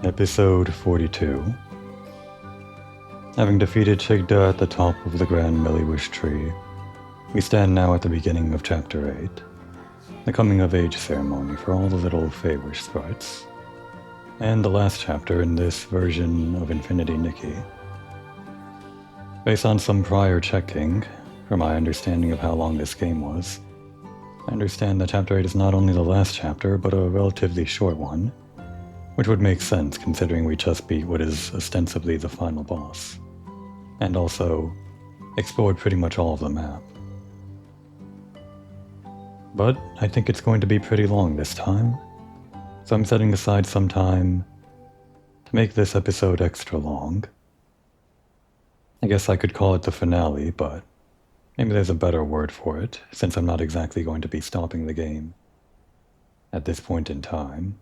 Episode 42. Having defeated Chigda at the top of the Grand Milliwish Tree, we stand now at the beginning of Chapter 8, the coming-of-age ceremony for all the little Feywish sprites, and the last chapter in this version of Infinity Nikki. Based on some prior checking, from my understanding of how long this game was, I understand that Chapter 8 is not only the last chapter, but a relatively short one, which would make sense considering we just beat what is ostensibly the final boss, and also explored pretty much all of the map. But I think it's going to be pretty long this time, so I'm setting aside some time to make this episode extra long. I guess I could call it the finale, but maybe there's a better word for it, since I'm not exactly going to be stopping the game at this point in time.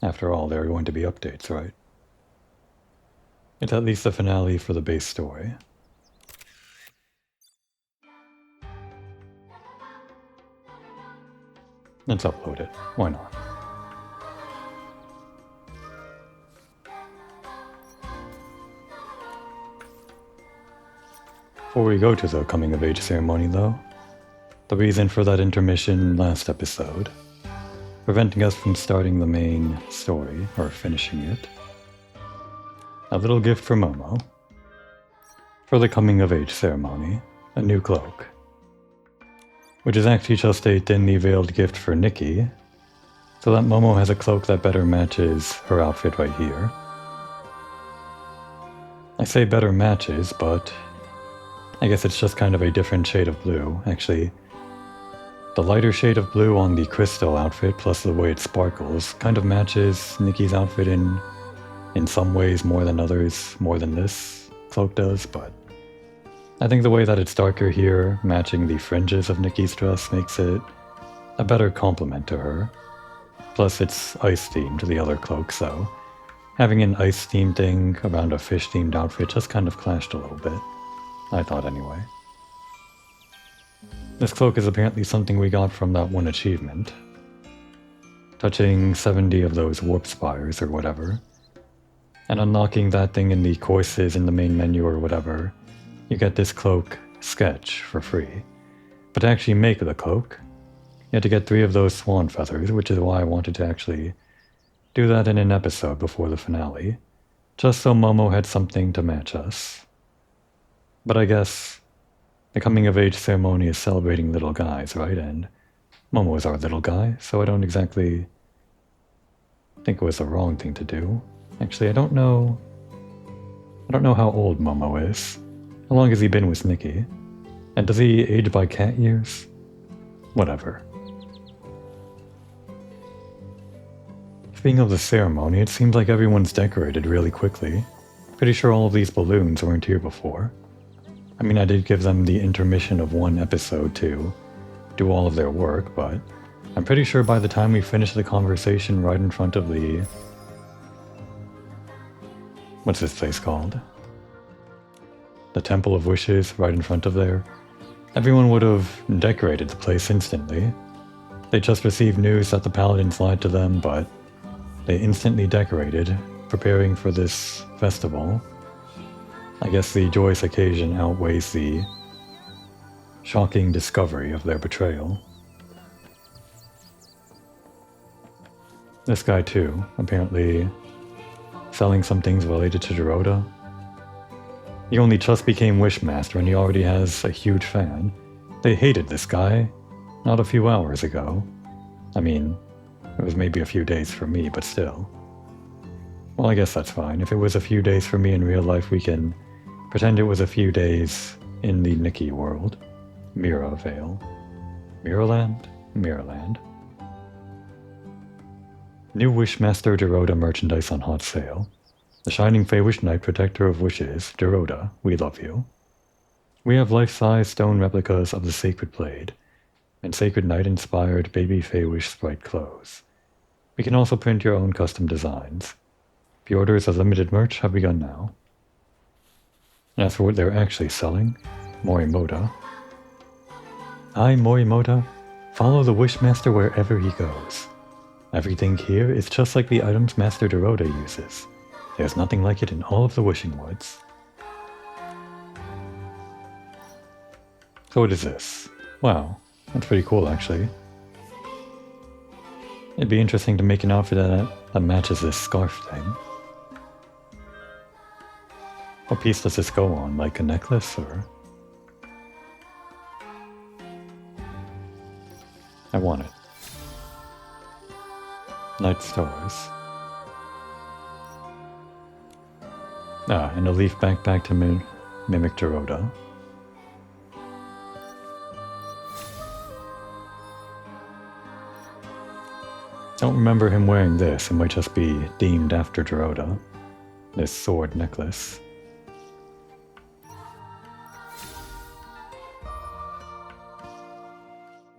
After all, there are going to be updates, right? It's at least the finale for the base story. Let's upload it. Why not? Before we go to the coming-of-age ceremony, though, the reason for that intermission last episode, preventing us from starting the main story, or finishing it. A little gift for Momo. For the coming-of-age ceremony, a new cloak. Which is actually just a thinly veiled gift for Nikki, so that Momo has a cloak that better matches her outfit right here. I say better matches, but I guess it's just kind of a different shade of blue, actually. The lighter shade of blue on the crystal outfit, plus the way it sparkles, kind of matches Nikki's outfit in some ways more than others, more than this cloak does, but I think the way that it's darker here, matching the fringes of Nikki's dress, makes it a better complement to her. Plus it's ice-themed, the other cloak, so having an ice-themed thing around a fish-themed outfit just kind of clashed a little bit. I thought anyway. This cloak is apparently something we got from that one achievement. Touching 70 of those warp spires or whatever, and unlocking that thing in the courses in the main menu or whatever, you get this cloak sketch for free. But to actually make the cloak, you had to get 3 of those swan feathers, which is why I wanted to actually do that in an episode before the finale, just so Momo had something to match us. But I guess the coming-of-age ceremony is celebrating little guys, right? And Momo is our little guy, so I don't exactly think it was the wrong thing to do. Actually, I don't know how old Momo is. How long has he been with Nikki? And does he age by cat years? Whatever. Speaking of the ceremony, it seems like everyone's decorated really quickly. Pretty sure all of these balloons weren't here before. I mean, I did give them the intermission of one episode to do all of their work, but I'm pretty sure by the time we finish the conversation right in front of the... what's this place called? The Temple of Wishes, right in front of there. Everyone would have decorated the place instantly. They just received news that the paladins lied to them, but they instantly decorated, preparing for this festival. I guess the joyous occasion outweighs the shocking discovery of their betrayal. This guy too, apparently selling some things related to Dorota. He only just became Wishmaster and he already has a huge fan. They hated this guy not a few hours ago. I mean, it was maybe a few days for me, but still. Well, I guess that's fine. If it was a few days for me in real life, we can pretend it was a few days in the Nikki world. Mira Vale. Miraland? Miraland. New Wishmaster Dorota merchandise on hot sale. The Shining Feywish Knight, Protector of Wishes, Dorota, we love you. We have life-size stone replicas of the Sacred Blade, and Sacred Knight-inspired baby Feywish sprite clothes. We can also print your own custom designs. Pre-orders of limited merch have begun now. And as for what they're actually selling, Morimoto. I, Morimoto, follow the Wishmaster wherever he goes. Everything here is just like the items Master Dorota uses. There's nothing like it in all of the Wishing Woods. So what is this? Wow, that's pretty cool actually. It'd be interesting to make an outfit that matches this scarf thing. What piece does this go on? Like a necklace or? I want it. Night stars. Ah, and a leaf backpack to mimic Dorota. Don't remember him wearing this. It might just be deemed after Dorota. This sword necklace.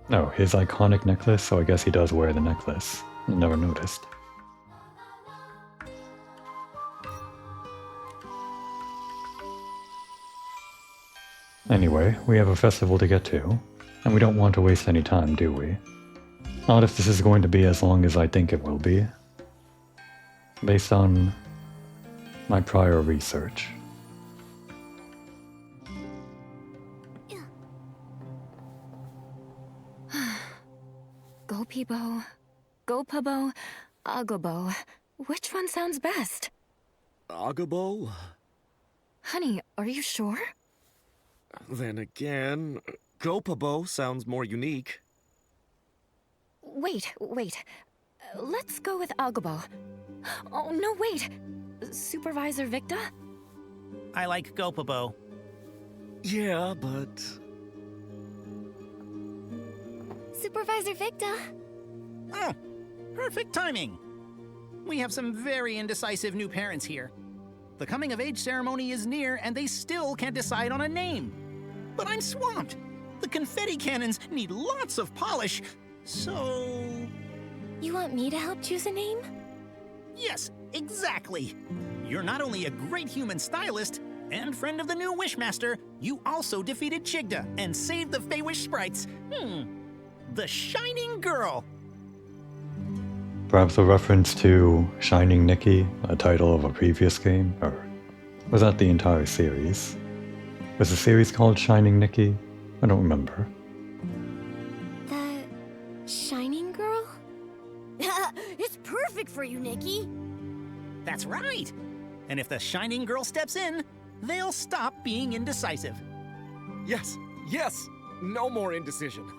No, his iconic necklace, so I guess he does wear the necklace. I never noticed. Anyway, we have a festival to get to, and we don't want to waste any time, do we? Not if this is going to be as long as I think it will be. Based on my prior research. Gopibo, Gopabo, Agobo. Which one sounds best? Agobo? Honey, are you sure? Then again, Gopabo sounds more unique. Wait. Let's go with Agobo. Oh, no, wait. Supervisor Victa? I like Gopabo. Yeah, but... Supervisor Victa. Oh, perfect timing. We have some very indecisive new parents here. The coming-of-age ceremony is near, and they still can't decide on a name. But I'm swamped. The confetti cannons need lots of polish, so... You want me to help choose a name? Yes, exactly. You're not only a great human stylist and friend of the new Wishmaster, you also defeated Chigda and saved the Feywish sprites. The Shining Girl. Perhaps a reference to Shining Nikki, a title of a previous game? Or was that the entire series? Was the series called Shining Nikki? I don't remember. The Shining Girl? It's perfect for you, Nikki. That's right. And if the Shining Girl steps in, they'll stop being indecisive. Yes, no more indecision.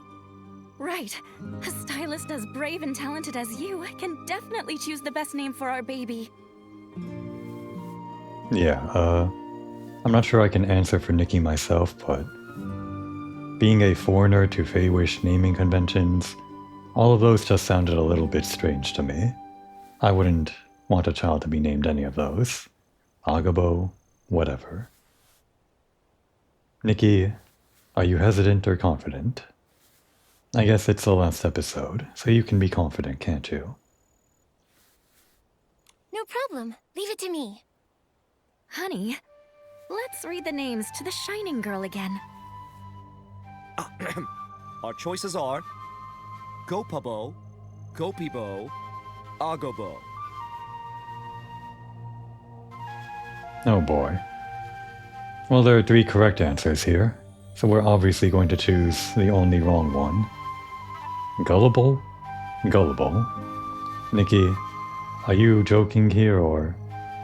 Right. A stylist as brave and talented as you can definitely choose the best name for our baby. Yeah, I'm not sure I can answer for Nikki myself, but being a foreigner to Feywish naming conventions, all of those just sounded a little bit strange to me. I wouldn't want a child to be named any of those. Agabo, whatever. Nikki, are you hesitant or confident? I guess it's the last episode, so you can be confident, can't you? No problem. Leave it to me. Honey, let's read the names to the Shining Girl again. Our choices are Gopabo, Gopibo, Agobo. Oh boy. Well, there are 3 correct answers here, so we're obviously going to choose the only wrong one. Gullible? Gullible. Nikki, are you joking here, or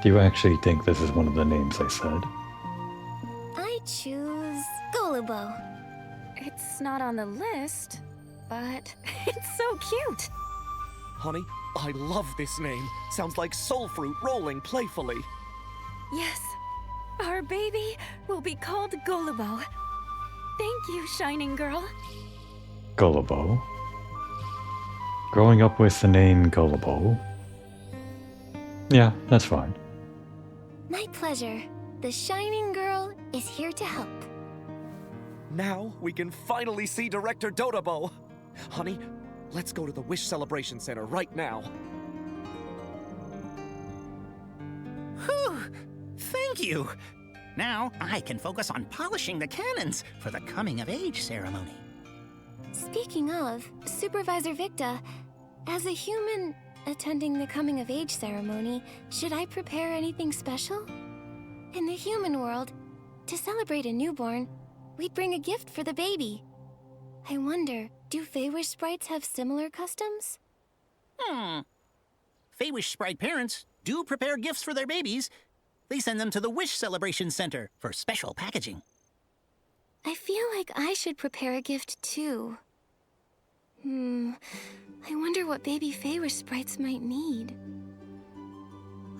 do you actually think this is one of the names I said? I choose Gullibo. It's not on the list, but it's so cute. Honey, I love this name. Sounds like soul fruit rolling playfully. Yes, our baby will be called Gullibo. Thank you, Shining Girl. Gullibo. Growing up with the name Gullibo. Yeah, that's fine. My pleasure. The Shining Girl is here to help. Now we can finally see Director Dotabo. Honey, let's go to the Wish Celebration Center right now. Whew! Thank you! Now I can focus on polishing the cannons for the coming-of-age ceremony. Speaking of, Supervisor Victa, As a human attending the coming of age ceremony, should I prepare anything special? In the human world, to celebrate a newborn, we'd bring a gift for the baby. I wonder, do Feywish sprites have similar customs? Feywish sprite parents do prepare gifts for their babies. They send them to the Wish Celebration Center for special packaging. I feel like I should prepare a gift too. I wonder what baby Feywish sprites might need.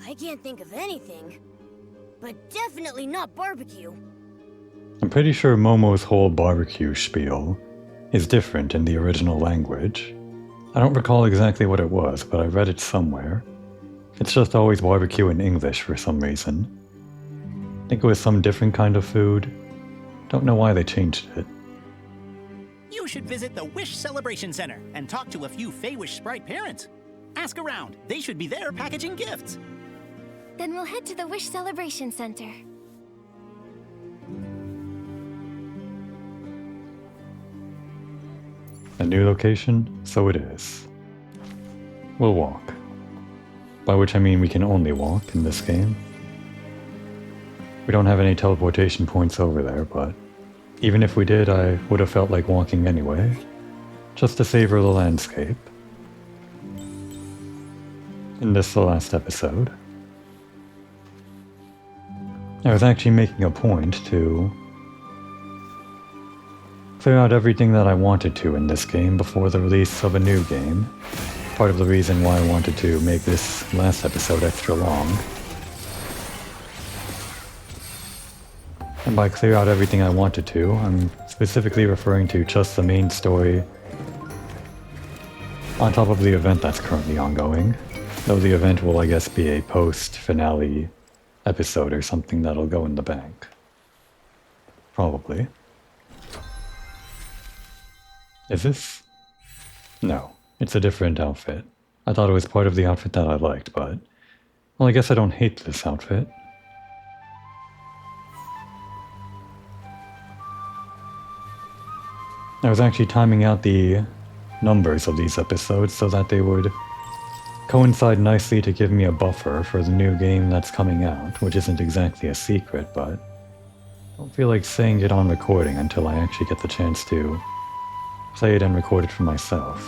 I can't think of anything. But definitely not barbecue. I'm pretty sure Momo's whole barbecue spiel is different in the original language. I don't recall exactly what it was, but I read it somewhere. It's just always barbecue in English for some reason. I think it was some different kind of food. Don't know why they changed it. You should visit the Wish Celebration Center and talk to a few Feywish sprite parents. Ask around. They should be there packaging gifts. Then we'll head to the Wish Celebration Center. A new location? So it is. We'll walk. By which I mean we can only walk in this game. We don't have any teleportation points over there, but even if we did, I would have felt like walking anyway, just to savor the landscape. In this the last episode, I was actually making a point to clear out everything that I wanted to in this game before the release of a new game. Part of the reason why I wanted to make this last episode extra long. And by clear out everything I wanted to, I'm specifically referring to just the main story on top of the event that's currently ongoing. Though the event will, I guess, be a post-finale episode or something that'll go in the bank. Probably. Is this? No, it's a different outfit. I thought it was part of the outfit that I liked, but... well, I guess I don't hate this outfit. I was actually timing out the numbers of these episodes so that they would coincide nicely to give me a buffer for the new game that's coming out, which isn't exactly a secret, but I don't feel like saying it on recording until I actually get the chance to play it and record it for myself.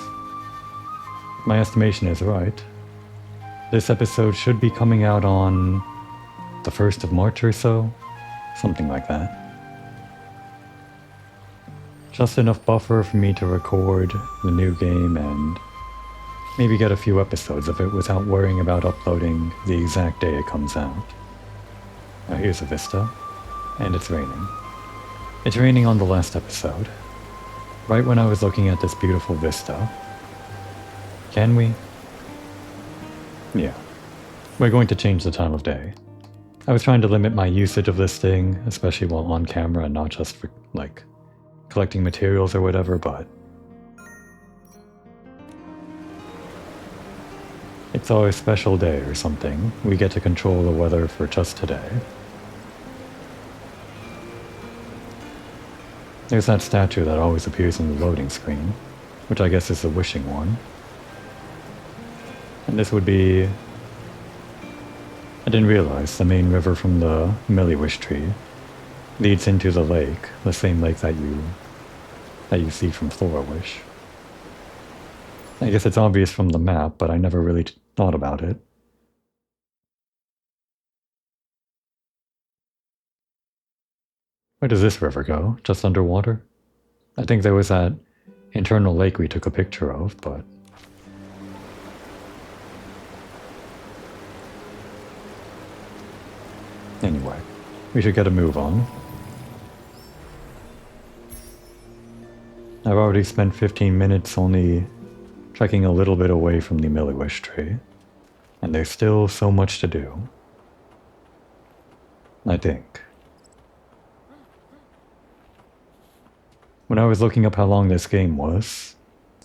If my estimation is right, this episode should be coming out on the 1st of March or so, something like that. Just enough buffer for me to record the new game and maybe get a few episodes of it without worrying about uploading the exact day it comes out. Now here's a vista, and it's raining. It's raining on the last episode. Right when I was looking at this beautiful vista. Can we? Yeah. We're going to change the time of day. I was trying to limit my usage of this thing, especially while on camera and not just for, like, collecting materials or whatever, but it's our special day or something. We get to control the weather for just today. There's that statue that always appears in the loading screen, which I guess is the wishing one. And this would be... I didn't realize the main river from the Milliwish tree leads into the lake, the same lake that you see from Florawish. I guess it's obvious from the map, but I never really thought about it. Where does this river go? Just underwater? I think there was that internal lake we took a picture of, but... anyway, we should get a move on. I've already spent 15 minutes only trekking a little bit away from the Milliwish tree, and there's still so much to do. I think. When I was looking up how long this game was,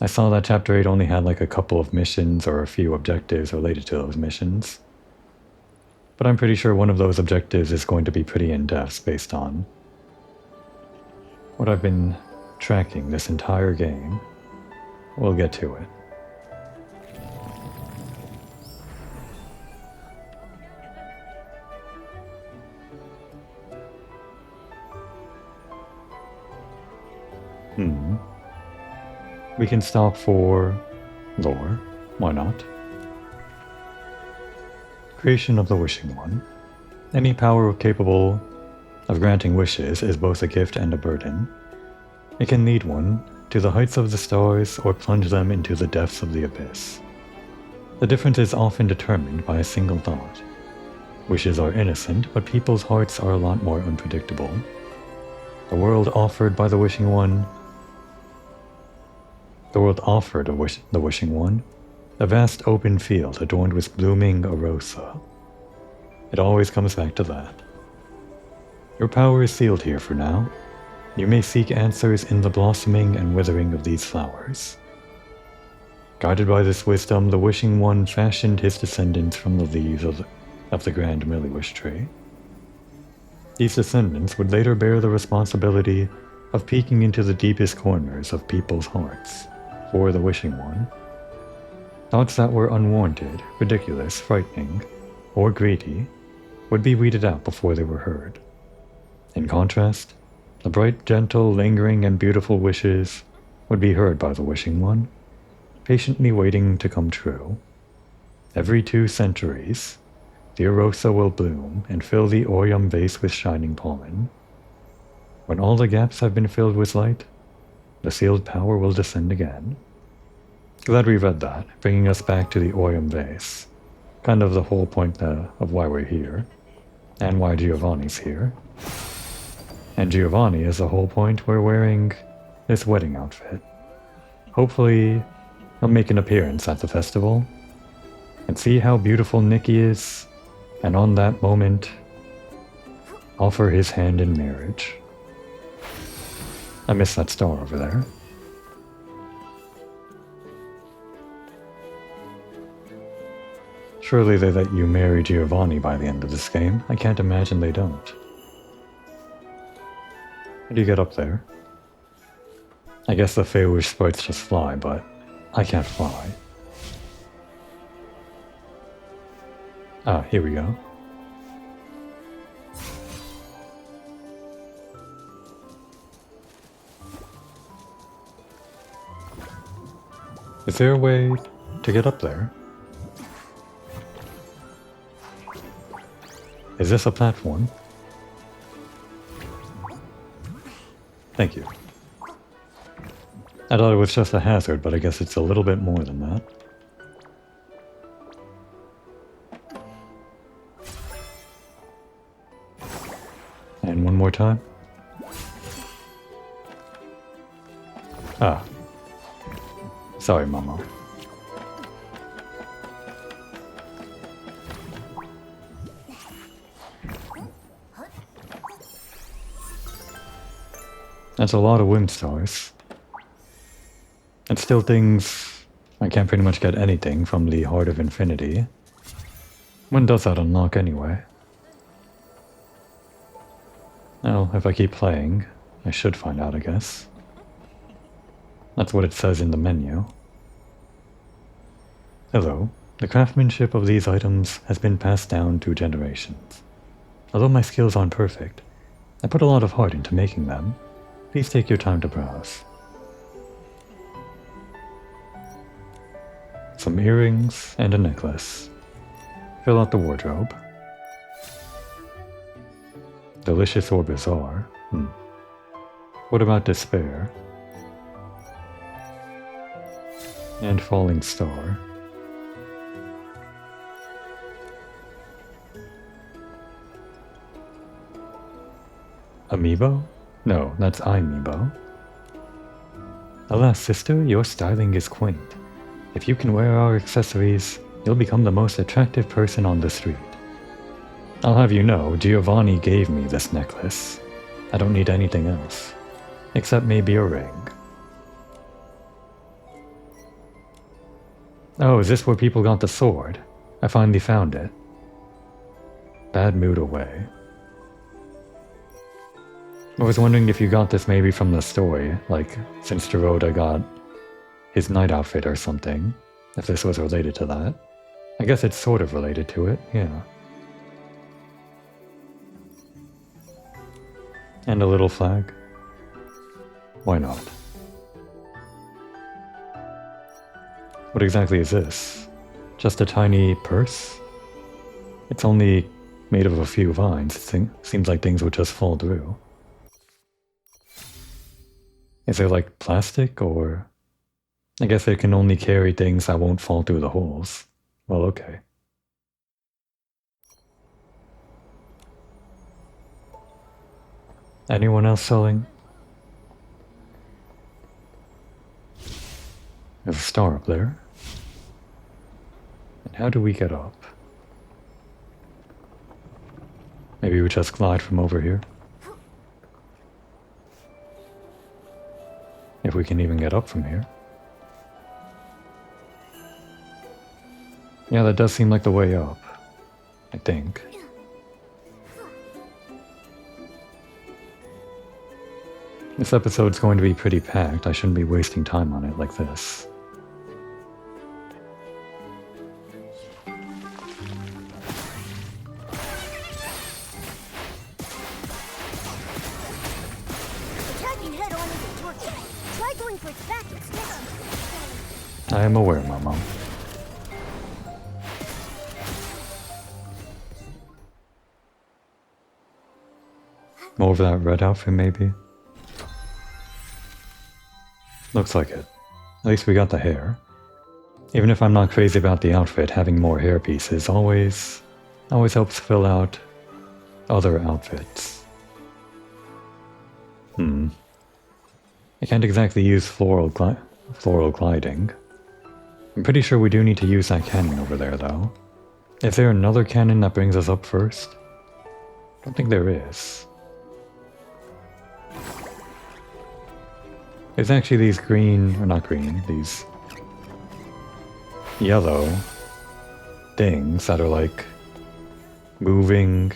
I saw that Chapter 8 only had like a couple of missions or a few objectives related to those missions. But I'm pretty sure one of those objectives is going to be pretty in-depth based on what I've been tracking this entire game. We'll get to it. We can stop for lore. Why not? Creation of the Wishing One. Any power capable of granting wishes is both a gift and a burden. It can lead one to the heights of the stars or plunge them into the depths of the abyss. The difference is often determined by a single thought. Wishes are innocent, but people's hearts are a lot more unpredictable. The world offered by the Wishing One. The world offered the Wishing One a vast open field adorned with blooming arosa. It always comes back to that. Your power is sealed here for now. You may seek answers in the blossoming and withering of these flowers. Guided by this wisdom, the Wishing One fashioned his descendants from the leaves of the grand Milliwish tree. These descendants would later bear the responsibility of peeking into the deepest corners of people's hearts for the Wishing One. Thoughts that were unwarranted, ridiculous, frightening, or greedy would be weeded out before they were heard. In contrast, the bright, gentle, lingering, and beautiful wishes would be heard by the Wishing One, patiently waiting to come true. Every 2 centuries, the arosa will bloom and fill the Orium vase with shining pollen. When all the gaps have been filled with light, the sealed power will descend again. Glad we read that, bringing us back to the Orium vase. Kind of the whole point of why we're here, and why Giovanni's here. And Giovanni is the whole point we're wearing this wedding outfit. Hopefully, he'll make an appearance at the festival, and see how beautiful Nikki is, and on that moment, offer his hand in marriage. I miss that star over there. Surely they let you marry Giovanni by the end of this game. I can't imagine they don't. How do you get up there? I guess the Feywish sprites just fly, but I can't fly. Ah, here we go. Is there a way to get up there? Is this a platform? Thank you. I thought it was just a hazard, but I guess it's a little bit more than that. And one more time. Ah. Sorry, Mama. That's a lot of wind stars. And still things... I can't pretty much get anything from the Heart of Infinity. When does that unlock anyway? Well, if I keep playing, I should find out, I guess. That's what it says in the menu. Hello. The craftsmanship of these items has been passed down to generations. Although my skills aren't perfect, I put a lot of heart into making them. Please take your time to browse. Some earrings and a necklace. Fill out the wardrobe. Delicious or bizarre? What about despair? And falling star. Amiibo? No, that's iMeebo. Alas, sister, your styling is quaint. If you can wear our accessories, you'll become the most attractive person on the street. I'll have you know, Giovanni gave me this necklace. I don't need anything else. Except maybe a ring. Oh, is this where people got the sword? I finally found it. Bad mood away. I was wondering if you got this maybe from the story, like since Dorota got his night outfit or something, if this was related to that. I guess it's sort of related to it, yeah. And a little flag. Why not? What exactly is this? Just a tiny purse? It's only made of a few vines. Seems like things would just fall through. Is it like plastic, or... I guess it can only carry things that won't fall through the holes. Well, okay. Anyone else selling? There's a star up there. And how do we get up? Maybe we just glide from over here? If we can even get up from here. Yeah, that does seem like the way up. I think. This episode's going to be pretty packed. I shouldn't be wasting time on it like this. Attacking head-on isn't torture. Try going for its back instead. I am aware, Mama. More of that red outfit, maybe? Looks like it. At least we got the hair. Even if I'm not crazy about the outfit, having more hair pieces always helps fill out other outfits. I can't exactly use floral gliding. I'm pretty sure we do need to use that cannon over there, though. Is there another cannon that brings us up first? I don't think there is. There's actually these these yellow things that are like moving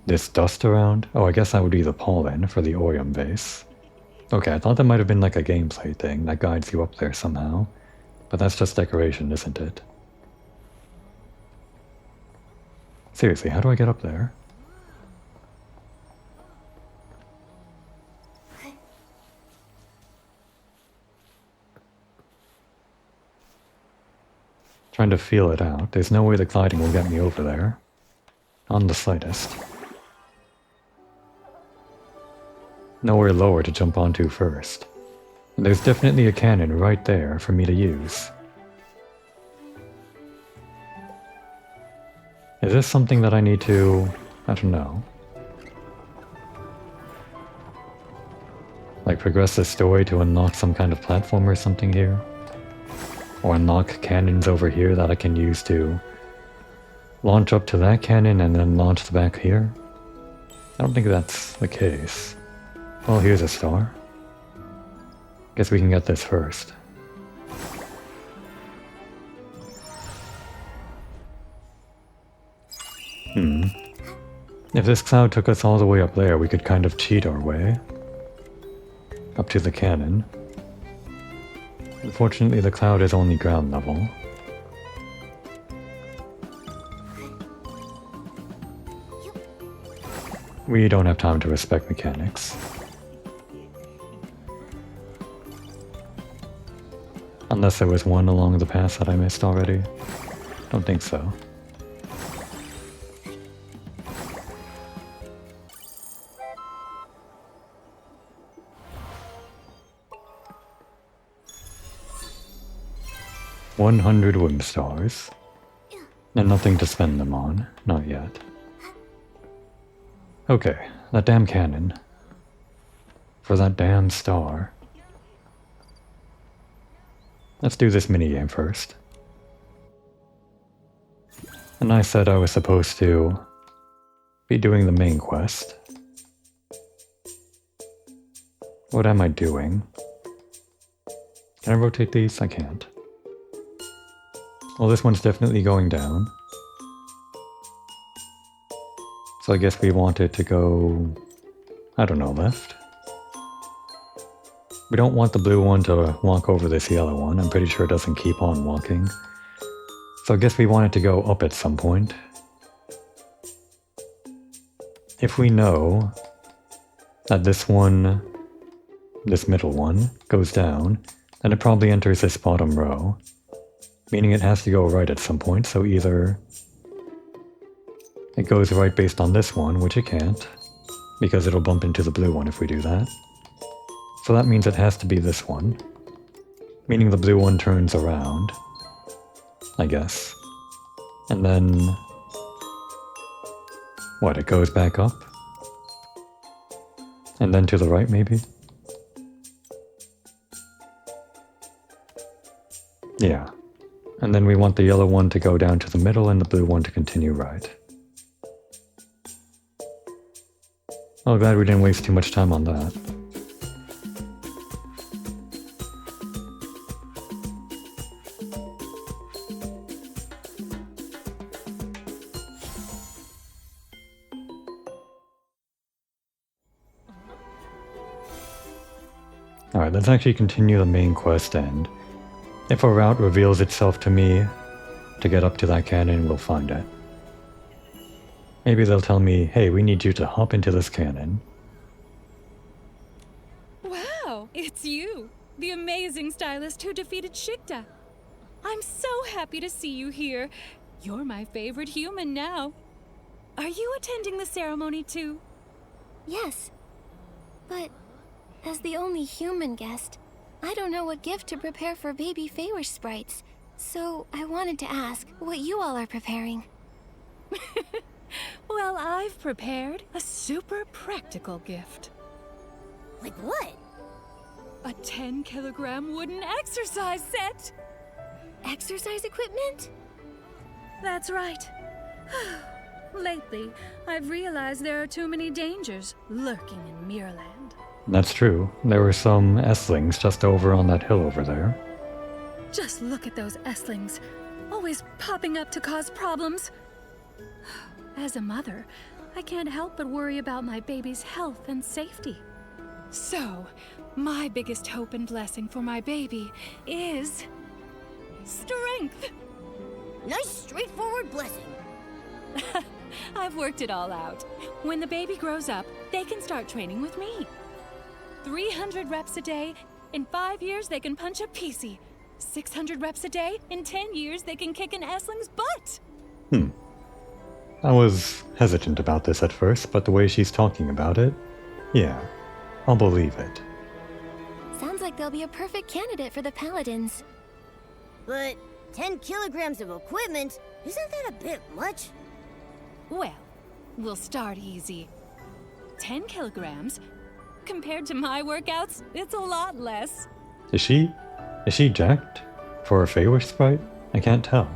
this dust around. Oh, I guess that would be the pollen for the Orium base. Okay, I thought that might have been like a gameplay thing that guides you up there somehow. But that's just decoration, isn't it? Seriously, how do I get up there? Trying to feel it out. There's no way the gliding will get me over there. On the slightest. Nowhere lower to jump onto first. And there's definitely a cannon right there for me to use. Is this something that I need to... I don't know. Like progress the story to unlock some kind of platform or something here? Or unlock cannons over here that I can use to launch up to that cannon and then launch the back here? I don't think that's the case. Well, here's a star. Guess we can get this first. If this cloud took us all the way up there, we could kind of cheat our way up to the cannon. Unfortunately, the cloud is only ground level. We don't have time to respect mechanics. Unless there was one along the path that I missed already. Don't think so. $100 wimp stars. And nothing to spend them on. Not yet. Okay, that damn cannon. For that damn star. Let's do this minigame first. And I said I was supposed to be doing the main quest. What am I doing? Can I rotate these? I can't. Well, this one's definitely going down. So I guess we want it to go, I don't know, left? We don't want the blue one to walk over this yellow one. I'm pretty sure it doesn't keep on walking. So I guess we want it to go up at some point. If we know that this one, this middle one, goes down, And it probably enters this bottom row, meaning it has to go right at some point, so either it goes right based on this one, which it can't, because it'll bump into the blue one if we do that. So that means it has to be this one, meaning the blue one turns around, I guess. And then... what, it goes back up? And then to the right, maybe? Yeah. And then we want the yellow one to go down to the middle and the blue one to continue right. Well, glad we didn't waste too much time on that. Alright, let's actually continue the main quest, and if a route reveals itself to me to get up to that cannon, we'll find it. Maybe they'll tell me, hey, we need you to hop into this cannon. Wow, it's you, the amazing stylist who defeated Shikta. I'm so happy to see you here. You're my favorite human now. Are you attending the ceremony too? Yes, but as the only human guest, I don't know what gift to prepare for baby Feywish sprites, so I wanted to ask what you all are preparing. Well, I've prepared a super practical gift. Like what? A 10-kilogram wooden exercise set! Exercise equipment? That's right. Lately, I've realized there are too many dangers lurking in Mirrorland. That's true. There were some S-lings just over on that hill over there. Just look at those S-lings, always popping up to cause problems. As a mother, I can't help but worry about my baby's health and safety. So, my biggest hope and blessing for my baby is... strength! Nice straightforward blessing. I've worked it all out. When the baby grows up, they can start training with me. 300 reps a day. In 5 years, they can punch a PC. 600 reps a day. In 10 years, they can kick an S-ling's butt. I was hesitant about this at first, but the way she's talking about it, yeah, I'll believe it. Sounds like they'll be a perfect candidate for the Paladins. But 10 kilograms of equipment, isn't that a bit much? Well, we'll start easy. 10 kilograms? Compared to my workouts, it's a lot less. Is she jacked? For a Feywish sprite? I can't tell.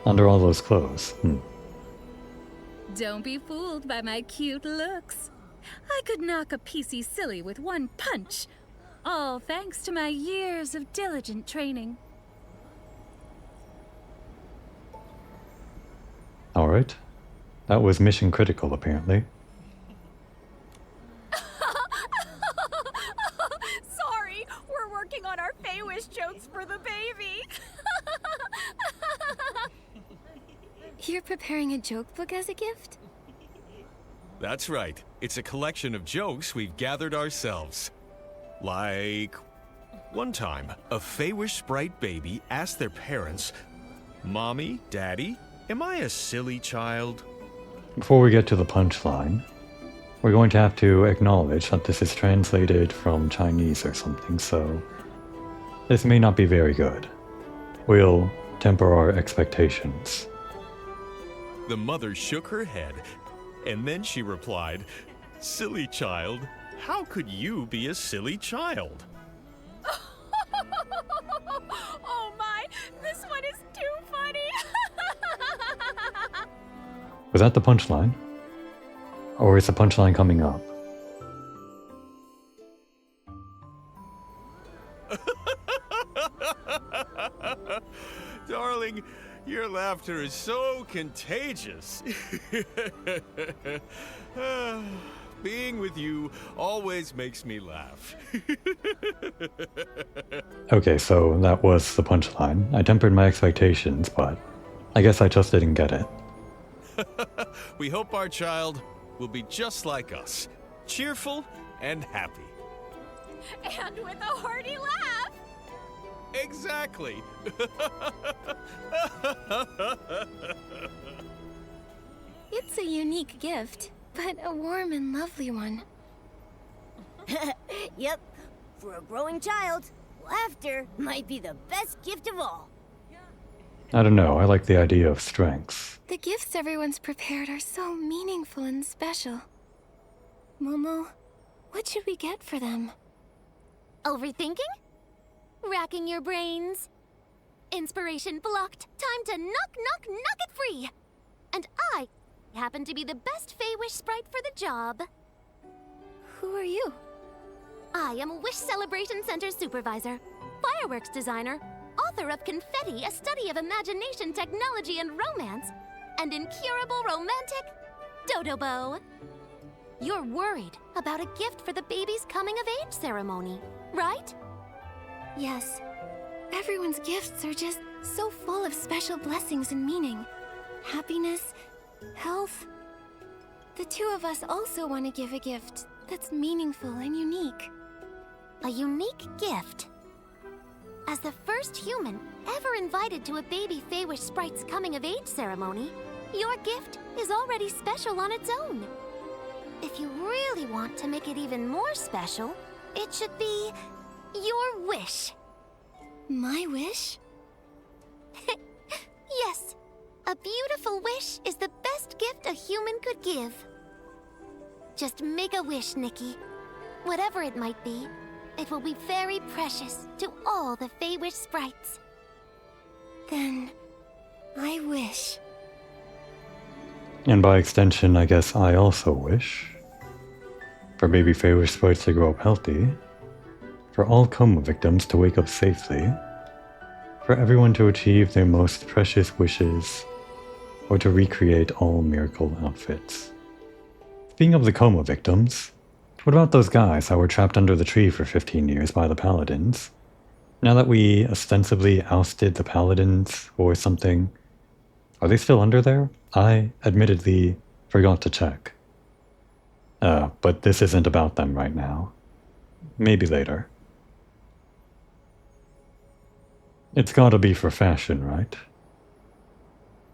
Under all those clothes. Don't be fooled by my cute looks. I could knock a PC silly with one punch. All thanks to my years of diligent training. Alright. That was mission critical, apparently. Sorry, we're working on our Feywish jokes for the baby. You're preparing a joke book as a gift? That's right. It's a collection of jokes we've gathered ourselves. Like... one time, a Feywish sprite baby asked their parents, "Mommy, Daddy, am I a silly child?" Before we get to the punchline, we're going to have to acknowledge that this is translated from Chinese or something, so this may not be very good. We'll temper our expectations. The mother shook her head, and then she replied, "Silly child, how could you be a silly child?" Oh my, this one is too funny. Was that the punchline? Or is the punchline coming up? Darling, your laughter is so contagious. Being with you always makes me laugh. Okay, so that was the punchline. I tempered my expectations, but I guess I just didn't get it. We hope our child will be just like us, cheerful and happy. And with a hearty laugh. Exactly. It's a unique gift, but a warm and lovely one. Yep. For a growing child, laughter might be the best gift of all. I don't know, I like the idea of strengths. The gifts everyone's prepared are so meaningful and special. Momo, what should we get for them? Overthinking? Racking your brains? Inspiration blocked. Time to knock it free! And I happen to be the best Fey Wish sprite for the job. Who are you? I am Wish Celebration Center Supervisor, Fireworks Designer, author of Confetti, a study of imagination, technology, and romance, and Incurable Romantic Dodobo. You're worried about a gift for the baby's coming-of-age ceremony, right? Yes. Everyone's gifts are just so full of special blessings and meaning. Happiness, health. The two of us also want to give a gift that's meaningful and unique. A unique gift. As the first human ever invited to a baby Fey Wish sprite's coming-of-age ceremony, your gift is already special on its own. If you really want to make it even more special, it should be your wish. My wish? Yes, a beautiful wish is the best gift a human could give. Just make a wish, Nikki. Whatever it might be, it will be very precious to all the Fey Wish sprites. Then, I wish. And by extension, I guess I also wish for baby Fey Wish sprites to grow up healthy, for all coma victims to wake up safely, for everyone to achieve their most precious wishes, or to recreate all miracle outfits. Speaking of the coma victims, what about those guys that were trapped under the tree for 15 years by the paladins? Now that we ostensibly ousted the paladins or something, are they still under there? I admittedly forgot to check. But this isn't about them right now. Maybe later. It's gotta be for fashion, right?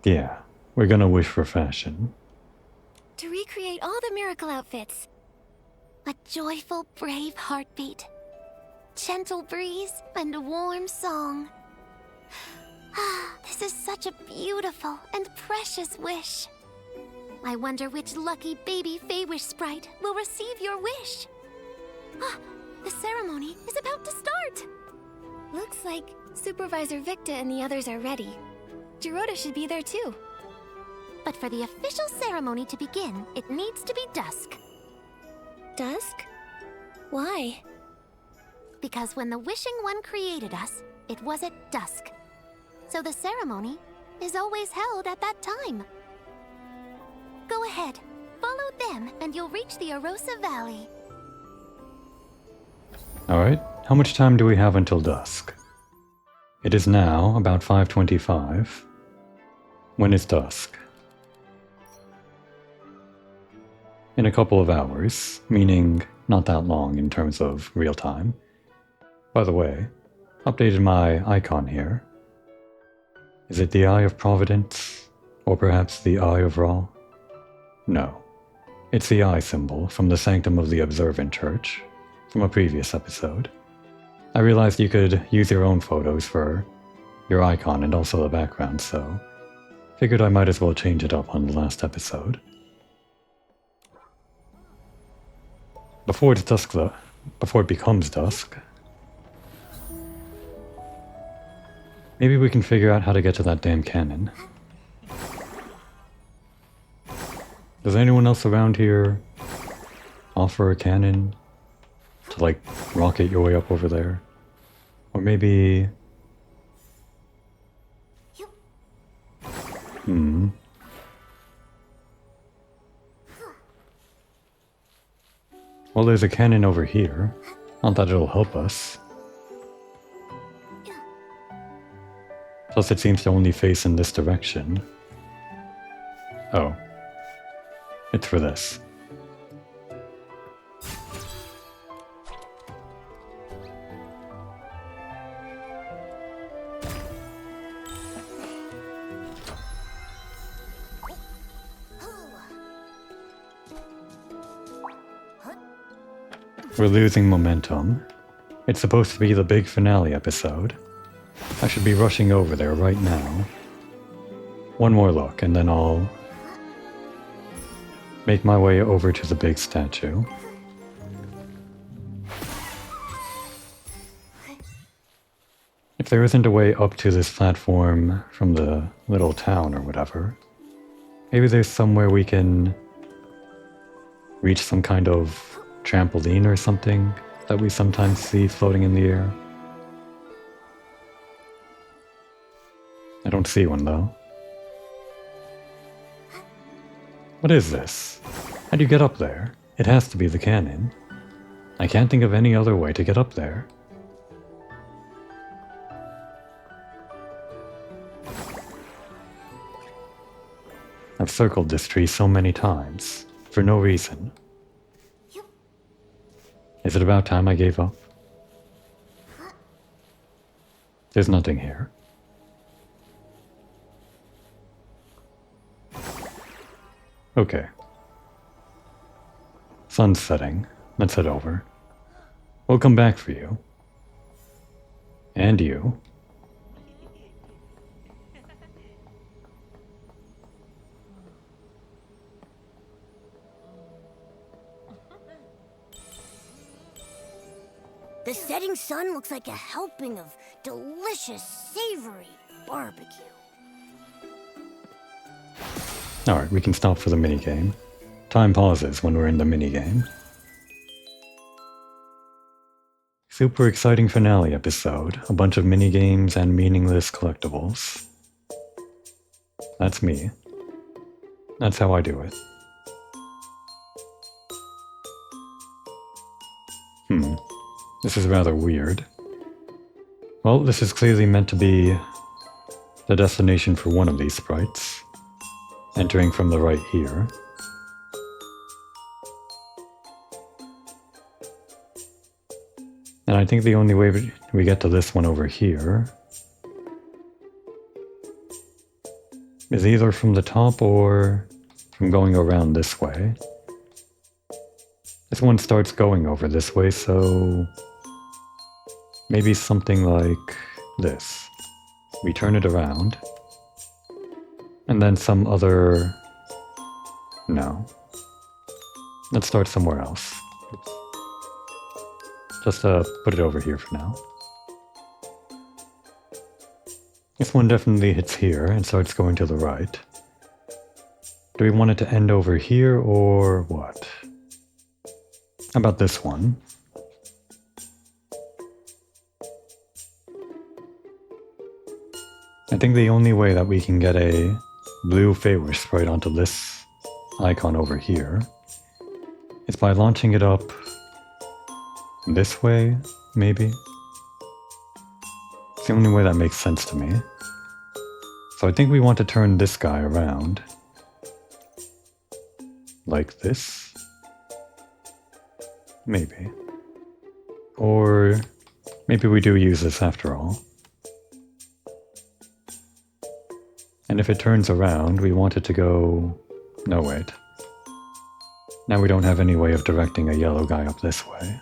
Yeah, we're gonna wish for fashion. To recreate all the miracle outfits. A joyful, brave heartbeat, gentle breeze, and a warm song. Ah, this is such a beautiful and precious wish. I wonder which lucky baby Fey Wish sprite will receive your wish. Ah, the ceremony is about to start. Looks like Supervisor Victa and the others are ready. Jirota should be there too. But for the official ceremony to begin, it needs to be dusk. Dusk? Why? Because when the Wishing One created us, it was at dusk. So the ceremony is always held at that time. Go ahead, follow them, and you'll reach the Arosa Valley. Alright, how much time do we have until dusk? It is now about 5:25. When is dusk? In a couple of hours, meaning not that long in terms of real time. By the way, updated my icon here. Is it the Eye of Providence? Or perhaps the Eye of Ra? No. It's the eye symbol from the Sanctum of the Observant Church, from a previous episode. I realized you could use your own photos for your icon and also the background, so figured I might as well change it up on the last episode. Before it's dusk though, before it becomes dusk, maybe we can figure out how to get to that damn cannon. Does anyone else around here offer a cannon to, like, rocket your way up over there? Or maybe... Well, there's a cannon over here. Not that it'll help us. Plus, it seems to only face in this direction. Oh. It's for this. We're losing momentum. It's supposed to be the big finale episode. I should be rushing over there right now. One more look, and then I'll make my way over to the big statue. If there isn't a way up to this platform from the little town or whatever, maybe there's somewhere we can reach some kind of trampoline or something that we sometimes see floating in the air. I don't see one though. What is this? How do you get up there? It has to be the cannon. I can't think of any other way to get up there. I've circled this tree so many times, for no reason. Is it about time I gave up? There's nothing here. Okay. Sun's setting. Let's head over. We'll come back for you. And you. The setting sun looks like a helping of delicious, savory barbecue. Alright, we can stop for the minigame. Time pauses when we're in the minigame. Super exciting finale episode. A bunch of minigames and meaningless collectibles. That's me. That's how I do it. This is rather weird. Well, this is clearly meant to be the destination for one of these sprites. Entering from the right here. And I think the only way we get to this one over here is either from the top or from going around this way. This one starts going over this way, so maybe something like this. We turn it around. And then some other... No. Let's start somewhere else. Oops. Just put it over here for now. This one definitely hits here and starts going to the right. Do we want it to end over here or what? How about this one? I think the only way that we can get a blue Feywish sprite onto this icon over here is by launching it up this way, maybe? It's the only way that makes sense to me. So I think we want to turn this guy around. Like this? Maybe. Or maybe we do use this after all. And if it turns around, we want it to go... No, wait. Now we don't have any way of directing a yellow guy up this way.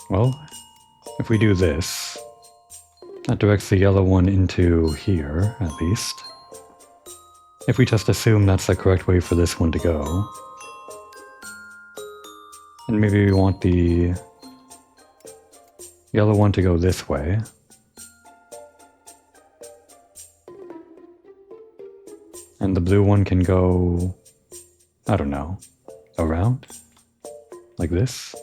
Well, if we do this, that directs the yellow one into here, at least. If we just assume that's the correct way for this one to go, and maybe we want the yellow one to go this way. And the blue one can go, I don't know, around? Like this?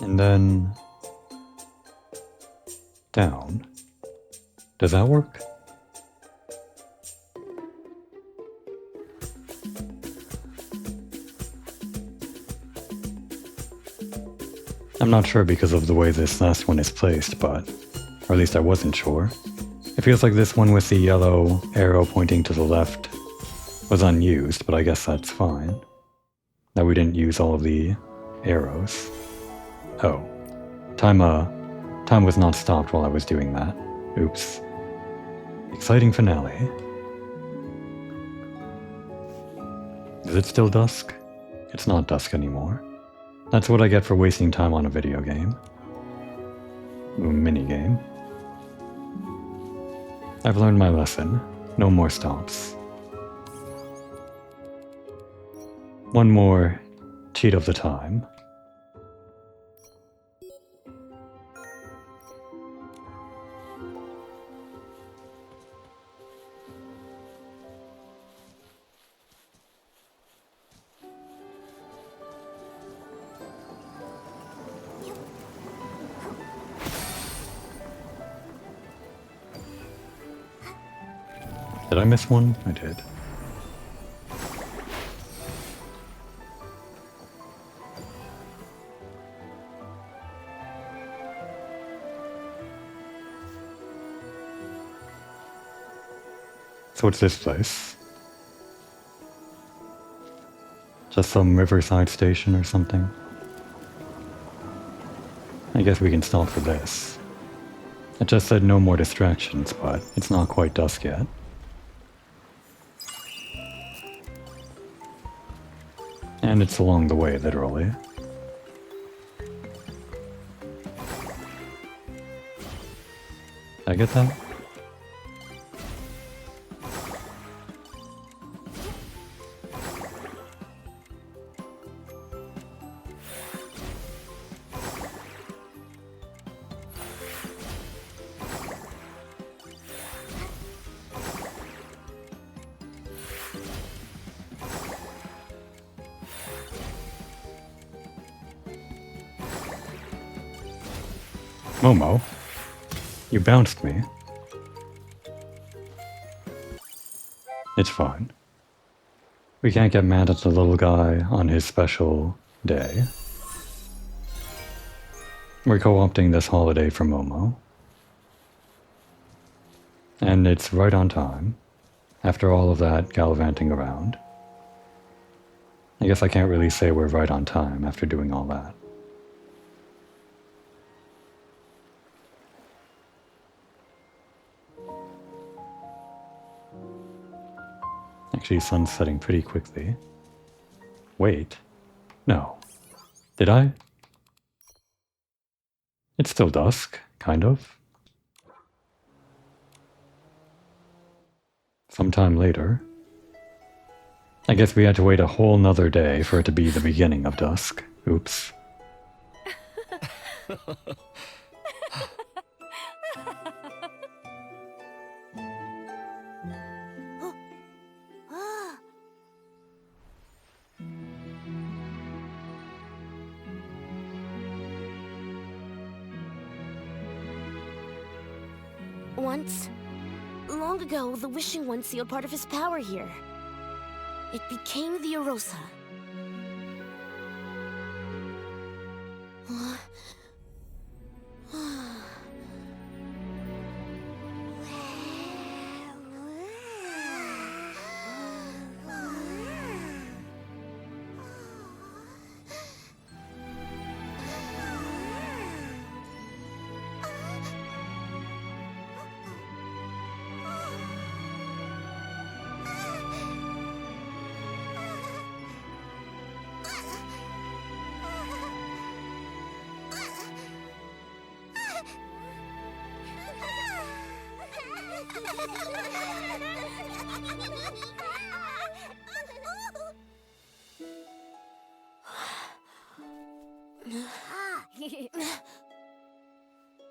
And then down. Does that work? I'm not sure because of the way this last one is placed, but, or at least I wasn't sure. It feels like this one with the yellow arrow pointing to the left was unused, but I guess that's fine. That we didn't use all of the arrows. Oh. Time was not stopped while I was doing that. Oops. Exciting finale. Is it still dusk? It's not dusk anymore. That's what I get for wasting time on a video game. A minigame. I've learned my lesson. No more stops. One more cheat of the time. Did I miss one? I did. So what's this place? Just some riverside station or something? I guess we can stop for this. It just said no more distractions, but it's not quite dusk yet. And it's along the way, literally. Did I get that? Momo, you bounced me. It's fine. We can't get mad at the little guy on his special day. We're co-opting this holiday for Momo. And it's right on time, after all of that gallivanting around. I guess I can't really say we're right on time after doing all that. Actually, sun's setting pretty quickly. Wait. No. Did I? It's still dusk, kind of. Sometime later. I guess we had to wait a whole nother day for it to be the beginning of dusk. Oops. Once, long ago, the Wishing One sealed part of his power here. It became the Arosa.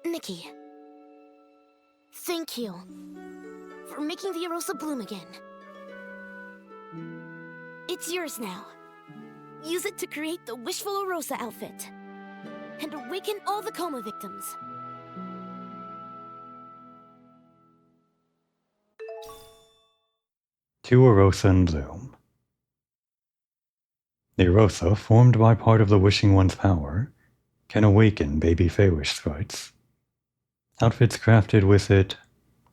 Nikki, thank you for making the Arosa bloom again. It's yours now. Use it to create the Wishful Arosa outfit. and awaken all the coma victims. To Erosa in Bloom. The Erosa, formed by part of the Wishing One's power, can awaken baby Feywish sprites. Outfits crafted with it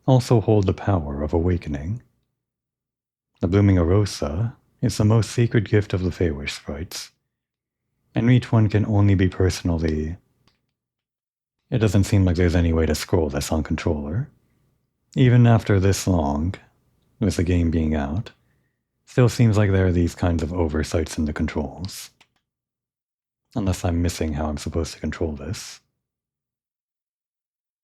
also hold the power of awakening. The Blooming Erosa is the most secret gift of the Feywish sprites, and each one can only be personally... It doesn't seem like there's any way to scroll this on controller. Even after this long, with the game being out, still seems like there are these kinds of oversights in the controls. Unless I'm missing how I'm supposed to control this.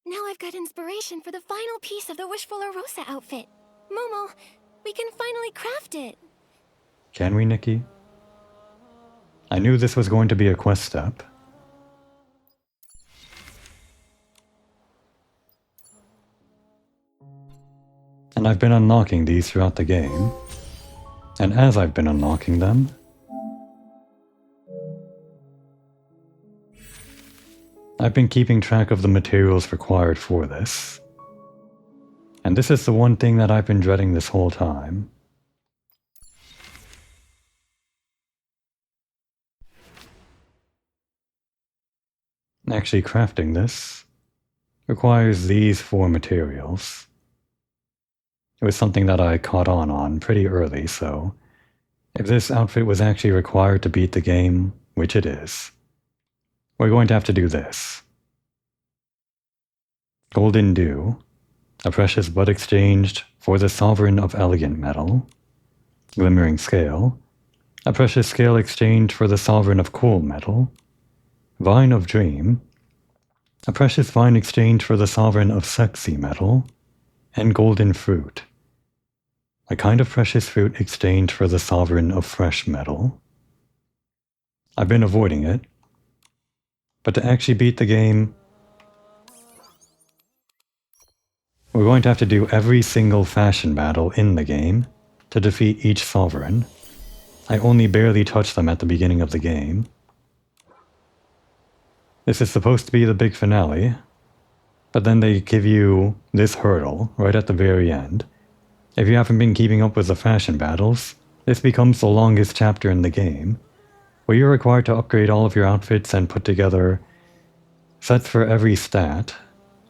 Now I've got inspiration for the final piece of the Wishful Erosa outfit. Momo, we can finally craft it. Can we, Nikki? I knew this was going to be a quest step. And I've been unlocking these throughout the game. And as I've been unlocking them, I've been keeping track of the materials required for this. And this is the one thing that I've been dreading this whole time. Actually, crafting this requires these 4 materials. It was something that I caught on pretty early, so if this outfit was actually required to beat the game, which it is, we're going to have to do this. Golden Dew, a precious bud exchanged for the Sovereign of Elegant Metal. Glimmering Scale, a precious scale exchanged for the Sovereign of Cool Metal. Vine of Dream, a precious vine exchanged for the Sovereign of Sexy Metal. And Golden Fruit, a kind of precious fruit exchanged for the Sovereign of Fresh Metal. I've been avoiding it, but to actually beat the game, we're going to have to do every single fashion battle in the game to defeat each Sovereign. I only barely touched them at the beginning of the game. This is supposed to be the big finale, but then they give you this hurdle right at the very end. If you haven't been keeping up with the fashion battles, this becomes the longest chapter in the game, where you're required to upgrade all of your outfits and put together sets for every stat,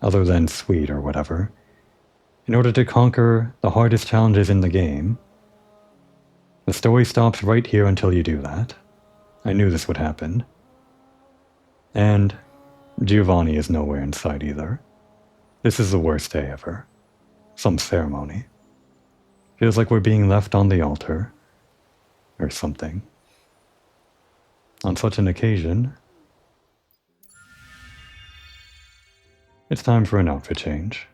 other than sweet or whatever, in order to conquer the hardest challenges in the game. The story stops right here until you do that. I knew this would happen. And Giovanni is nowhere in sight either. This is the worst day ever. Some ceremony. Feels like we're being left on the altar. Or something. On such an occasion, it's time for an outfit change.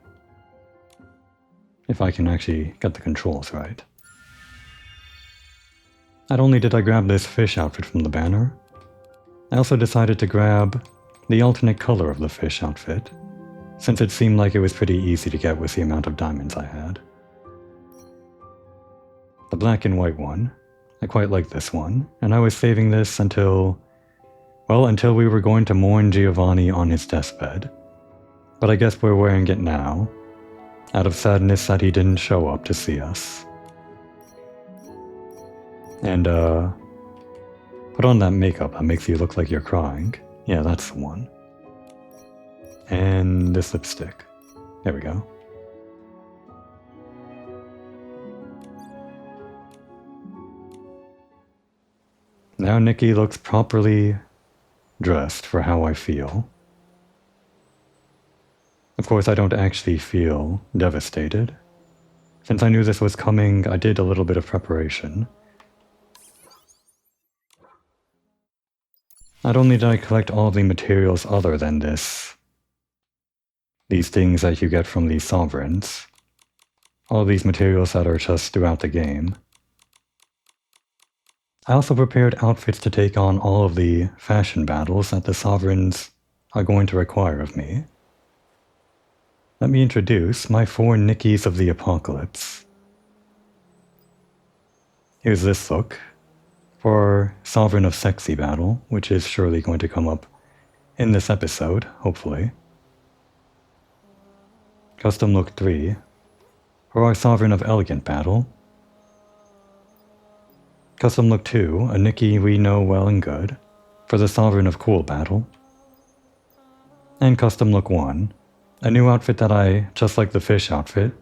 If I can actually get the controls right. Not only did I grab this fish outfit from the banner, I also decided to grab the alternate color of the fish outfit, since it seemed like it was pretty easy to get with the amount of diamonds I had. The black and white one, I quite like this one, and I was saving this until we were going to mourn Giovanni on his deathbed. But I guess we're wearing it now, out of sadness that he didn't show up to see us. And, put on that makeup that makes you look like you're crying. Yeah, that's the one. And this lipstick. There we go. Now Nikki looks properly dressed for how I feel. Of course, I don't actually feel devastated. Since I knew this was coming, I did a little bit of preparation. Not only did I collect all the materials other than these things that you get from these sovereigns, all these materials that are just throughout the game, I also prepared outfits to take on all of the fashion battles that the sovereigns are going to require of me. Let me introduce my 4 Nikkis of the Apocalypse. Here's this look for Sovereign of Sexy Battle, which is surely going to come up in this episode, hopefully. Custom Look 3 for our Sovereign of Elegant battle. Custom Look 2, a Nikki we know well and good, for the Sovereign of Cool battle. And Custom Look 1, a new outfit that I, just like the fish outfit,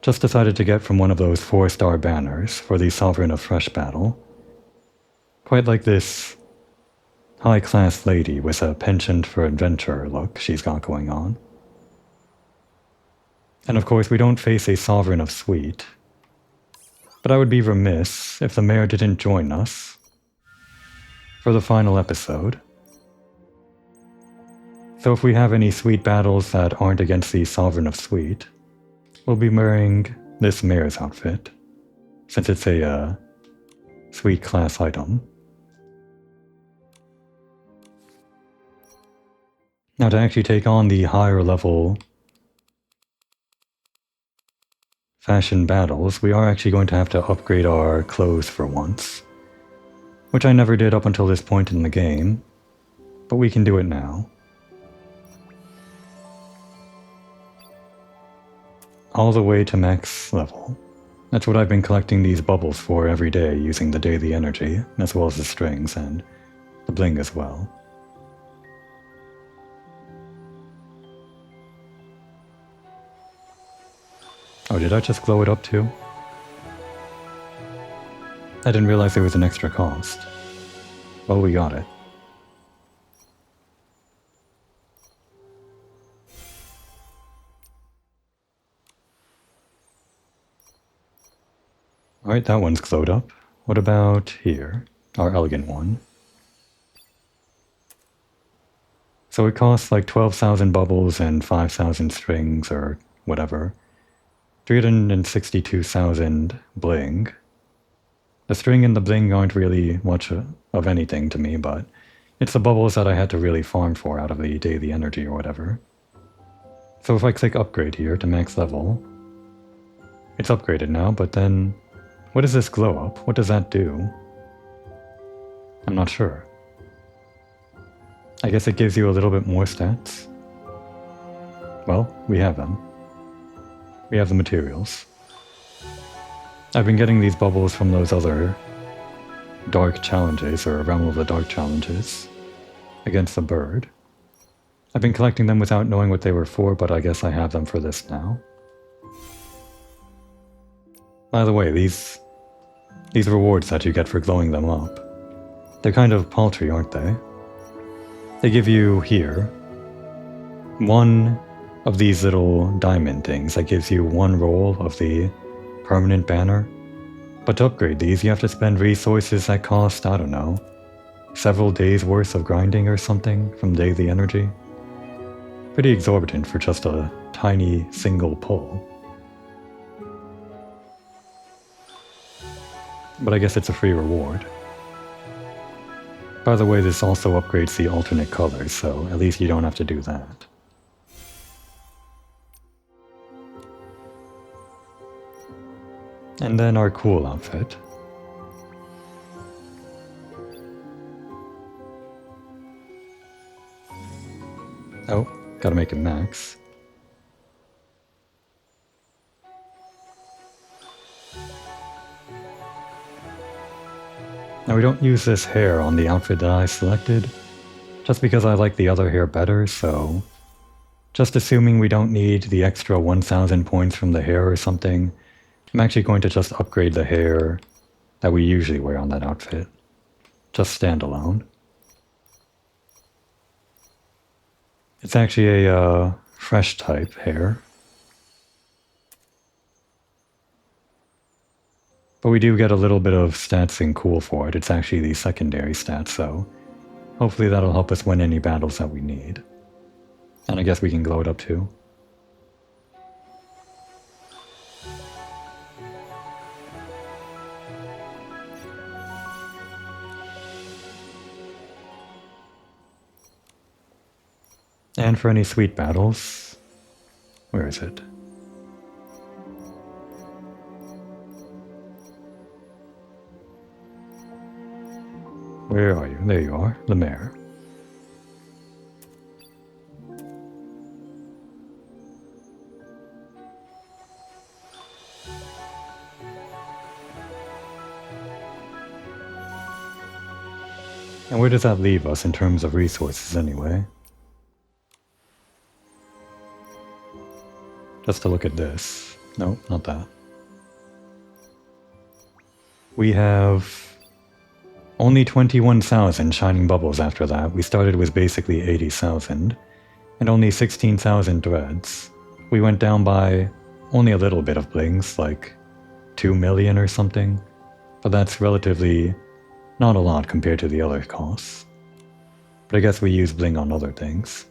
just decided to get from one of those 4-star banners for the Sovereign of Fresh battle. Quite like this high-class lady with a penchant for adventure look she's got going on. And of course we don't face a Sovereign of Sweet, but I would be remiss if the mayor didn't join us for the final episode. So if we have any sweet battles that aren't against the Sovereign of Sweet, we'll be wearing this mayor's outfit, since it's a sweet class item. Now to actually take on the higher level fashion battles, we are actually going to have to upgrade our clothes for once, which I never did up until this point in the game, but we can do it now. All the way to max level. That's what I've been collecting these bubbles for every day using the daily energy, as well as the strings and the bling as well. Oh, did I just glow it up too? I didn't realize there was an extra cost. Well, we got it. Alright, that one's glowed up. What about here? Our elegant one. So it costs like 12,000 bubbles and 5,000 strings or whatever. 362,000 bling. The string and the bling aren't really much of anything to me, but it's the bubbles that I had to really farm for out of the daily energy or whatever. So if I click upgrade here to max level, it's upgraded now, but then what does this glow up? What does that do? I'm not sure. I guess it gives you a little bit more stats. Well, we have them. We have the materials. I've been getting these bubbles from those other dark challenges, or Realm of the Dark challenges, against the bird. I've been collecting them without knowing what they were for, but I guess I have them for this now. By the way, these rewards that you get for glowing them up, they're kind of paltry, aren't they? They give you here one of these little diamond things that gives you one roll of the permanent banner. But to upgrade these, you have to spend resources that cost, I don't know, several days worth of grinding or something from daily energy. Pretty exorbitant for just a tiny single pull. But I guess it's a free reward. By the way, this also upgrades the alternate colors, so at least you don't have to do that. And then our cool outfit. Oh, gotta make it max. Now we don't use this hair on the outfit that I selected, just because I like the other hair better, so just assuming we don't need the extra 1,000 points from the hair or something, I'm actually going to just upgrade the hair that we usually wear on that outfit. Just standalone. It's actually a fresh type hair. But we do get a little bit of stats in cool for it. It's actually the secondary stats, so hopefully that'll help us win any battles that we need. And I guess we can glow it up too. And for any sweet battles, where is it? Where are you? There you are, the mayor. And where does that leave us in terms of resources anyway? Just to look at this. No, not that. We have only 21,000 shining bubbles after that. We started with basically 80,000. And only 16,000 threads. We went down by only a little bit of blings, like 2 million or something. But that's relatively not a lot compared to the other costs. But I guess we use bling on other things.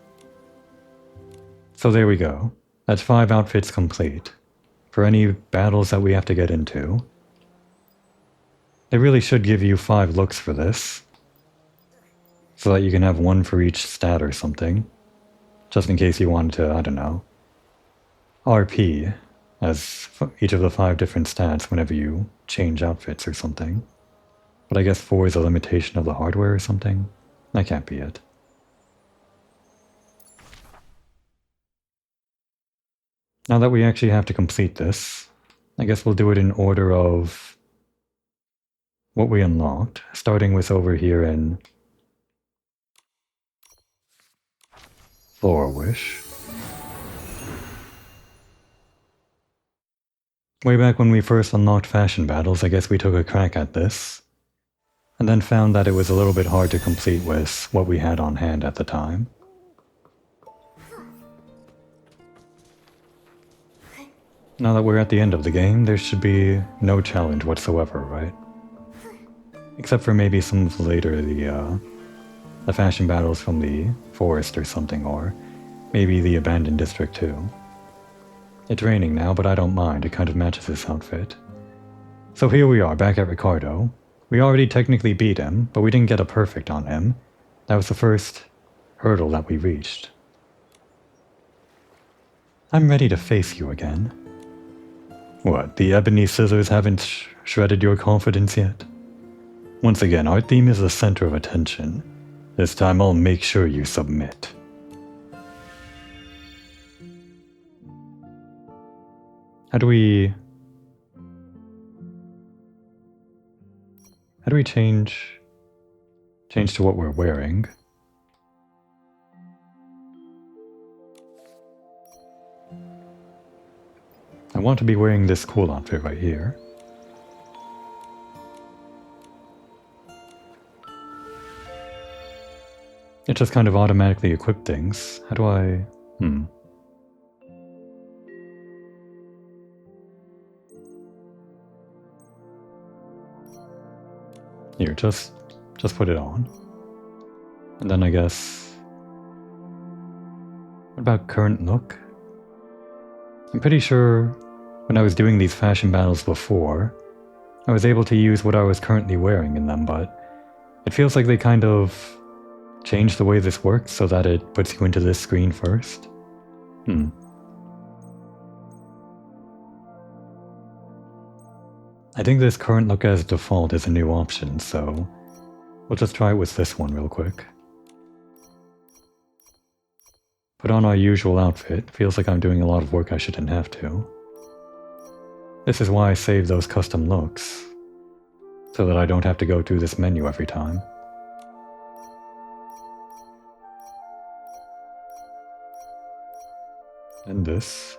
So there we go. That's 5 outfits complete. For any battles that we have to get into. They really should give you 5 looks for this. So that you can have 1 for each stat or something. Just in case you want to, I don't know, RP as each of the 5 different stats whenever you change outfits or something. But I guess 4 is a limitation of the hardware or something? That can't be it. Now that we actually have to complete this, I guess we'll do it in order of what we unlocked, starting with over here in Floor Wish. Way back when we first unlocked fashion battles, I guess we took a crack at this, and then found that it was a little bit hard to complete with what we had on hand at the time. Now that we're at the end of the game, there should be no challenge whatsoever, right? Except for maybe some of later, the fashion battles from the forest or something, or maybe the abandoned district too. It's raining now, but I don't mind, it kind of matches this outfit. So here we are, back at Ricardo. We already technically beat him, but we didn't get a perfect on him. That was the first hurdle that we reached. I'm ready to face you again. What, the ebony scissors haven't shredded your confidence yet? Once again, our theme is the center of attention. This time I'll make sure you submit. How do we change to what we're wearing? I want to be wearing this cool outfit right here. It just kind of automatically equipped things. How do I... Here, just put it on. And then I guess... What about current look? I'm pretty sure when I was doing these fashion battles before, I was able to use what I was currently wearing in them, but it feels like they kind of changed the way this works so that it puts you into this screen first. I think this current look as default is a new option, so we'll just try it with this one real quick. Put on our usual outfit. Feels like I'm doing a lot of work I shouldn't have to. This is why I save those custom looks, so that I don't have to go through this menu every time. And this.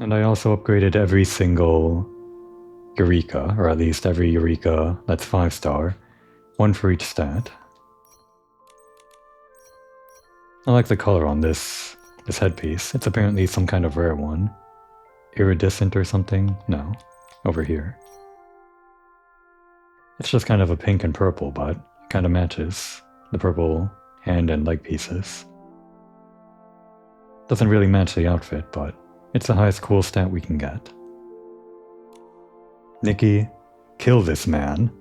And I also upgraded every single Eureka, or at least every Eureka that's 5-star, 1 for each stat. I like the color on this headpiece. It's apparently some kind of rare one. Iridescent or something? No. Over here. It's just kind of a pink and purple, but it kind of matches the purple hand and leg pieces. Doesn't really match the outfit, but it's the highest cool stat we can get. Nikki, kill this man.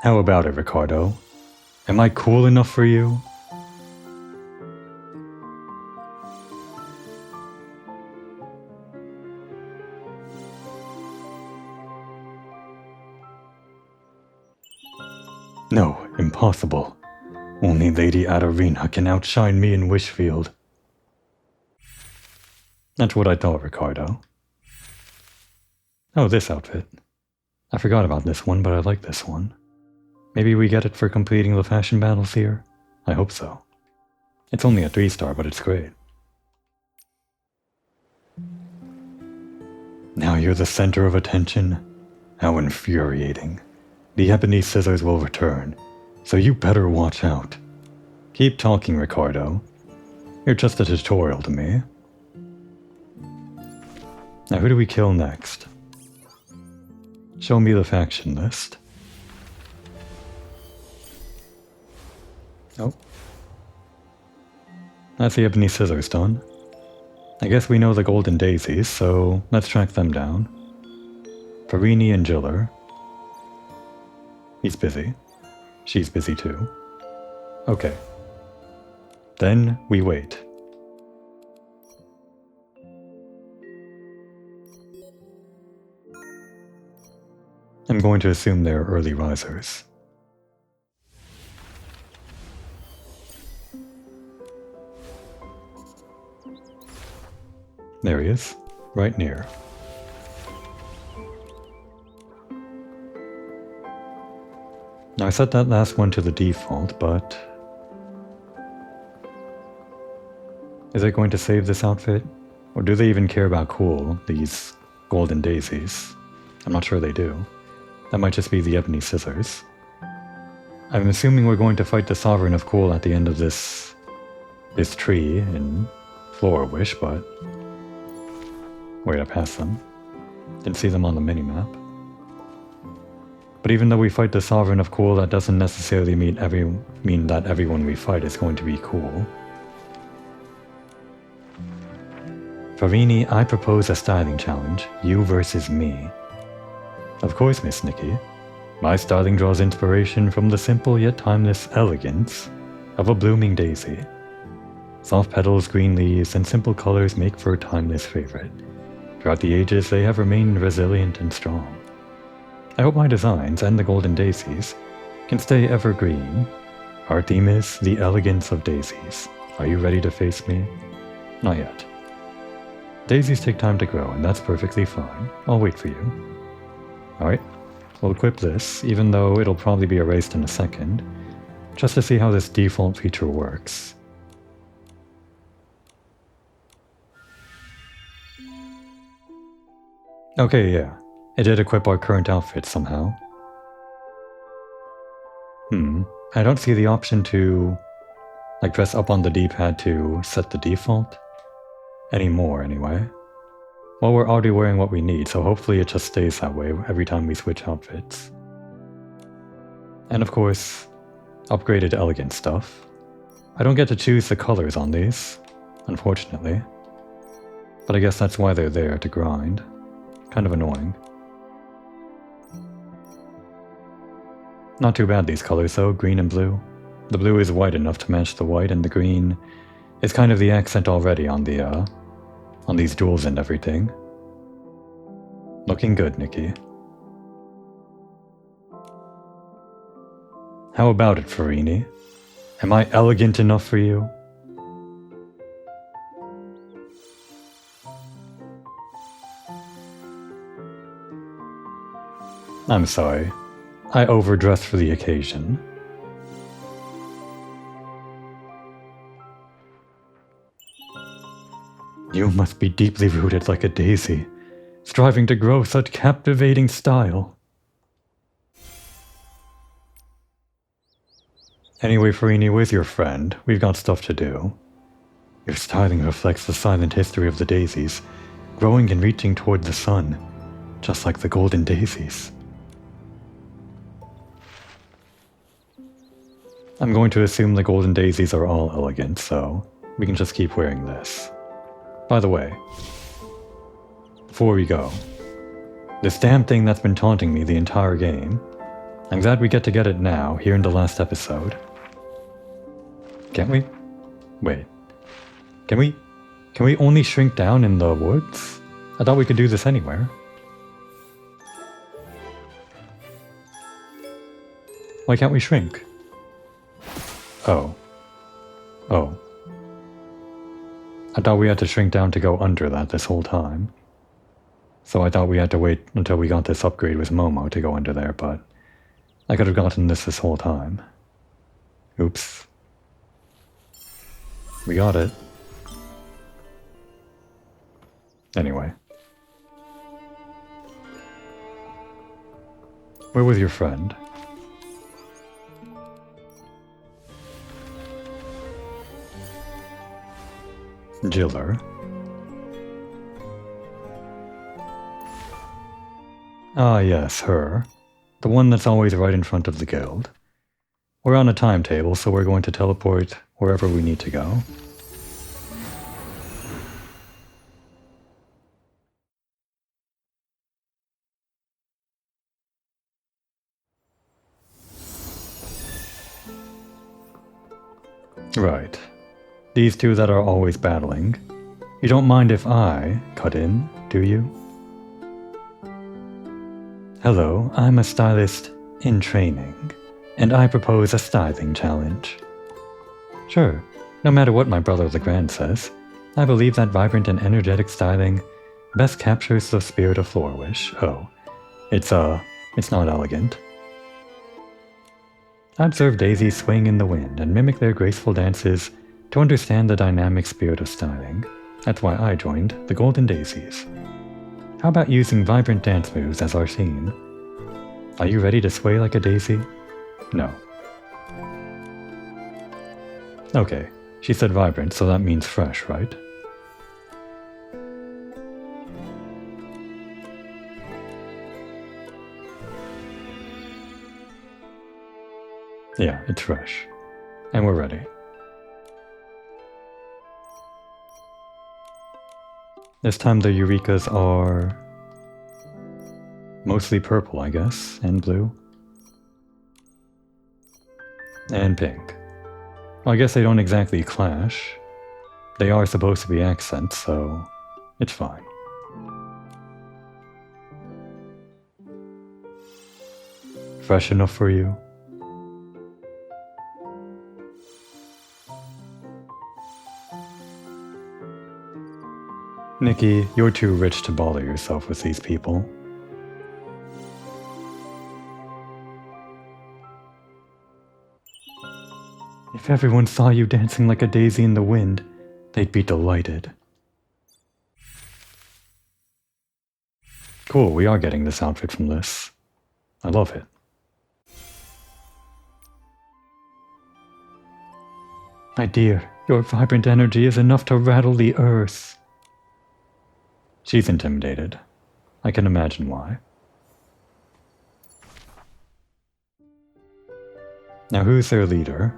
How about it, Ricardo? Am I cool enough for you? No, impossible. Only Lady Adarina can outshine me in Wishfield. That's what I thought, Ricardo. Oh, this outfit. I forgot about this one, but I like this one. Maybe we get it for completing the fashion battles here? I hope so. It's only a 3-star, but it's great. Now you're the center of attention? How infuriating. The ebony scissors will return, so you better watch out. Keep talking, Ricardo. You're just a tutorial to me. Now who do we kill next? Show me the faction list. Oh. That's the ebony scissors done. I guess we know the golden daisies, so let's track them down. Farini and Jiller. He's busy. She's busy too. Okay. Then we wait. I'm going to assume they're early risers. There he is, right near. Now I set that last one to the default, but... is it going to save this outfit? Or do they even care about cool, these golden daisies? I'm not sure they do. That might just be the ebony scissors. I'm assuming we're going to fight the Sovereign of Cool at the end of this tree in Flora Wish, but... wait, I passed them. Didn't see them on the minimap. But even though we fight the Sovereign of Cool, that doesn't necessarily mean that everyone we fight is going to be cool. Farini, I propose a styling challenge. You versus me. Of course, Miss Nikki. My styling draws inspiration from the simple yet timeless elegance of a blooming daisy. Soft petals, green leaves, and simple colors make for a timeless favorite. Throughout the ages, they have remained resilient and strong. I hope my designs, and the golden daisies, can stay evergreen. Our theme is the elegance of daisies. Are you ready to face me? Not yet. Daisies take time to grow, and that's perfectly fine. I'll wait for you. Alright, we'll equip this, even though it'll probably be erased in a second, just to see how this default feature works. Okay, yeah. It did equip our current outfit somehow. I don't see the option to, like, press up on the D-pad to set the default. Anymore, anyway. Well, we're already wearing what we need, so hopefully it just stays that way every time we switch outfits. And of course, upgraded elegant stuff. I don't get to choose the colors on these, unfortunately. But I guess that's why they're there, to grind. Kind of annoying. Not too bad, these colors though, green and blue. The blue is white enough to match the white, and the green is kind of the accent already on the, on these jewels and everything. Looking good, Nikki. How about it, Farini? Am I elegant enough for you? I'm sorry. I overdressed for the occasion. You must be deeply rooted like a daisy, striving to grow such captivating style. Anyway, Farini, with your friend, we've got stuff to do. Your styling reflects the silent history of the daisies, growing and reaching toward the sun, just like the golden daisies. I'm going to assume the golden daisies are all elegant, so we can just keep wearing this. By the way, before we go, this damn thing that's been taunting me the entire game, I'm glad we get to get it now, here in the last episode. Can't we? Wait. Can we only shrink down in the woods? I thought we could do this anywhere. Why can't we shrink? Oh. I thought we had to shrink down to go under that this whole time. So I thought we had to wait until we got this upgrade with Momo to go under there, but I could have gotten this whole time. Oops. We got it. Anyway. Where was your friend? Jiller. Ah yes, her. The one that's always right in front of the guild. We're on a timetable, so we're going to teleport wherever we need to go. Right. These two that are always battling. You don't mind if I cut in, do you? Hello, I'm a stylist in training, and I propose a styling challenge. Sure, no matter what my brother the Grand says, I believe that vibrant and energetic styling best captures the spirit of Floorwish. Oh, it's not elegant. I observe daisies swing in the wind and mimic their graceful dances to understand the dynamic spirit of styling. That's why I joined the Golden Daisies. How about using vibrant dance moves as our theme? Are you ready to sway like a daisy? No. Okay, she said vibrant, so that means fresh, right? Yeah, it's fresh. And we're ready. This time the Eurekas are mostly purple, I guess, and blue. And pink. Well, I guess they don't exactly clash. They are supposed to be accents, so it's fine. Fresh enough for you? Nikki, you're too rich to bother yourself with these people. If everyone saw you dancing like a daisy in the wind, they'd be delighted. Cool, we are getting this outfit from this. I love it. My dear, your vibrant energy is enough to rattle the earth. She's intimidated. I can imagine why. Now who's their leader?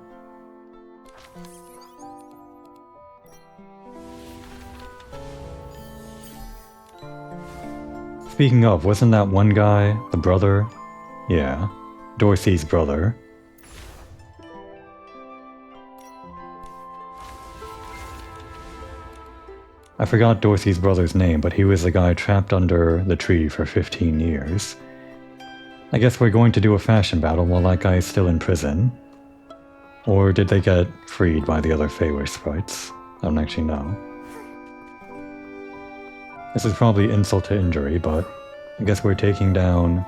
Speaking of, wasn't that one guy the brother? Yeah, Dorsey's brother. I forgot Dorsey's brother's name, but he was the guy trapped under the tree for 15 years. I guess we're going to do a fashion battle while that guy is still in prison. Or did they get freed by the other Feywish sprites? I don't actually know. This is probably insult to injury, but I guess we're taking down...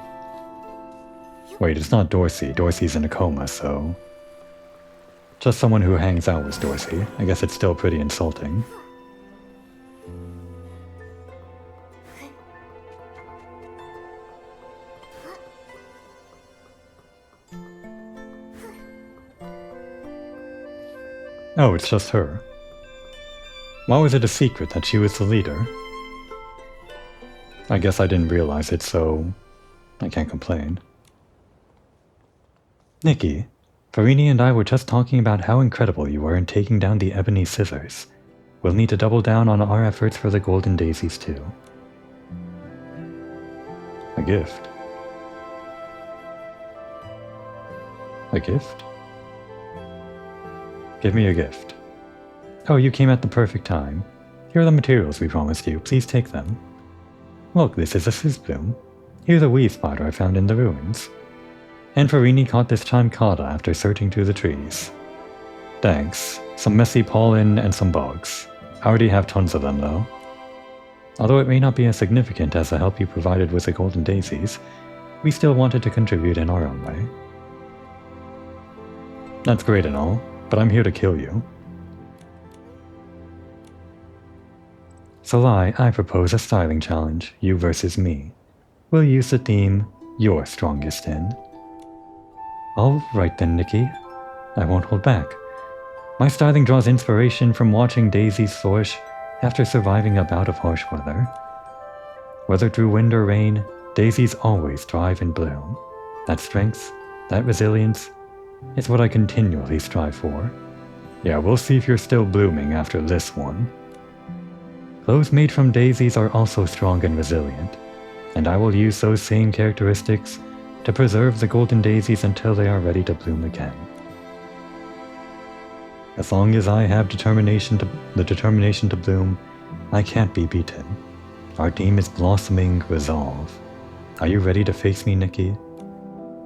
Wait, it's not Dorsey. Dorsey's in a coma, so... Just someone who hangs out with Dorsey. I guess it's still pretty insulting. Oh, it's just her. Why was it a secret that she was the leader? I guess I didn't realize it, so I can't complain. Nikki, Farini and I were just talking about how incredible you were in taking down the ebony scissors. We'll need to double down on our efforts for the golden daisies too. A gift. A gift? Give me a gift. Oh, you came at the perfect time. Here are the materials we promised you. Please take them. Look, this is a Sizzbloom. Here's a weave spider I found in the ruins. And Farini caught this chimcada after searching through the trees. Thanks. Some messy pollen and some bugs. I already have tons of them though. Although it may not be as significant as the help you provided with the golden daisies, we still wanted to contribute in our own way. That's great and all, but I'm here to kill you. So I propose a styling challenge, you versus me. We'll use the theme, you're strongest in. Alright then, Nikki. I won't hold back. My styling draws inspiration from watching daisies flourish after surviving a bout of harsh weather. Whether through wind or rain, daisies always thrive and bloom. That strength, that resilience, is what I continually strive for. Yeah, we'll see if you're still blooming after this one. Those made from daisies are also strong and resilient, and I will use those same characteristics to preserve the golden daisies until they are ready to bloom again. As long as I have the determination to bloom, I can't be beaten. Our team is blossoming resolve. Are you ready to face me, Nikki?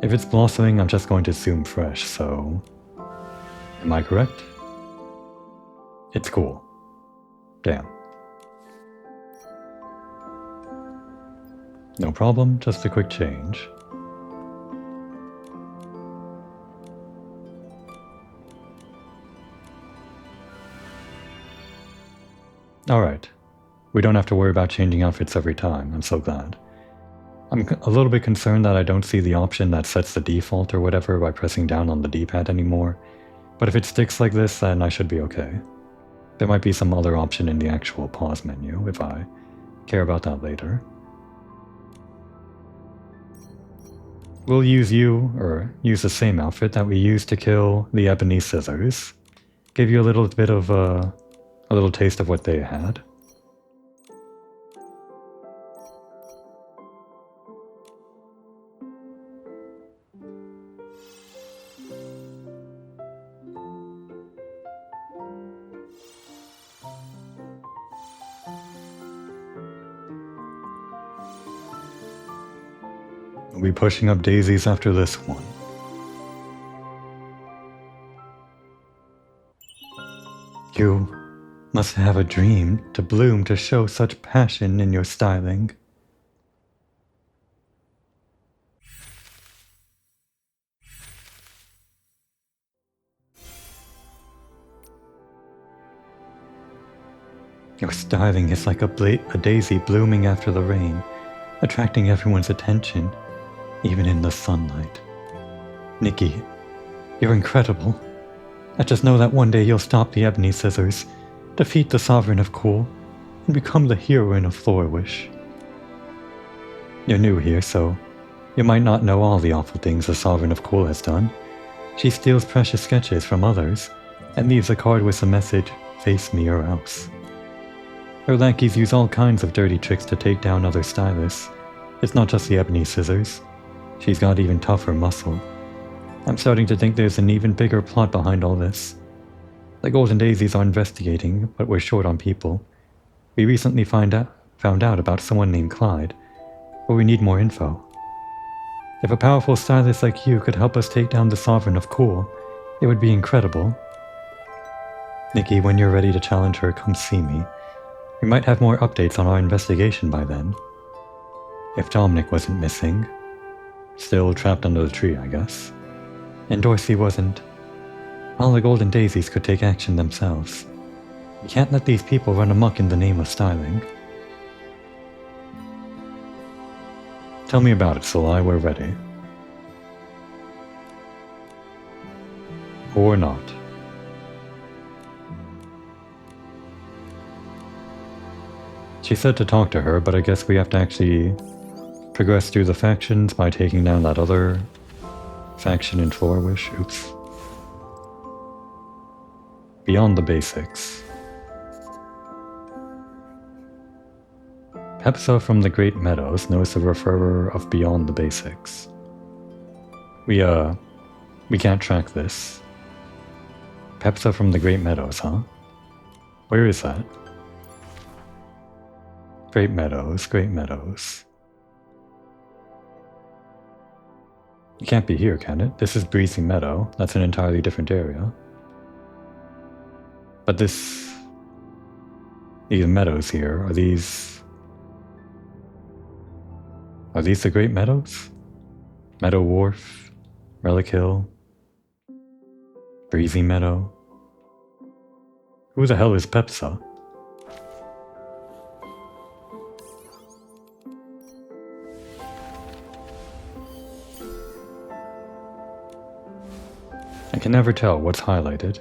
If it's blossoming, I'm just going to assume fresh, so... Am I correct? It's cool. Damn. No problem, just a quick change. Alright. We don't have to worry about changing outfits every time, I'm so glad. I'm a little bit concerned that I don't see the option that sets the default or whatever by pressing down on the D-pad anymore, but if it sticks like this, then I should be okay. There might be some other option in the actual pause menu, if I care about that later. We'll use use the same outfit that we used to kill the ebony scissors. Give you a little bit of a little taste of what they had. We'll be pushing up daisies after this one. You must have a dream to bloom to show such passion in your styling. Your styling is like a daisy blooming after the rain, attracting everyone's attention, even in the sunlight. Nikki, you're incredible. I just know that one day you'll stop the ebony scissors, defeat the Sovereign of Cool, and become the heroine of Floorwish. You're new here, so you might not know all the awful things the Sovereign of Cool has done. She steals precious sketches from others, and leaves a card with the message, "Face me or else." Her lackeys use all kinds of dirty tricks to take down other stylists. It's not just the ebony scissors. She's got even tougher muscle. I'm starting to think there's an even bigger plot behind all this. The Golden Daisies are investigating, but we're short on people. We recently found out about someone named Clyde, but we need more info. If a powerful stylist like you could help us take down the Sovereign of Cool, it would be incredible. Nikki, when you're ready to challenge her, come see me. We might have more updates on our investigation by then. If Dominic wasn't missing. Still trapped under the tree, I guess. And Dorsey wasn't. All the Golden Daisies could take action themselves. We can't let these people run amok in the name of styling. Tell me about it, Solai, we're ready. Or not. She said to talk to her, but I guess we have to actually progress through the factions by taking down that other faction in Floorwish. Oops. Beyond the basics. Pepsa from the Great Meadows knows the referrer of Beyond the Basics. We can't track this. Pepsa from the Great Meadows, huh? Where is that? Great Meadows, Great Meadows. It can't be here, can it? This is Breezy Meadow. That's an entirely different area. But this... These meadows here, are these the Great Meadows? Meadow Wharf, Relic Hill, Breezy Meadow. Who the hell is Pepsa? I can never tell what's highlighted.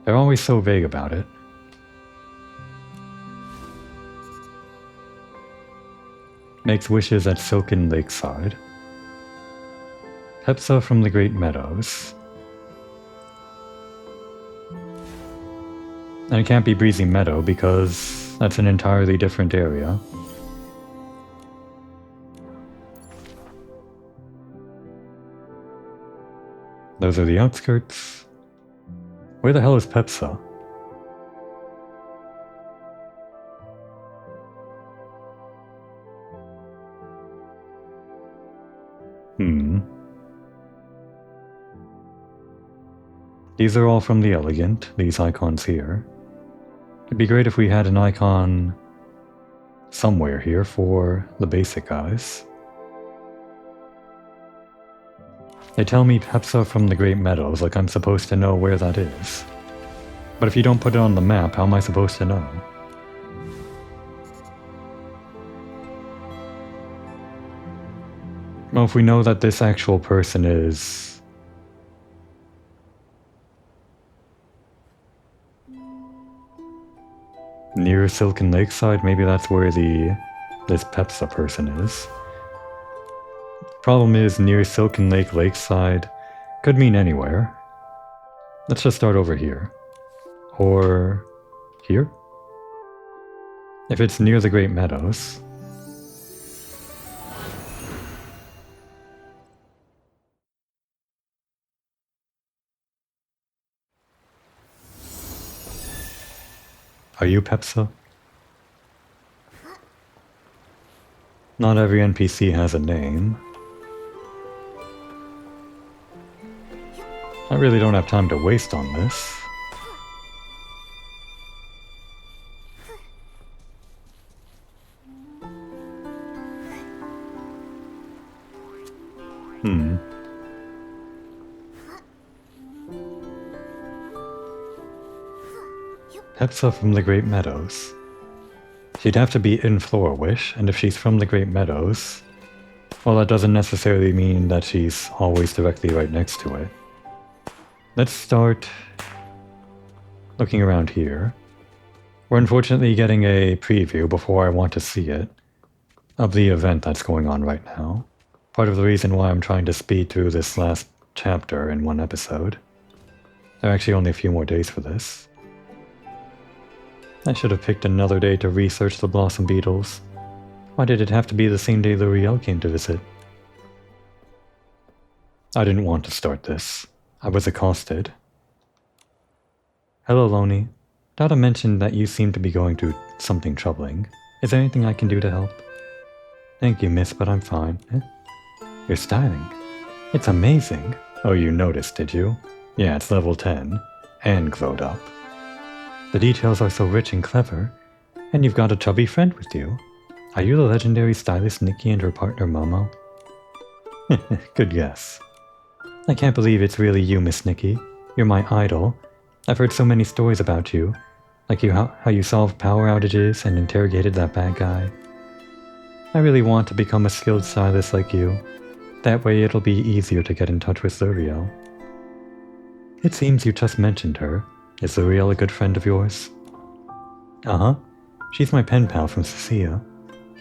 They're always so vague about it. Makes wishes at Silken Lakeside. Pepsa from the Great Meadows. And it can't be Breezy Meadow because that's an entirely different area. Those are the outskirts. Where the hell is Pepsa? These are all from the Elegant, these icons here. It'd be great if we had an icon somewhere here for the basic guys. They tell me Pepsa from the Great Meadows, like I'm supposed to know where that is. But if you don't put it on the map, how am I supposed to know? Well, if we know that this actual person is near Silken Lakeside, maybe that's where this Pepsa person is. Problem is, near Silken Lake Lakeside could mean anywhere. Let's just start over here. Or here? If it's near the Great Meadows. Are you Pepsa? Not every NPC has a name. I really don't have time to waste on this. Pepsa from the Great Meadows. She'd have to be in Florawish, and if she's from the Great Meadows, well, that doesn't necessarily mean that she's always directly right next to it. Let's start looking around here. We're unfortunately getting a preview before I want to see it of the event that's going on right now. Part of the reason why I'm trying to speed through this last chapter in one episode. There are actually only a few more days for this. I should have picked another day to research the Blossom Beetles. Why did it have to be the same day L'Oreal came to visit? I didn't want to start this. I was accosted. Hello, Loney. Dada mentioned that you seem to be going through something troubling. Is there anything I can do to help? Thank you, miss, but I'm fine. You're styling. It's amazing. Oh, you noticed, did you? Yeah, it's level 10. And glowed up. The details are so rich and clever. And you've got a chubby friend with you. Are you the legendary stylist Nikki and her partner Momo? Good guess. I can't believe it's really you, Miss Nikki. You're my idol. I've heard so many stories about you. Like how you solved power outages and interrogated that bad guy. I really want to become a skilled stylist like you. That way it'll be easier to get in touch with L'Oreal. It seems you just mentioned her. Is L'Oreal a good friend of yours? Uh-huh. She's my pen pal from Cecilia.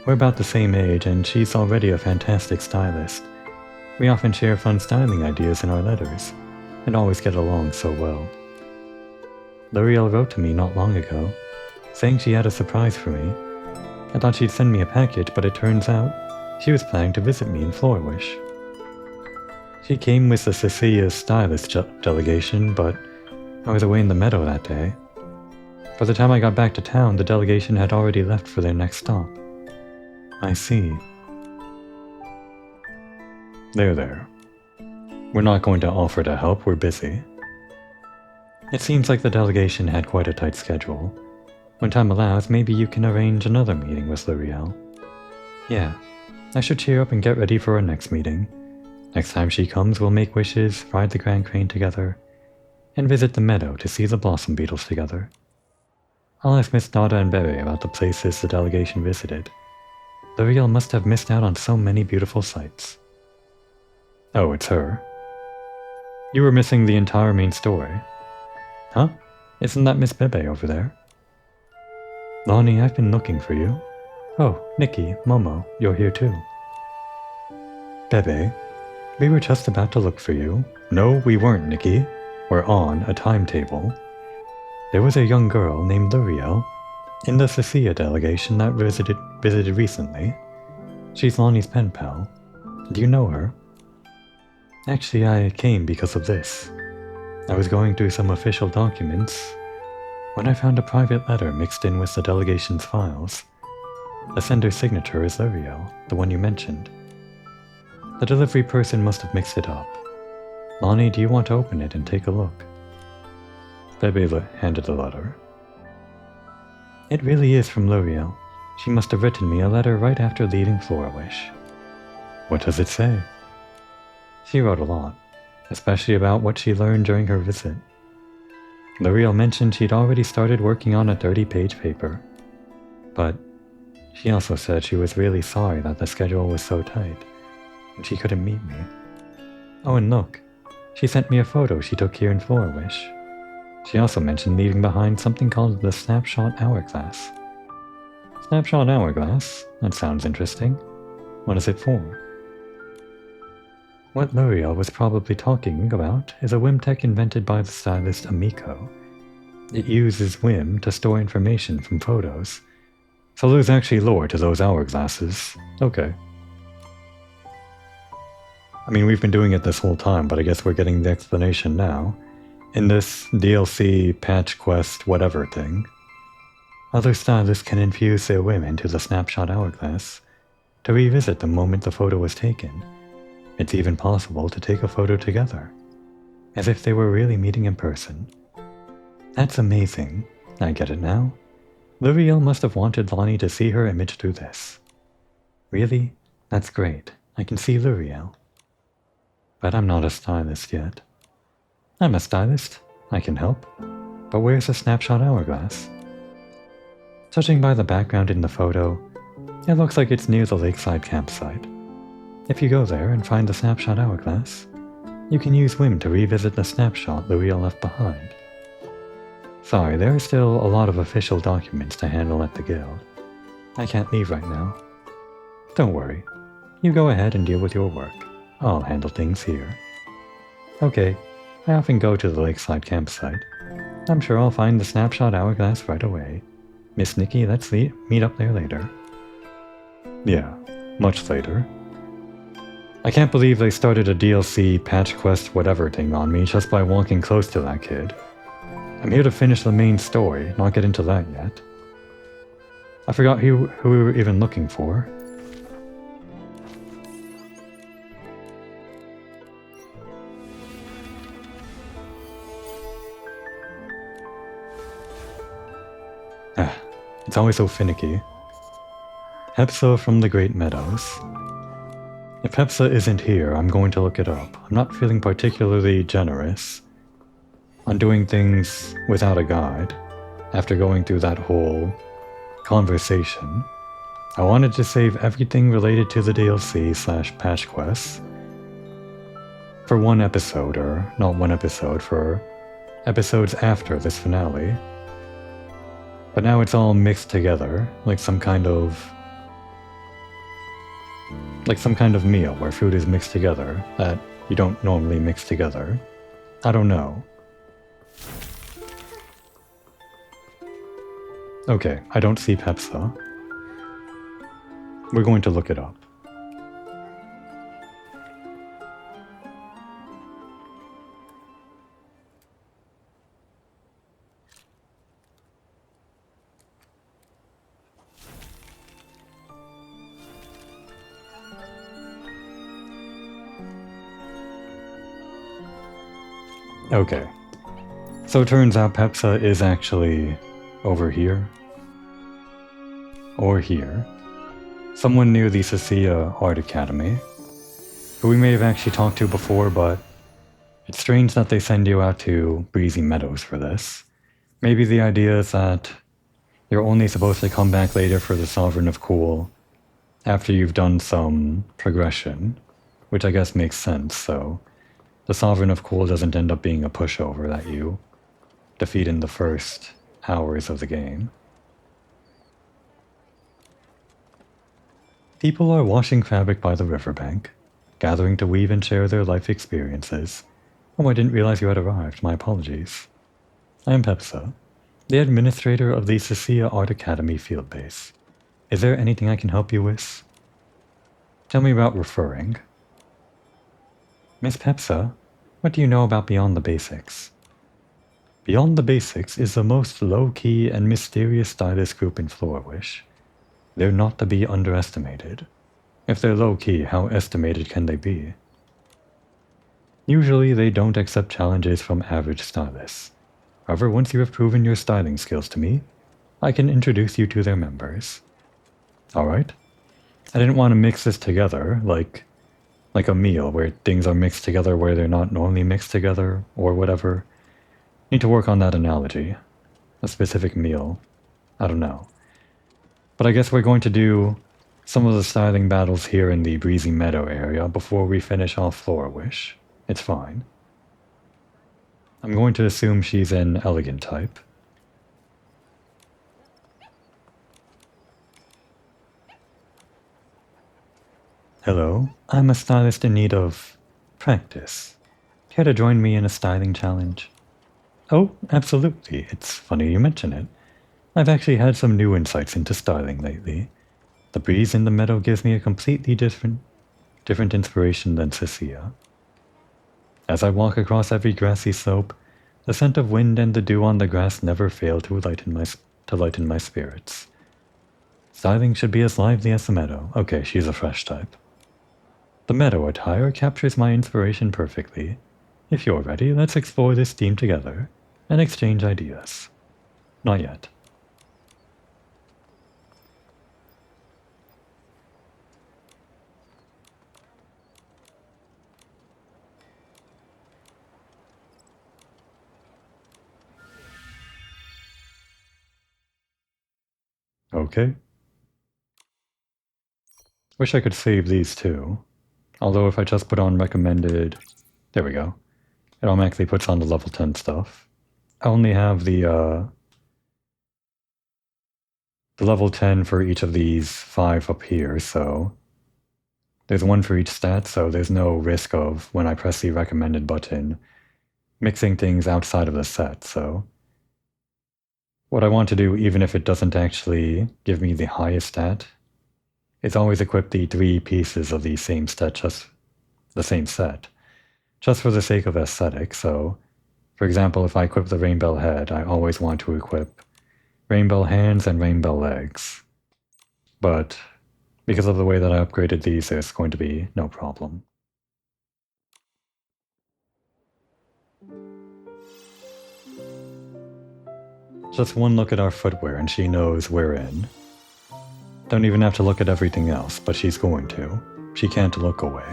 We're about the same age, and she's already a fantastic stylist. We often share fun styling ideas in our letters, and always get along so well. L'Oreal wrote to me not long ago, saying she had a surprise for me. I thought she'd send me a package, but it turns out she was planning to visit me in Florawish. She came with the Cecilia's stylist delegation, but I was away in the meadow that day. By the time I got back to town, the delegation had already left for their next stop. I see. There. We're not going to offer to help, we're busy. It seems like the delegation had quite a tight schedule. When time allows, maybe you can arrange another meeting with L'Oreal. Yeah, I should cheer up and get ready for our next meeting. Next time she comes, we'll make wishes, ride the Grand Crane together, and visit the meadow to see the blossom beetles together. I'll ask Miss Nada and Bebe about the places the delegation visited. L'Oreal must have missed out on so many beautiful sights. Oh, it's her. You were missing the entire main story. Huh? Isn't that Miss Bebe over there? Lonnie, I've been looking for you. Oh, Nikki, Momo, you're here too. Bebe, we were just about to look for you. No, we weren't, Nikki. We're on a timetable. There was a young girl named L'Oreal in the Cecilia delegation that visited recently. She's Lonnie's pen pal. Do you know her? Actually, I came because of this. I was going through some official documents when I found a private letter mixed in with the delegation's files. The sender's signature is L'Oreal, the one you mentioned. The delivery person must have mixed it up. Lonnie, do you want to open it and take a look? Bebe handed the letter. It really is from L'Oreal. She must have written me a letter right after leaving Flora-Wish. What does it say? She wrote a lot, especially about what she learned during her visit. L'Oreal mentioned she'd already started working on a 30-page paper, but she also said she was really sorry that the schedule was so tight, and she couldn't meet me. Oh, and look, she sent me a photo she took here in Flora-Wish. She also mentioned leaving behind something called the Snapshot Hourglass. Snapshot Hourglass? That sounds interesting. What is it for? What L'Oreal was probably talking about is a whim tech invented by the stylist Amiko. It uses whim to store information from photos. So there's actually lore to those hourglasses. Okay. I mean, we've been doing it this whole time, but I guess we're getting the explanation now. In this DLC, patch quest, whatever thing, other stylists can infuse their whim into the Snapshot Hourglass to revisit the moment the photo was taken. It's even possible to take a photo together, as if they were really meeting in person. That's amazing. I get it now. L'Oreal must have wanted Lonnie to see her image through this. Really? That's great. I can see L'Oreal. But I'm not a stylist yet. I'm a stylist. I can help. But where's the Snapshot Hourglass? Judging by the background in the photo, it looks like it's near the lakeside campsite. If you go there and find the Snapshot Hourglass, you can use whim to revisit the snapshot L'Oreal left behind. Sorry, there are still a lot of official documents to handle at the guild. I can't leave right now. Don't worry. You go ahead and deal with your work. I'll handle things here. Okay, I often go to the lakeside campsite. I'm sure I'll find the Snapshot Hourglass right away. Miss Nikki, let's meet up there later. Yeah, much later. I can't believe they started a DLC, patch quest, whatever thing on me just by walking close to that kid. I'm here to finish the main story, not get into that yet. I forgot who we were even looking for. It's always so finicky. Hepsa from the Great Meadows. If Hepsa isn't here, I'm going to look it up. I'm not feeling particularly generous on doing things without a guide after going through that whole conversation. I wanted to save everything related to the DLC / patch quests for one episode, or not one episode, for episodes after this finale. But now it's all mixed together, like some kind of meal where food is mixed together that you don't normally mix together. I don't know. Okay, I don't see Hepsa. We're going to look it up. Okay. So it turns out Pepsa is actually over here. Or here. Someone near the Cecilia Art Academy, who we may have actually talked to before, but it's strange that they send you out to Breezy Meadows for this. Maybe the idea is that you're only supposed to come back later for the Sovereign of Cool after you've done some progression, which I guess makes sense, so the Sovereign of Cool doesn't end up being a pushover that you defeat in the first hours of the game. People are washing fabric by the riverbank, gathering to weave and share their life experiences. Oh, I didn't realize you had arrived. My apologies. I am Pepsa, the administrator of the Cecilia Art Academy field base. Is there anything I can help you with? Tell me about referring. Miss Pepsa, what do you know about Beyond the Basics? Beyond the Basics is the most low-key and mysterious stylist group in Floorwish. They're not to be underestimated. If they're low-key, how estimated can they be? Usually they don't accept challenges from average stylists. However, once you have proven your styling skills to me, I can introduce you to their members. Alright? I didn't want to mix this together, like a meal, where things are mixed together where they're not normally mixed together, or whatever. Need to work on that analogy. A specific meal. I don't know. But I guess we're going to do some of the styling battles here in the Breezy Meadow area before we finish off Floorwish. It's fine. I'm going to assume she's an elegant type. Hello, I'm a stylist in need of practice. Care to join me in a styling challenge? Oh, absolutely. It's funny you mention it. I've actually had some new insights into styling lately. The breeze in the meadow gives me a completely different inspiration than Cecilia. As I walk across every grassy slope, the scent of wind and the dew on the grass never fail to lighten my spirits. Styling should be as lively as the meadow. Okay, she's a fresh type. The meadow attire captures my inspiration perfectly. If you're ready, let's explore this theme together and exchange ideas. Not yet. Okay. Wish I could save these too. Although if I just put on recommended... There we go. It automatically puts on the level 10 stuff. I only have the level 10 for each of these 5 up here, so... There's one for each stat, so there's no risk of, when I press the recommended button, mixing things outside of the set, so... What I want to do, even if it doesn't actually give me the highest stat, is always equip the 3 pieces of the same set, just for the sake of aesthetic. So, for example, if I equip the rainbow head, I always want to equip rainbow hands and rainbow legs. But because of the way that I upgraded these, there's going to be no problem. Just one look at our footwear and she knows we're in. Don't even have to look at everything else, but she's going to. She can't look away.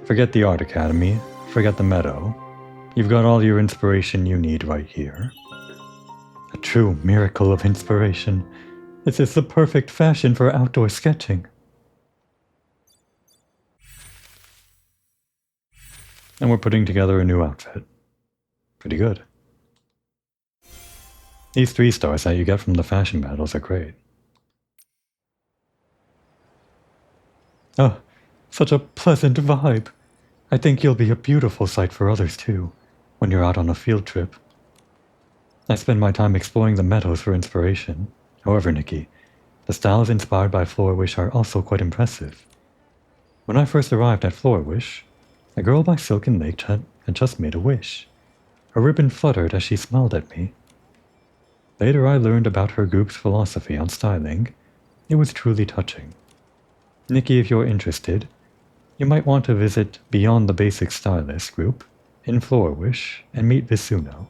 Forget the Art Academy, forget the meadow. You've got all your inspiration you need right here. A true miracle of inspiration. This is the perfect fashion for outdoor sketching. And we're putting together a new outfit. Pretty good. These 3 stars that you get from the fashion battles are great. Oh, such a pleasant vibe. I think you'll be a beautiful sight for others too, when you're out on a field trip. I spend my time exploring the meadows for inspiration. However, Nikki, the styles inspired by Floorwish are also quite impressive. When I first arrived at Floorwish, a girl by Silken Lake had just made a wish. Her ribbon fluttered as she smiled at me. Later I learned about her group's philosophy on styling. It was truly touching. Nikki, if you're interested, you might want to visit Beyond the Basic Stylist group in Floorwish and meet Visuno.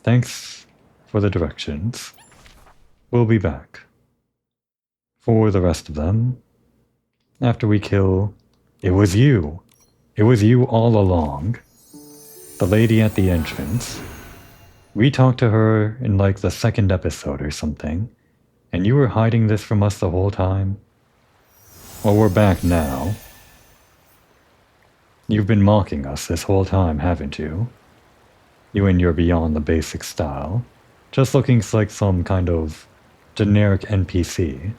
Thanks for the directions. We'll be back. For the rest of them, after we kill... It was you! It was you all along. The lady at the entrance. We talked to her in like the second episode or something, and you were hiding this from us the whole time? Well, we're back now. You've been mocking us this whole time, haven't you? You and your beyond the basic style. Just looking like some kind of generic NPC.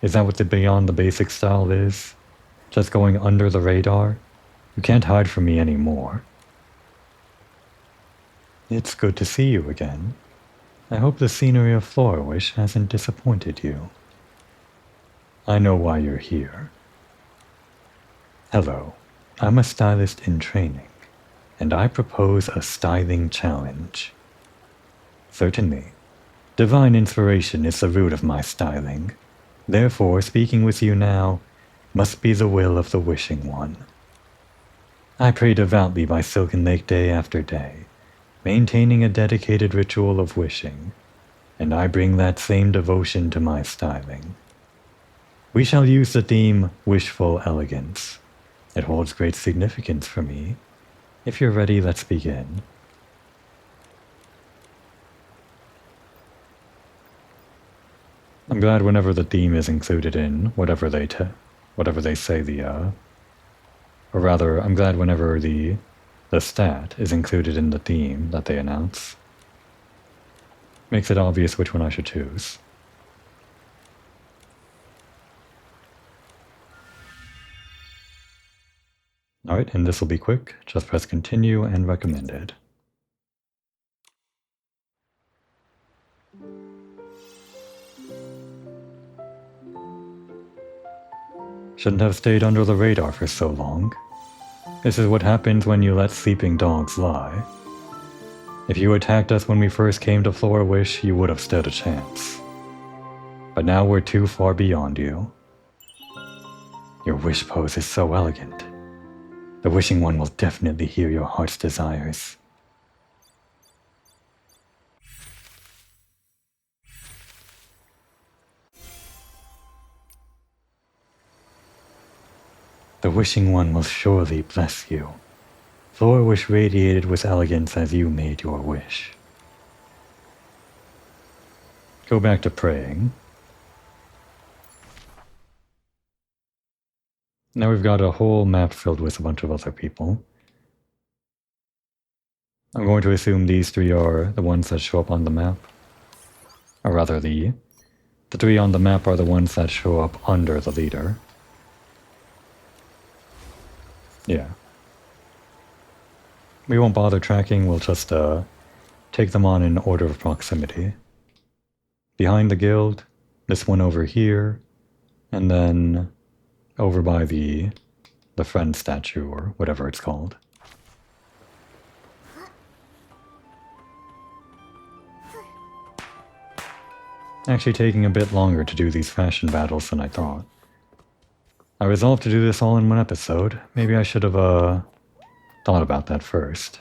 Is that what the beyond the basic style is? Just going under the radar? You can't hide from me anymore. It's good to see you again. I hope the scenery of Floorwish hasn't disappointed you. I know why you're here. Hello, I'm a stylist in training, and I propose a styling challenge. Certainly. Divine inspiration is the root of my styling. Therefore, speaking with you now must be the will of the Wishing One. I pray devoutly by Silken Lake day after day, maintaining a dedicated ritual of wishing, and I bring that same devotion to my styling. We shall use the theme Wishful Elegance. It holds great significance for me. If you're ready, let's begin. I'm glad whenever the theme is included in whatever they say or rather, I'm glad whenever the stat is included in the theme that they announce. Makes it obvious which one I should choose. Alright, and this will be quick. Just press continue and recommended. Shouldn't have stayed under the radar for so long. This is what happens when you let sleeping dogs lie. If you attacked us when we first came to Floorwish, you would have stood a chance. But now we're too far beyond you. Your wish pose is so elegant. The Wishing One will definitely hear your heart's desires. The Wishing One will surely bless you. Floorwish radiated with elegance as you made your wish. Go back to praying. Now we've got a whole map filled with a bunch of other people. I'm going to assume these three are the ones that show up on the map. Or rather, the three on the map are the ones that show up under the leader. Yeah. We won't bother tracking, we'll just take them on in order of proximity. Behind the guild, this one over here, and then over by the friend statue or whatever it's called. Actually taking a bit longer to do these fashion battles than I thought. I resolved to do this all in one episode. Maybe I should have, thought about that first.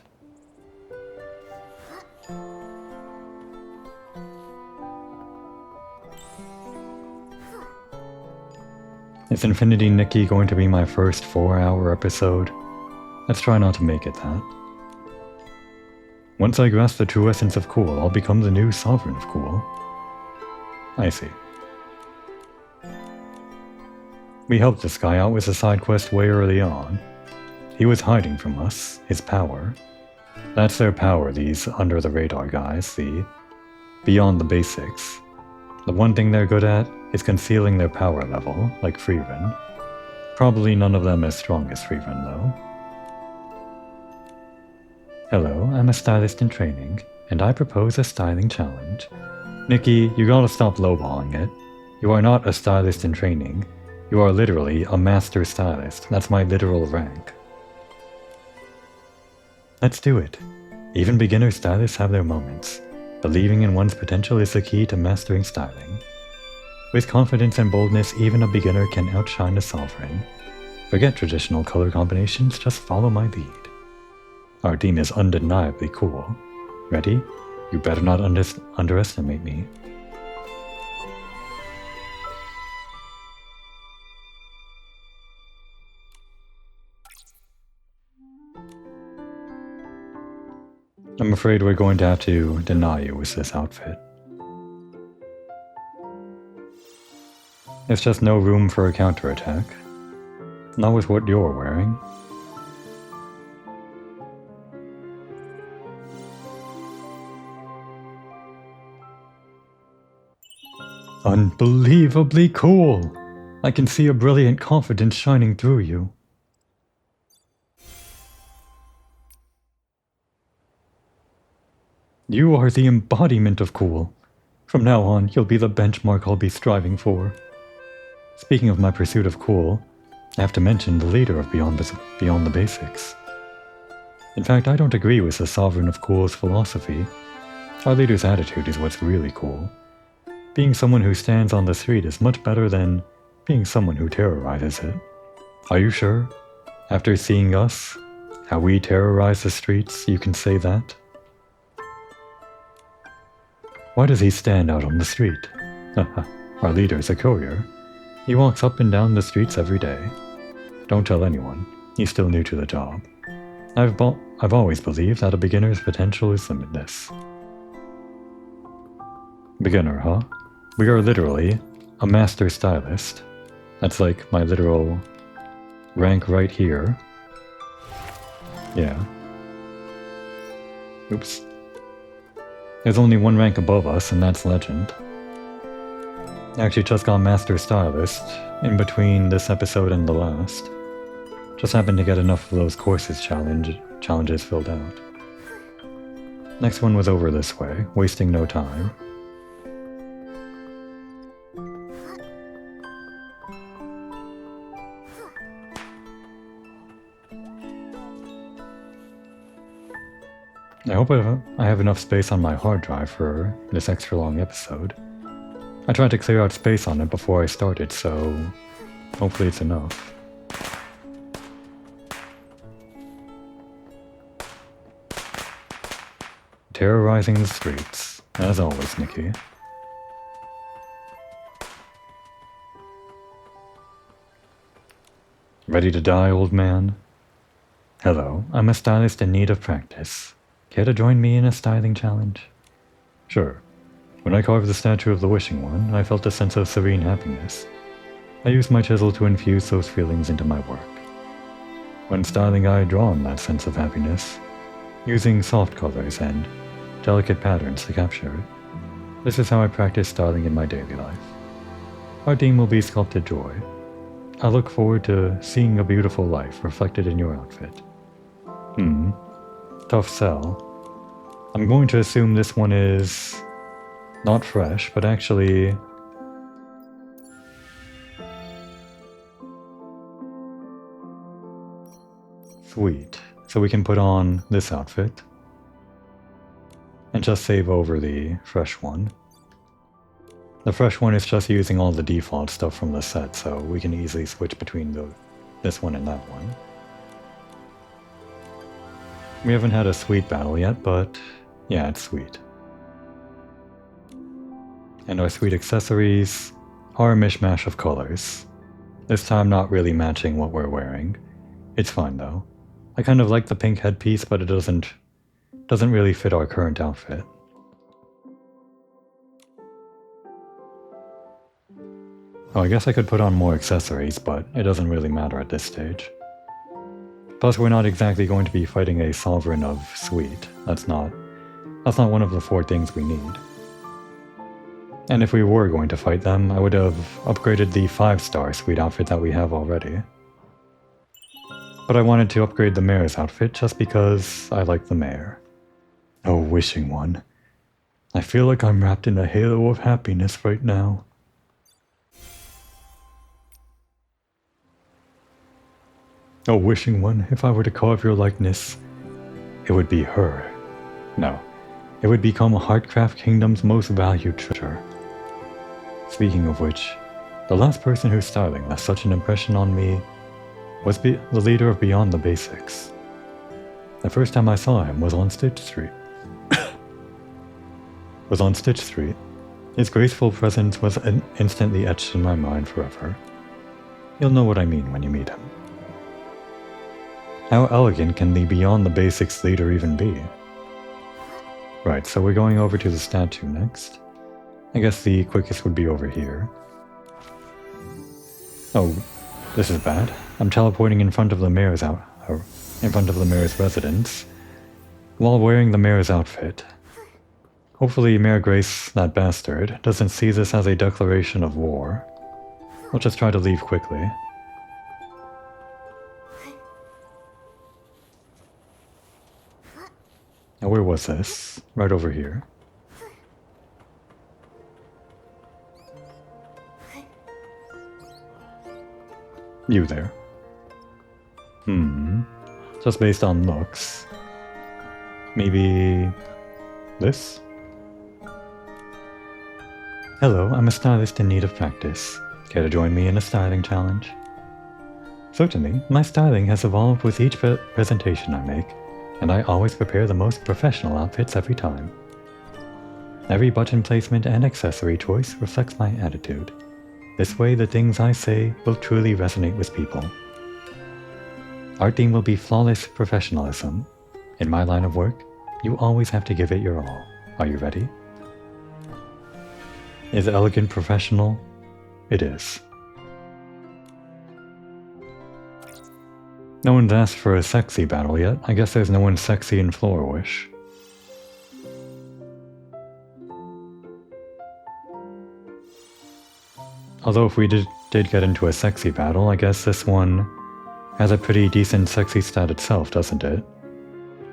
Is Infinity Nikki going to be my first 4-hour episode? Let's try not to make it that. Once I grasp the true essence of cool, I'll become the new sovereign of cool. I see. We helped this guy out with a side quest way early on. He was hiding from us, his power. That's their power, these under the radar guys, the beyond the basics. The one thing they're good at is concealing their power level, like Freeven. Probably none of them as strong as Freeven, though. Hello, I'm a stylist in training, and I propose a styling challenge. Nikki, you gotta stop lowballing it. You are not a stylist in training. You are literally a master stylist. That's my literal rank. Let's do it. Even beginner stylists have their moments. Believing in one's potential is the key to mastering styling. With confidence and boldness, even a beginner can outshine a sovereign. Forget traditional color combinations, just follow my lead. Our team is undeniably cool. Ready? You better not underestimate me. I'm afraid we're going to have to deny you with this outfit. There's just no room for a counterattack. Not with what you're wearing. Unbelievably cool! I can see a brilliant confidence shining through you. You are the embodiment of cool. From now on, you'll be the benchmark I'll be striving for. Speaking of my pursuit of cool, I have to mention the leader of Beyond the Basics. In fact, I don't agree with the Sovereign of Cool's philosophy. Our leader's attitude is what's really cool. Being someone who stands on the street is much better than being someone who terrorizes it. Are you sure? After seeing us, how we terrorize the streets, you can say that? Why does he stand out on the street? Our leader's a courier. He walks up and down the streets every day. Don't tell anyone. He's still new to the job. I've always believed that a beginner's potential is limitless. Beginner, huh? We are literally a master stylist. That's like my literal rank right here. Yeah. Oops. There's only one rank above us, and that's Legend. I actually just got Master Stylist in between this episode and the last. Just happened to get enough of those courses challenges filled out. Next one was over this way, wasting no time. I hope I have enough space on my hard drive for this extra long episode. I tried to clear out space on it before I started, so hopefully it's enough. Terrorizing the streets, as always, Nikki. Ready to die, old man? Hello, I'm a stylist in need of practice. Care to join me in a styling challenge? Sure. When I carved the statue of the Wishing One, I felt a sense of serene happiness. I used my chisel to infuse those feelings into my work. When styling, I draw on that sense of happiness, using soft colors and delicate patterns to capture it. This is how I practice styling in my daily life. Our theme will be Sculpted Joy. I look forward to seeing a beautiful life reflected in your outfit. Tough sell. I'm going to assume this one is not fresh, but actually sweet. So we can put on this outfit and just save over the fresh one. The fresh one is just using all the default stuff from the set, so we can easily switch between this one and that one. We haven't had a sweet battle yet, but yeah, it's sweet. And our sweet accessories are a mishmash of colors. This time not really matching what we're wearing. It's fine though. I kind of like the pink headpiece, but it doesn't really fit our current outfit. Oh, I guess I could put on more accessories, but it doesn't really matter at this stage. Plus, we're not exactly going to be fighting a Sovereign of Sweet. That's not one of the 4 things we need. And if we were going to fight them, I would have upgraded the 5-star Sweet outfit that we have already. But I wanted to upgrade the Mayor's outfit just because I like the Mayor. Oh, Wishing One. I feel like I'm wrapped in a halo of happiness right now. Oh, Wishing One, if I were to carve your likeness, it would be her. No, it would become Heartcraft Kingdom's most valued treasure. Speaking of which, the last person whose styling left such an impression on me was the leader of Beyond the Basics. The first time I saw him was on Stitch Street. His graceful presence was instantly etched in my mind forever. You'll know what I mean when you meet him. How elegant can the beyond the basics leader even be? Right, so we're going over to the statue next. I guess the quickest would be over here. Oh, this is bad. I'm teleporting in front of the mayor's residence while wearing the mayor's outfit. Hopefully Mayor Grace, that bastard, doesn't see this as a declaration of war. I'll just try to leave quickly. Now where was this? Right over here. You there. Just based on looks. Maybe... this? Hello, I'm a stylist in need of practice. Care to join me in a styling challenge? Certainly, my styling has evolved with each presentation I make, and I always prepare the most professional outfits every time. Every button placement and accessory choice reflects my attitude. This way, the things I say will truly resonate with people. Our theme will be flawless professionalism. In my line of work, you always have to give it your all. Are you ready? Is elegant professional? It is. No one's asked for a sexy battle yet. I guess there's no one sexy in Floor Wish. Although if we did get into a sexy battle, I guess this one has a pretty decent sexy stat itself, doesn't it?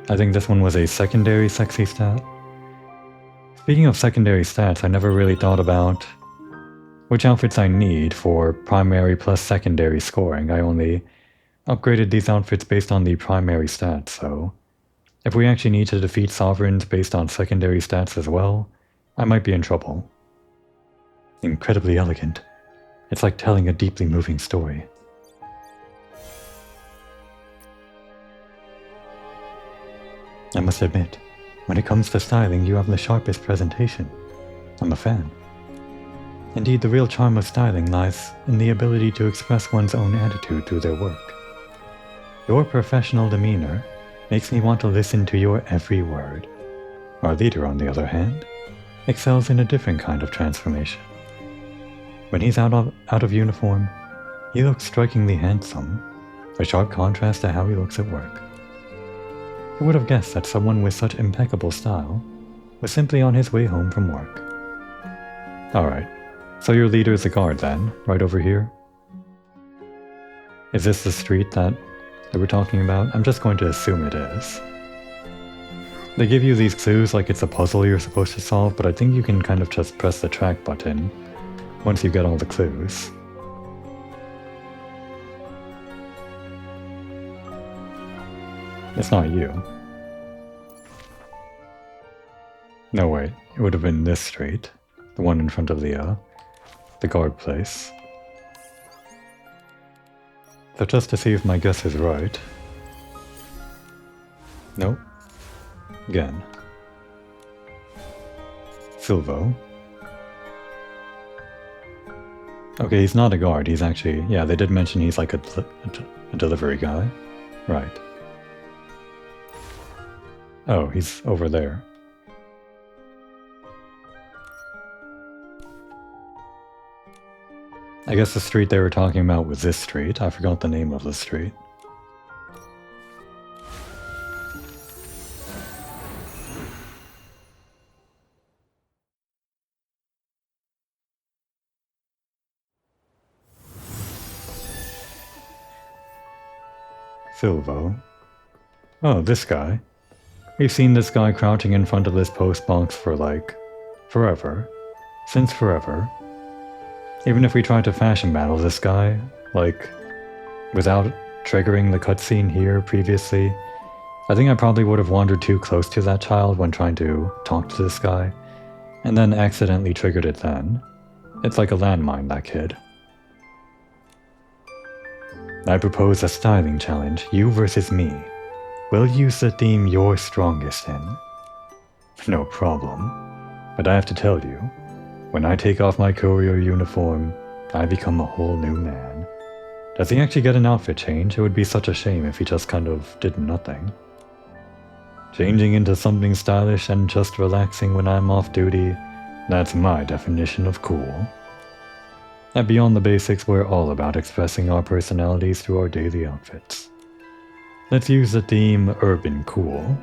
I think this one was a secondary sexy stat. Speaking of secondary stats, I never really thought about which outfits I need for primary plus secondary scoring. I only upgraded these outfits based on the primary stats, so if we actually need to defeat sovereigns based on secondary stats as well, I might be in trouble. Incredibly elegant. It's like telling a deeply moving story. I must admit, when it comes to styling, you have the sharpest presentation. I'm a fan. Indeed, the real charm of styling lies in the ability to express one's own attitude through their work. Your professional demeanor makes me want to listen to your every word. Our leader, on the other hand, excels in a different kind of transformation. When he's out of uniform, he looks strikingly handsome, a sharp contrast to how he looks at work. Who would have guessed that someone with such impeccable style was simply on his way home from work? Alright, so your leader is a guard then, right over here? Is this the street that we're talking about? I'm just going to assume it is. They give you these clues like it's a puzzle you're supposed to solve, but I think you can kind of just press the track button once you get all the clues. It's not you. No, wait. It would have been this street. The one in front of the guard place. So just to see if my guess is right. Nope. Again. Silvo. Okay, he's not a guard. He's actually... yeah, they did mention he's like a delivery guy. Right. Oh, he's over there. I guess the street they were talking about was this street. I forgot the name of the street. Silvo. Oh, this guy. We've seen this guy crouching in front of this post box for, like, forever. Since forever. Even if we tried to fashion battle this guy, like, without triggering the cutscene here previously, I think I probably would have wandered too close to that child when trying to talk to this guy, and then accidentally triggered it then. It's like a landmine, that kid. I propose a styling challenge, you versus me. we'll use the theme you're strongest in. No problem. But I have to tell you, when I take off my courier uniform, I become a whole new man. Does he actually get an outfit change? It would be such a shame if he just kind of did nothing. Changing into something stylish and just relaxing when I'm off duty, that's my definition of cool. At Beyond the Basics, we're all about expressing our personalities through our daily outfits. Let's use the theme Urban Cool,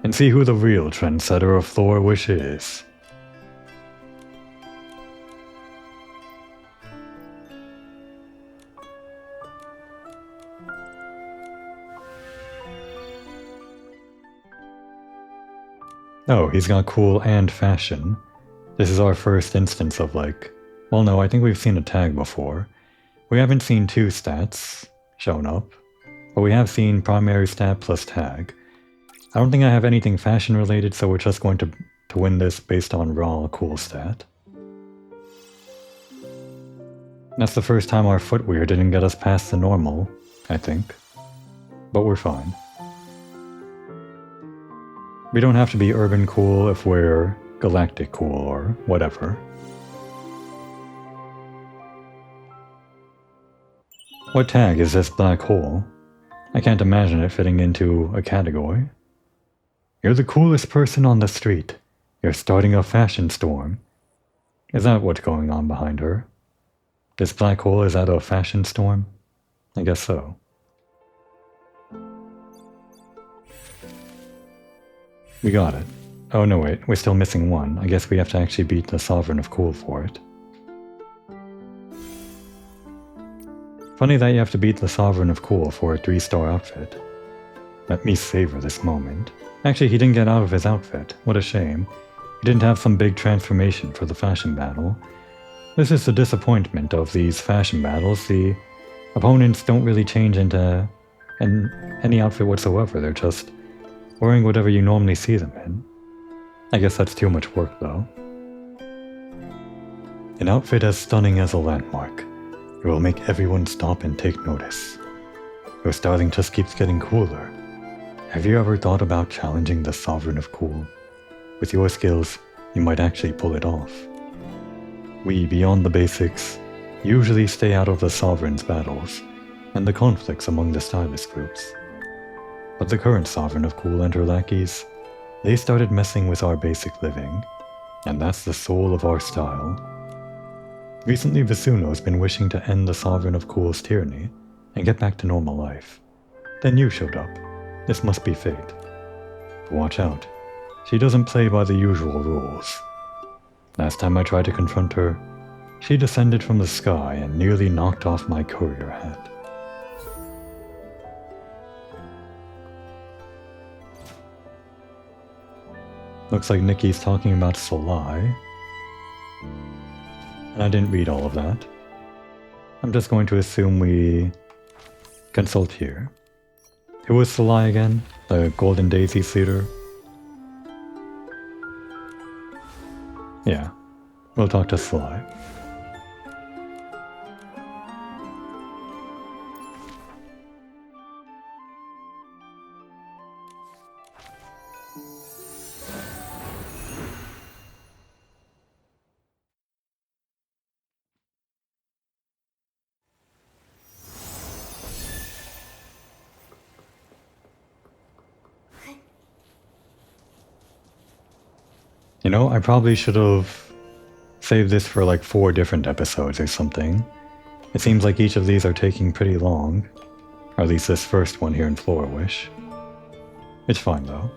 and see who the real trendsetter of Floor Wish is. Oh, he's got cool and fashion. This is our first instance of well no, I think we've seen a tag before. We haven't seen two stats shown up, but we have seen primary stat plus tag. I don't think I have anything fashion related, so we're just going to win this based on raw cool stat. That's the first time our footwear didn't get us past the normal, I think. But we're fine. We don't have to be urban cool if we're galactic cool or whatever. What tag is this black hole? I can't imagine it fitting into a category. You're the coolest person on the street. You're starting a fashion storm. Is that what's going on behind her? This black hole is at a fashion storm? I guess so. We got it. Oh no wait, we're still missing one. I guess we have to actually beat the Sovereign of Cool for it. Funny that you have to beat the Sovereign of Cool for a 3-star outfit. Let me savor this moment. Actually, he didn't get out of his outfit. What a shame. He didn't have some big transformation for the fashion battle. This is the disappointment of these fashion battles. The opponents don't really change into any outfit whatsoever. They're just wearing whatever you normally see them in. I guess that's too much work, though. An outfit as stunning as a landmark. It will make everyone stop and take notice. Your styling just keeps getting cooler. Have you ever thought about challenging the Sovereign of Cool? With your skills, you might actually pull it off. We, Beyond the Basics, usually stay out of the Sovereign's battles and the conflicts among the stylist groups. But the current Sovereign of Cool and her lackeys, they started messing with our basic living, and that's the soul of our style. Recently, Visuno's been wishing to end the Sovereign of Cool's tyranny and get back to normal life. Then you showed up. This must be fate. But watch out. She doesn't play by the usual rules. Last time I tried to confront her, she descended from the sky and nearly knocked off my courier hat. Looks like Nikki's talking about Solai. And I didn't read all of that. I'm just going to assume we consult here. Who was Solai again? The Golden Daisies leader? Yeah, we'll talk to Solai. You know, I probably should have saved this for like 4 different episodes or something. It seems like each of these are taking pretty long. Or at least this first one here in Floor Wish. It's fine though.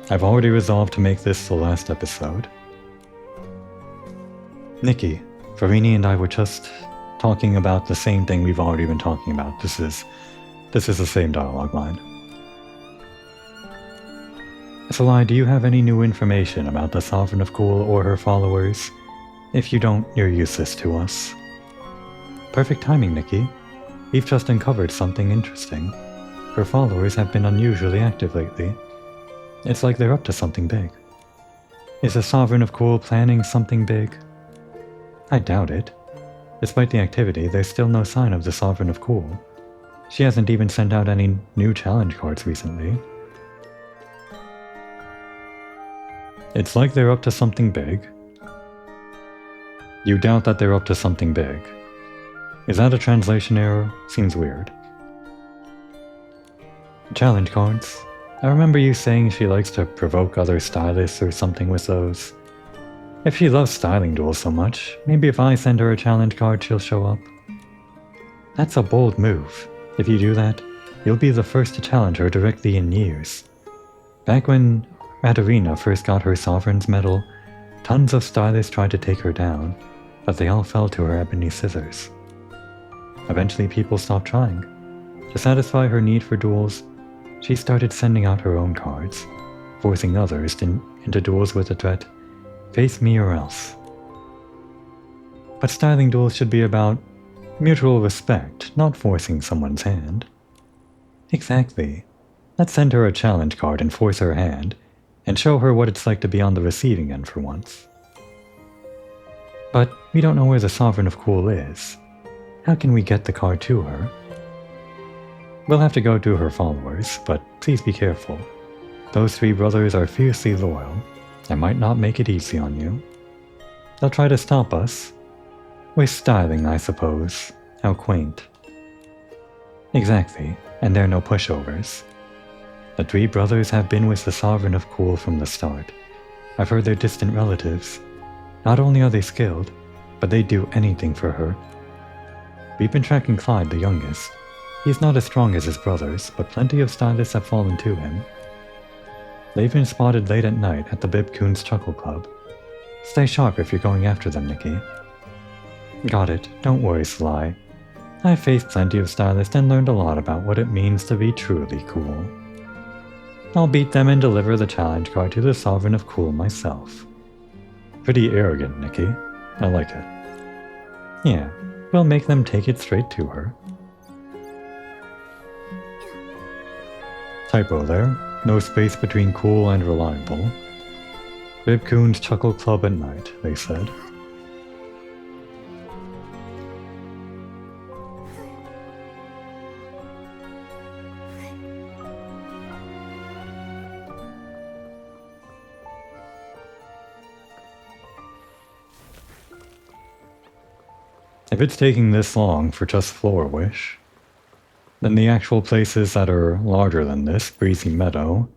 I've already resolved to make this the last episode. Nikki, Farini and I were just talking about the same thing we've already been talking about. This is the same dialogue line. Solai, do you have any new information about the Sovereign of Cool or her followers? If you don't, you're useless to us. Perfect timing, Nikki. We've just uncovered something interesting. Her followers have been unusually active lately. It's like they're up to something big. Is the Sovereign of Cool planning something big? I doubt it. Despite the activity, there's still no sign of the Sovereign of Cool. She hasn't even sent out any new challenge cards recently. It's like they're up to something big. You doubt that they're up to something big. Is that a translation error? Seems weird. Challenge cards. I remember you saying she likes to provoke other stylists or something with those. If she loves styling duels so much, maybe if I send her a challenge card she'll show up. That's a bold move. If you do that, you'll be the first to challenge her directly in years. Back when Madarina first got her Sovereign's Medal, tons of stylists tried to take her down, but they all fell to her ebony scissors. Eventually people stopped trying. To satisfy her need for duels, she started sending out her own cards, forcing others into duels with the threat, face me or else. But styling duels should be about mutual respect, not forcing someone's hand. Exactly. Let's send her a challenge card and force her hand, and show her what it's like to be on the receiving end for once. But we don't know where the Sovereign of Cool is. How can we get the card to her? We'll have to go to her followers, but please be careful. Those three brothers are fiercely loyal, and might not make it easy on you. They'll try to stop us. We're styling, I suppose. How quaint. Exactly, and they're no pushovers. The three brothers have been with the Sovereign of Cool from the start. I've heard they're distant relatives. Not only are they skilled, but they'd do anything for her. We've been tracking Clyde, the youngest. He's not as strong as his brothers, but plenty of stylists have fallen to him. They've been spotted late at night at the Bibcoon's Chuckle Club. Stay sharp if you're going after them, Nikki. Got it. Don't worry, Sly. I've faced plenty of stylists and learned a lot about what it means to be truly cool. I'll beat them and deliver the challenge card to the Sovereign of Cool myself. Pretty arrogant, Nikki. I like it. Yeah, we'll make them take it straight to her. Typo there. No space between cool and reliable. Bibcoon's Chuckle Club at night, they said. If it's taking this long for just Floor Wish, then the actual places that are larger than this, Breezy Meadow,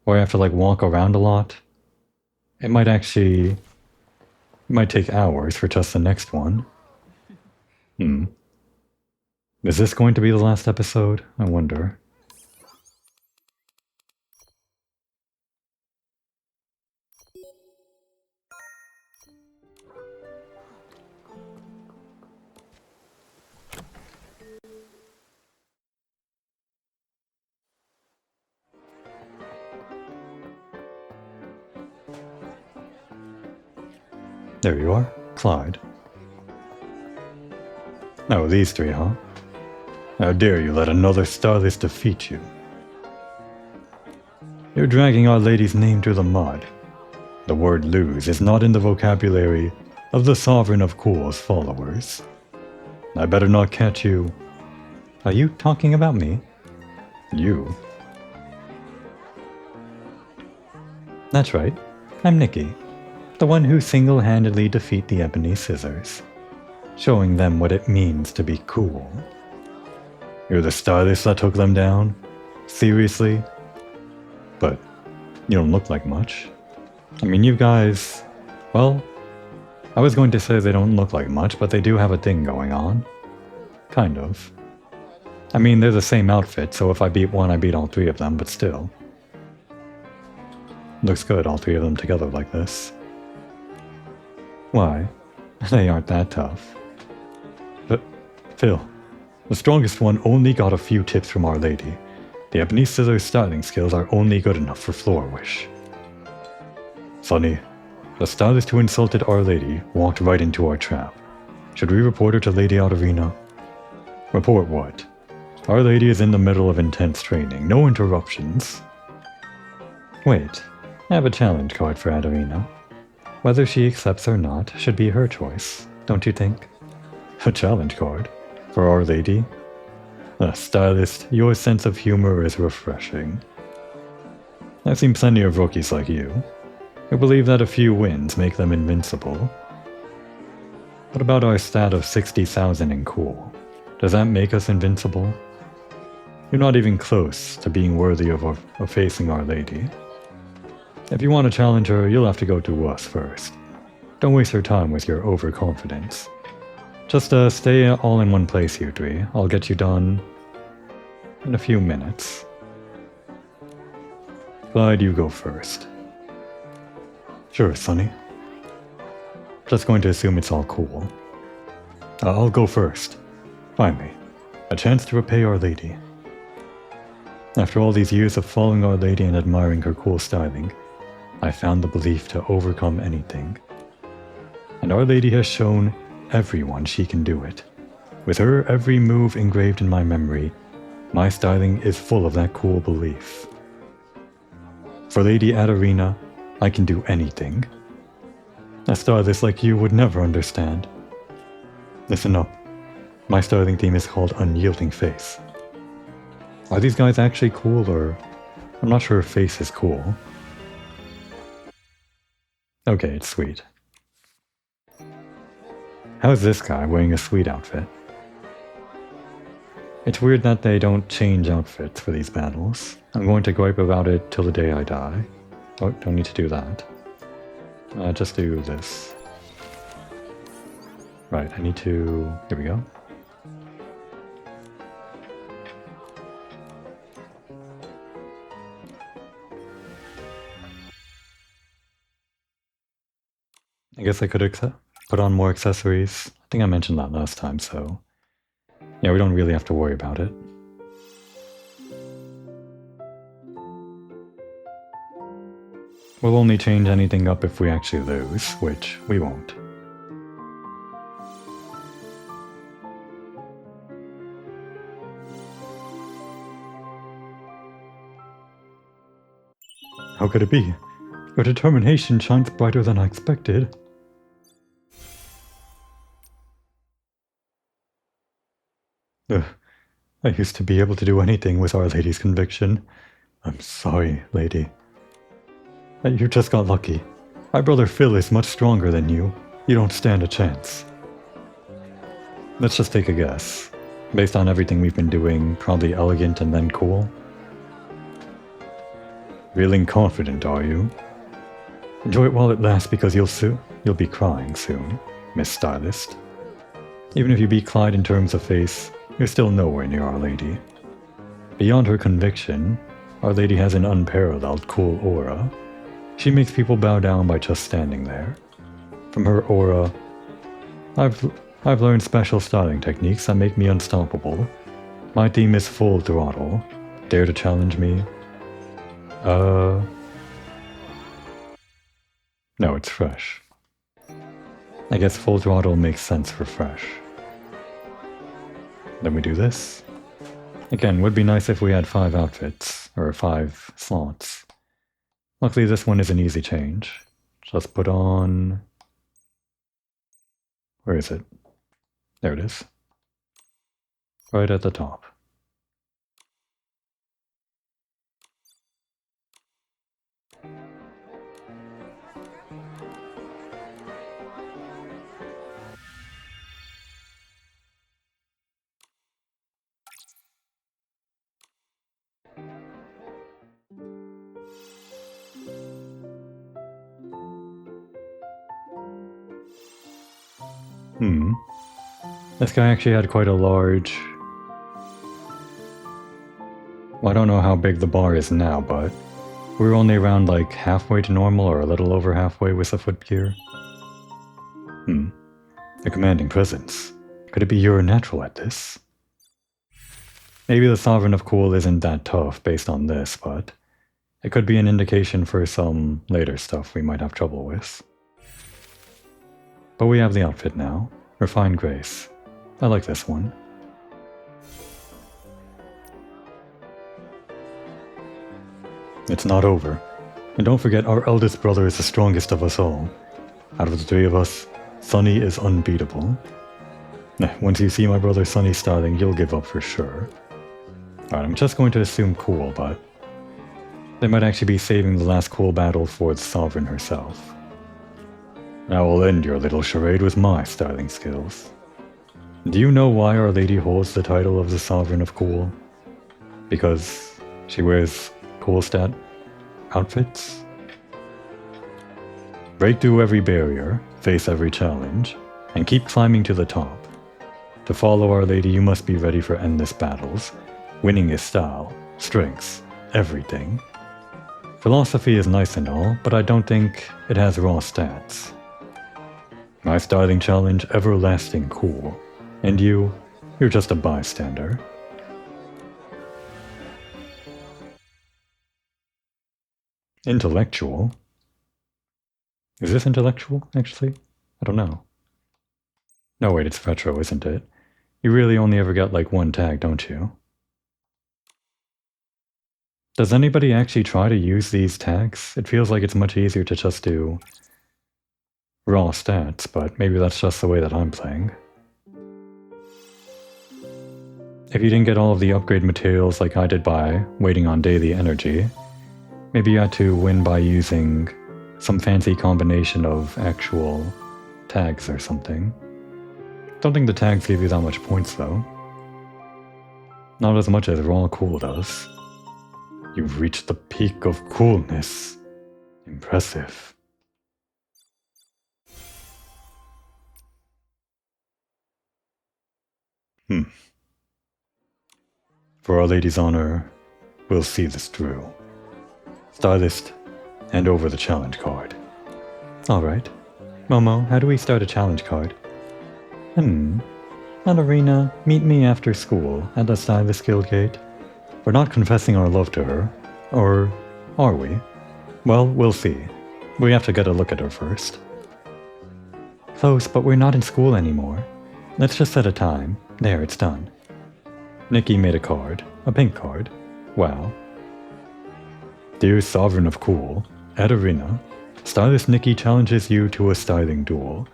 where I have to walk around a lot, it might take hours for just the next one. Is this going to be the last episode? I wonder. There you are, Clyde. Oh, these three, huh? How dare you let another Starless defeat you? You're dragging Our Lady's name through the mud. The word lose is not in the vocabulary of the Sovereign of Cool's followers. I better not catch you. Are you talking about me? You? That's right, I'm Nikki. The one who single-handedly defeat the Ebony Scissors, showing them what it means to be cool. You're the Stylist that took them down? Seriously? But you don't look like much. I mean, you guys... Well, I was going to say they don't look like much, but they do have a thing going on. Kind of. I mean, they're the same outfit, so if I beat one, I beat all three of them, but still. Looks good, all three of them together like this. Why? They aren't that tough. But, Phil, the strongest one only got a few tips from Our Lady. The Ebony Scissors styling skills are only good enough for Floor Wish. Sonny, the stylist who insulted Our Lady walked right into our trap. Should we report her to Lady Alderina? Report what? Our Lady is in the middle of intense training. No interruptions. Wait, I have a challenge card for Alderina. Whether she accepts or not should be her choice, don't you think? A challenge card? For Our Lady? Stylist, your sense of humor is refreshing. I've seen plenty of rookies like you. We believe that a few wins make them invincible. What about our stat of 60,000 in cool? Does that make us invincible? You're not even close to being worthy of facing Our Lady. If you want to challenge her, you'll have to go to us first. Don't waste your time with your overconfidence. Just stay all in one place, you three. I'll get you done in a few minutes. Clyde, you go first. Sure, Sonny. Just going to assume it's all cool. I'll go first. Finally, a chance to repay Our Lady. After all these years of following Our Lady and admiring her cool styling, I found the belief to overcome anything. And Our Lady has shown everyone she can do it. With her every move engraved in my memory, my styling is full of that cool belief. For Lady Adarina, I can do anything. A stylist like you would never understand. Listen up. My styling theme is called Unyielding Face. Are these guys actually cool, or... I'm not sure if face is cool. Okay, it's sweet. How's this guy wearing a sweet outfit? It's weird that they don't change outfits for these battles. I'm going to gripe about it till the day I die. Oh, don't need to do that. Just do this. Right, I need to... Here we go. I guess I could put on more accessories. I think I mentioned that last time, so... Yeah, we don't really have to worry about it. We'll only change anything up if we actually lose, which we won't. How could it be? Your determination shines brighter than I expected. Ugh, I used to be able to do anything with Our Lady's conviction. I'm sorry, Lady. You just got lucky. My brother Phil is much stronger than you. You don't stand a chance. Let's just take a guess. Based on everything we've been doing, probably elegant and then cool. Feeling confident, are you? Enjoy it while it lasts, because you'll be crying soon, Miss Stylist. Even if you beat Clyde in terms of face, you're still nowhere near Our Lady. Beyond her conviction, Our Lady has an unparalleled cool aura. She makes people bow down by just standing there. From her aura, I've learned special styling techniques that make me unstoppable. My theme is full throttle. Dare to challenge me? No, it's fresh. I guess full throttle makes sense for fresh. Then we do this. Again, would be nice if we had 5 outfits, or 5 slots. Luckily this one is an easy change. Just put on... Where is it? There it is. Right at the top. This guy actually had quite a large... Well, I don't know how big the bar is now, but we were only around like halfway to normal or a little over halfway with the footgear. A commanding presence. Could it be you're natural at this? Maybe the Sovereign of Cool isn't that tough based on this, but it could be an indication for some later stuff we might have trouble with. But we have the outfit now. Refined Grace. I like this one. It's not over. And don't forget, our eldest brother is the strongest of us all. Out of the 3 of us, Sonny is unbeatable. Once you see my brother Sonny's styling, you'll give up for sure. Alright, I'm just going to assume cool, but... They might actually be saving the last cool battle for the Sovereign herself. I will end your little charade with my styling skills. Do you know why Our Lady holds the title of the Sovereign of Cool? Because she wears cool stat outfits? Break through every barrier, face every challenge, and keep climbing to the top. To follow Our Lady, you must be ready for endless battles. Winning is style, strengths, everything. Philosophy is nice and all, but I don't think it has raw stats. My styling challenge, everlasting cool. And you're just a bystander. Intellectual? Is this intellectual, actually? I don't know. No, wait, it's retro, isn't it? You really only ever get like one tag, don't you? Does anybody actually try to use these tags? It feels like it's much easier to just do raw stats, but maybe that's just the way that I'm playing. If you didn't get all of the upgrade materials like I did by waiting on daily energy, maybe you had to win by using some fancy combination of actual tags or something. Don't think the tags give you that much points though. Not as much as raw cool does. You've reached the peak of coolness. Impressive. For Our Lady's honor, we'll see this through. Stylist, hand over the challenge card. Alright. Momo, how do we start a challenge card? At Arena, meet me after school at the Stylist Guild Gate. We're not confessing our love to her. Or are we? Well, we'll see. We have to get a look at her first. Close, but we're not in school anymore. Let's just set a time. There, it's done. Nikki made a card. A pink card. Wow. Dear Sovereign of Cool, at Arena, Stylist Nikki challenges you to a styling duel.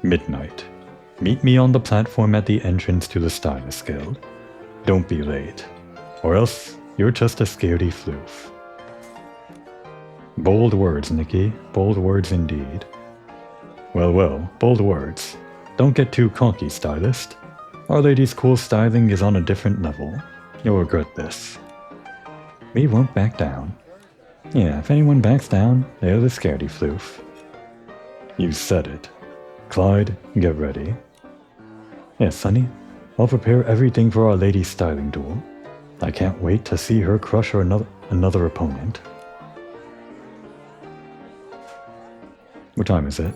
Midnight. Meet me on the platform at the entrance to the Stylist Guild. Don't be late, or else you're just a scaredy floof. Bold words, Nikki. Bold words indeed. Well, bold words. Don't get too cocky, Stylist. Our Lady's cool styling is on a different level. You'll regret this. We won't back down. Yeah, if anyone backs down, they're the scaredy floof. You said it. Clyde, get ready. Yes, Sonny. I'll prepare everything for Our Lady's styling duel. I can't wait to see her crush her another opponent. What time is it?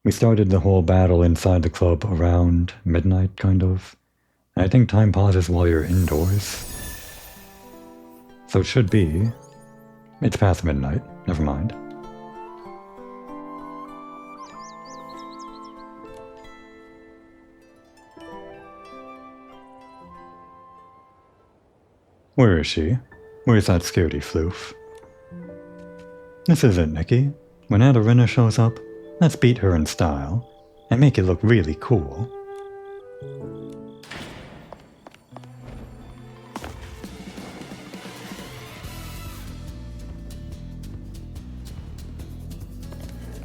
We started the whole battle inside the club around midnight, kind of. I think time pauses while you're indoors. So it should be... It's past midnight, never mind. Where is she? Where's that scaredy floof? This is it, Nikki. When Adarina shows up, let's beat her in style, and make it look really cool.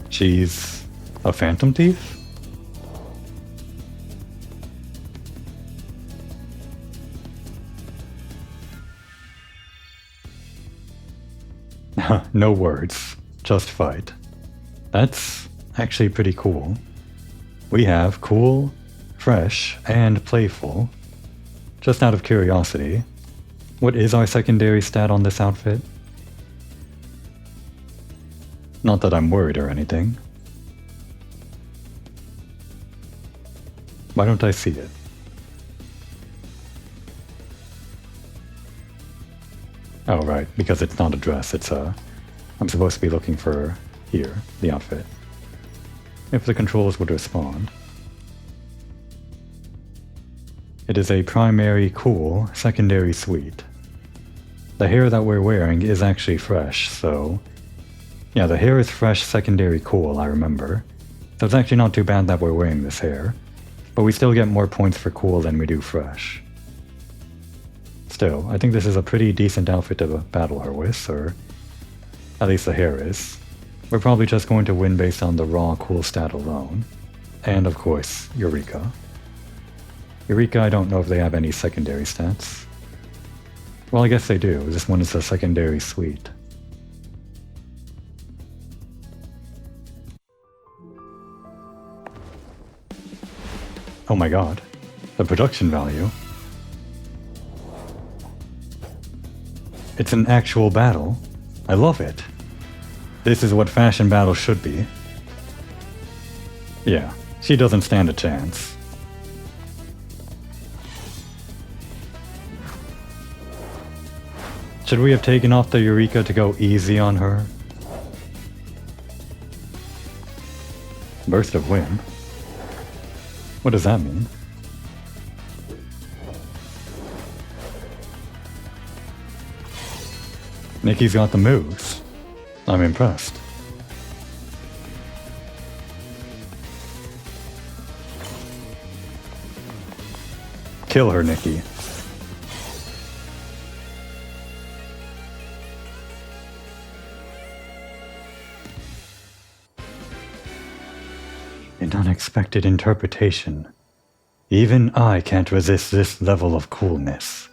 She's a phantom thief? No words, just fight. That's actually pretty cool. We have cool, fresh, and playful. Just out of curiosity, what is our secondary stat on this outfit? Not that I'm worried or anything. Why don't I see it? Oh, right, because it's not a dress, it's a... I'm supposed to be looking for here, the outfit. If the controls would respond. It is a primary cool, secondary sweet. The hair that we're wearing is actually fresh, so... Yeah, the hair is fresh, secondary cool, I remember. So it's actually not too bad that we're wearing this hair, but we still get more points for cool than we do fresh. Still, I think this is a pretty decent outfit to battle her with, or at least the hair is. We're probably just going to win based on the raw cool stat alone. And of course, Eureka. Eureka, I don't know if they have any secondary stats. Well, I guess they do. This one is a secondary suite. Oh my god. The production value. It's an actual battle. I love it. This is what fashion battles should be. Yeah, she doesn't stand a chance. Should we have taken off the Eureka to go easy on her? Burst of wind? What does that mean? Nikki's got the moves. I'm impressed. Kill her, Nikki. An unexpected interpretation. Even I can't resist this level of coolness.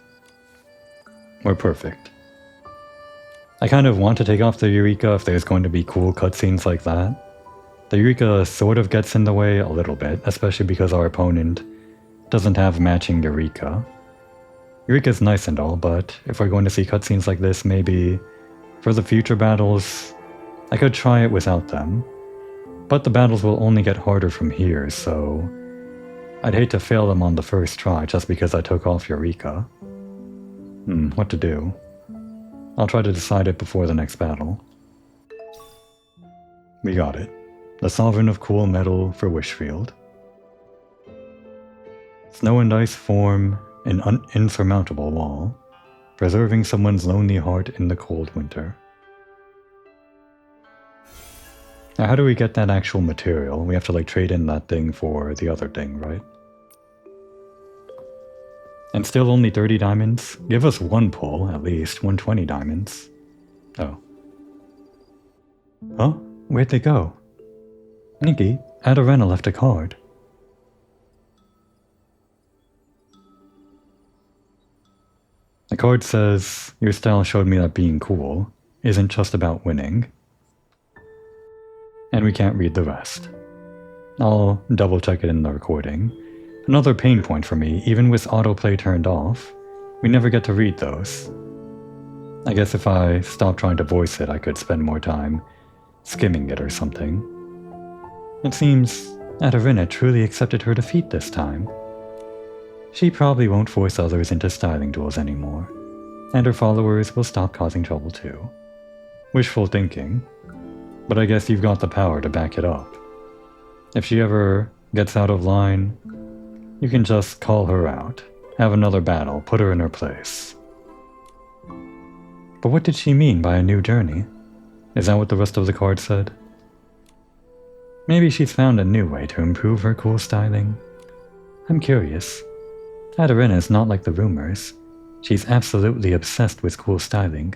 We're perfect. I kind of want to take off the Eureka if there's going to be cool cutscenes like that. The Eureka sort of gets in the way a little bit, especially because our opponent doesn't have matching Eureka. Eureka's nice and all, but if we're going to see cutscenes like this, maybe for the future battles, I could try it without them. But the battles will only get harder from here, so I'd hate to fail them on the first try just because I took off Eureka. What to do? I'll try to decide it before the next battle. We got it. The Sovereign of Cool Metal for Wishfield. Snow and ice form an insurmountable wall, preserving someone's lonely heart in the cold winter. Now, how do we get that actual material? We have to trade in that thing for the other thing, right? And still only 30 diamonds? Give us one pull, at least. 120 diamonds. Oh. Huh? Where'd they go? Nikki, Adarena left a card. The card says, your style showed me that being cool isn't just about winning. And we can't read the rest. I'll double check it in the recording. Another pain point for me, even with autoplay turned off, we never get to read those. I guess if I stopped trying to voice it, I could spend more time skimming it or something. It seems Adarena truly accepted her defeat this time. She probably won't force others into styling duels anymore, and her followers will stop causing trouble too. Wishful thinking, but I guess you've got the power to back it up. If she ever gets out of line, you can just call her out, have another battle, put her in her place. But what did she mean by a new journey? Is that what the rest of the card said? Maybe she's found a new way to improve her cool styling. I'm curious. Adarena is not like the rumors. She's absolutely obsessed with cool styling,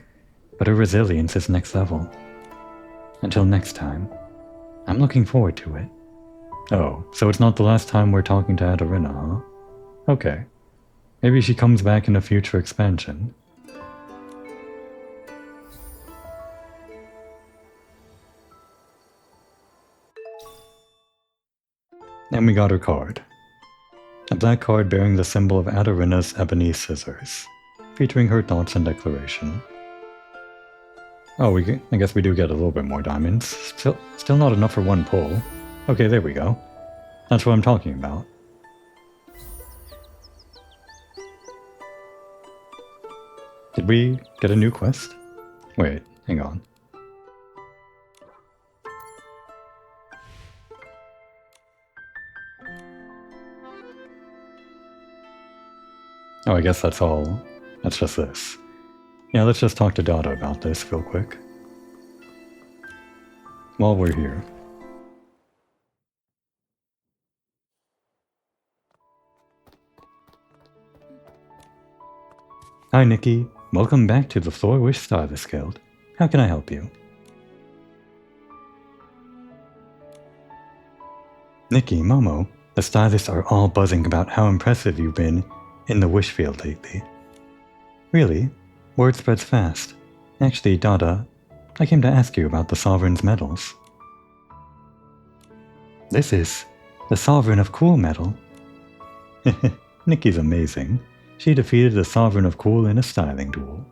but her resilience is next level. Until next time, I'm looking forward to it. Oh, so it's not the last time we're talking to Adarena, huh? Okay. Maybe she comes back in a future expansion. And we got her card. A black card bearing the symbol of Adarena's ebony scissors, featuring her thoughts and declaration. Oh, I guess we do get a little bit more diamonds. Still not enough for one pull. Okay, there we go. That's what I'm talking about. Did we get a new quest? Wait, hang on. Oh, I guess that's all. That's just this. Yeah, let's just talk to Dada about this real quick. While we're here. Hi, Nikki. Welcome back to the Floor Wish Stylist Guild. How can I help you? Nikki, Momo, the stylists are all buzzing about how impressive you've been in the wish field lately. Really? Word spreads fast. Actually, Dada, I came to ask you about the Sovereign's medals. This is the Sovereign of Cool medal. Nikki's amazing. She defeated the Sovereign of Cool in a styling duel.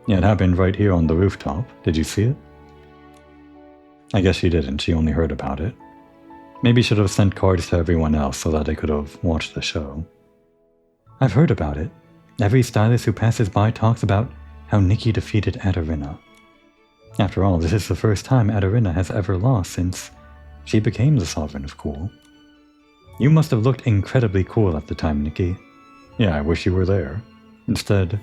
Yeah, it happened right here on the rooftop. Did you see it? I guess she didn't. She only heard about it. Maybe should have sent cards to everyone else so that they could have watched the show. I've heard about it. Every stylist who passes by talks about how Nikki defeated Adarina. After all, this is the first time Adarina has ever lost since she became the Sovereign of Cool. You must have looked incredibly cool at the time, Nikki. Yeah, I wish you were there. Instead,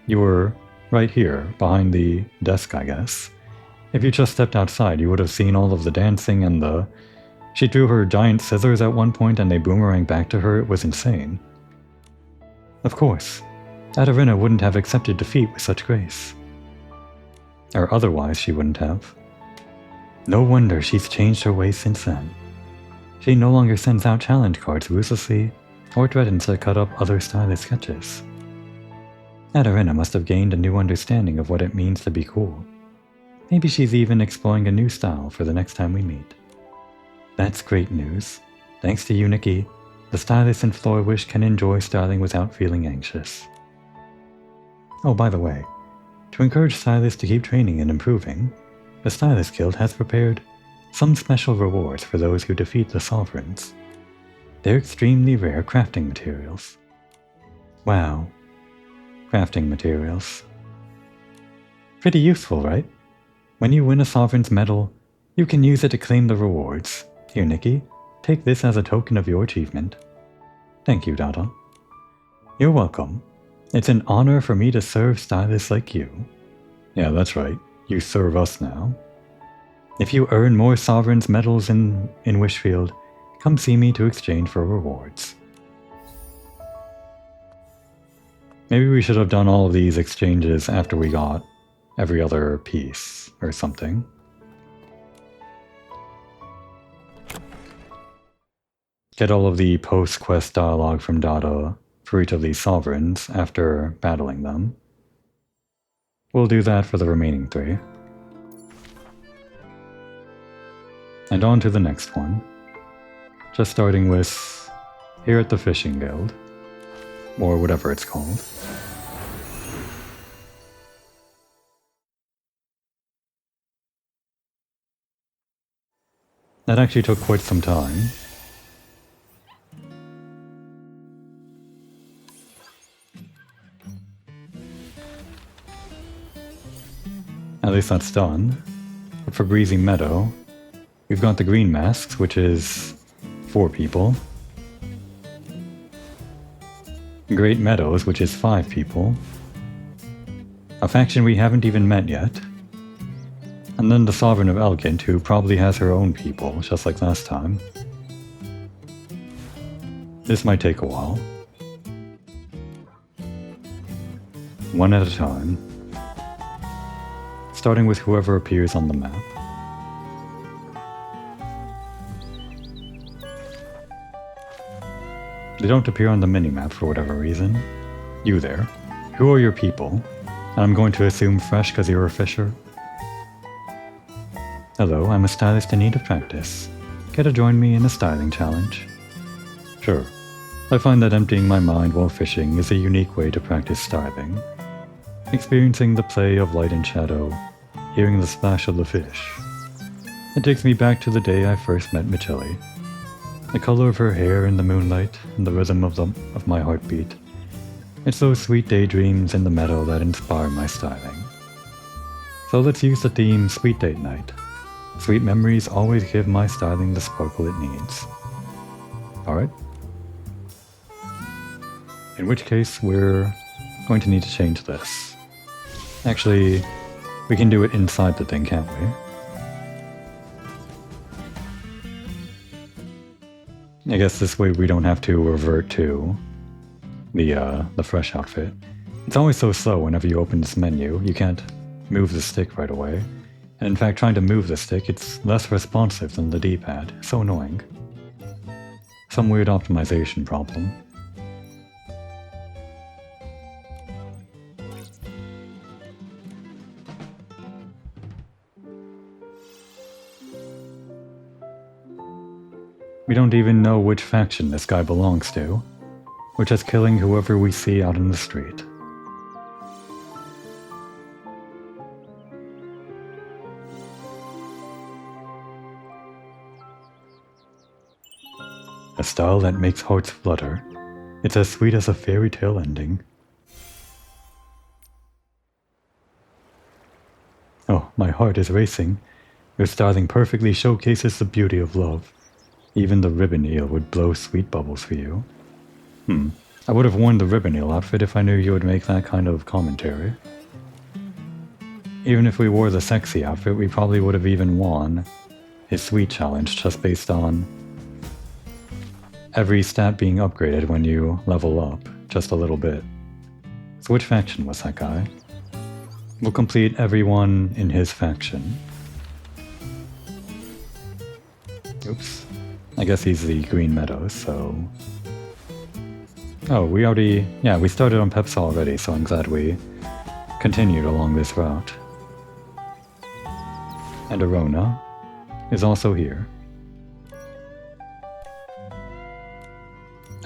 you were right here, behind the desk, I guess. If you just stepped outside, you would have seen all of the dancing and the... She threw her giant scissors at one point and they boomeranged back to her. It was insane. Of course, Adarina wouldn't have accepted defeat with such grace. Or otherwise she wouldn't have. No wonder she's changed her ways since then. She no longer sends out challenge cards ruthlessly or threatens to cut up other stylist sketches. Adarina must have gained a new understanding of what it means to be cool. Maybe she's even exploring a new style for the next time we meet. That's great news. Thanks to you, Nikki, the stylists in Floor Wish can enjoy styling without feeling anxious. Oh, by the way, to encourage stylists to keep training and improving, the Stylist Guild has prepared some special rewards for those who defeat the Sovereigns. They're extremely rare crafting materials. Wow. Crafting materials. Pretty useful, right? When you win a Sovereign's medal, you can use it to claim the rewards. Here, Nikki, take this as a token of your achievement. Thank you, Dada. You're welcome. It's an honor for me to serve stylists like you. Yeah, that's right. You serve us now. If you earn more Sovereign's medals in Wishfield, come see me to exchange for rewards. Maybe we should have done all of these exchanges after we got every other piece or something. Get all of the post-quest dialogue from Dada for each of these Sovereigns after battling them. We'll do that for the remaining 3. And on to the next one. Just starting with here at the Fishing Guild, or whatever it's called. That actually took quite some time. At least that's done. But for Breezy Meadow, we've got the Green Masks, which is 4 people. Great Meadows, which is 5 people. A faction we haven't even met yet. And then the Sovereign of Elgint, who probably has her own people, just like last time. This might take a while. One at a time. Starting with whoever appears on the map. They don't appear on the minimap for whatever reason. You there. Who are your people? And I'm going to assume fresh because you're a fisher. Hello, I'm a stylist in need of practice. Care to join me in a styling challenge? Sure. I find that emptying my mind while fishing is a unique way to practice styling. Experiencing the play of light and shadow, hearing the splash of the fish. It takes me back to the day I first met Michele. The color of her hair in the moonlight and the rhythm of my heartbeat. It's those sweet daydreams in the meadow that inspire my styling. So let's use the theme Sweet Date Night. Sweet memories always give my styling the sparkle it needs. Alright? In which case, we're going to need to change this. Actually, we can do it inside the thing, can't we? I guess this way we don't have to revert to the fresh outfit. It's always so slow whenever you open this menu, you can't move the stick right away. And in fact, trying to move the stick, it's less responsive than the D-pad. So annoying. Some weird optimization problem. We don't even know which faction this guy belongs to. We're just killing whoever we see out in the street. A style that makes hearts flutter. It's as sweet as a fairy tale ending. Oh, my heart is racing. Your styling perfectly showcases the beauty of love. Even the ribbon eel would blow sweet bubbles for you. I would have worn the ribbon eel outfit if I knew you would make that kind of commentary. Even if we wore the sexy outfit, we probably would have even won his sweet challenge just based on every stat being upgraded when you level up just a little bit. So which faction was that guy? We'll complete everyone in his faction. Oops. I guess he's the Green Meadows, so... Oh, we already... Yeah, we started on Pepsa already, so I'm glad we continued along this route. And Arona is also here.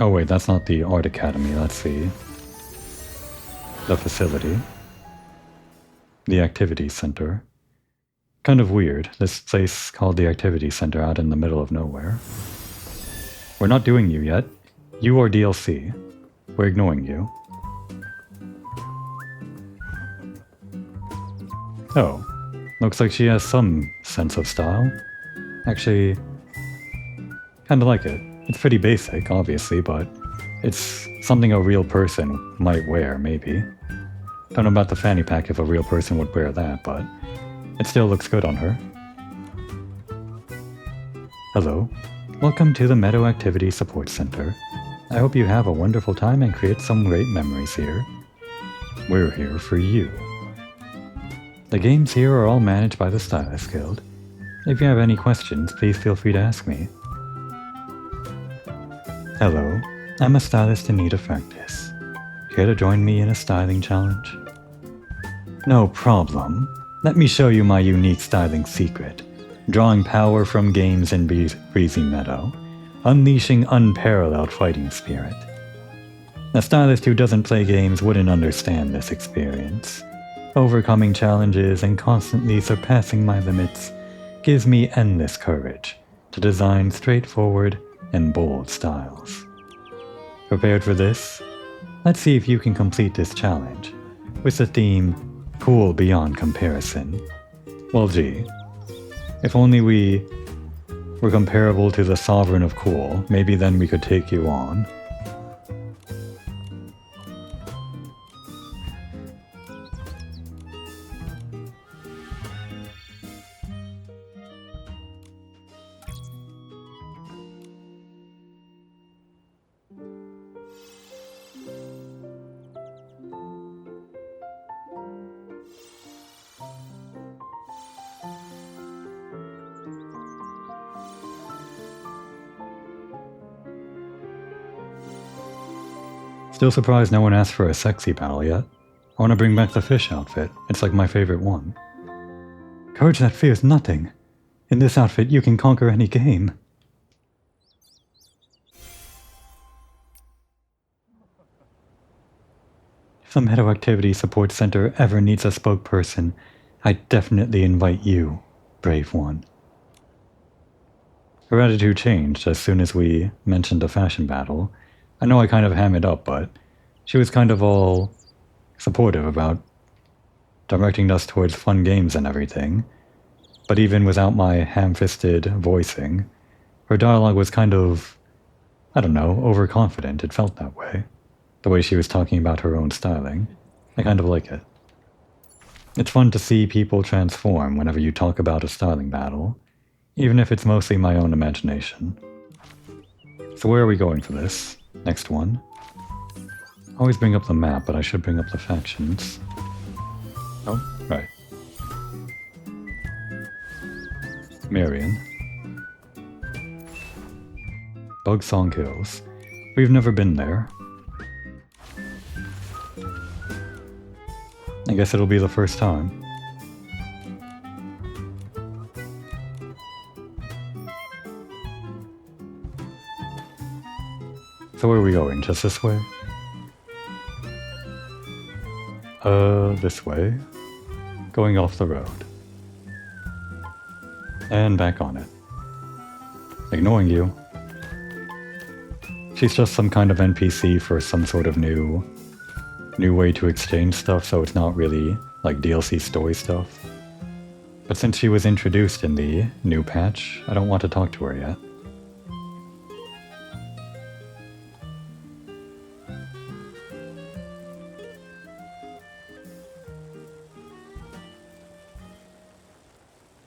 Oh wait, that's not the Art Academy, that's the facility. The Activity Center. Kind of weird, this place called the Activity Center out in the middle of nowhere. We're not doing you yet. You are DLC. We're ignoring you. Oh, looks like she has some sense of style. Actually, kinda like it. It's pretty basic, obviously, but it's something a real person might wear, maybe. Don't know about the fanny pack if a real person would wear that, but it still looks good on her. Hello. Welcome to the Meadow Activity Support Center. I hope you have a wonderful time and create some great memories here. We're here for you. The games here are all managed by the Stylist Guild. If you have any questions, please feel free to ask me. Hello, I'm a stylist in need of practice. Care to join me in a styling challenge? No problem. Let me show you my unique styling secret. Drawing power from games in Breezy Meadow. Unleashing unparalleled fighting spirit. A stylist who doesn't play games wouldn't understand this experience. Overcoming challenges and constantly surpassing my limits gives me endless courage to design straightforward and bold styles. Prepared for this? Let's see if you can complete this challenge with the theme Cool Beyond Comparison. Well, gee, if only we were comparable to the Sovereign of Cool, maybe then we could take you on. Still surprised no one asked for a sexy battle yet. I want to bring back the fish outfit. It's like my favorite one. Courage that fears nothing. In this outfit, you can conquer any game. If the Meadow Activity Support Center ever needs a spokesperson, I definitely invite you, brave one. Her attitude changed as soon as we mentioned a fashion battle. I know I kind of hammed up, but she was kind of all supportive about directing us towards fun games and everything. But even without my ham-fisted voicing, her dialogue was kind of, I don't know, overconfident. It felt that way. The way she was talking about her own styling. I kind of like it. It's fun to see people transform whenever you talk about a styling battle, even if it's mostly my own imagination. So where are we going for this? Next one. I always bring up the map, but I should bring up the factions. Oh, right. Marion. Bugsong Hills. We've never been there. I guess it'll be the first time. So where are we going? Just this way? This way. Going off the road. And back on it. Ignoring you. She's just some kind of NPC for some sort of new way to exchange stuff, so it's not really like DLC story stuff. But since she was introduced in the new patch, I don't want to talk to her yet.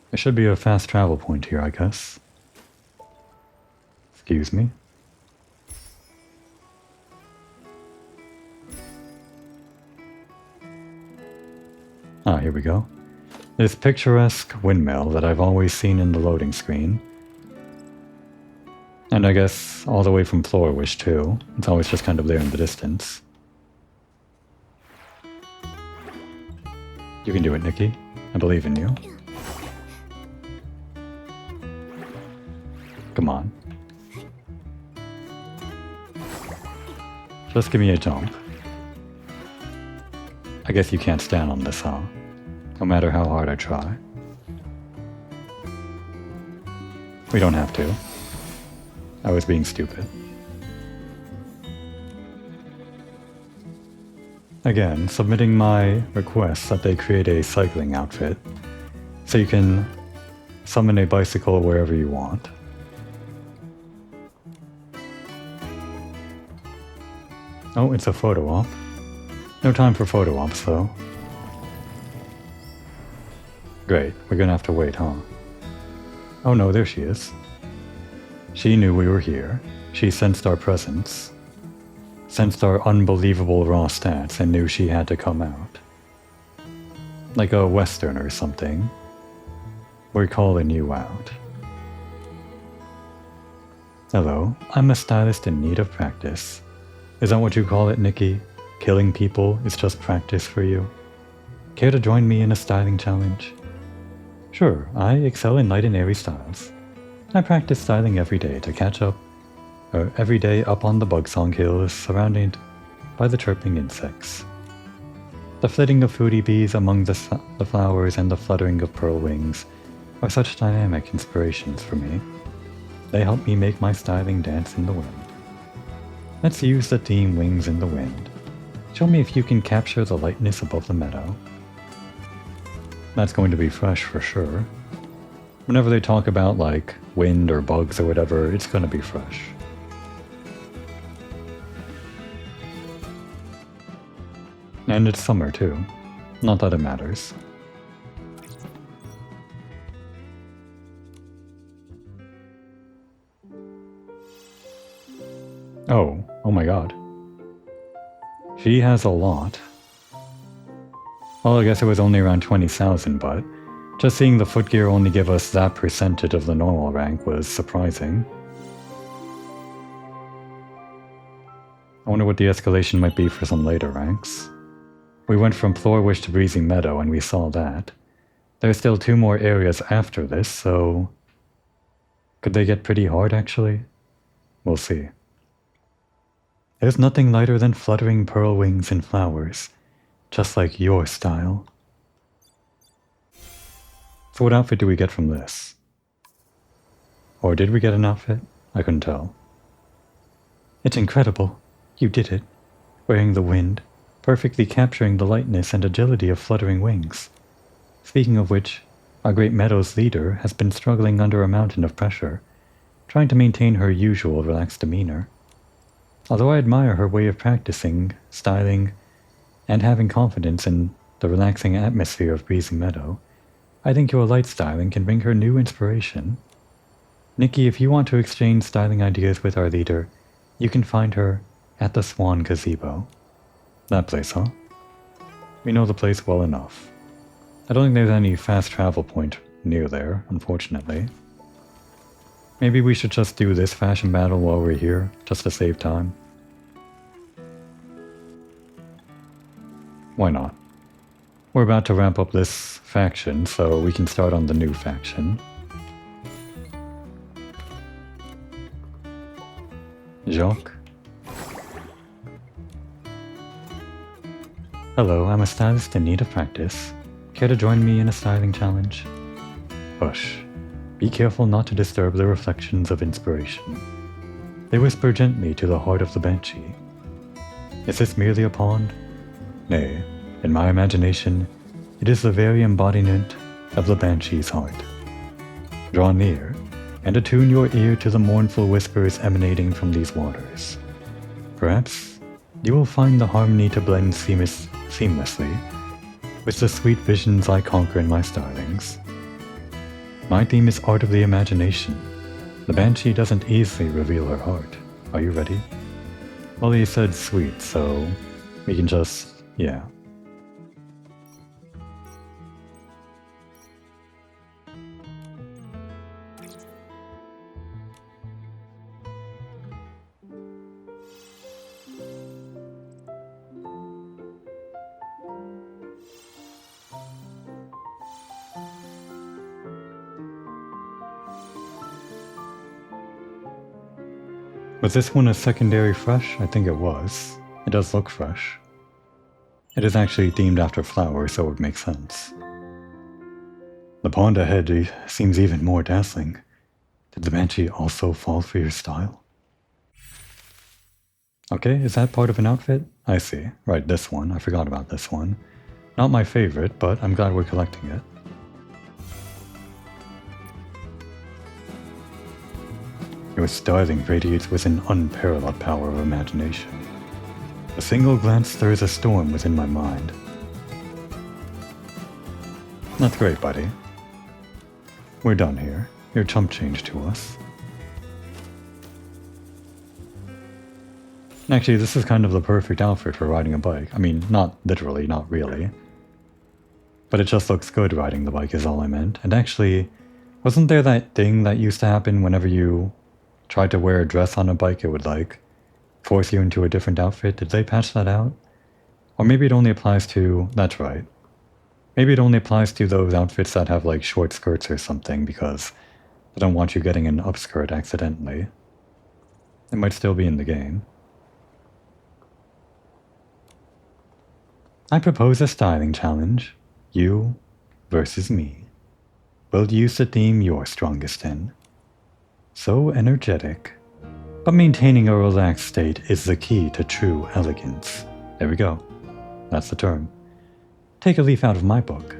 There should be a fast travel point here, I guess. Excuse me. Ah, here we go. This picturesque windmill that I've always seen in the loading screen. And I guess all the way from Floor Wish too. It's always just kind of there in the distance. You can do it, Nikki. I believe in you. Come on. Just give me a jump. I guess you can't stand on this, huh? No matter how hard I try. We don't have to. I was being stupid. Again, submitting my request that they create a cycling outfit so you can summon a bicycle wherever you want. Oh, it's a photo op. No time for photo ops, though. Great, we're gonna have to wait, huh? Oh no, there she is. She knew we were here. She sensed our presence. Sensed our unbelievable raw stats and knew she had to come out. Like a Western or something. We're calling you out. Hello, I'm a stylist in need of practice. Is that what you call it, Nikki? Killing people is just practice for you? Care to join me in a styling challenge? Sure, I excel in light and airy styles. I practice styling every day to catch up, every day up on the Bugsong Hills, surrounded by the chirping insects. The flitting of foodie bees among the flowers and the fluttering of pearl wings are such dynamic inspirations for me. They help me make my styling dance in the wind. Let's use the theme Wings in the Wind. Show me if you can capture the lightness above the meadow. That's going to be fresh for sure. Whenever they talk about like wind or bugs or whatever, it's going to be fresh. And it's summer too. Not that it matters. Oh my god. She has a lot. Well, I guess it was only around 20,000, but just seeing the footgear only give us that percentage of the normal rank was surprising. I wonder what the escalation might be for some later ranks. We went from Floor Wish to Breezy Meadow and we saw that. There's still 2 more areas after this, so... could they get pretty hard, actually? We'll see. There's nothing lighter than fluttering pearl wings and flowers, just like your style. So what outfit do we get from this? Or did we get an outfit? I couldn't tell. It's incredible. You did it. Wearing the wind, perfectly capturing the lightness and agility of fluttering wings. Speaking of which, our Great Meadows leader has been struggling under a mountain of pressure, trying to maintain her usual relaxed demeanor. Although I admire her way of practicing, styling, and having confidence in the relaxing atmosphere of Breezy Meadow, I think your light styling can bring her new inspiration. Nikki, if you want to exchange styling ideas with our leader, you can find her at the Swan Gazebo. That place, huh? We know the place well enough. I don't think there's any fast travel point near there, unfortunately. Maybe we should just do this fashion battle while we're here, just to save time. Why not? We're about to wrap up this faction, so we can start on the new faction. Jacques? Hello, I'm a stylist in need of practice. Care to join me in a styling challenge? Hush. Be careful not to disturb the reflections of inspiration. They whisper gently to the heart of the banshee. Is this merely a pond? Nay, in my imagination, it is the very embodiment of the banshee's heart. Draw near, and attune your ear to the mournful whispers emanating from these waters. Perhaps you will find the harmony to blend seamlessly with the sweet visions I conquer in my stylings. My theme is art of the imagination. The banshee doesn't easily reveal her heart. Are you ready? Well, he said sweet, so we can just, yeah. Was this one a secondary fresh? I think it was. It does look fresh. It is actually themed after flowers, so it would make sense. The pond ahead seems even more dazzling. Did the banshee also fall for your style? Okay, is that part of an outfit? I see. Right, this one. I forgot about this one. Not my favorite, but I'm glad we're collecting it. Your styling radiates with an unparalleled power of imagination. A single glance stirs a storm within my mind. That's great, buddy. We're done here. Your chump change to us. Actually, this is kind of the perfect outfit for riding a bike. I mean, not literally, not really. But it just looks good riding the bike is all I meant. And actually, wasn't there that thing that used to happen whenever you tried to wear a dress on a bike, it would like force you into a different outfit? Did they patch that out? Or maybe it only applies to, that's right. Maybe it only applies to those outfits that have like short skirts or something because they don't want you getting an upskirt accidentally. It might still be in the game. I propose a styling challenge. You versus me. We'll use the theme you're strongest in. So energetic. But maintaining a relaxed state is the key to true elegance. There we go. That's the term. Take a leaf out of my book.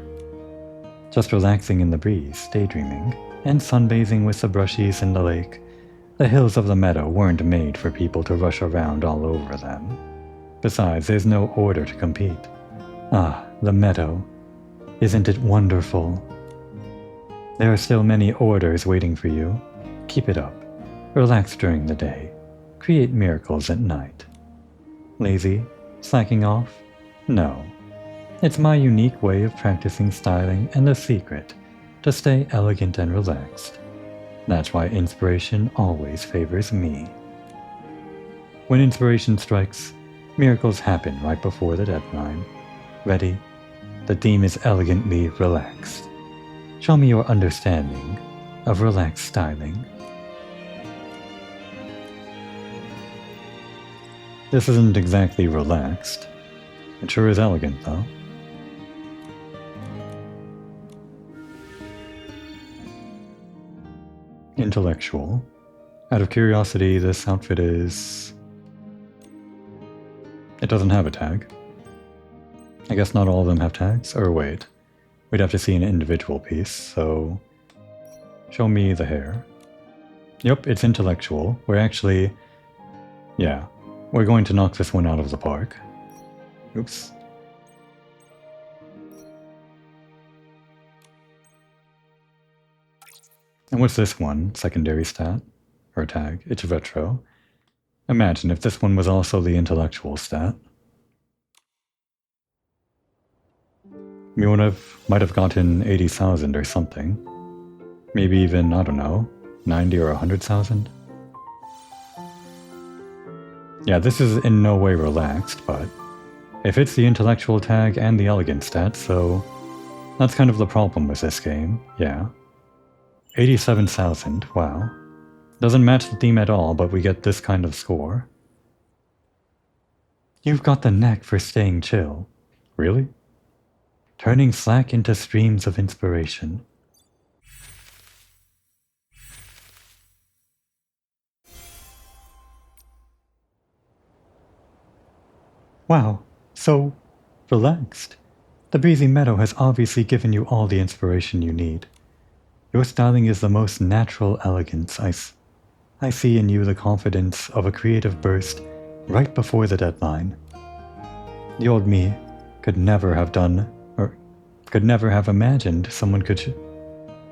Just relaxing in the breeze, daydreaming, and sunbathing with the brushies in the lake. The hills of the meadow weren't made for people to rush around all over them. Besides, there's no order to compete. Ah, the meadow. Isn't it wonderful? There are still many orders waiting for you. Keep it up. Relax during the day. Create miracles at night. Lazy? Slacking off? No. It's my unique way of practicing styling and the secret to stay elegant and relaxed. That's why inspiration always favors me. When inspiration strikes, miracles happen right before the deadline. Ready? The theme is elegantly relaxed. Show me your understanding of relaxed styling. This isn't exactly relaxed. It sure is elegant, though. Intellectual. Out of curiosity, this outfit is... It doesn't have a tag. I guess not all of them have tags. Or wait. We'd have to see an individual piece, so... Show me the hair. Yep, it's intellectual. We're actually... Yeah. We're going to knock this one out of the park. Oops. And what's this one? Secondary stat? Or tag? It's retro. Imagine if this one was also the intellectual stat. We might have gotten 80,000 or something. Maybe even, I don't know, 90 or 100,000. Yeah, this is in no way relaxed, but it fits the intellectual tag and the elegant stat, so that's kind of the problem with this game, yeah. 87,000, wow. Doesn't match the theme at all, but we get this kind of score. You've got the knack for staying chill. Really? Turning slack into streams of inspiration. Wow, so relaxed. The breezy meadow has obviously given you all the inspiration you need. Your styling is the most natural elegance. I see in you the confidence of a creative burst right before the deadline. The old me could never have imagined someone could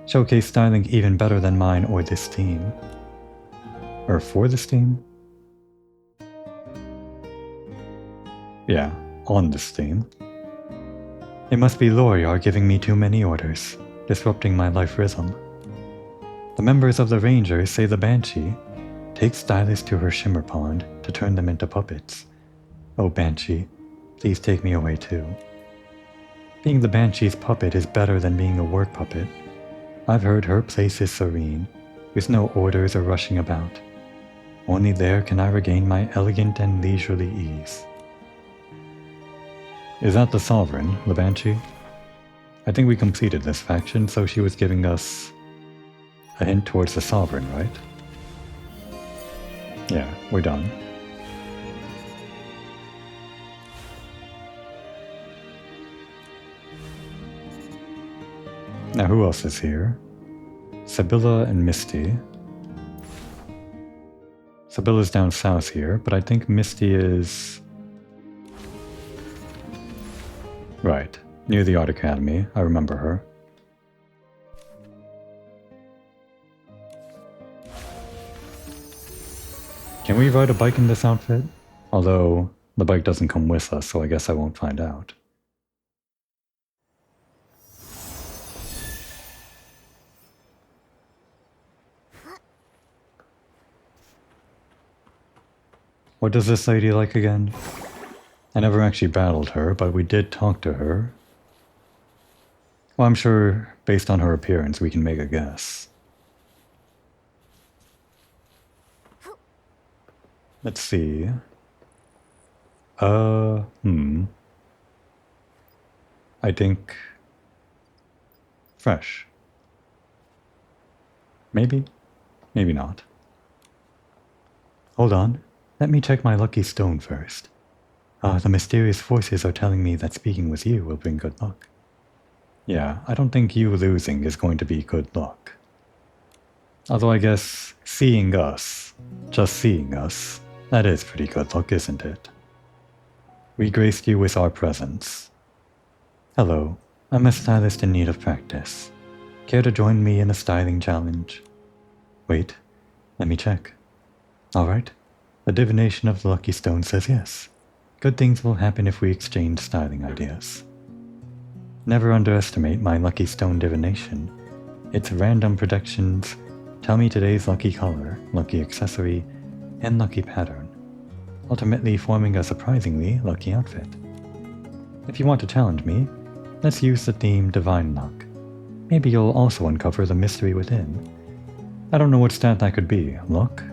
showcase styling even better than mine or this team. Or for this team? Yeah, on this team. It must be Loriar giving me too many orders, disrupting my life rhythm. The members of the Rangers say the Banshee takes stylists to her shimmer pond to turn them into puppets. Oh Banshee, please take me away too. Being the Banshee's puppet is better than being a work puppet. I've heard her place is serene, with no orders or rushing about. Only there can I regain my elegant and leisurely ease. Is that the Sovereign, the Banshee? I think we completed this faction, so she was giving us a hint towards the Sovereign, right? Yeah, we're done. Now who else is here? Sibylla and Misty. Sibylla's down south here, but I think Misty is... right, near the Art Academy. I remember her. Can we ride a bike in this outfit? Although, the bike doesn't come with us, so I guess I won't find out. What does this lady like again? I never actually battled her, but we did talk to her. Well, I'm sure, based on her appearance, we can make a guess. Let's see. I think... fresh. Maybe? Maybe not. Hold on. Let me check my lucky stone first. The mysterious forces are telling me that speaking with you will bring good luck. Yeah, I don't think you losing is going to be good luck. Although I guess seeing us, just seeing us, that is pretty good luck, isn't it? We graced you with our presence. Hello, I'm a stylist in need of practice. Care to join me in a styling challenge? Wait, let me check. Alright, the divination of the lucky stone says yes. Good things will happen if we exchange styling ideas. Never underestimate my lucky stone divination. Its random predictions tell me today's lucky color, lucky accessory, and lucky pattern, ultimately forming a surprisingly lucky outfit. If you want to challenge me, let's use the theme Divine Luck. Maybe you'll also uncover the mystery within. I don't know what stat that could be. Luck?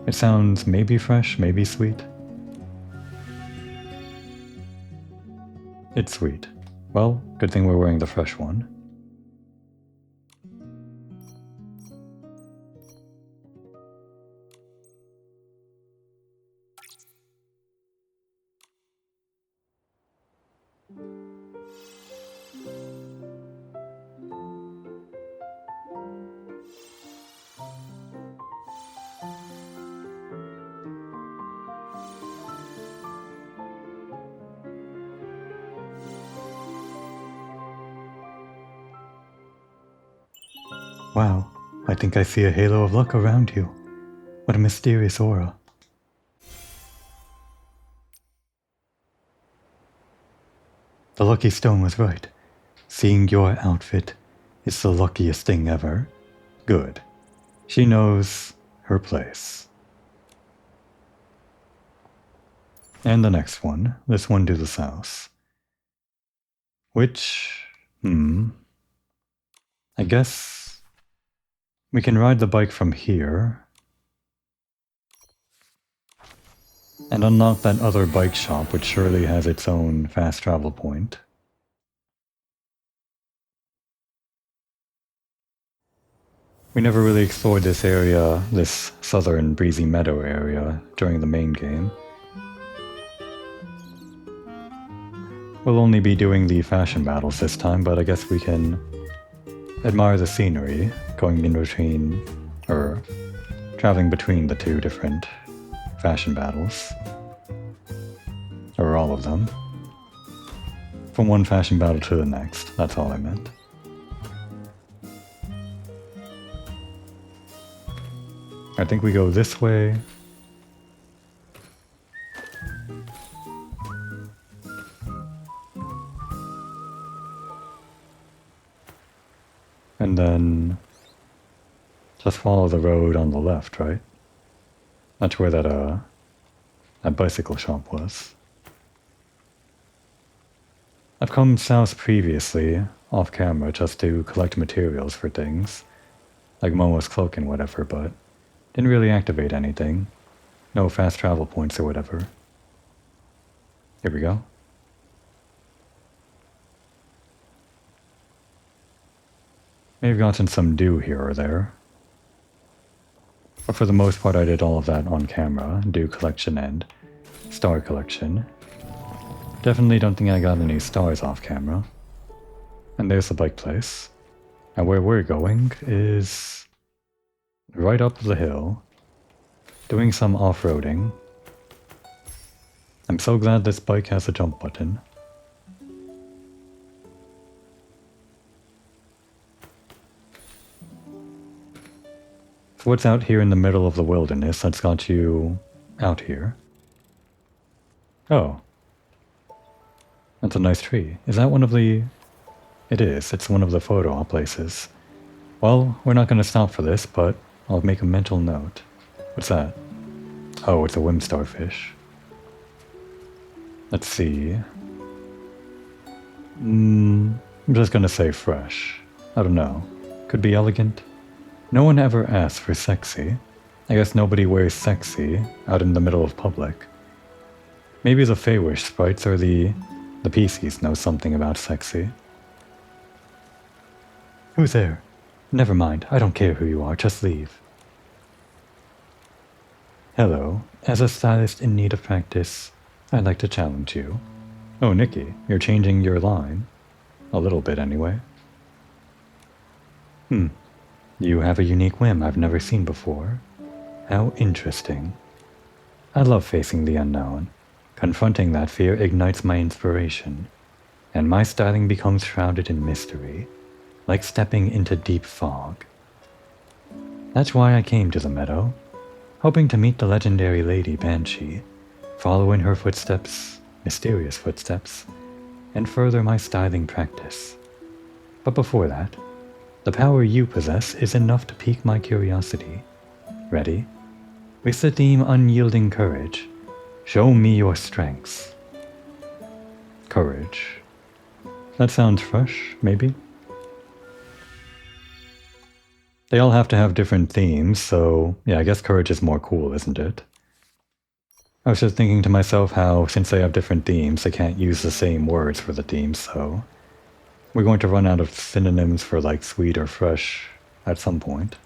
It sounds maybe fresh, maybe sweet. It's sweet. Well, good thing we're wearing the fresh one. Wow, I think I see a halo of luck around you. What a mysterious aura. The lucky stone was right. Seeing your outfit is the luckiest thing ever. Good. She knows her place. And the next one. This one to the south. Which... I guess... we can ride the bike from here. And unlock that other bike shop, which surely has its own fast travel point. We never really explored this area, this southern breezy meadow area, during the main game. We'll only be doing the fashion battles this time, but I guess we can admire the scenery, going in between, or traveling between the two different fashion battles. Or all of them. From one fashion battle to the next, that's all I meant. I think we go this way. And then just follow the road on the left, right? That's where that bicycle shop was. I've come south previously, off camera, just to collect materials for things, like Momo's cloak and whatever, but didn't really activate anything. No fast travel points or whatever. Here we go. May have gotten some dew here or there. But for the most part I did all of that on camera, dew collection and star collection. Definitely don't think I got any stars off camera. And there's the bike place. And where we're going is right up the hill, doing some off-roading. I'm so glad this bike has a jump button. So what's out here in the middle of the wilderness that's got you out here? Oh. That's a nice tree. Is that one of the... It is. It's one of the photo op places. Well, we're not going to stop for this, but I'll make a mental note. What's that? Oh, it's a whim starfish. Let's see. I'm just going to say fresh. I don't know. Could be elegant. No one ever asks for sexy. I guess nobody wears sexy out in the middle of public. Maybe the Feywish sprites or the PCs know something about sexy. Who's there? Never mind, I don't care who you are, just leave. Hello, as a stylist in need of practice, I'd like to challenge you. Oh, Nikki, you're changing your line. A little bit, anyway. You have a unique whim I've never seen before. How interesting. I love facing the unknown. Confronting that fear ignites my inspiration, and my styling becomes shrouded in mystery, like stepping into deep fog. That's why I came to the meadow, hoping to meet the legendary Lady Banshee, follow in her footsteps, mysterious footsteps, and further my styling practice. But before that, the power you possess is enough to pique my curiosity. Ready? With the theme Unyielding Courage, show me your strengths. Courage. That sounds fresh, maybe? They all have to have different themes, so yeah, I guess courage is more cool, isn't it? I was just thinking to myself how, since they have different themes, they can't use the same words for the themes, so we're going to run out of synonyms for like sweet or fresh at some point.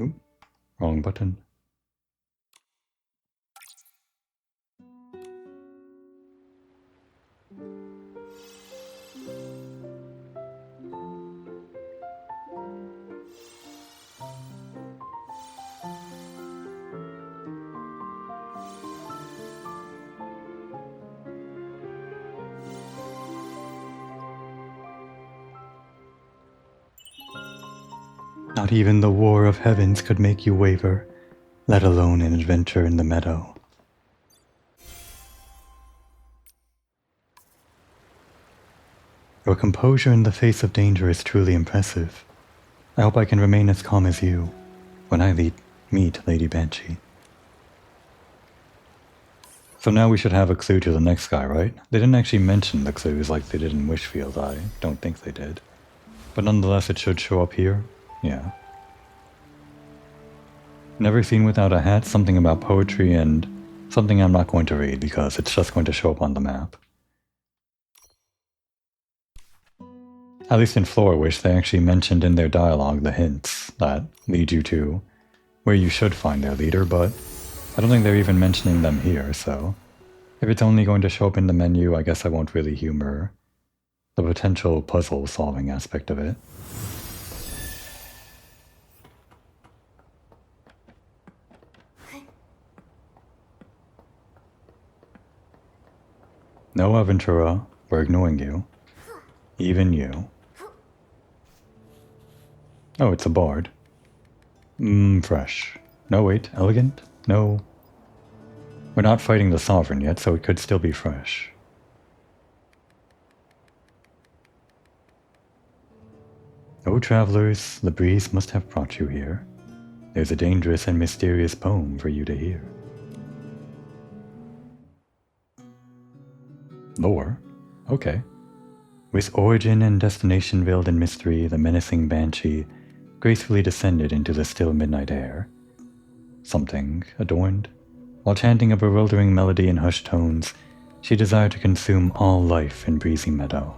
Oop, wrong button. Not even the war of heavens could make you waver, let alone an adventure in the meadow. Your composure in the face of danger is truly impressive. I hope I can remain as calm as you when I meet Lady Banshee. So now we should have a clue to the next guy, right? They didn't actually mention the clues like they did in Wishfield, I don't think they did. But nonetheless, it should show up here. Yeah. Never Seen Without a Hat, something about poetry, and something I'm not going to read because it's just going to show up on the map. At least in Floor Wish, they actually mentioned in their dialogue the hints that lead you to where you should find their leader, but I don't think they're even mentioning them here, so if it's only going to show up in the menu, I guess I won't really humor the potential puzzle-solving aspect of it. No, Aventura, we're ignoring you. Even you. Oh, it's a bard. Fresh. No, wait, elegant? No. We're not fighting the Sovereign yet, so it could still be fresh. Oh, travelers, the breeze must have brought you here. There's a dangerous and mysterious poem for you to hear. Lore? Okay. With origin and destination veiled in mystery, the menacing banshee gracefully descended into the still midnight air. Something adorned. While chanting a bewildering melody in hushed tones, she desired to consume all life in breezy meadow.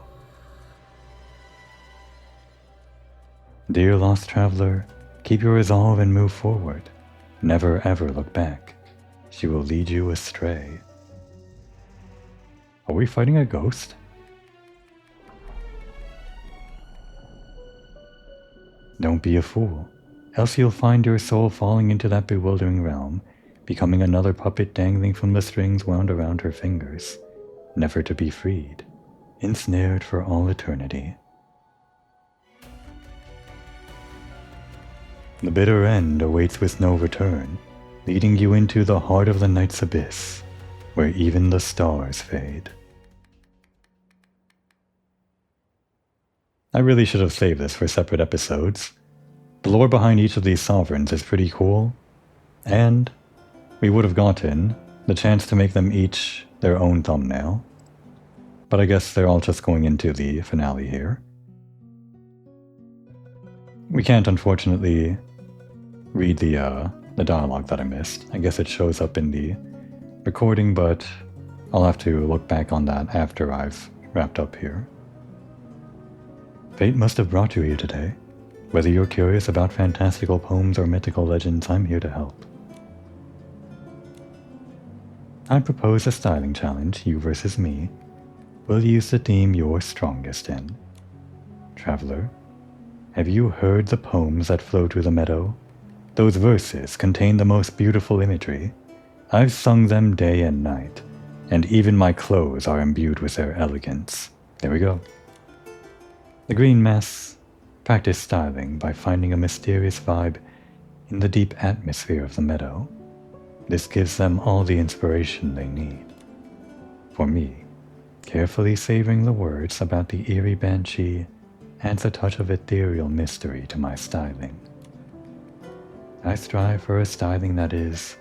Dear lost traveler, keep your resolve and move forward. Never ever look back. She will lead you astray. Are we fighting a ghost? Don't be a fool, else you'll find your soul falling into that bewildering realm, becoming another puppet dangling from the strings wound around her fingers, never to be freed, ensnared for all eternity. The bitter end awaits with no return, leading you into the heart of the night's abyss, where even the stars fade. I really should have saved this for separate episodes. The lore behind each of these sovereigns is pretty cool, and we would have gotten the chance to make them each their own thumbnail, but I guess they're all just going into the finale here. We can't, unfortunately, read the dialogue that I missed. I guess it shows up in the recording, but I'll have to look back on that after I've wrapped up here. Fate must have brought you here today. Whether you're curious about fantastical poems or mythical legends, I'm here to help. I propose a styling challenge, you versus me. We'll use the theme you're strongest in. Traveler, have you heard the poems that flow through the meadow? Those verses contain the most beautiful imagery. I've sung them day and night, and even my clothes are imbued with their elegance. There we go. The green mess practice styling by finding a mysterious vibe in the deep atmosphere of the meadow. This gives them all the inspiration they need. For me, carefully savoring the words about the eerie banshee adds a touch of ethereal mystery to my styling. I strive for a styling that is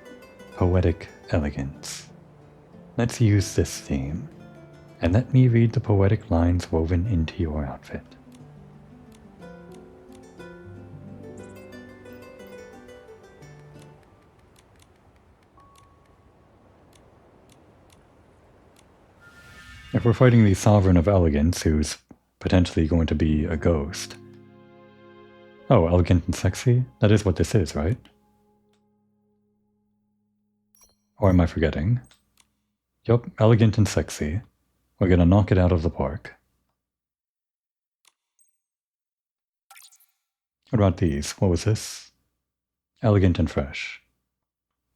poetic elegance. Let's use this theme, and let me read the poetic lines woven into your outfit. If we're fighting the Sovereign of Elegance, who's potentially going to be a ghost. Oh, elegant and sexy? That is what this is, right? Or am I forgetting? Yup, elegant and sexy. We're gonna knock it out of the park. What about these? What was this? Elegant and fresh.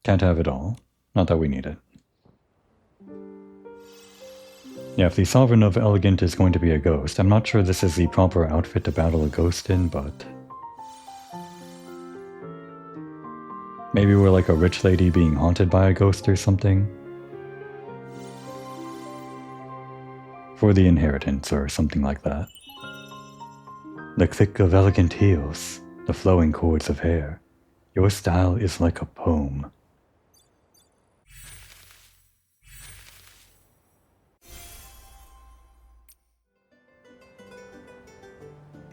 Can't have it all. Not that we need it. Yeah, if the Sovereign of Elegant is going to be a ghost, I'm not sure this is the proper outfit to battle a ghost in, but Maybe we're like a rich lady being haunted by a ghost or something. For the inheritance or something like that. The click of elegant heels, the flowing chords of hair. Your style is like a poem.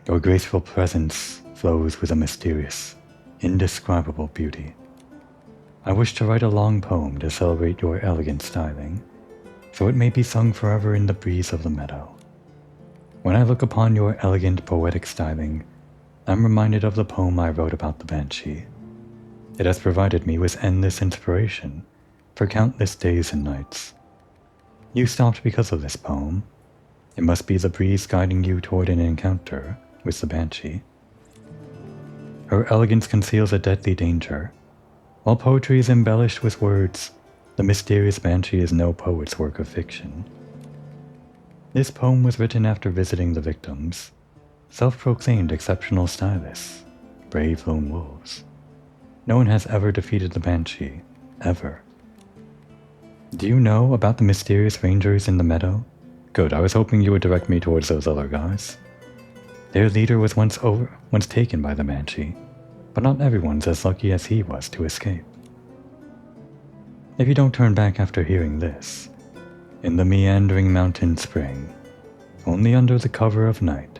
Your graceful presence flows with a mysterious, indescribable beauty. I wish to write a long poem to celebrate your elegant styling, so it may be sung forever in the breeze of the meadow. When I look upon your elegant poetic styling, I'm reminded of the poem I wrote about the Banshee. It has provided me with endless inspiration for countless days and nights. You stopped because of this poem. It must be the breeze guiding you toward an encounter with the Banshee. Her elegance conceals a deadly danger. While poetry is embellished with words, the mysterious Banshee is no poet's work of fiction. This poem was written after visiting the victims, self-proclaimed exceptional stylists, brave lone wolves. No one has ever defeated the Banshee, ever. Do you know about the mysterious rangers in the meadow? Good, I was hoping you would direct me towards those other guys. Their leader was once taken by the Banshee, but not everyone's as lucky as he was to escape. If you don't turn back after hearing this, in the meandering mountain spring, only under the cover of night,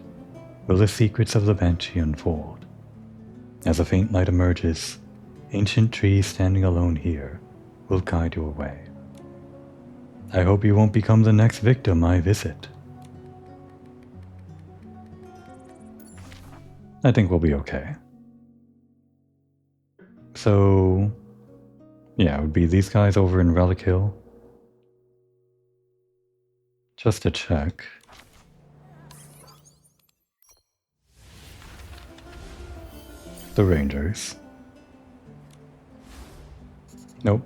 will the secrets of the Banshee unfold. As a faint light emerges, ancient trees standing alone here will guide your way. I hope you won't become the next victim I visit. I think we'll be okay. So, yeah, it would be these guys over in Relic Hill. Just to check. The Rangers. Nope.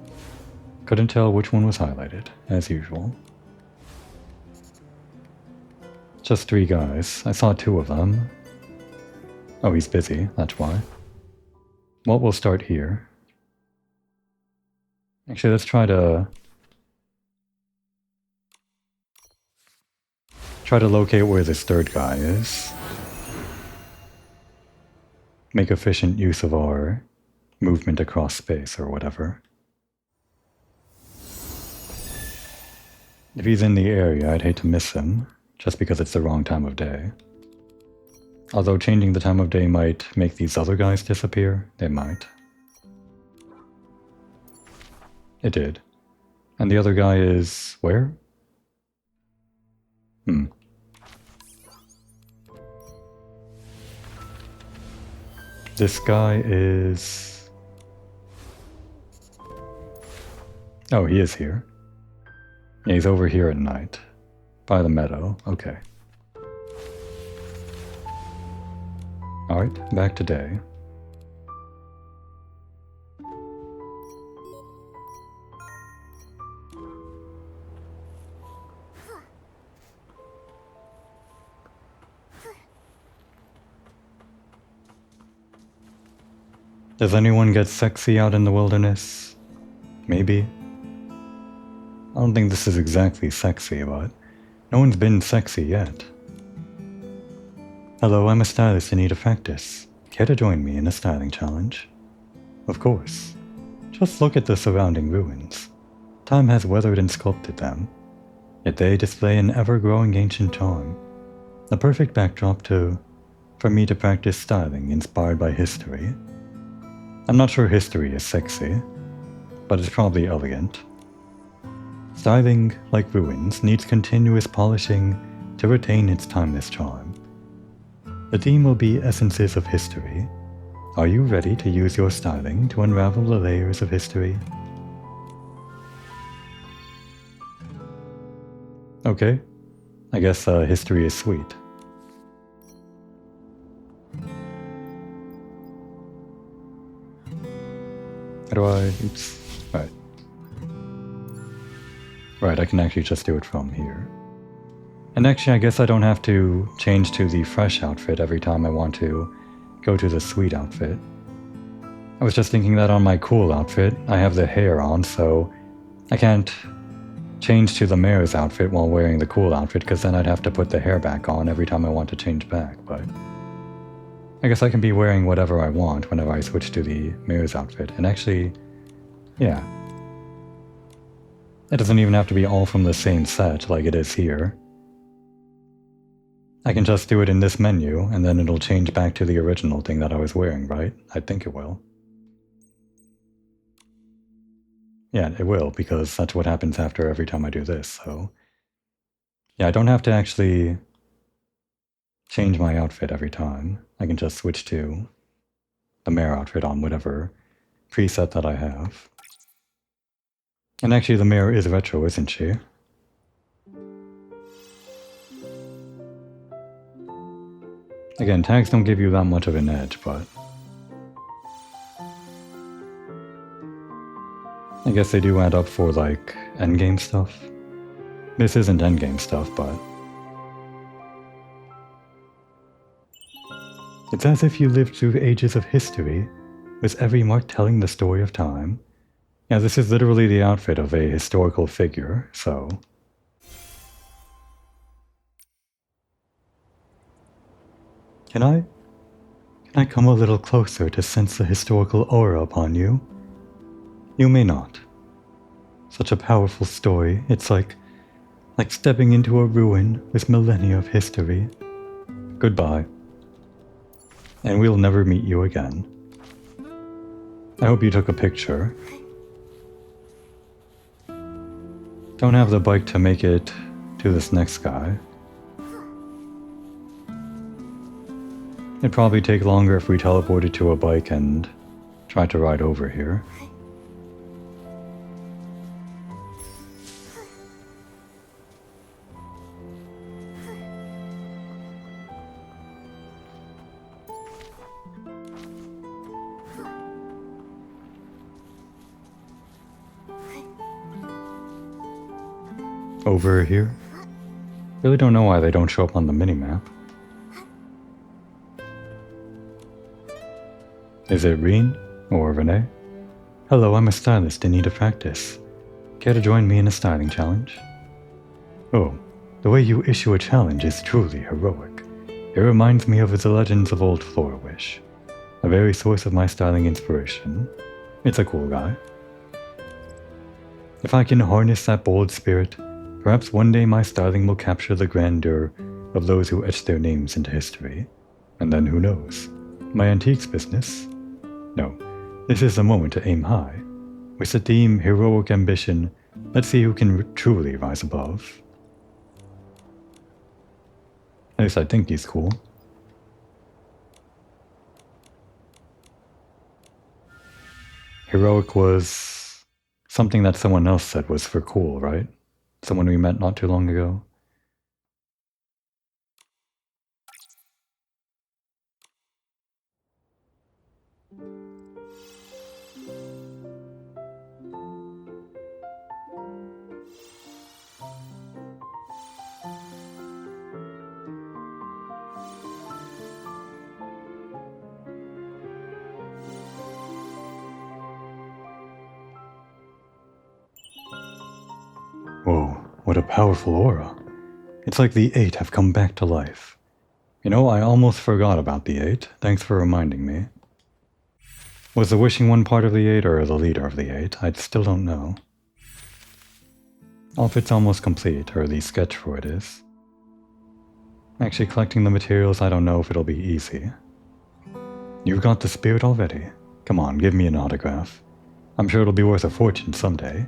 Couldn't tell which one was highlighted, as usual. Just 3 guys. I saw 2 of them. Oh, he's busy, that's why. Well, we'll start here. Actually, let's try to locate where this 3rd guy is. Make efficient use of our movement across space or whatever. If he's in the area, I'd hate to miss him, just because it's the wrong time of day. Although changing the time of day might make these other guys disappear, they might. It did. And the other guy is where? This guy is... Oh, he is here. Yeah, he's over here at night. By the meadow, okay. Alright, back to day. Does anyone get sexy out in the wilderness? Maybe. I don't think this is exactly sexy, but no one's been sexy yet. Hello, I'm a stylist in need of practice. Care to join me in a styling challenge? Of course. Just look at the surrounding ruins. Time has weathered and sculpted them, yet they display an ever-growing ancient charm. The perfect backdrop for me to practice styling inspired by history. I'm not sure history is sexy, but it's probably elegant. Styling, like ruins, needs continuous polishing to retain its timeless charm. The theme will be Essences of History. Are you ready to use your styling to unravel the layers of history? Okay, I guess history is sweet. How do I... oops. Right. Right, I can actually just do it from here. And actually, I guess I don't have to change to the fresh outfit every time I want to go to the sweet outfit. I was just thinking that on my cool outfit, I have the hair on, so I can't change to the mayor's outfit while wearing the cool outfit, because then I'd have to put the hair back on every time I want to change back, but I guess I can be wearing whatever I want whenever I switch to the mayor's outfit. And actually, yeah. It doesn't even have to be all from the same set like it is here. I can just do it in this menu, and then it'll change back to the original thing that I was wearing, right? I think it will. Yeah, it will, because that's what happens after every time I do this, so... Yeah, I don't have to actually change my outfit every time. I can just switch to the mayor outfit on whatever preset that I have. And actually the mayor is retro, isn't she? Again, tags don't give you that much of an edge, but... I guess they do add up for, like, endgame stuff. This isn't endgame stuff, but... It's as if you lived through ages of history, with every mark telling the story of time. Yeah, this is literally the outfit of a historical figure, so... Can I come a little closer to sense the historical aura upon you? You may not. Such a powerful story, it's like stepping into a ruin with millennia of history. Goodbye. And we'll never meet you again. I hope you took a picture. Don't have the bike to make it to this next guy. It'd probably take longer if we teleported to a bike and tried to ride over here. Over here? Really don't know why they don't show up on the minimap. Is it Reen? Or Renee? Hello, I'm a stylist in need of practice. Care to join me in a styling challenge? Oh, the way you issue a challenge is truly heroic. It reminds me of the legends of old Florawish, a very source of my styling inspiration. It's a cool guy. If I can harness that bold spirit, perhaps one day my styling will capture the grandeur of those who etched their names into history. And then who knows? My antiques business? No, this is the moment to aim high. With the theme Heroic Ambition, let's see who can truly rise above. At least I think he's cool. Heroic was something that someone else said was for cool, right? Someone we met not too long ago. Whoa, what a powerful aura. It's like the 8 have come back to life. You know, I almost forgot about the 8. Thanks for reminding me. Was the wishing one part of the 8 or the leader of the 8? I still don't know. Outfit's almost complete, or the sketch for it is. Actually, collecting the materials, I don't know if it'll be easy. You've got the spirit already. Come on, give me an autograph. I'm sure it'll be worth a fortune someday.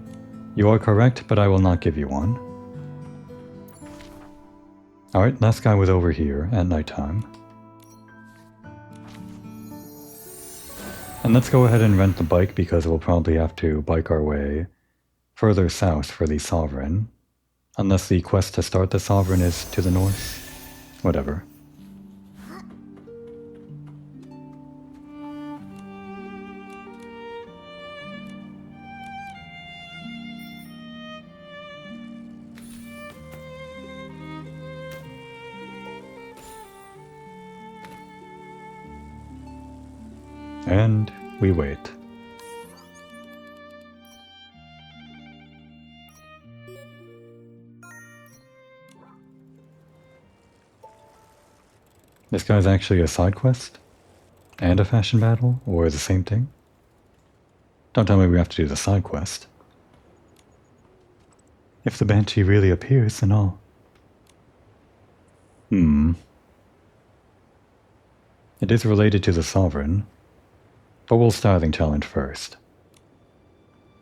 You are correct, but I will not give you one. Alright, last guy was over here at nighttime. And let's go ahead and rent the bike because we'll probably have to bike our way further south for the Sovereign. Unless the quest to start the Sovereign is to the north. Whatever. And we wait. This guy's actually a side quest? And a fashion battle? Or the same thing? Don't tell me we have to do the side quest. If the Banshee really appears, then I'll... It is related to the Sovereign, but we'll styling challenge first.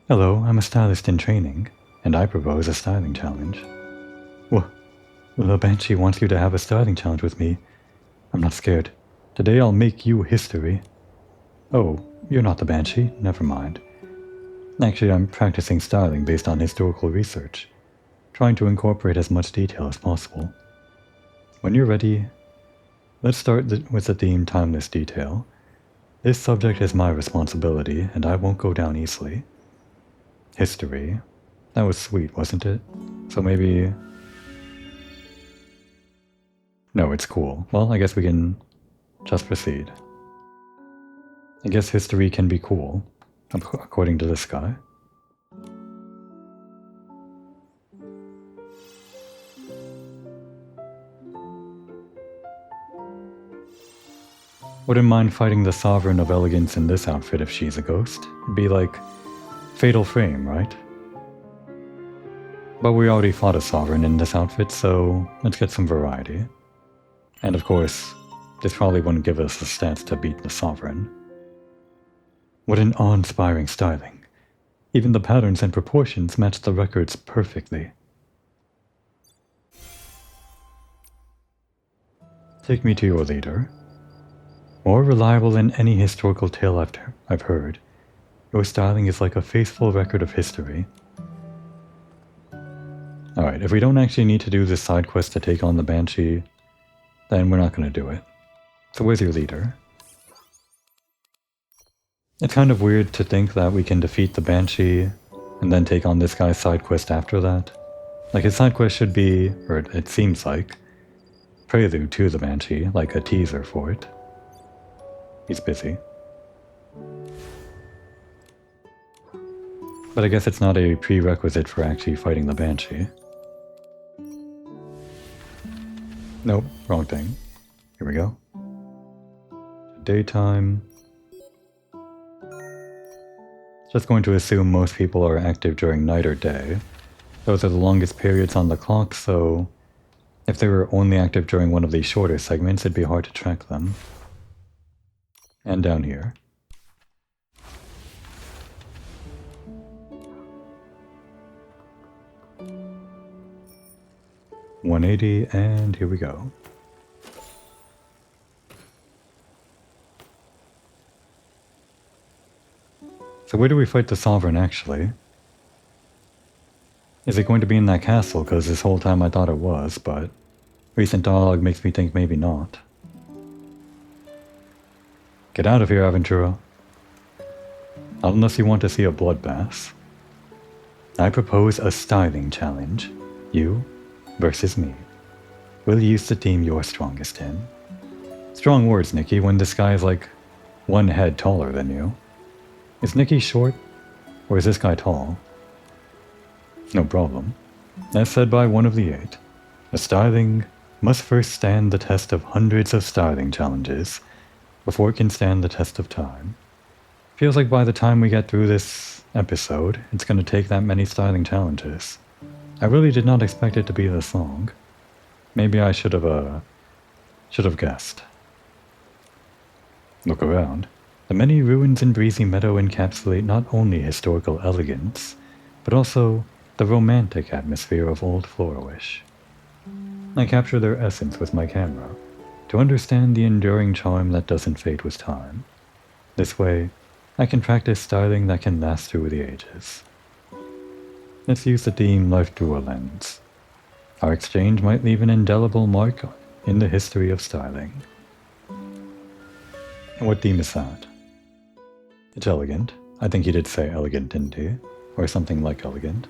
Hello, I'm a stylist in training, and I propose a styling challenge. Well, the Banshee wants you to have a styling challenge with me. I'm not scared. Today I'll make you history. Oh, you're not the Banshee? Never mind. Actually, I'm practicing styling based on historical research, trying to incorporate as much detail as possible. When you're ready, let's start with the theme Timeless Detail. This subject is my responsibility, and I won't go down easily. History. That was sweet, wasn't it? So maybe... No, it's cool. Well, I guess we can just proceed. I guess history can be cool, according to this guy. Wouldn't mind fighting the Sovereign of Elegance in this outfit if she's a ghost. It'd be like Fatal Frame, right? But we already fought a Sovereign in this outfit, so let's get some variety. And of course, this probably wouldn't give us the stats to beat the Sovereign. What an awe-inspiring styling. Even the patterns and proportions match the records perfectly. Take me to your leader. More reliable than any historical tale I've heard. Your styling is like a faithful record of history. Alright, if we don't actually need to do this side quest to take on the Banshee, then we're not going to do it. So where's your leader? It's kind of weird to think that we can defeat the Banshee and then take on this guy's side quest after that. Like, his side quest should be, or it seems like, prelude to the Banshee, like a teaser for it. He's busy. But I guess it's not a prerequisite for actually fighting the Banshee. Nope, wrong thing. Here we go. Daytime. Just going to assume most people are active during night or day. Those are the longest periods on the clock, so if they were only active during one of these shorter segments, it'd be hard to track them. And down here. $180, and here we go. So where do we fight the Sovereign, actually? Is it going to be in that castle? Because this whole time I thought it was, but recent dialogue makes me think maybe not. Get out of here, Aventura. Not unless you want to see a bloodbath. I propose a styling challenge. You versus me. We'll use the team you're strongest in. Strong words, Nikki, when this guy is like one head taller than you. Is Nikki short? Or is this guy tall? No problem. As said by one of the 8, the styling must first stand the test of hundreds of styling challenges before it can stand the test of time. Feels like by the time we get through this episode, it's going to take that many styling challenges. I really did not expect it to be this long. Maybe I should have guessed. Look around. The many ruins in Breezy Meadow encapsulate not only historical elegance, but also the romantic atmosphere of old Florish. I capture their essence with my camera, to understand the enduring charm that doesn't fade with time. This way, I can practice styling that can last through the ages. Let's use the theme Life Through a Lens. Our exchange might leave an indelible mark in the history of styling. What theme is that? It's elegant. I think he did say elegant, didn't he? Or something like elegant.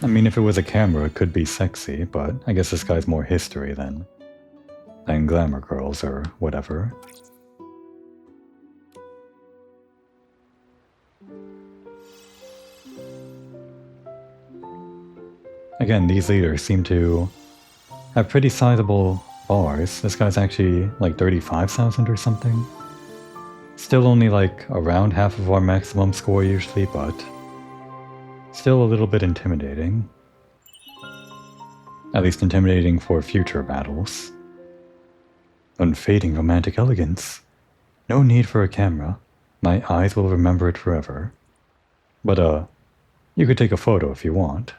I mean, if it was a camera, it could be sexy, but I guess this guy's more history then. and glamour girls or whatever. Again, these leaders seem to have pretty sizable bars. This guy's actually like 35,000 or something. Still only like around half of our maximum score usually, but still a little bit intimidating. At least intimidating for future battles. Unfading romantic elegance. No need for a camera. My eyes will remember it forever. But you could take a photo if you want.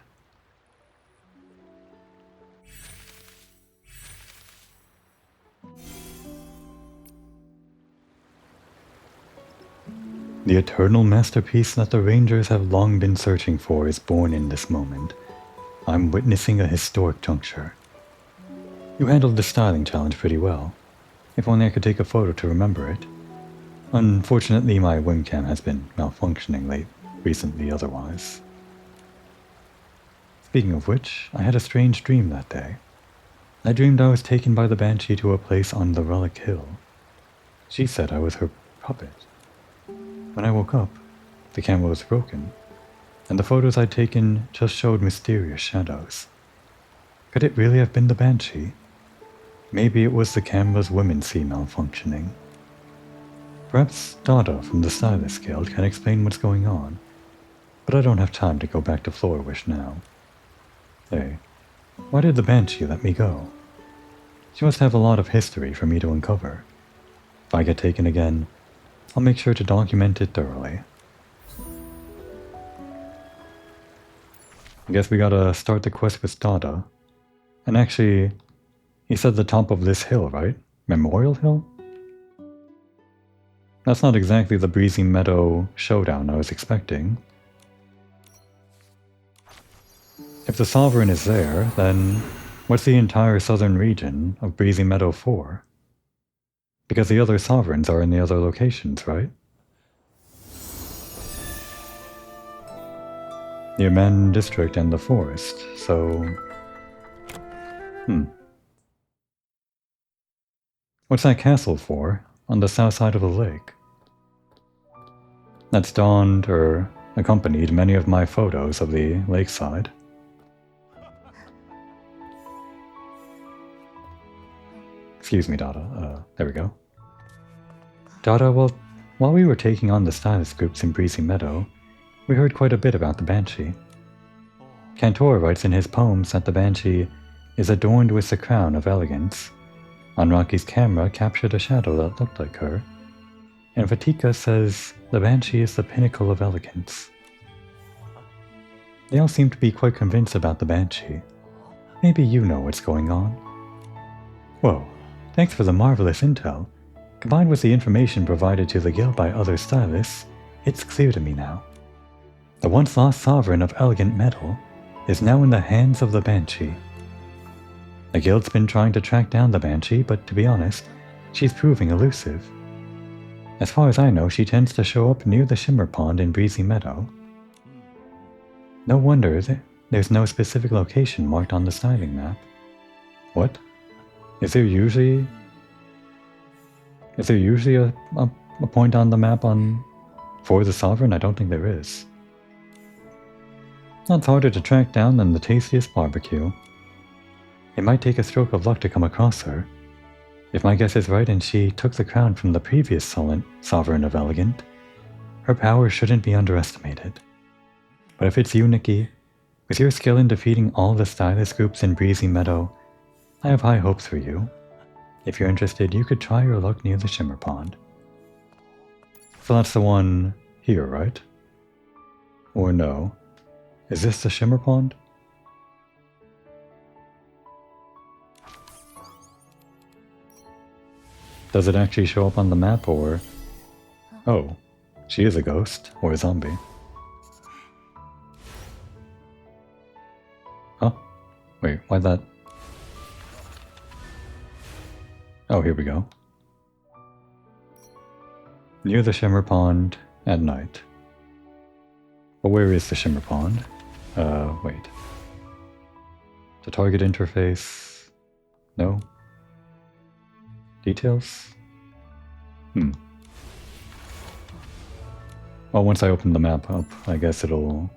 The eternal masterpiece that the Rangers have long been searching for is born in this moment. I'm witnessing a historic juncture. You handled the styling challenge pretty well. If only I could take a photo to remember it. Unfortunately, my webcam has been malfunctioning recently otherwise. Speaking of which, I had a strange dream that day. I dreamed I was taken by the Banshee to a place on the Relic Hill. She said I was her puppet. When I woke up, the camera was broken, and the photos I'd taken just showed mysterious shadows. Could it really have been the Banshee? Maybe it was the camera's womency malfunctioning. Perhaps Dada from the Stylist Guild can explain what's going on, but I don't have time to go back to Floorwish now. Hey, why did the Banshee let me go? She must have a lot of history for me to uncover. If I get taken again, I'll make sure to document it thoroughly. I guess we gotta start the quest with Dada. And actually, he said the top of this hill, right? Memorial Hill? That's not exactly the Breezy Meadow showdown I was expecting. If the Sovereign is there, then what's the entire southern region of Breezy Meadow for? Because the other Sovereigns are in the other locations, right? The Aman District and the Forest, so... What's that castle for, on the south side of the lake? That's donned or accompanied many of my photos of the lakeside. Excuse me, Dada. There we go. Dada, well, while we were taking on the stylist groups in Breezy Meadow, we heard quite a bit about the Banshee. Cantor writes in his poems that the Banshee is adorned with the crown of elegance. Anraki's camera captured a shadow that looked like her. And Vatika says the Banshee is the pinnacle of elegance. They all seem to be quite convinced about the Banshee. Maybe you know what's going on. Whoa, thanks for the marvelous intel. Combined with the information provided to the guild by other stylists, it's clear to me now. The once lost sovereign of elegant metal is now in the hands of the Banshee. The guild's been trying to track down the Banshee, but to be honest, she's proving elusive. As far as I know, she tends to show up near the Shimmer Pond in Breezy Meadow. No wonder there's no specific location marked on the styling map. What? Is there usually a point on the map for the Sovereign? I don't think there is. That's harder to track down than the tastiest barbecue. It might take a stroke of luck to come across her. If my guess is right and she took the crown from the previous Sovereign of Elegant, her power shouldn't be underestimated. But if it's you, Nikki, with your skill in defeating all the stylist groups in Breezy Meadow, I have high hopes for you. If you're interested, you could try your luck near the Shimmer Pond. So that's the one here, right? Or no? Is this the Shimmer Pond? Does it actually show up on the map, or... Oh, she is a ghost, or a zombie. Huh? Wait, why'd that... Oh, here we go. Near the Shimmer Pond at night. But where is the Shimmer Pond? Wait. The target interface... No? Details? Well, once I open the map up, I guess it'll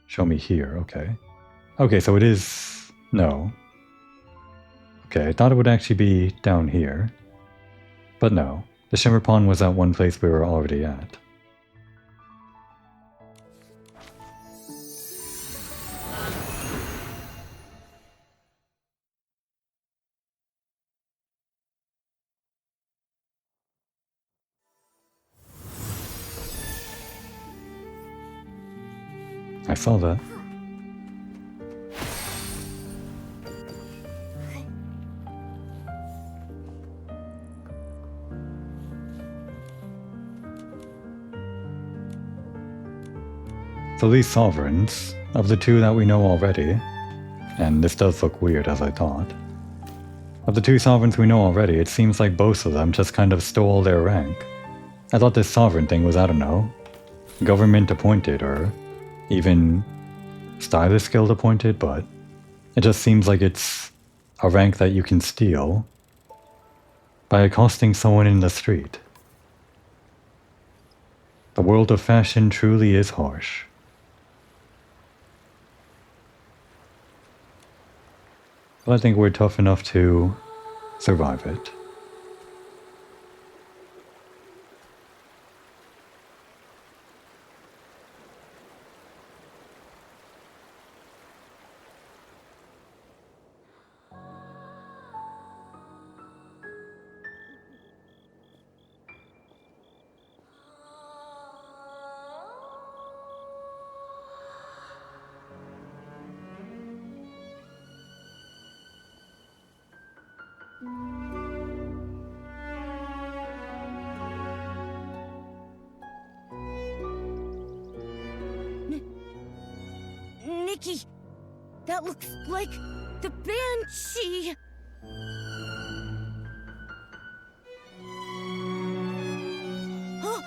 show me here. Okay. Okay, so it is... No. Okay, I thought it would actually be down here. But no. The Shimmer Pond was at one place we were already at. I saw that. So these sovereigns, of the two that we know already, and this does look weird as I thought, of the two sovereigns we know already, it seems like both of them just kind of stole their rank. I thought this sovereign thing was, I don't know, government appointed or even Stylist Guild appointed, but it just seems like it's a rank that you can steal by accosting someone in the street. The world of fashion truly is harsh. But I think we're tough enough to survive it. Nikki, that looks like the Banshee. Oh!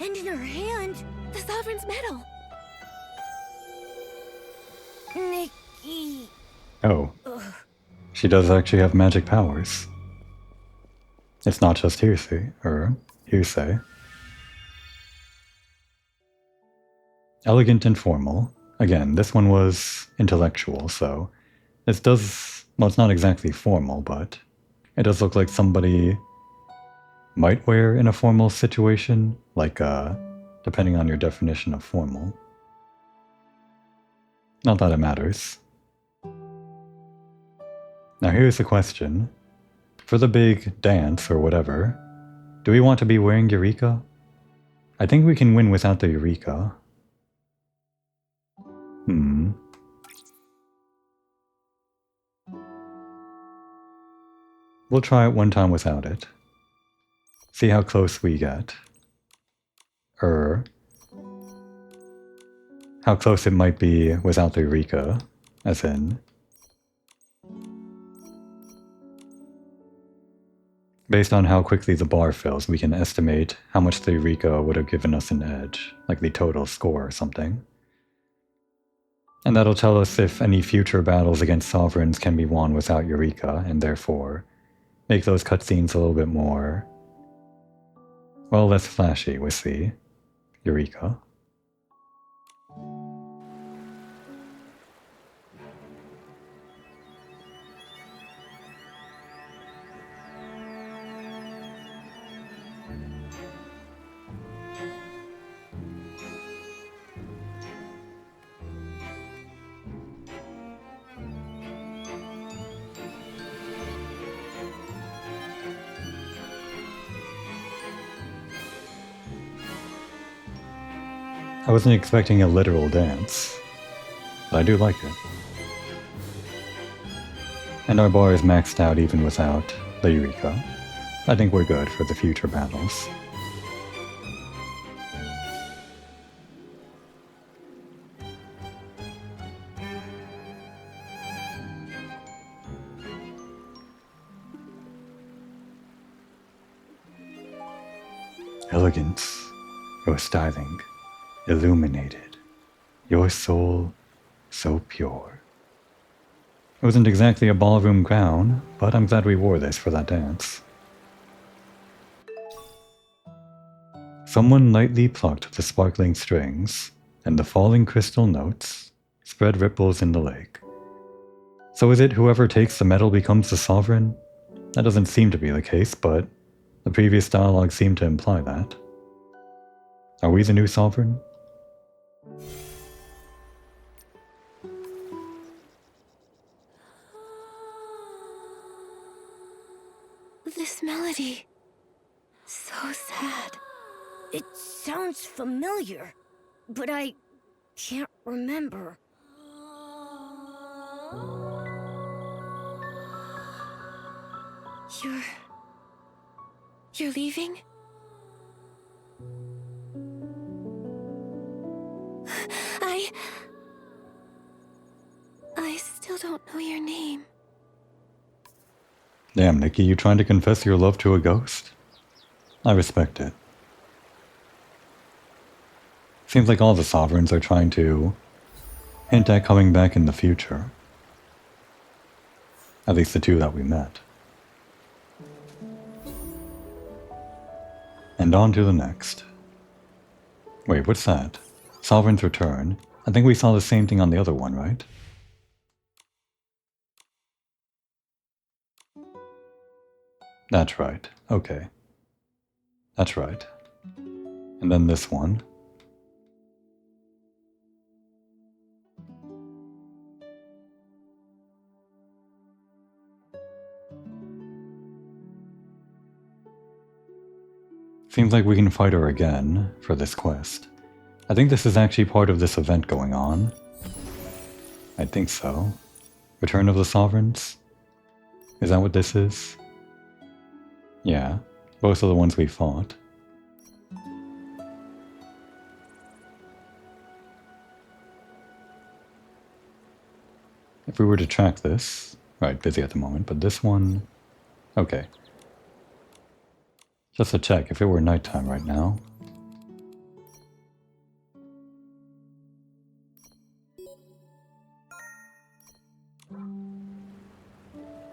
And in her hand, the Sovereign's medal. Nikki. Oh. She does actually have magic powers. It's not just hearsay. Elegant and formal. Again, this one was intellectual, so this does... Well, it's not exactly formal, but it does look like somebody might wear in a formal situation, like, depending on your definition of formal. Not that it matters. Now here's the question. For the big dance, or whatever, do we want to be wearing Eureka? I think we can win without the Eureka. We'll try it one time without it. See how close we get. How close it might be without the Eureka, as in... Based on how quickly the bar fills, we can estimate how much the Eureka would have given us an edge, like the total score or something. And that'll tell us if any future battles against sovereigns can be won without Eureka, and therefore make those cutscenes a little bit more, well, less flashy with the Eureka. I wasn't expecting a literal dance, but I do like it. And our bar is maxed out even without the Eureka. I think we're good for the future battles. Elegance, your styling, illuminated, your soul so pure. It wasn't exactly a ballroom gown, but I'm glad we wore this for that dance. Someone lightly plucked the sparkling strings, and the falling crystal notes spread ripples in the lake. So is it whoever takes the medal becomes the sovereign? That doesn't seem to be the case, but the previous dialogue seemed to imply that. Are we the new sovereign? This melody. So sad. It sounds familiar, but I can't remember. You're leaving? I still don't know your name. Damn, Nikki, you trying to confess your love to a ghost? I respect it. Seems like all the sovereigns are trying to hint at coming back in the future. At least the two that we met. And on to the next. Wait, what's that? Sovereign's Return. I think we saw the same thing on the other one, right? That's right. Okay. That's right. And then this one. Seems like we can fight her again for this quest. I think this is actually part of this event going on. I think so. Return of the Sovereigns? Is that what this is? Yeah, both of the ones we fought. If we were to track this... Right, busy at the moment, but this one... Okay. Just to check, if it were nighttime right now...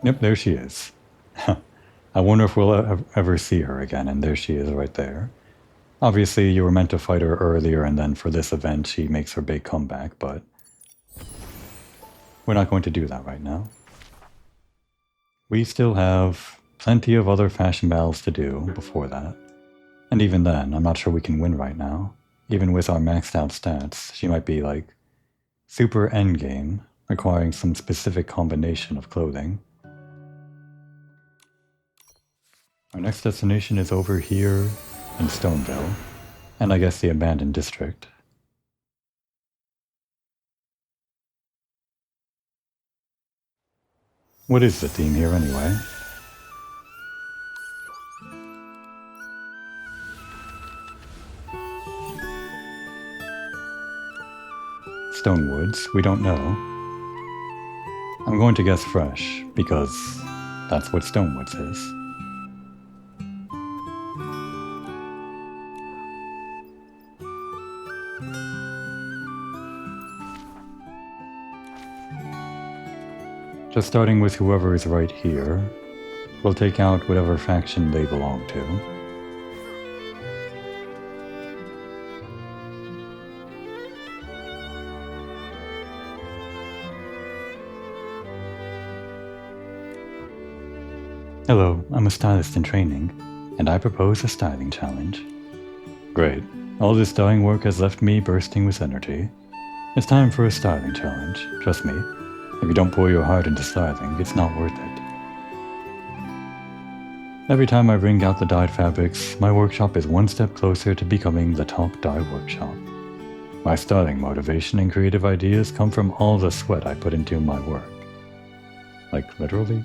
Yep, there she is. I wonder if we'll ever see her again, and there she is right there. Obviously, you were meant to fight her earlier, and then for this event she makes her big comeback, but... we're not going to do that right now. We still have plenty of other fashion battles to do before that. And even then, I'm not sure we can win right now. Even with our maxed out stats, she might be like super endgame, requiring some specific combination of clothing. Our next destination is over here in Stoneville, and I guess the abandoned district. What is the theme here anyway? Stonewoods, we don't know. I'm going to guess fresh, because that's what Stonewoods is. Just starting with whoever is right here, we'll take out whatever faction they belong to. Hello, I'm a stylist in training, and I propose a styling challenge. Great. All this dyeing work has left me bursting with energy. It's time for a styling challenge, trust me. If you don't pour your heart into styling, it's not worth it. Every time I wring out the dyed fabrics, my workshop is one step closer to becoming the top dye workshop. My styling motivation and creative ideas come from all the sweat I put into my work. Like, literally?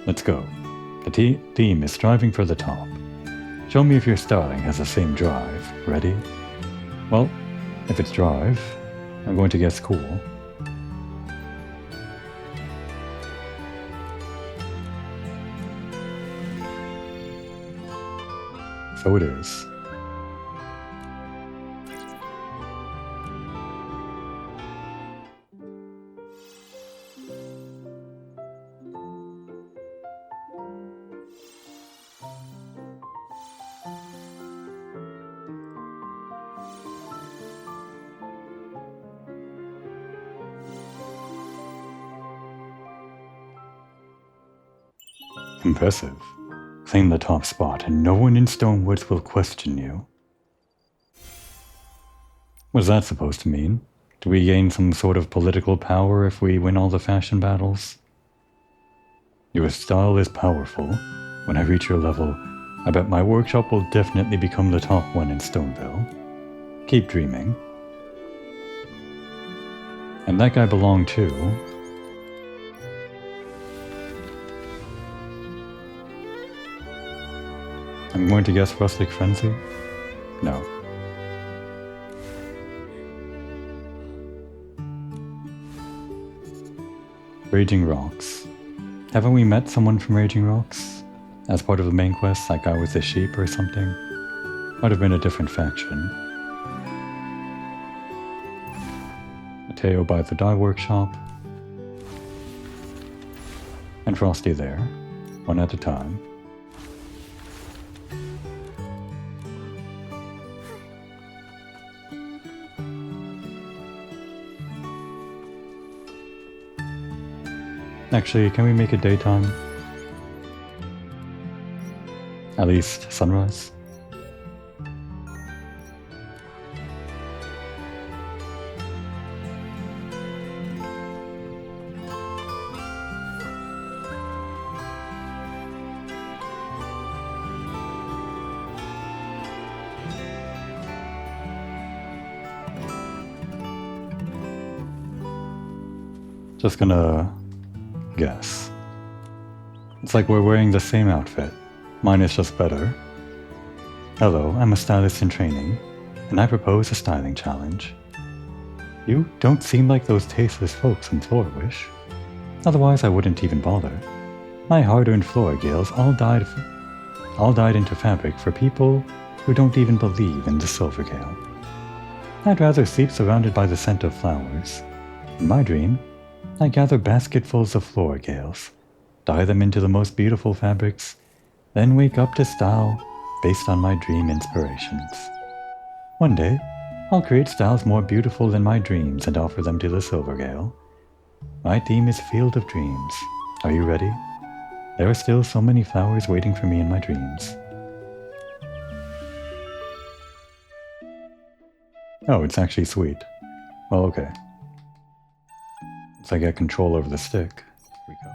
Let's go. The theme is striving for the top. Show me if your styling has the same drive. Ready? Well, if it's drive, I'm going to guess cool. So it is. Impressive. Claim the top spot, and no one in Stonewoods will question you. What's that supposed to mean? Do we gain some sort of political power if we win all the fashion battles? Your style is powerful. When I reach your level, I bet my workshop will definitely become the top one in Stoneville. Keep dreaming. And that guy belonged too. I'm going to guess Rustic Frenzy? No. Raging Rocks. Haven't we met someone from Raging Rocks? As part of the main quest, that guy with the sheep or something? Might have been a different faction. Mateo by the dye workshop. And Frosty there, one at a time. Actually, can we make it daytime? At least sunrise? Just gonna guess. It's like we're wearing the same outfit. Mine is just better. Hello, I'm a stylist in training, and I propose a styling challenge. You don't seem like those tasteless folks in Floorwish. Otherwise I wouldn't even bother. My hard-earned Floorgales all dyed into fabric for people who don't even believe in the Silvergale. I'd rather sleep surrounded by the scent of flowers. In my dream, I gather basketfuls of Floorgales, dye them into the most beautiful fabrics, then wake up to style based on my dream inspirations. One day, I'll create styles more beautiful than my dreams and offer them to the Silvergale. My theme is Field of Dreams. Are you ready? There are still so many flowers waiting for me in my dreams. Oh, it's actually sweet. Well, okay. Once I get control over the stick, here we go.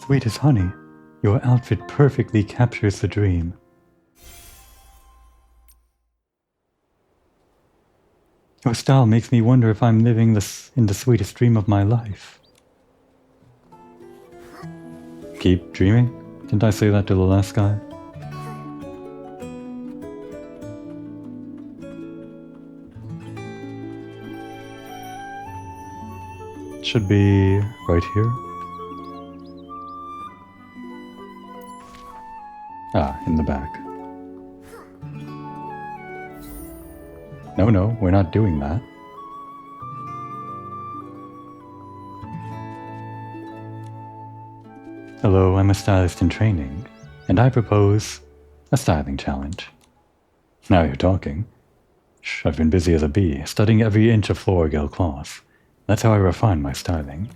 Sweet as honey, your outfit perfectly captures the dream. Your style makes me wonder if I'm living in the sweetest dream of my life. Keep dreaming? Didn't I say that to the last guy? Should be right here. Ah, in the back. No, we're not doing that. Hello, I'm a stylist in training, and I propose a styling challenge. Now you're talking. Shh, I've been busy as a bee, studying every inch of Floorgale cloth. That's how I refine my styling.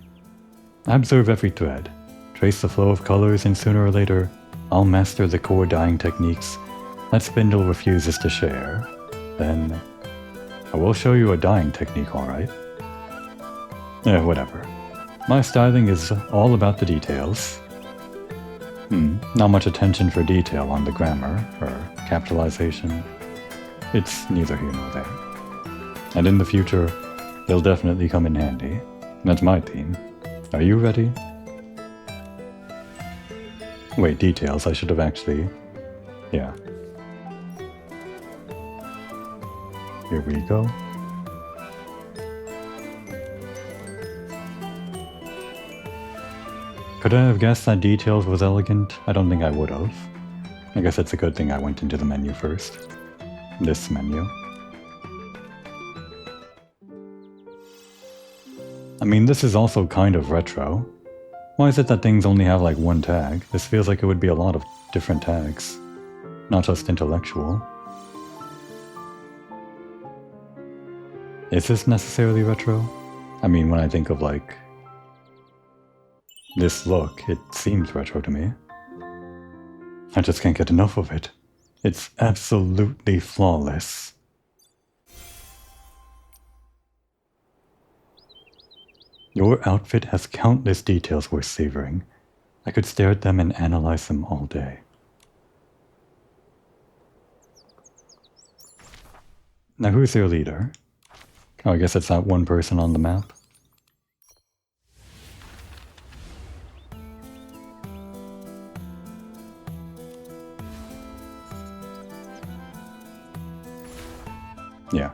I observe every thread, trace the flow of colors, and sooner or later, I'll master the core dyeing techniques that Spindle refuses to share. Then, I will show you a dyeing technique, alright? Whatever. My styling is all about the details. Not much attention for detail on the grammar, or capitalization. It's neither here nor there. And in the future, they'll definitely come in handy. That's my theme. Are you ready? Wait, details, I should have actually... Yeah. Here we go. Could Would I have guessed that details was elegant? I don't think I would have. I guess it's a good thing I went into the menu first. This menu. I mean, this is also kind of retro. Why is it that things only have like one tag? This feels like it would be a lot of different tags. Not just intellectual. Is this necessarily retro? I mean, when I think of like this look, it seems retro to me. I just can't get enough of it. It's absolutely flawless. Your outfit has countless details worth savoring. I could stare at them and analyze them all day. Now who's your leader? Oh, I guess it's that one person on the map. Yeah,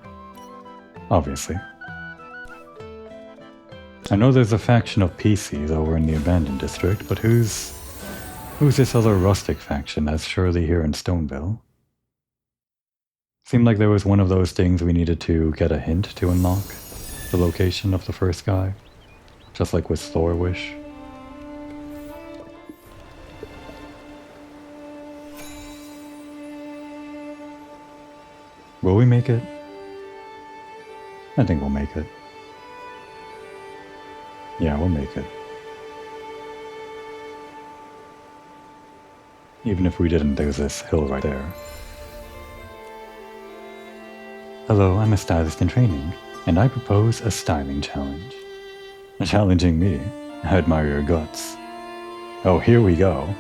obviously. I know there's a faction of PCs over in the abandoned district, but who's this other rustic faction that's surely here in Stoneville? Seemed like there was one of those things we needed to get a hint to unlock the location of the first guy, just like with Thor Wish. Will we make it? I think we'll make it. Yeah, we'll make it. Even if we didn't, there's this hill right there. Hello, I'm a stylist in training, and I propose a styling challenge. Challenging me? I admire your guts. Oh, here we go.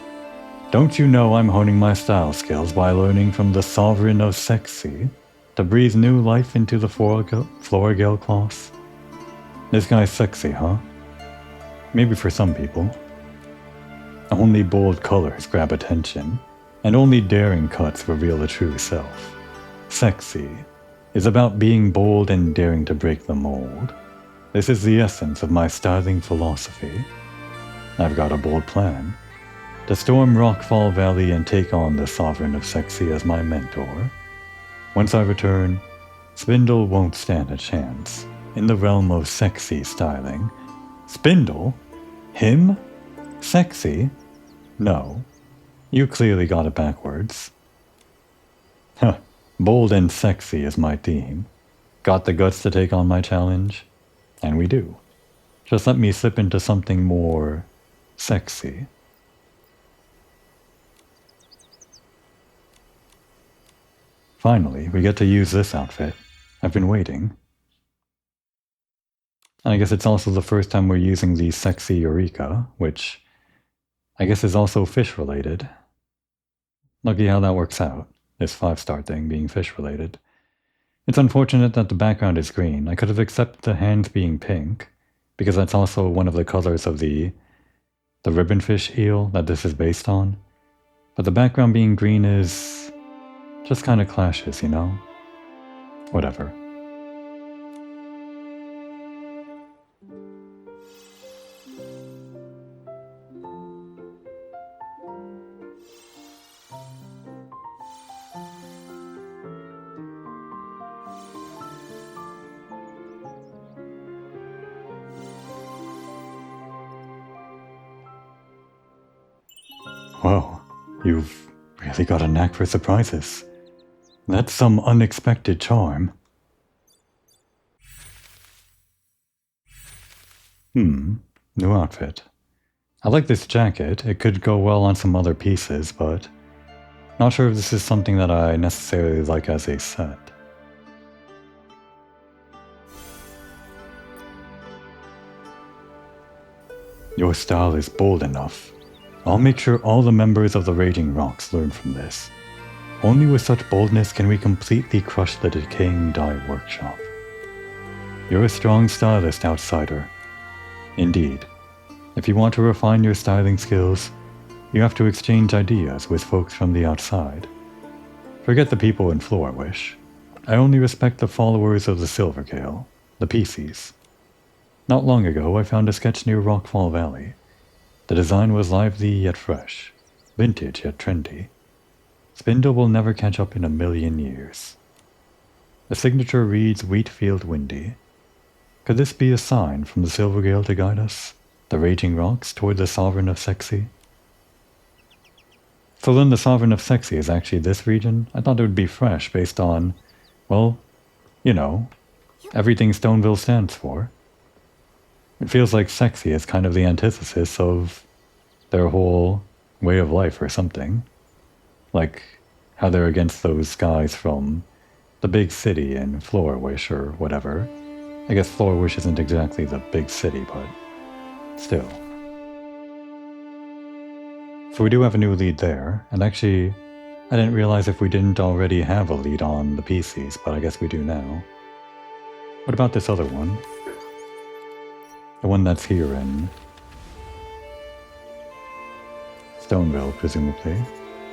Don't you know I'm honing my style skills by learning from the Sovereign of Sexy to breathe new life into the Florigale cloth? This guy's sexy, huh? Maybe for some people. Only bold colors grab attention, and only daring cuts reveal a true self. Sexy is about being bold and daring to break the mold. This is the essence of my styling philosophy. I've got a bold plan. To storm Rockfall Valley and take on the Sovereign of Sexy as my mentor. Once I return, Spindle won't stand a chance. In the realm of sexy styling. Spindle? Him? Sexy? No. You clearly got it backwards. Huh. Bold and sexy is my theme. Got the guts to take on my challenge? And we do. Just let me slip into something more sexy. Finally, we get to use this outfit. I've been waiting. And I guess it's also the first time we're using the sexy Eureka, which I guess is also fish-related. Lucky how that works out, this 5-star thing being fish-related. It's unfortunate that the background is green. I could have accepted the hands being pink, because that's also one of the colors of the ribbonfish eel that this is based on. But the background being green is just kind of clashes, you know? Whatever. Whoa, you've really got a knack for surprises. That's some unexpected charm. New outfit. I like this jacket. It could go well on some other pieces, but not sure if this is something that I necessarily like as a set. Your style is bold enough. I'll make sure all the members of the Raging Rocks learn from this. Only with such boldness can we completely crush the decaying dye workshop. You're a strong stylist, outsider. Indeed. If you want to refine your styling skills, you have to exchange ideas with folks from the outside. Forget the people in Floorwish. I only respect the followers of the Silvergale, the PCs. Not long ago, I found a sketch near Rockfall Valley. The design was lively yet fresh, vintage yet trendy. Spindle will never catch up in a million years. The signature reads Wheatfield Windy. Could this be a sign from the Silvergale to guide us, the raging rocks, toward the Sovereign of Sexy? So then the Sovereign of Sexy is actually this region? I thought it would be fresh based on, well, you know, everything Stoneville stands for. It feels like Sexy is kind of the antithesis of their whole way of life or something. Like how they're against those guys from the big city in Floorwish or whatever. I guess Floorwish isn't exactly the big city, but still. So we do have a new lead there, and actually, I didn't realize if we didn't already have a lead on the PCs, but I guess we do now. What about this other one? The one that's here in Stoneville, presumably.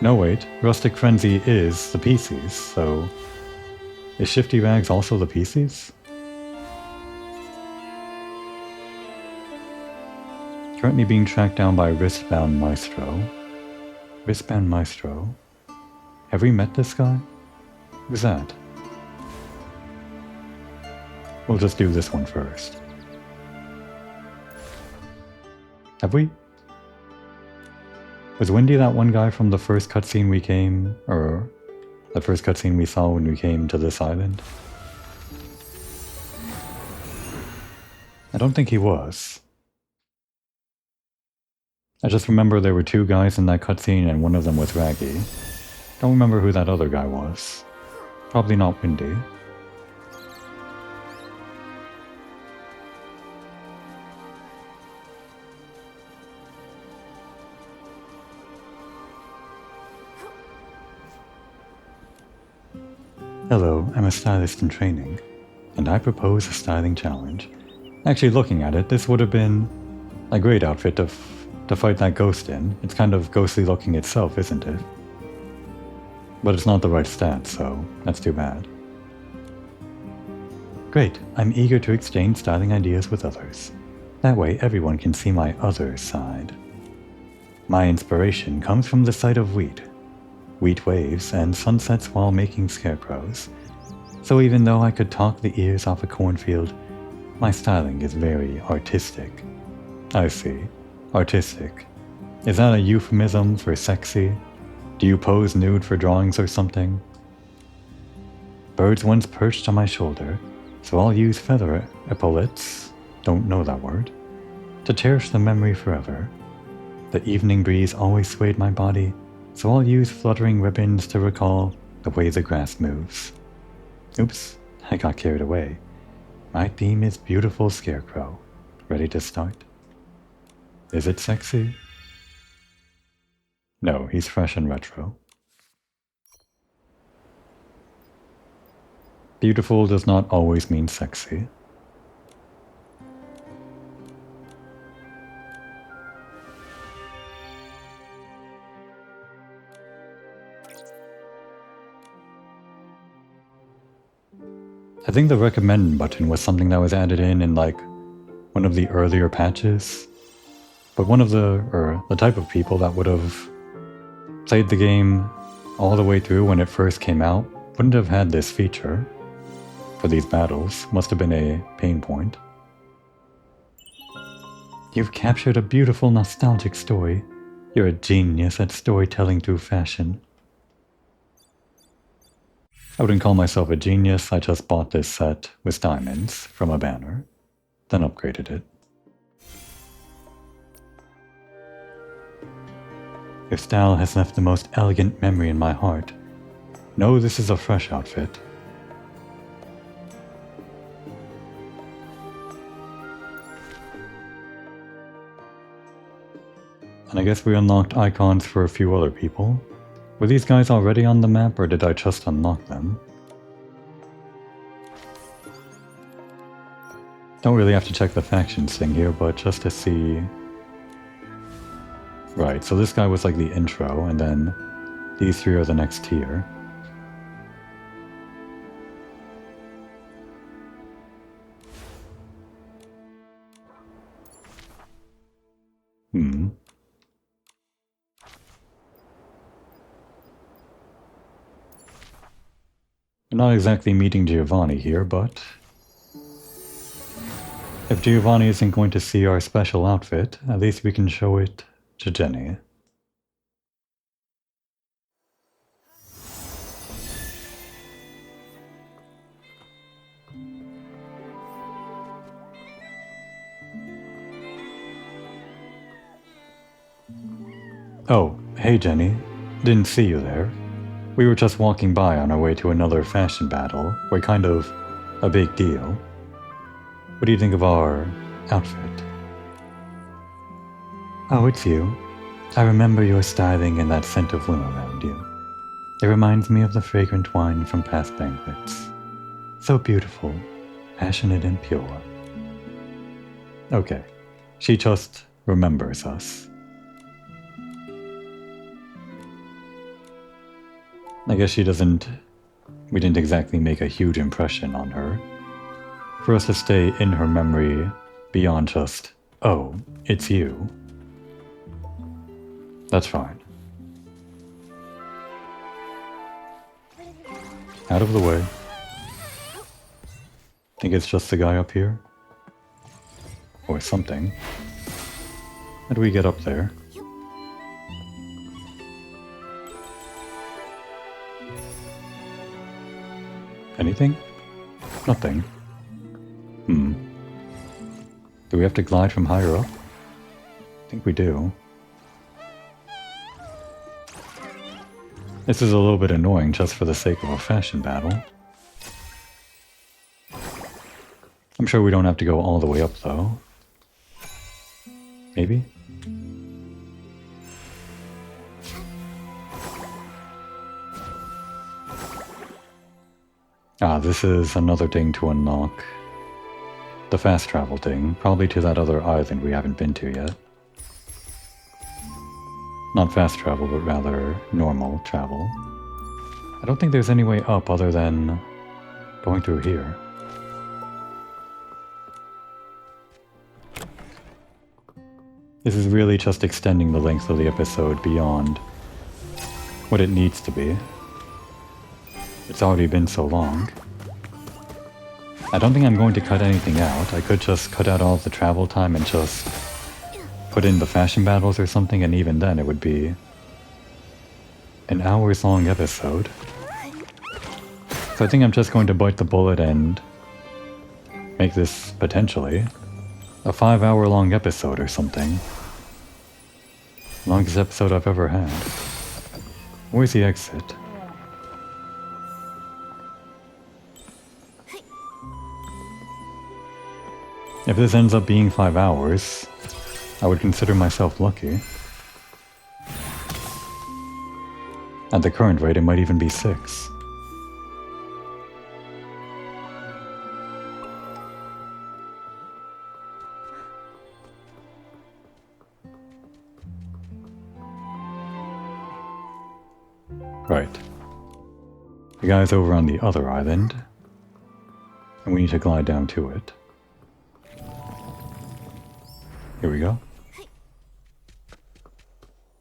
No, wait, Rustic Frenzy is the PCs, so is Shifty Rags also the PCs? Currently being tracked down by Wristbound Maestro. Wristbound Maestro? Have we met this guy? Who's that? We'll just do this one first. Have we? Was Windy that one guy from the first cutscene we came, or the first cutscene we saw when we came to this island? I don't think he was. I just remember there were two guys in that cutscene and one of them was Raggy. Don't remember who that other guy was. Probably not Windy. Hello, I'm a stylist in training, and I propose a styling challenge. Actually, looking at it, this would have been a great outfit to fight that ghost in. It's kind of ghostly looking itself, isn't it? But it's not the right stat, so that's too bad. Great, I'm eager to exchange styling ideas with others. That way everyone can see my other side. My inspiration comes from the sight of wheat waves, and sunsets while making scarecrows. So even though I could talk the ears off a cornfield, my styling is very artistic. I see. Artistic. Is that a euphemism for sexy? Do you pose nude for drawings or something? Birds once perched on my shoulder, so I'll use feather epaulets, don't know that word, to cherish the memory forever. The evening breeze always swayed my body, so I'll use fluttering ribbons to recall the way the grass moves. Oops, I got carried away. My theme is beautiful scarecrow. Ready to start? Is it sexy? No, he's fresh and retro. Beautiful does not always mean sexy. I think the recommend button was something that was added in like one of the earlier patches. But one of the type of people that would have played the game all the way through when it first came out wouldn't have had this feature for these battles. Must have been a pain point. You've captured a beautiful nostalgic story. You're a genius at storytelling through fashion. I wouldn't call myself a genius, I just bought this set with diamonds from a banner, then upgraded it. Your style has left the most elegant memory in my heart. Know this is a fresh outfit. And I guess we unlocked icons for a few other people. Were these guys already on the map, or did I just unlock them? Don't really have to check the factions thing here, but just to see... Right, so this guy was like the intro, and then these three are the next tier. We're not exactly meeting Giovanni here, but if Giovanni isn't going to see our special outfit, at least we can show it to Jenny. Oh, hey Jenny. Didn't see you there. We were just walking by on our way to another fashion battle. We're kind of a big deal. What do you think of our outfit? Oh, it's you. I remember your styling and that scent of bloom around you. It reminds me of the fragrant wine from past banquets. So beautiful, passionate and pure. Okay, she just remembers us. I guess we didn't exactly make a huge impression on her. For us to stay in her memory beyond just, oh, it's you. That's fine. Out of the way. Think it's just the guy up here? Or something. How do we get up there? Anything? Nothing. Do we have to glide from higher up? I think we do. This is a little bit annoying just for the sake of a fashion battle. I'm sure we don't have to go all the way up though. Maybe? Ah, this is another thing to unlock. The fast travel thing, probably to that other island we haven't been to yet. Not fast travel, but rather normal travel. I don't think there's any way up other than going through here. This is really just extending the length of the episode beyond what it needs to be. It's already been so long. I don't think I'm going to cut anything out. I could just cut out all of the travel time and just put in the fashion battles or something, and even then it would be an hours-long episode. So I think I'm just going to bite the bullet and make this, potentially, a 5-hour-long episode or something. Longest episode I've ever had. Where's the exit? If this ends up being 5 hours, I would consider myself lucky. At the current rate, it might even be 6. Right. The guy's over on the other island, and we need to glide down to it. Here we go.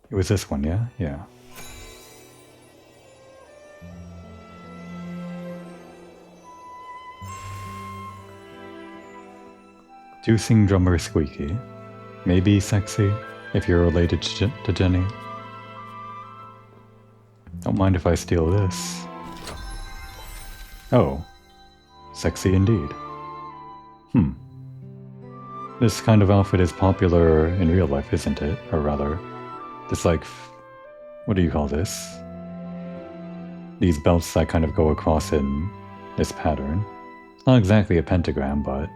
It was this one, yeah? Yeah. Juicing drummer Squeaky. Maybe sexy, if you're related to Jenny. Don't mind if I steal this. Oh. Sexy indeed. This kind of outfit is popular in real life, isn't it? Or rather, this what do you call this? These belts that kind of go across in this pattern. It's not exactly a pentagram, but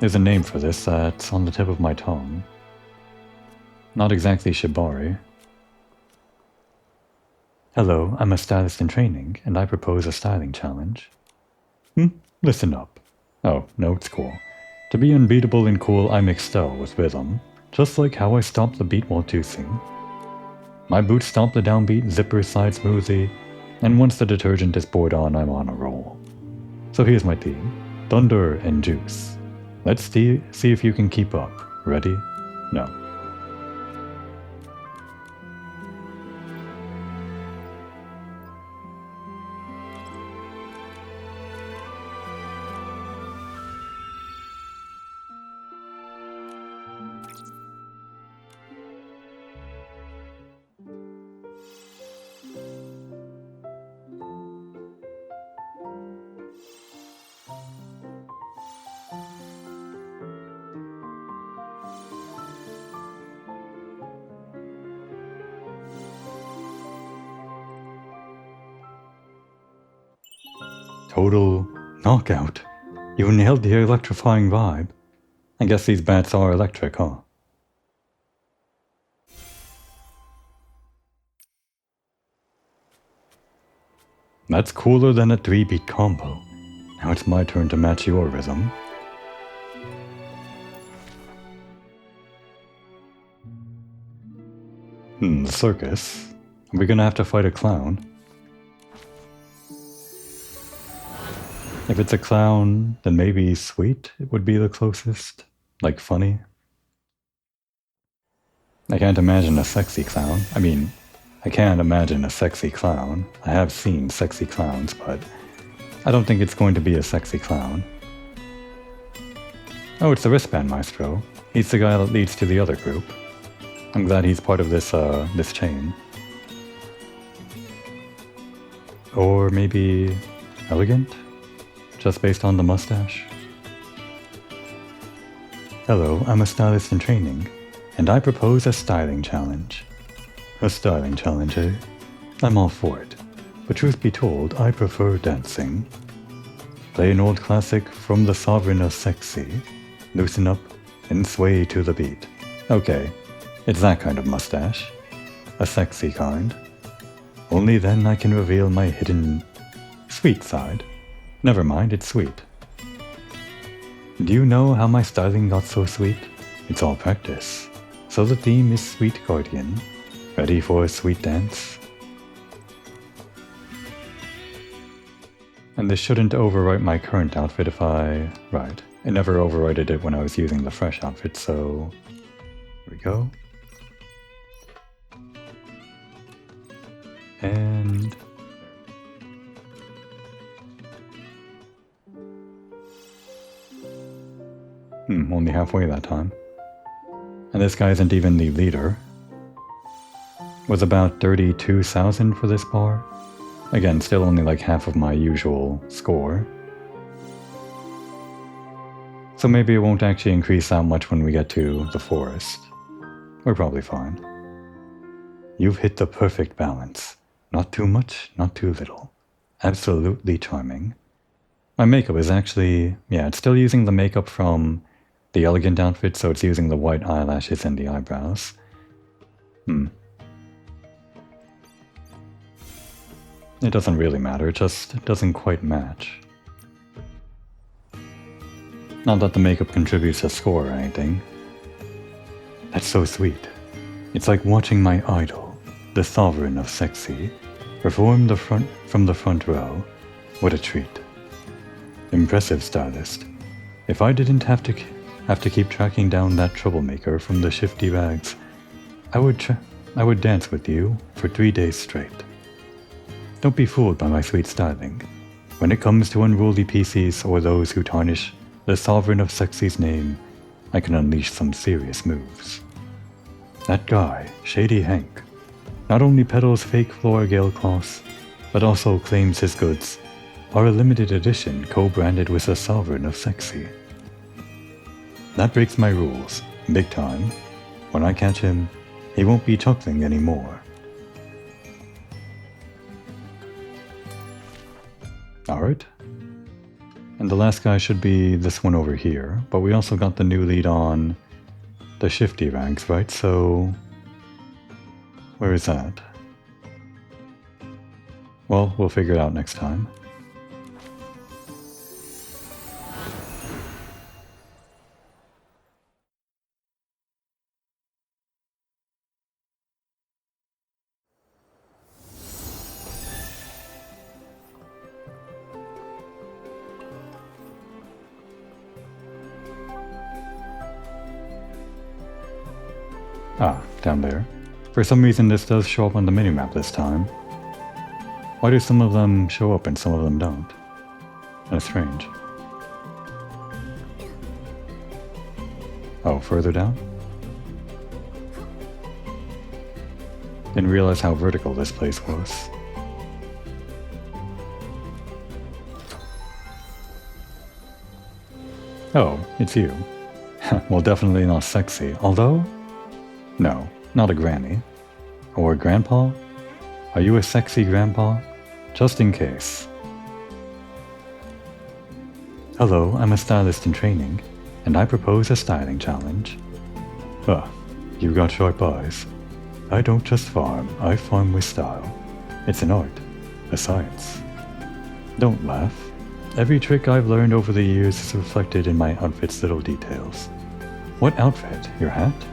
there's a name for this that's on the tip of my tongue. Not exactly shibari. Hello, I'm a stylist in training, and I propose a styling challenge. Listen up. Oh, no, it's cool. To be unbeatable and cool, I mix style with rhythm, just like how I stop the beat while juicing. My boots stomp the downbeat, zipper slide smoothly, and once the detergent is poured on, I'm on a roll. So here's my theme, thunder and juice. Let's see if you can keep up. Ready? No. Total knockout. You nailed the electrifying vibe. I guess these bats are electric, huh? That's cooler than a 3-beat combo. Now it's my turn to match your rhythm. The circus. Are we gonna have to fight a clown? If it's a clown, then maybe sweet would be the closest. Like funny. I can't imagine a sexy clown. I mean, I can't imagine a sexy clown. I have seen sexy clowns, but I don't think it's going to be a sexy clown. Oh, it's the wristband maestro. He's the guy that leads to the other group. I'm glad he's part of this, this chain. Or maybe elegant? Just based on the mustache? Hello, I'm a stylist in training, and I propose a styling challenge. A styling challenge, eh? I'm all for it, but truth be told, I prefer dancing. Play an old classic from the sovereign of sexy. Loosen up and sway to the beat. Okay, it's that kind of mustache. A sexy kind. Only then I can reveal my hidden sweet side. Never mind, it's sweet. Do you know how my styling got so sweet? It's all practice. So the theme is Sweet Guardian. Ready for a sweet dance? And this shouldn't overwrite my current outfit if I... Right. It never overwrited it when I was using the fresh outfit, so... Here we go. And... only halfway that time. And this guy isn't even the leader. Was about 32,000 for this bar. Again, still only like half of my usual score. So maybe it won't actually increase that much when we get to the forest. We're probably fine. You've hit the perfect balance. Not too much, not too little. Absolutely charming. My makeup is actually... yeah, it's still using the makeup from the elegant outfit, so it's using the white eyelashes and the eyebrows. It doesn't really matter, it just doesn't quite match. Not that the makeup contributes to score or anything. That's so sweet. It's like watching my idol, the sovereign of sexy, perform from the front row. What a treat. Impressive stylist. If I didn't have to keep tracking down that troublemaker from the shifty rags, I would dance with you for 3 days straight. Don't be fooled by my sweet styling. When it comes to unruly PCs or those who tarnish the sovereign of sexy's name, I can unleash some serious moves. That guy, Shady Hank, not only peddles fake Flora Gale cloths, but also claims his goods are a limited edition co-branded with the sovereign of sexy. That breaks my rules, big time. When I catch him, he won't be chuckling anymore. Alright. And the last guy should be this one over here, but we also got the new lead on the shifty ranks, right? So... where is that? Well, we'll figure it out next time. Ah, down there. For some reason this does show up on the minimap this time. Why do some of them show up and some of them don't? That's strange. Oh, further down? Didn't realize how vertical this place was. Oh, it's you. Well, definitely not sexy, although... no, not a granny. Or grandpa? Are you a sexy grandpa? Just in case. Hello, I'm a stylist in training, and I propose a styling challenge. Ah, you got sharp eyes. I don't just farm, I farm with style. It's an art, a science. Don't laugh. Every trick I've learned over the years is reflected in my outfit's little details. What outfit? Your hat?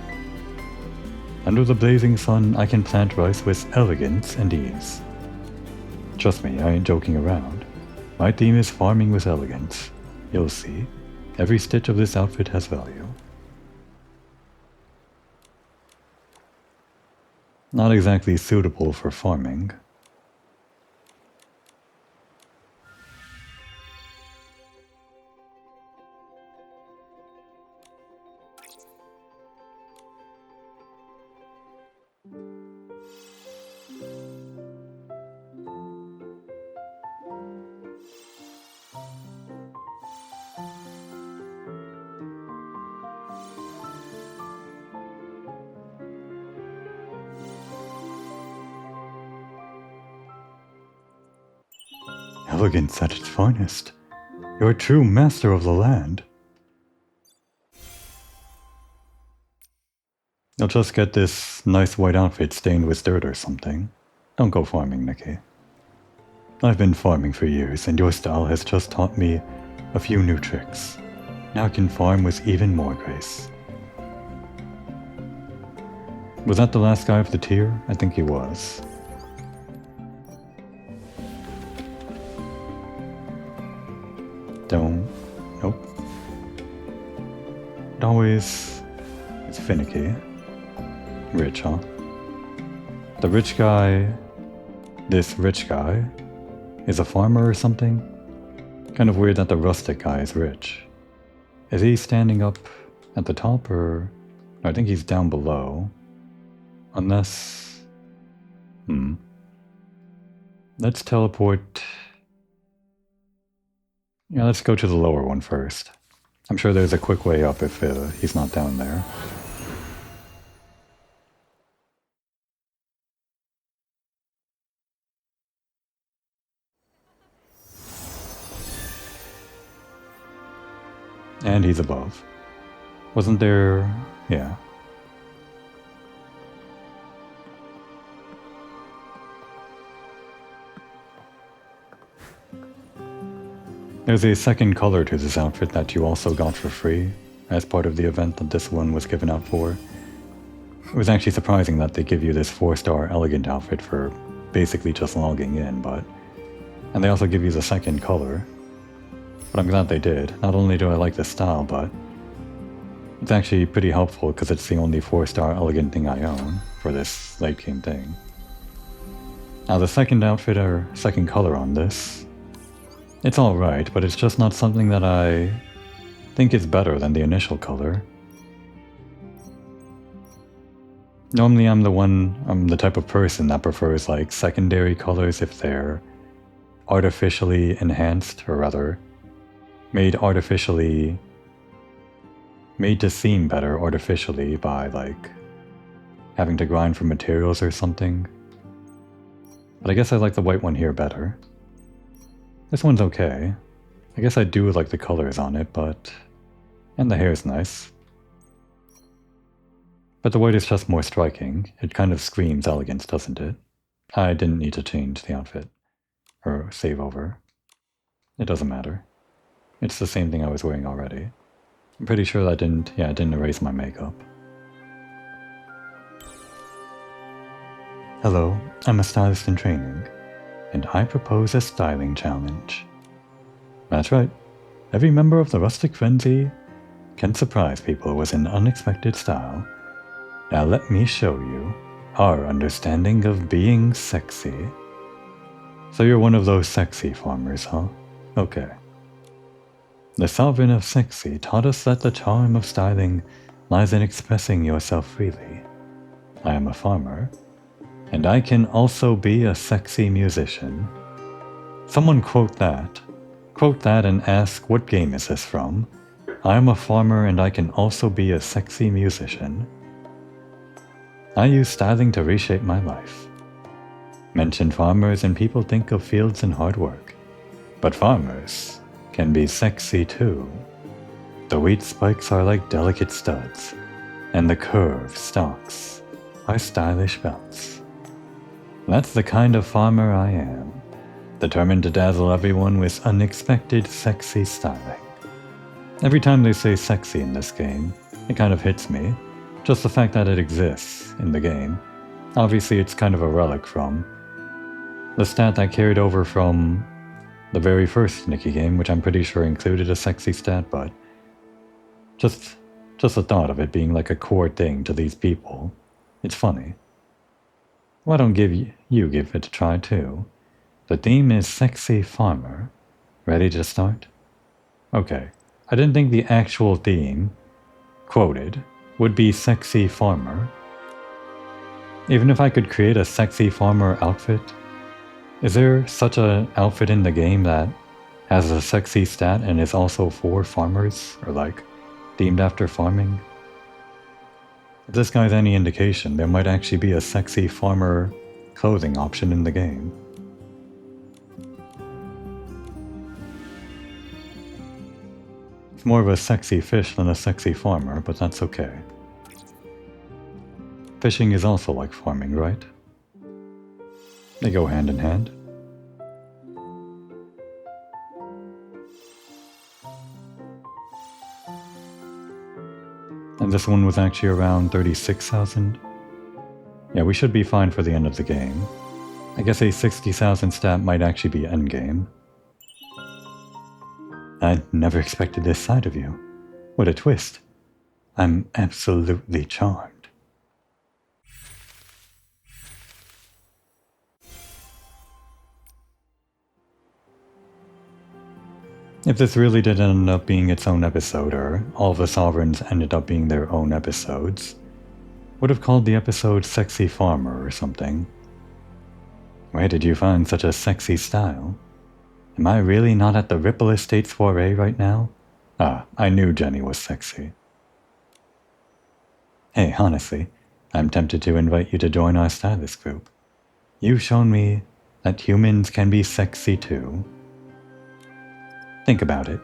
Under the blazing sun, I can plant rice with elegance and ease. Trust me, I ain't joking around. My theme is farming with elegance. You'll see. Every stitch of this outfit has value. Not exactly suitable for farming. Elegance at its finest. You're a true master of the land. You'll just get this nice white outfit stained with dirt or something. Don't go farming, Nikki. I've been farming for years, and your style has just taught me a few new tricks. Now I can farm with even more grace. Was that the last guy of the tier? I think he was. Nope. It always is finicky. Rich, huh? The rich guy, this rich guy, is a farmer or something? Kind of weird that the rustic guy is rich. Is he standing up at the top or... No, I think he's down below. Unless... Let's teleport... Yeah, let's go to the lower one first. I'm sure there's a quick way up if he's not down there. And he's above. Wasn't there... yeah. There's a second color to this outfit that you also got for free as part of the event that this one was given out for. It was actually surprising that they give you this 4-star elegant outfit for basically just logging in, but... And they also give you the second color. But I'm glad they did. Not only do I like the style, but... It's actually pretty helpful because it's the only 4-star elegant thing I own for this late game thing. Now the second outfit or second color on this... It's alright, but it's just not something that I think is better than the initial color. Normally I'm the type of person that prefers like secondary colors if they're artificially enhanced, or rather, made to seem better artificially by like having to grind for materials or something. But I guess I like the white one here better. This one's okay. I guess I do like the colors on it, but... And the hair's nice. But the white is just more striking. It kind of screams elegance, doesn't it? I didn't need to change the outfit. Or save over. It doesn't matter. It's the same thing I was wearing already. I'm pretty sure that didn't erase my makeup. Hello, I'm a stylist in training. And I propose a styling challenge. That's right. Every member of the Rustic Frenzy can surprise people with an unexpected style. Now let me show you our understanding of being sexy. So you're one of those sexy farmers, huh? Okay. The sovereign of sexy taught us that the charm of styling lies in expressing yourself freely. I am a farmer. And I can also be a sexy musician. Someone quote that. Quote that and ask, what game is this from? I am a farmer and I can also be a sexy musician. I use styling to reshape my life. Mention farmers and people think of fields and hard work. But farmers can be sexy too. The wheat spikes are like delicate studs, and the curved stalks are stylish belts. That's the kind of farmer I am, determined to dazzle everyone with unexpected sexy styling. Every time they say sexy in this game, it kind of hits me. Just the fact that it exists in the game. Obviously it's kind of a relic from the stat that carried over from the very first Nikki game, which I'm pretty sure included a sexy stat, but just the thought of it being like a core thing to these people, it's funny. Why don't you give it a try too? The theme is Sexy Farmer. Ready to start? Okay, I didn't think the actual theme, quoted, would be Sexy Farmer. Even if I could create a Sexy Farmer outfit, is there such an outfit in the game that has a sexy stat and is also for farmers, or like, themed after farming? If this guy's any indication, there might actually be a sexy farmer clothing option in the game. It's more of a sexy fish than a sexy farmer, but that's okay. Fishing is also like farming, right? They go hand in hand. And this one was actually around 36,000. Yeah, we should be fine for the end of the game. I guess a 60,000 stat might actually be endgame. I never expected this side of you. What a twist. I'm absolutely charmed. If this really did end up being its own episode, or all of the Sovereigns ended up being their own episodes, would have called the episode Sexy Farmer or something. Where did you find such a sexy style? Am I really not at the Ripple Estates foray right now? Ah, I knew Jenny was sexy. Hey, honestly, I'm tempted to invite you to join our stylist group. You've shown me that humans can be sexy too. Think about it.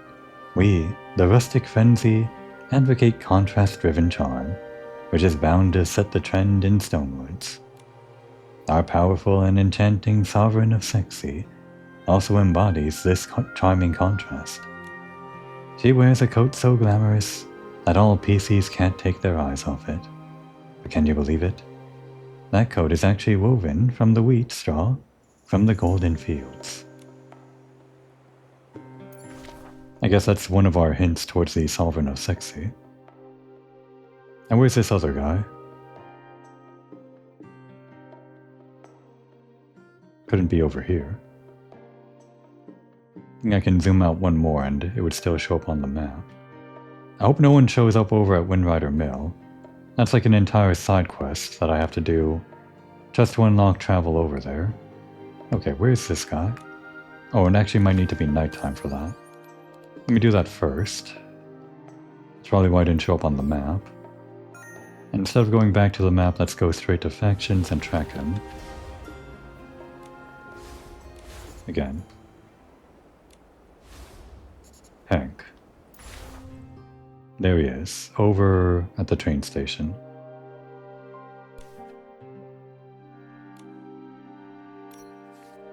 We, the rustic frenzy, advocate contrast-driven charm, which is bound to set the trend in Stonewoods. Our powerful and enchanting sovereign of sexy also embodies this charming contrast. She wears a coat so glamorous that all PCs can't take their eyes off it. But can you believe it? That coat is actually woven from the wheat straw from the golden fields. I guess that's one of our hints towards the Sovereign of Sexy. And where's this other guy? Couldn't be over here. I think I can zoom out one more and it would still show up on the map. I hope no one shows up over at Windrider Mill. That's like an entire side quest that I have to do just to unlock travel over there. Okay, where's this guy? Oh, it actually might need to be nighttime for that. Let me do that first. That's probably why it didn't show up on the map. And instead of going back to the map, let's go straight to factions and track him. Again. Hank. There he is, over at the train station.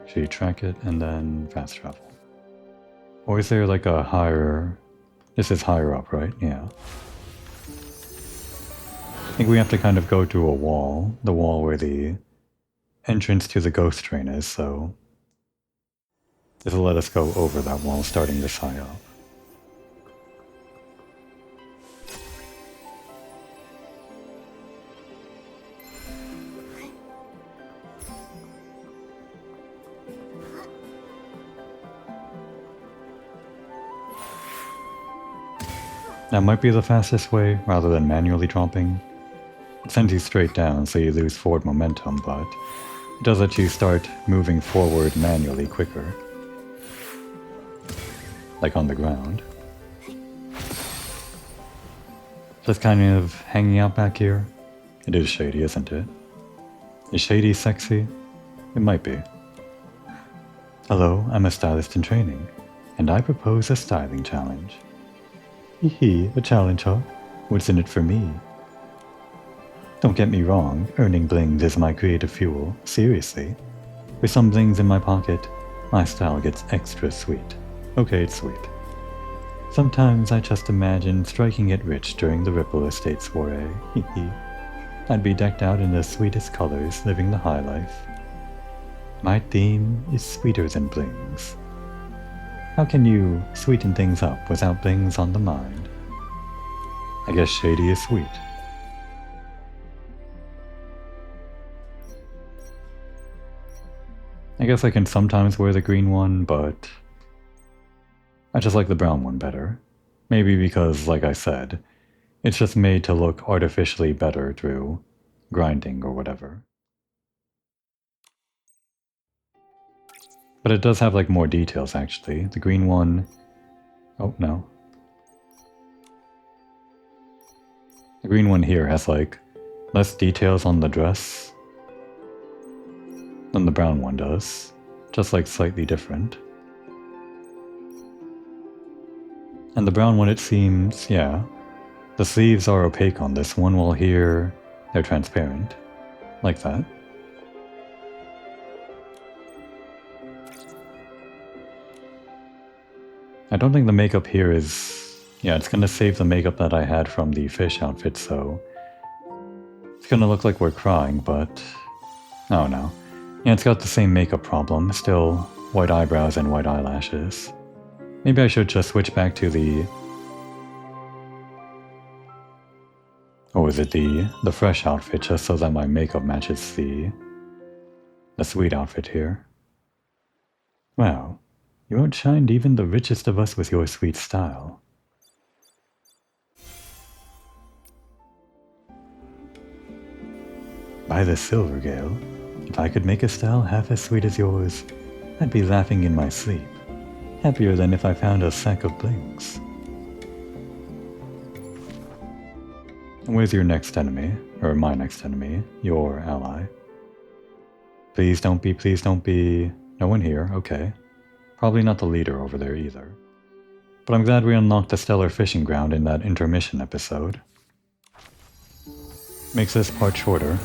Actually track it and then fast travel. Or is there like a higher... This is higher up, right? Yeah. I think we have to kind of go to a wall. The wall where the entrance to the ghost train is, so... This will let us go over that wall starting this high up. That might be the fastest way, rather than manually dropping. It sends you straight down, so you lose forward momentum, but it does let you start moving forward manually quicker. Like on the ground. Just kind of hanging out back here. It is shady, isn't it? Is shady sexy? It might be. Hello, I'm a stylist in training. and I propose a styling challenge. Hee, a challenge, huh? What's in it for me? Don't get me wrong, earning blings is my creative fuel, seriously. With some blings in my pocket, my style gets extra sweet. Okay, it's sweet. Sometimes I just imagine striking it rich during the Ripple Estate soiree, hee. I'd be decked out in the sweetest colors, living the high life. My theme is sweeter than blings. How can you sweeten things up without blings on the mind? I guess shady is sweet. I guess I can sometimes wear the green one, but I just like the brown one better. Maybe because, like I said, it's just made to look artificially better through grinding or whatever. But it does have like more details actually. The green one... Oh, no. The green one here has like less details on the dress than the brown one does. Just like slightly different. And the brown one, it seems, yeah, the sleeves are opaque on this one, while here they're transparent. Like that. I don't think the makeup here is... Yeah, it's gonna save the makeup that I had from the fish outfit, so... It's gonna look like we're crying, but... Oh no. Yeah, it's got the same makeup problem, still white eyebrows and white eyelashes. Maybe I should just switch back to the... Or was it the fresh outfit, just so that my makeup matches the sweet outfit here. Wow, you outshined even the richest of us with your sweet style. By the Silvergale, if I could make a style half as sweet as yours, I'd be laughing in my sleep. Happier than if I found a sack of blings. And where's your next enemy? Or my next enemy? Your ally. Please don't be... No one here, okay. Probably not the leader over there either. But I'm glad we unlocked the stellar fishing ground in that intermission episode. Makes this part shorter.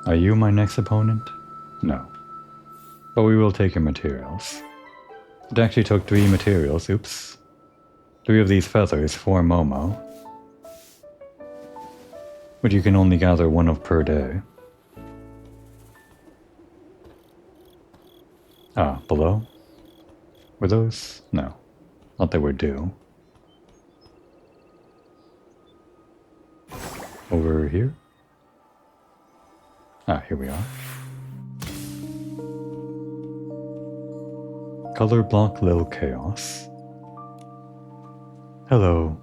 Are you my next opponent? No. But we will take your materials. It actually took 3 materials, oops. 3 of these feathers for Momo. But you can only gather 1 of per day. Ah, below? Were those? No. Thought they were due. Over here? Ah, here we are. Color block Lil Chaos. Hello,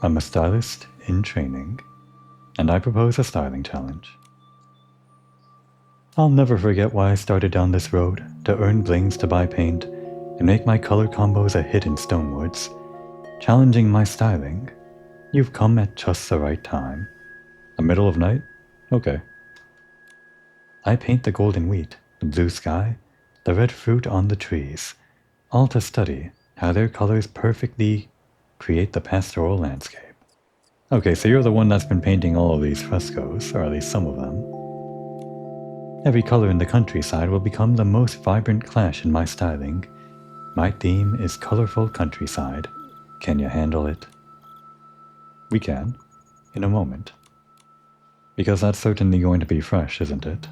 I'm a stylist in training, and I propose a styling challenge. I'll never forget why I started down this road, to earn blings to buy paint, and make my color combos a hit in Stonewoods. Challenging my styling. You've come at just the right time. The middle of night? Okay. I paint the golden wheat, the blue sky, the red fruit on the trees, all to study how their colors perfectly create the pastoral landscape. Okay, so you're the one that's been painting all of these frescoes, or at least some of them. Every color in the countryside will become the most vibrant clash in my styling. My theme is colorful countryside. Can you handle it? We can, in a moment. Because that's certainly going to be fresh, isn't it?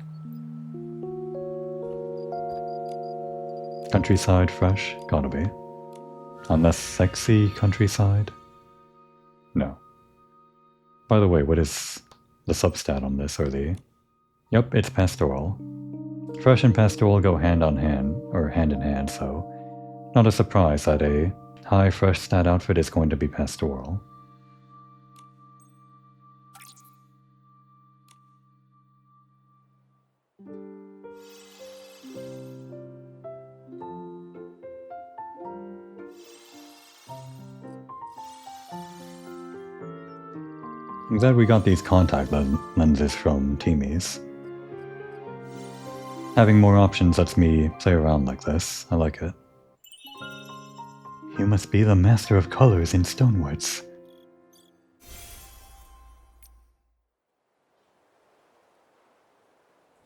Countryside fresh? Gotta be. Unless sexy countryside? No. By the way, what is the substat on this, or the... Yep, it's pastoral. Fresh and pastoral go hand in hand, so not a surprise that a high fresh stat outfit is going to be pastoral. I'm glad we got these contact lenses from Teamies. Having more options lets me play around like this. I like it. You must be the master of colors in Stonewoods.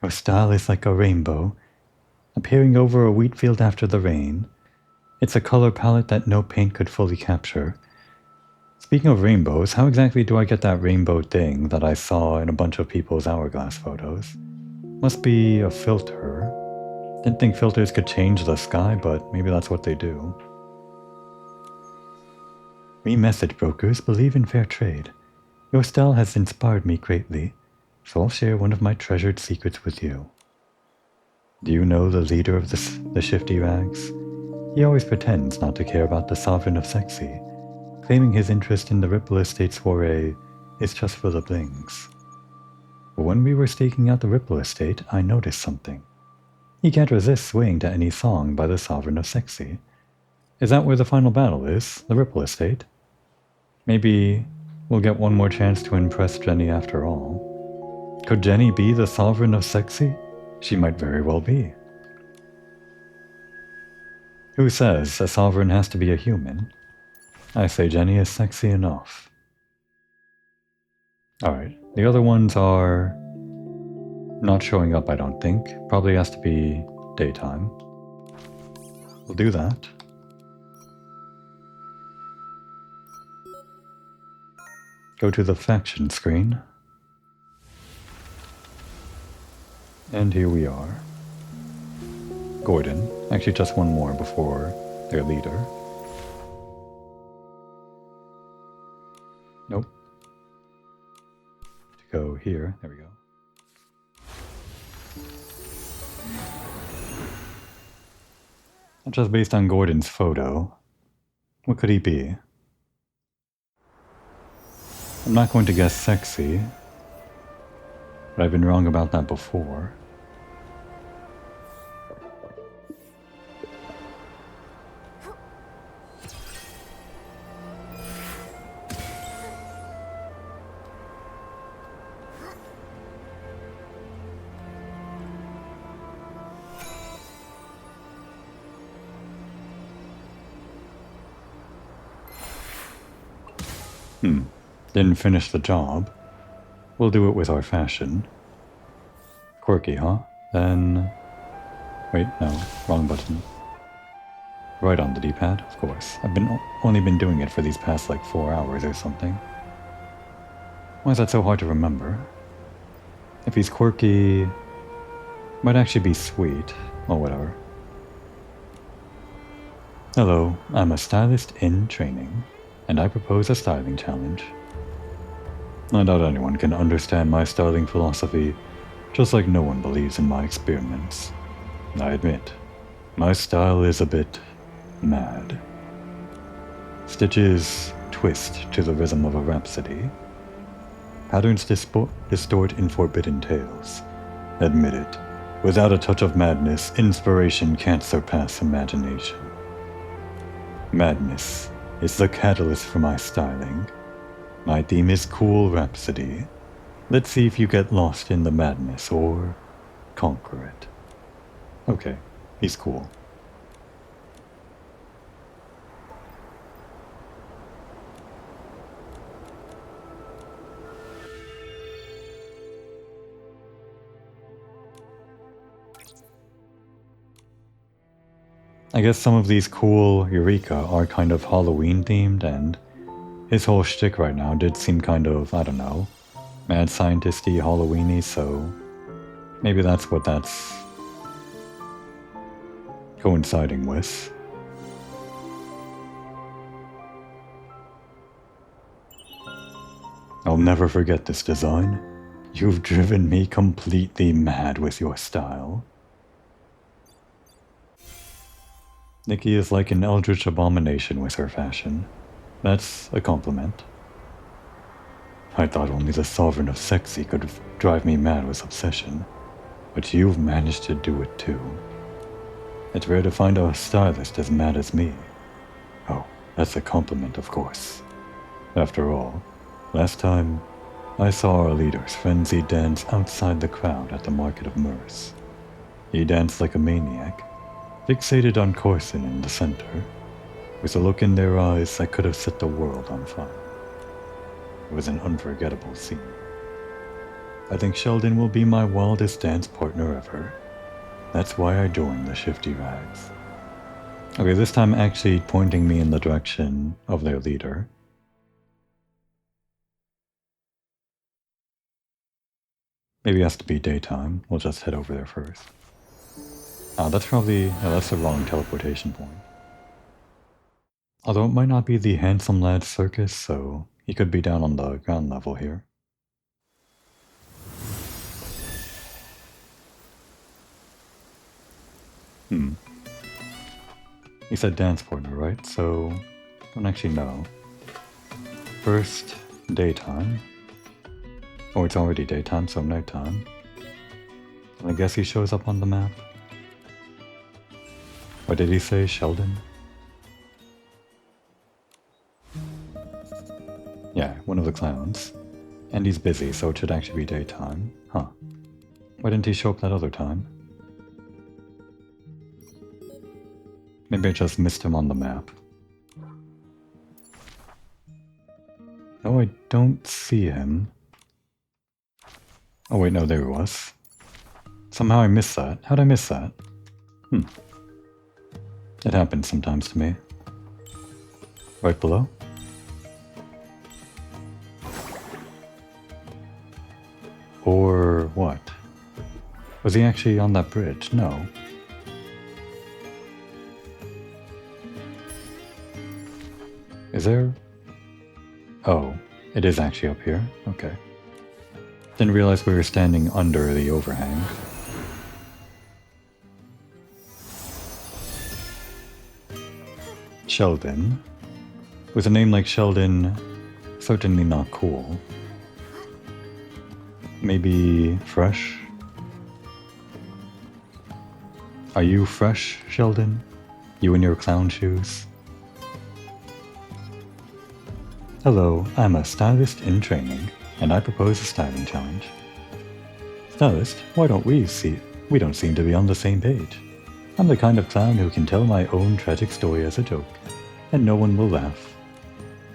Your style is like a rainbow, appearing over a wheat field after the rain. It's a color palette that no paint could fully capture. Speaking of rainbows, how exactly do I get that rainbow thing that I saw in a bunch of people's hourglass photos? Must be a filter. Didn't think filters could change the sky, but maybe that's what they do. We message brokers believe in fair trade. Your style has inspired me greatly, so I'll share one of my treasured secrets with you. Do you know the leader of the Shifty Rags? He always pretends not to care about the Sovereign of Sexy, claiming his interest in the Ripple Estate soiree is just for the blings. But when we were staking out the Ripple Estate, I noticed something. He can't resist swaying to any song by the Sovereign of Sexy. Is that where the final battle is? The Ripple Estate? Maybe we'll get one more chance to impress Jenny after all. Could Jenny be the Sovereign of Sexy? She might very well be. Who says a sovereign has to be a human? I say Jenny is sexy enough. Alright, the other ones are not showing up, I don't think. Probably has to be daytime. We'll do that. Go to the faction screen. And here we are. Gordon. Actually, just one more before their leader. Nope. To go here. There we go. Just based on Gordon's photo, what could he be? I'm not going to guess sexy, but I've been wrong about that before. Didn't finish the job. We'll do it with our fashion. Quirky, huh? Then... Wait, no. Wrong button. Right on the D-pad, of course. I've only been doing it for these past like 4 hours or something. Why is that so hard to remember? If he's quirky... Might actually be sweet. Or whatever. Hello, I'm a stylist in training, and I propose a styling challenge. I doubt anyone can understand my styling philosophy, just like no one believes in my experiments. I admit, my style is a bit mad. Stitches twist to the rhythm of a rhapsody. Patterns distort in forbidden tales. Admit it, without a touch of madness, inspiration can't surpass imagination. Madness is the catalyst for my styling. My theme is cool rhapsody. Let's see if you get lost in the madness or conquer it. Okay, he's cool. I guess some of these cool Eureka are kind of Halloween themed, and his whole shtick right now did seem kind of, I don't know, mad scientist-y, Halloween-y, so maybe that's what that's coinciding with. I'll never forget this design. You've driven me completely mad with your style. Nikki is like an eldritch abomination with her fashion. That's a compliment. I thought only the Sovereign of Sexy could drive me mad with obsession, but you've managed to do it too. It's rare to find a stylist as mad as me. Oh, that's a compliment, of course. After all, last time, I saw our leader's frenzied dance outside the crowd at the Market of Mirth. He danced like a maniac, fixated on Corson in the center, with a look in their eyes that could have set the world on fire. It was an unforgettable scene. I think Sheldon will be my wildest dance partner ever. That's why I joined the Shifty Rags. Okay, this time actually pointing me in the direction of their leader. Maybe it has to be daytime. We'll just head over there first. Ah, that's probably... that's the wrong teleportation point. Although it might not be the Handsome Lad Circus, so he could be down on the ground level here. He said dance partner, right? So, don't actually know. First, daytime. Oh, it's already daytime, so nighttime. And I guess he shows up on the map. What did he say, Sheldon? Yeah, one of the clowns. And he's busy, so it should actually be daytime. Huh. Why didn't he show up that other time? Maybe I just missed him on the map. No, I don't see him. Oh wait, no, there he was. Somehow I missed that. How'd I miss that? It happens sometimes to me. Right below? Or what? Was he actually on that bridge? No. Is there? Oh, it is actually up here. Okay. Didn't realize we were standing under the overhang. Sheldon. With a name like Sheldon, certainly not cool. Maybe fresh? Are you fresh, Sheldon? You in your clown shoes? Hello, I'm a stylist in training, and I propose a styling challenge. Stylist, why don't we don't seem to be on the same page. I'm the kind of clown who can tell my own tragic story as a joke, and no one will laugh.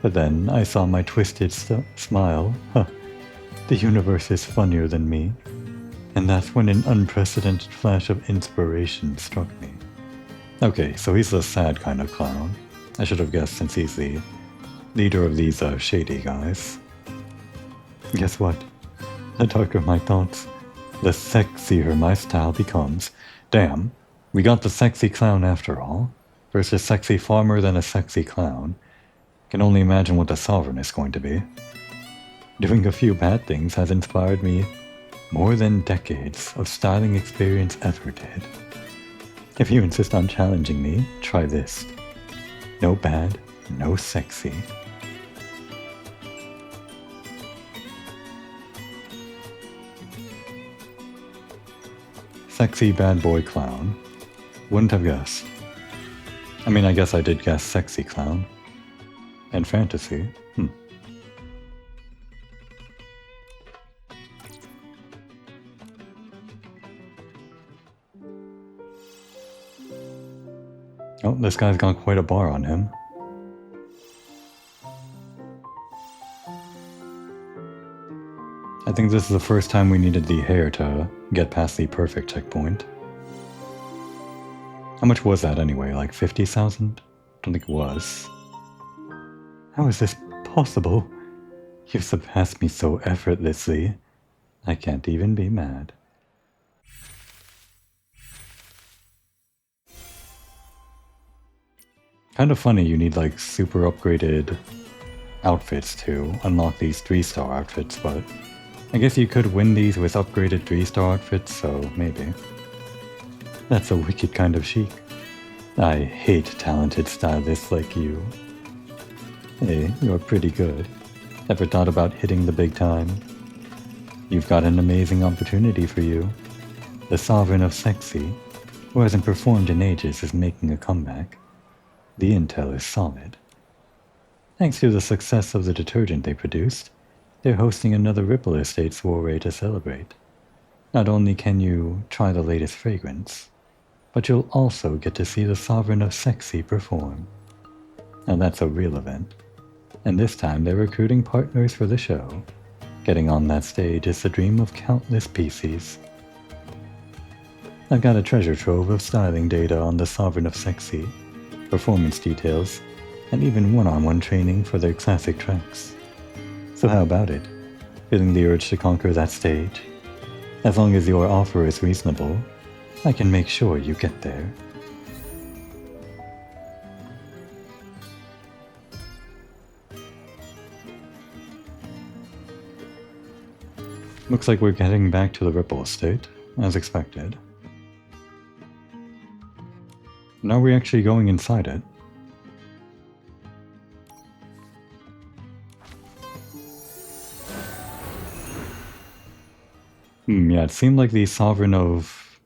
But then I saw my twisted smile. Huh. The universe is funnier than me. And that's when an unprecedented flash of inspiration struck me. Okay, so he's the sad kind of clown. I should have guessed since he's the leader of these shady guys. Guess what? The darker my thoughts, the sexier my style becomes. Damn, we got the sexy clown after all. First a sexy farmer, then a sexy clown. Can only imagine what the sovereign is going to be. Doing a few bad things has inspired me more than decades of styling experience ever did. If you insist on challenging me, try this. No bad, no sexy. Sexy bad boy clown. Wouldn't have guessed. I mean, I guess I did guess sexy clown. And fantasy. Oh, this guy's got quite a bar on him. I think this is the first time we needed the hair to get past the perfect checkpoint. How much was that anyway? Like 50,000? Don't think it was. How is this possible? You've surpassed me so effortlessly. I can't even be mad. Kind of funny you need like super upgraded outfits to unlock these 3-star outfits, but I guess you could win these with upgraded 3-star outfits, so maybe. That's a wicked kind of chic. I hate talented stylists like you. Hey, you're pretty good. Ever thought about hitting the big time? You've got an amazing opportunity for you. The sovereign of sexy, who hasn't performed in ages, is making a comeback. The intel is solid. Thanks to the success of the detergent they produced, they're hosting another Ripple Estate soiree to celebrate. Not only can you try the latest fragrance, but you'll also get to see the Sovereign of Sexy perform. Now that's a real event, and this time they're recruiting partners for the show. Getting on that stage is the dream of countless PCs. I've got a treasure trove of styling data on the Sovereign of Sexy, performance details, and even one-on-one training for their classic tracks. So how about it? Feeling the urge to conquer that stage? As long as your offer is reasonable, I can make sure you get there. Looks like we're heading back to the Ripple Estate, as expected. Now we're actually going inside it. Yeah, it seemed like the Sovereign of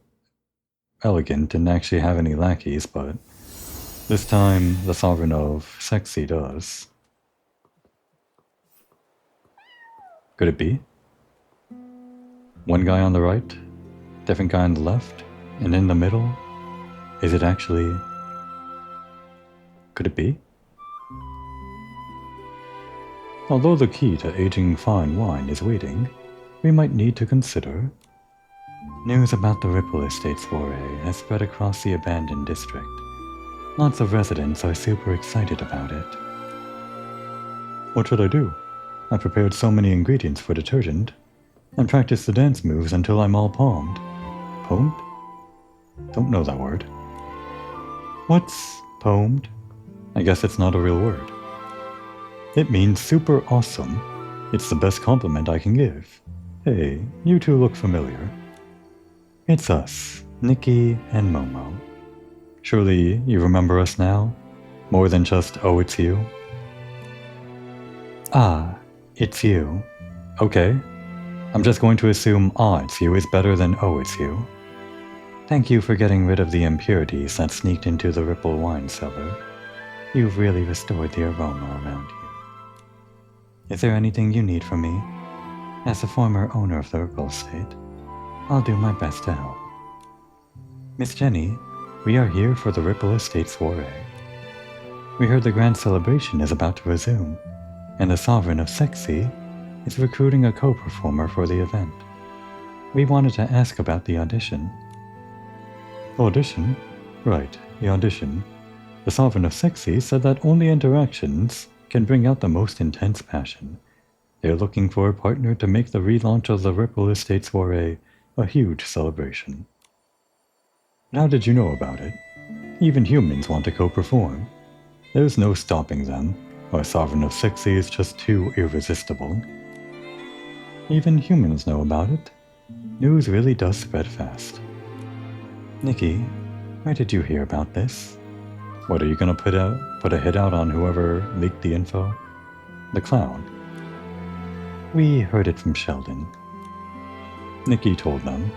Elegant didn't actually have any lackeys, but this time the Sovereign of Sexy does. Could it be? One guy on the right, different guy on the left, and in the middle? Is it actually... Could it be? Although the key to aging fine wine is waiting, we might need to consider... News about the Ripple Estate soiree has spread across the abandoned district. Lots of residents are super excited about it. What should I do? I prepared so many ingredients for detergent, and practiced the dance moves until I'm all palmed. Poemed? Don't know that word. What's poemed? I guess it's not a real word. It means super awesome. It's the best compliment I can give. Hey, you two look familiar. It's us, Nikki and Momo. Surely you remember us now? More than just, oh, it's you? Ah, it's you. Okay. I'm just going to assume, ah, it's you is better than, oh, it's you. Thank you for getting rid of the impurities that sneaked into the Ripple wine cellar. You've really restored the aroma around here. Is there anything you need from me? As the former owner of the Ripple Estate, I'll do my best to help. Miss Jenny, we are here for the Ripple Estate soiree. We heard the grand celebration is about to resume, and the Sovereign of Sexy is recruiting a co-performer for the event. We wanted to ask about the audition. Audition? Right, the audition. The Sovereign of Sexy said that only interactions can bring out the most intense passion. They're looking for a partner to make the relaunch of the Ripple Estate soiree a huge celebration. How did you know about it? Even humans want to co-perform. There's no stopping them. Our Sovereign of Sexy is just too irresistible. Even humans know about it. News really does spread fast. Nikki, where did you hear about this? What, are you gonna put a hit out on whoever leaked the info? The clown. We heard it from Sheldon. Nikki told them.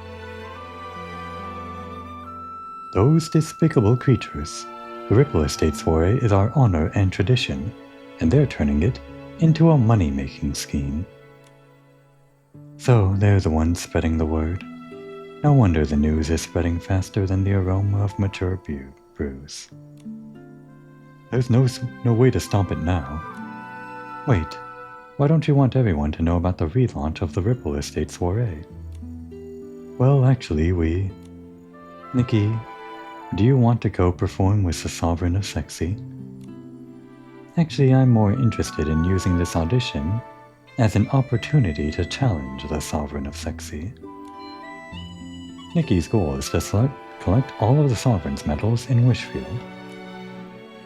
Those despicable creatures. The Ripple Estate soiree is our honor and tradition, and they're turning it into a money-making scheme. So they're the ones spreading the word. No wonder the news is spreading faster than the aroma of mature brews. There's no way to stop it now. Wait, why don't you want everyone to know about the relaunch of the Ripple Estate soiree? Well, actually, Nikki, do you want to co-perform with the Sovereign of Sexy? Actually, I'm more interested in using this audition as an opportunity to challenge the Sovereign of Sexy. Nikki's goal is to collect all of the Sovereign's medals in Wishfield.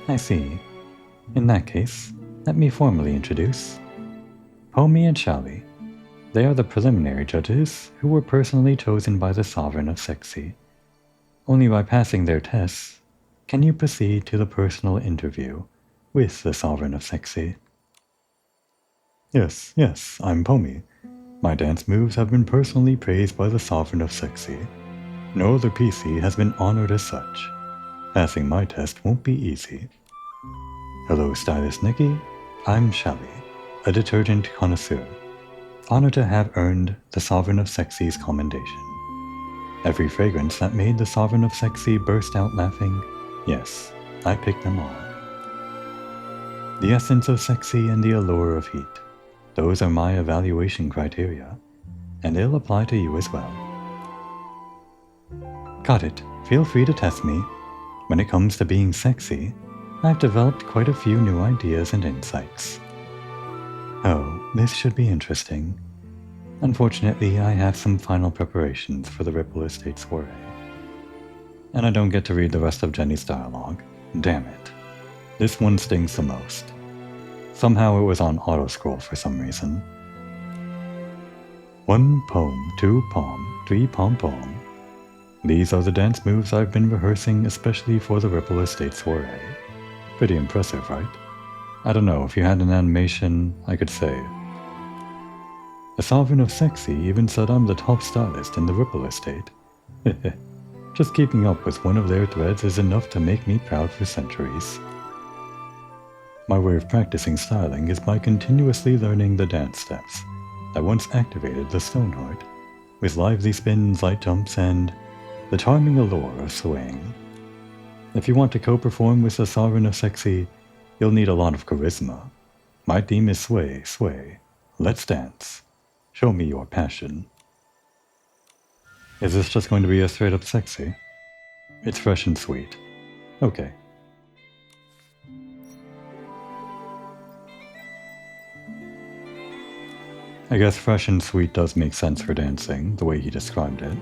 I see. In that case, let me formally introduce Homie and Shally. They are the preliminary judges who were personally chosen by the Sovereign of Sexy. Only by passing their tests can you proceed to the personal interview with the Sovereign of Sexy. Yes, I'm Pommy. My dance moves have been personally praised by the Sovereign of Sexy. No other PC has been honored as such. Passing my test won't be easy. Hello, Stylist Nikki. I'm Shally, a detergent connoisseur. Honored to have earned the Sovereign of Sexy's commendation. Every fragrance that made the Sovereign of Sexy burst out laughing. Yes, I picked them all. The essence of sexy and the allure of heat. Those are my evaluation criteria, and they'll apply to you as well. Got it. Feel free to test me. When it comes to being sexy, I've developed quite a few new ideas and insights. Oh, this should be interesting. Unfortunately, I have some final preparations for the Ripple Estate soiree. And I don't get to read the rest of Jenny's dialogue. Damn it. This one stings the most. Somehow it was on auto-scroll for some reason. 1 pom, 2 pom, 3 pom-pom. These are the dance moves I've been rehearsing especially for the Ripple Estate soiree. Pretty impressive, right? I don't know, if you had an animation, I could say. The Sovereign of Sexy even said I'm the top stylist in the Ripple Estate. Just keeping up with one of their threads is enough to make me proud for centuries. My way of practicing styling is by continuously learning the dance steps that once activated the Stoneheart, with lively spins, light jumps, and the charming allure of swaying. If you want to co-perform with the Sovereign of Sexy, you'll need a lot of charisma. My theme is sway, sway. Let's dance. Show me your passion. Is this just going to be a straight up sexy? It's fresh and sweet. Okay. I guess fresh and sweet does make sense for dancing, the way he described it.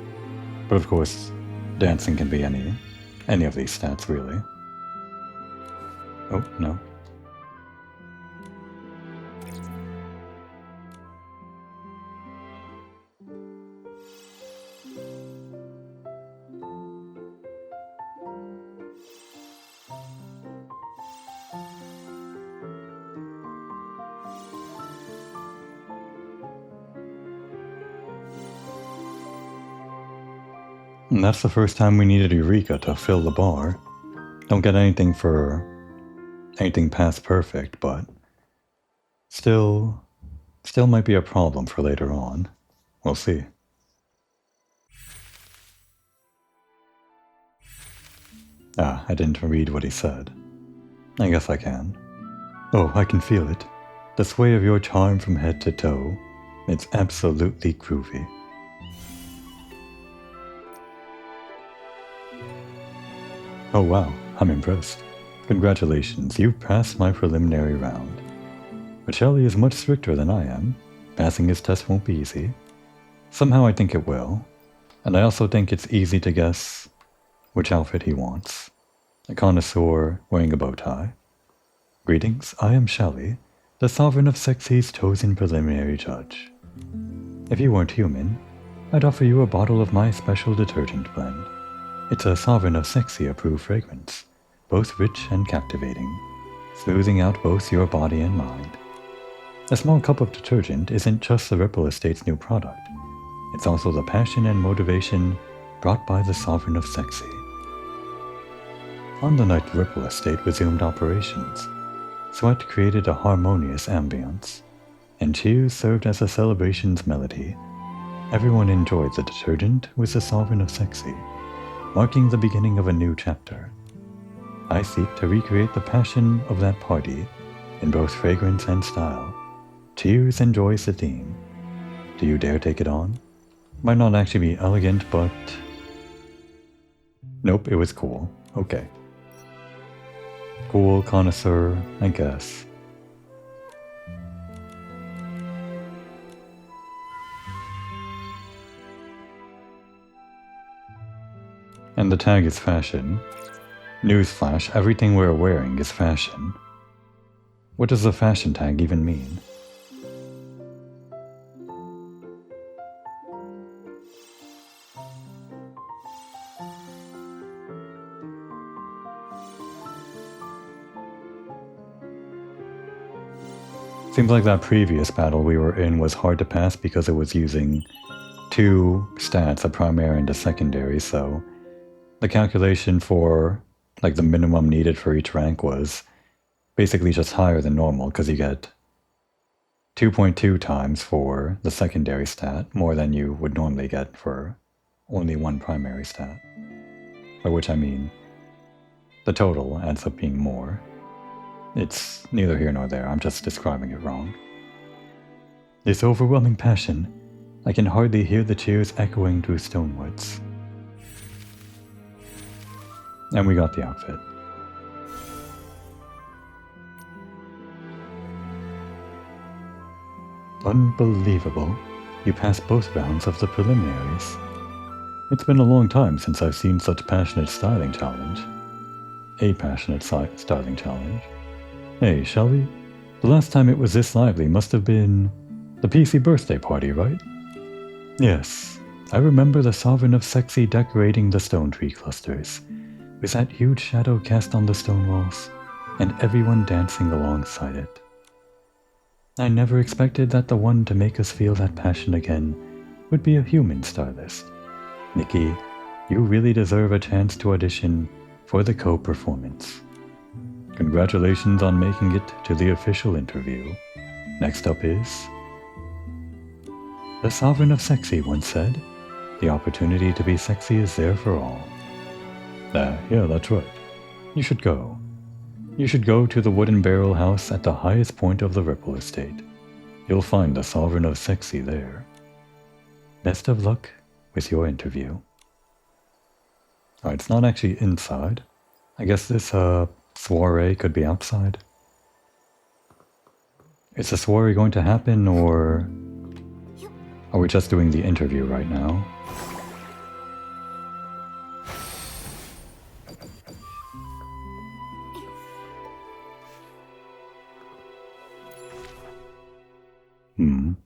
But of course, dancing can be any of these stats, really. Oh, no. And that's the first time we needed Eureka to fill the bar. Don't get anything past perfect, but still might be a problem for later on. We'll see. Ah, I didn't read what he said. I guess I can. Oh, I can feel it. The sway of your charm from head to toe. It's absolutely groovy. Oh wow, I'm impressed. Congratulations, you've passed my preliminary round. But Shelley is much stricter than I am. Passing his test won't be easy. Somehow I think it will. And I also think it's easy to guess which outfit he wants. A connoisseur wearing a bow tie. Greetings, I am Shelley, the Sovereign of Sexy's chosen preliminary judge. If you weren't human, I'd offer you a bottle of my special detergent blend. It's a Sovereign of Sexy approved fragrance, both rich and captivating, smoothing out both your body and mind. A small cup of detergent isn't just the Ripple Estate's new product, it's also the passion and motivation brought by the Sovereign of Sexy. On the night the Ripple Estate resumed operations, sweat created a harmonious ambience, and cheers served as the celebration's melody. Everyone enjoyed the detergent with the Sovereign of Sexy, marking the beginning of a new chapter. I seek to recreate the passion of that party in both fragrance and style. Cheers enjoys the theme. Do you dare take it on? Might not actually be elegant, but... Nope, it was cool. Okay. Cool connoisseur, I guess. And the tag is fashion. Newsflash, everything we're wearing is fashion. What does the fashion tag even mean? Seems like that previous battle we were in was hard to pass because it was using two stats, a primary and a secondary, so the calculation for like the minimum needed for each rank was basically just higher than normal because you get 2.2 times for the secondary stat, more than you would normally get for only one primary stat. By which I mean, the total ends up being more. It's neither here nor there, I'm just describing it wrong. This overwhelming passion, I can hardly hear the cheers echoing through Stonewoods. And we got the outfit. Unbelievable. You passed both rounds of the preliminaries. It's been a long time since I've seen such passionate styling challenge. A passionate styling challenge. Hey, shall we? The last time it was this lively must have been the PC birthday party, right? Yes. I remember the Sovereign of Sexy decorating the stone tree clusters, with that huge shadow cast on the stone walls, and everyone dancing alongside it. I never expected that the one to make us feel that passion again would be a human stylist. Nikki, you really deserve a chance to audition for the co-performance. Congratulations on making it to the official interview. Next up is... The Sovereign of Sexy once said, the opportunity to be sexy is there for all. Yeah, that's right. You should go. You should go to the wooden barrel house at the highest point of the Ripple Estate. You'll find the Sovereign of Sexy there. Best of luck with your interview. Alright, it's not actually inside. I guess this soiree could be outside. Is the soiree going to happen, or are we just doing the interview right now?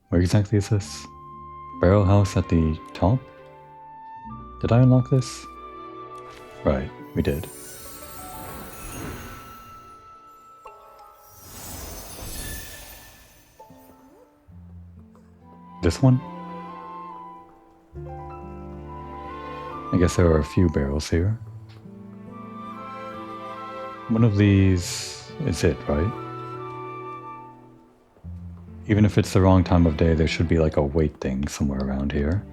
Where exactly is this? Barrel house at the top? Did I unlock this? Right, we did. This one? I guess there are a few barrels here. One of these is it, right? Even if it's the wrong time of day, there should be like a weight thing somewhere around here.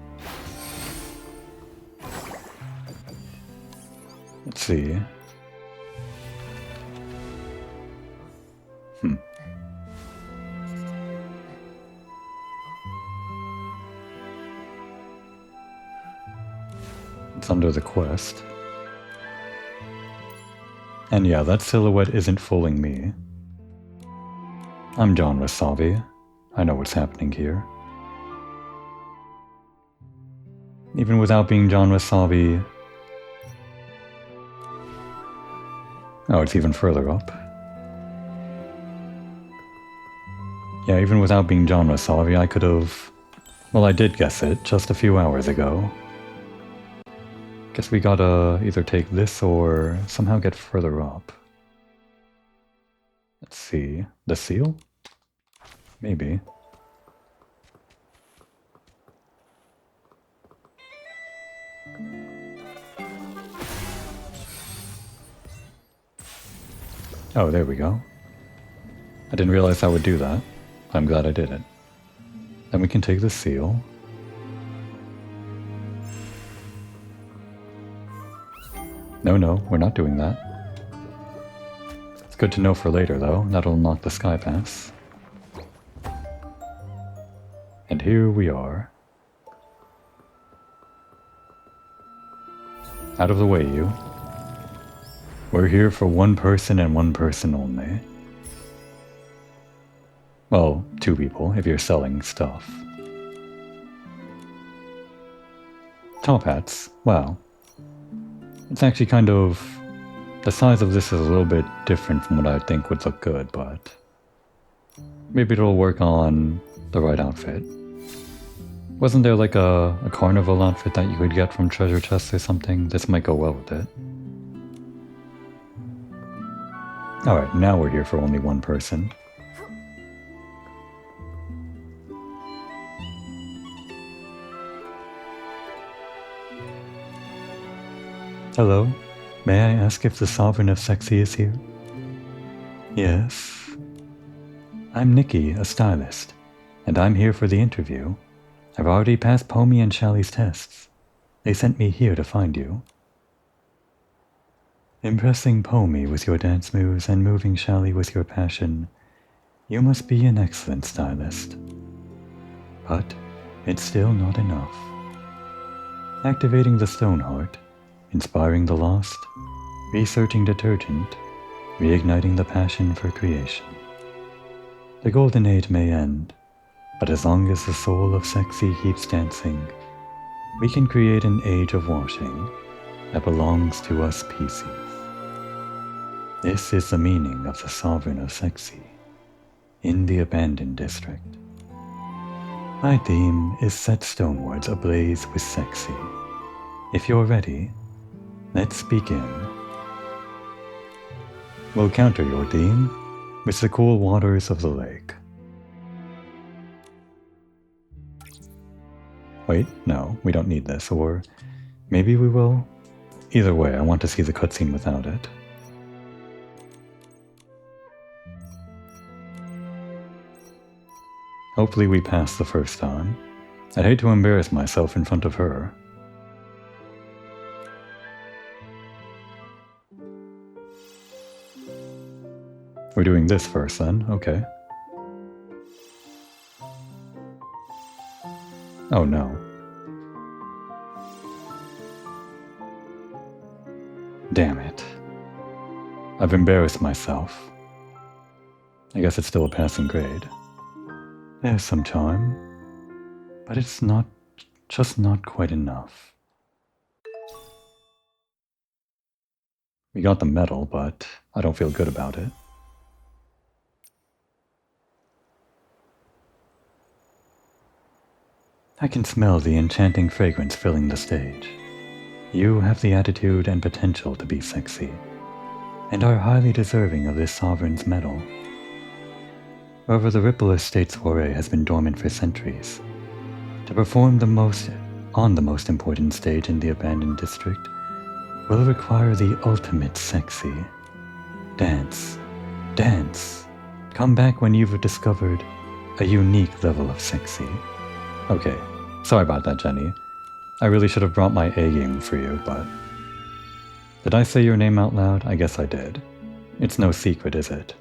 Let's see. It's under the quest. And yeah, that silhouette isn't fooling me. I'm John Wasabi. I know what's happening here. Even without being John Wasabi... Oh, it's even further up. Yeah, even without being John Wasabi, I could have... Well, I did guess it just a few hours ago. Guess we gotta either take this or somehow get further up. Let's see. The seal? Maybe. Oh, there we go. I didn't realize I would do that. I'm glad I did it. Then we can take the seal. No, we're not doing that. It's good to know for later, though. That'll unlock the Sky Pass. And here we are. Out of the way, you. We're here for one person and one person only. Well, two people, if you're selling stuff. Top hats. Wow. It's actually kind of... The size of this is a little bit different from what I think would look good, but... Maybe it'll work on the right outfit. Wasn't there like a carnival outfit that you could get from treasure chests or something? This might go well with it. Alright, now we're here for only one person. Hello, may I ask if the Sovereign of Sexy is here? Yes. I'm Nikki, a stylist. and I'm here for the interview. I've already passed Pomey and Shally's tests. They sent me here to find you. Impressing Pomey with your dance moves and moving Shally with your passion, you must be an excellent stylist. But it's still not enough. Activating the Stoneheart, inspiring the lost, researching detergent, reigniting the passion for creation. The Golden Age may end, but as long as the soul of sexy keeps dancing, we can create an age of washing that belongs to us PCs. This is the meaning of the Sovereign of Sexy in the Abandoned District. My theme is set stonewards ablaze with sexy. If you're ready, let's begin. We'll counter your theme with the cool waters of the lake. Wait, no, we don't need this, or maybe we will? Either way, I want to see the cutscene without it. Hopefully we pass the first time. I'd hate to embarrass myself in front of her. We're doing this first then, okay. Oh no. Damn it. I've embarrassed myself. I guess it's still a passing grade. There's some charm, but it's just not quite enough. We got the medal, but I don't feel good about it. I can smell the enchanting fragrance filling the stage. You have the attitude and potential to be sexy, and are highly deserving of this Sovereign's medal. However, the Ripple Estate soiree has been dormant for centuries. To perform on the most important stage in the Abandoned District will require the ultimate sexy. Dance. Dance. Come back when you've discovered a unique level of sexy. Okay, sorry about that, Jenny. I really should have brought my A game for you, but... Did I say your name out loud? I guess I did. It's no secret, is it?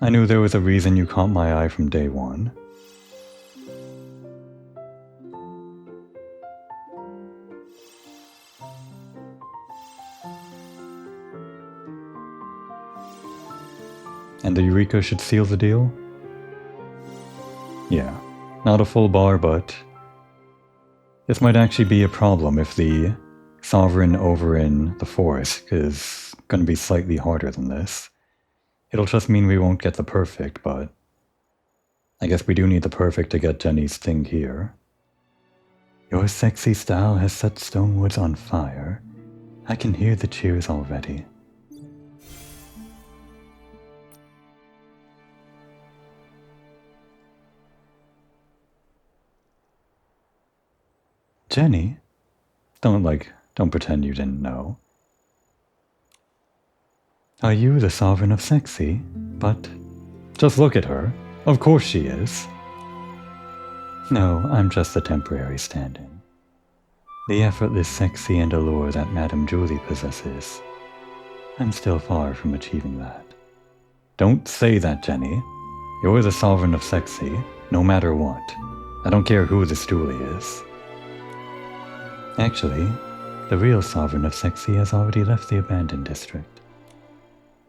I knew there was a reason you caught my eye from day one. And the Eureka should seal the deal? Yeah, not a full bar, but this might actually be a problem if the Sovereign over in the forest is going to be slightly harder than this. It'll just mean we won't get the perfect, but I guess we do need the perfect to get Jenny's thing here. Your sexy style has set Stonewoods on fire. I can hear the cheers already. Jenny? Don't pretend you didn't know. Are you the Sovereign of Sexy? But just look at her. Of course she is. No, I'm just a temporary stand-in. The effortless sexy and allure that Madame Julie possesses. I'm still far from achieving that. Don't say that, Jenny. You're the Sovereign of Sexy, no matter what. I don't care who this Julie is. Actually, the real Sovereign of Sexy has already left the Abandoned District.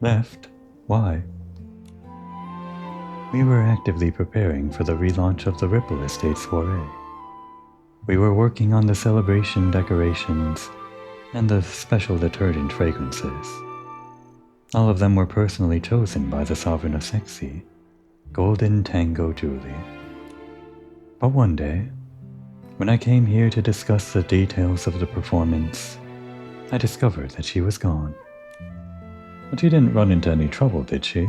Left? Why? We were actively preparing for the relaunch of the Ripple Estate soiree. We were working on the celebration decorations and the special detergent fragrances. All of them were personally chosen by the Sovereign of Sexy, Golden Tango Julie. But one day, when I came here to discuss the details of the performance, I discovered that she was gone. But she didn't run into any trouble, did she?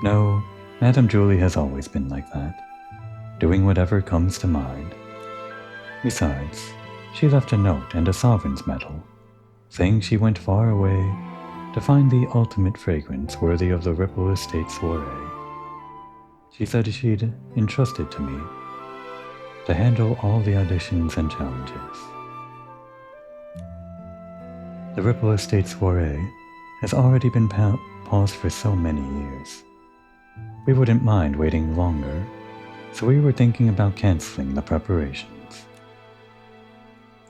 No, Madame Julie has always been like that, doing whatever comes to mind. Besides, she left a note and a Sovereign's medal, saying she went far away to find the ultimate fragrance worthy of the Ripple Estate soiree. She said she'd entrusted to me to handle all the auditions and challenges. The Ripple Estate soiree has already been paused for so many years. We wouldn't mind waiting longer, so we were thinking about canceling the preparations.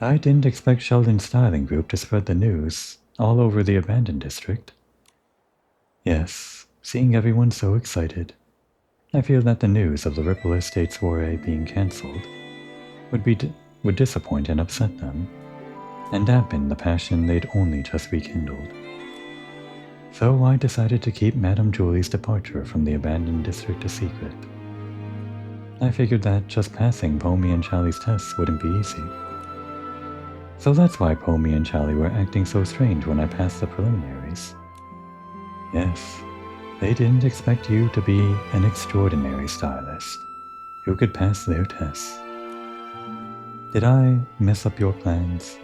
I didn't expect Sheldon's styling group to spread the news all over the abandoned district. Yes, seeing everyone so excited, I feel that the news of the Ripple Estate soiree being cancelled would disappoint and upset them, and dampen the passion they'd only just rekindled. So I decided to keep Madame Julie's departure from the abandoned district a secret. I figured that just passing Pomey and Charlie's tests wouldn't be easy. So that's why Pomey and Charlie were acting so strange when I passed the preliminaries. Yes, they didn't expect you to be an extraordinary stylist who could pass their tests. Did I mess up your plans?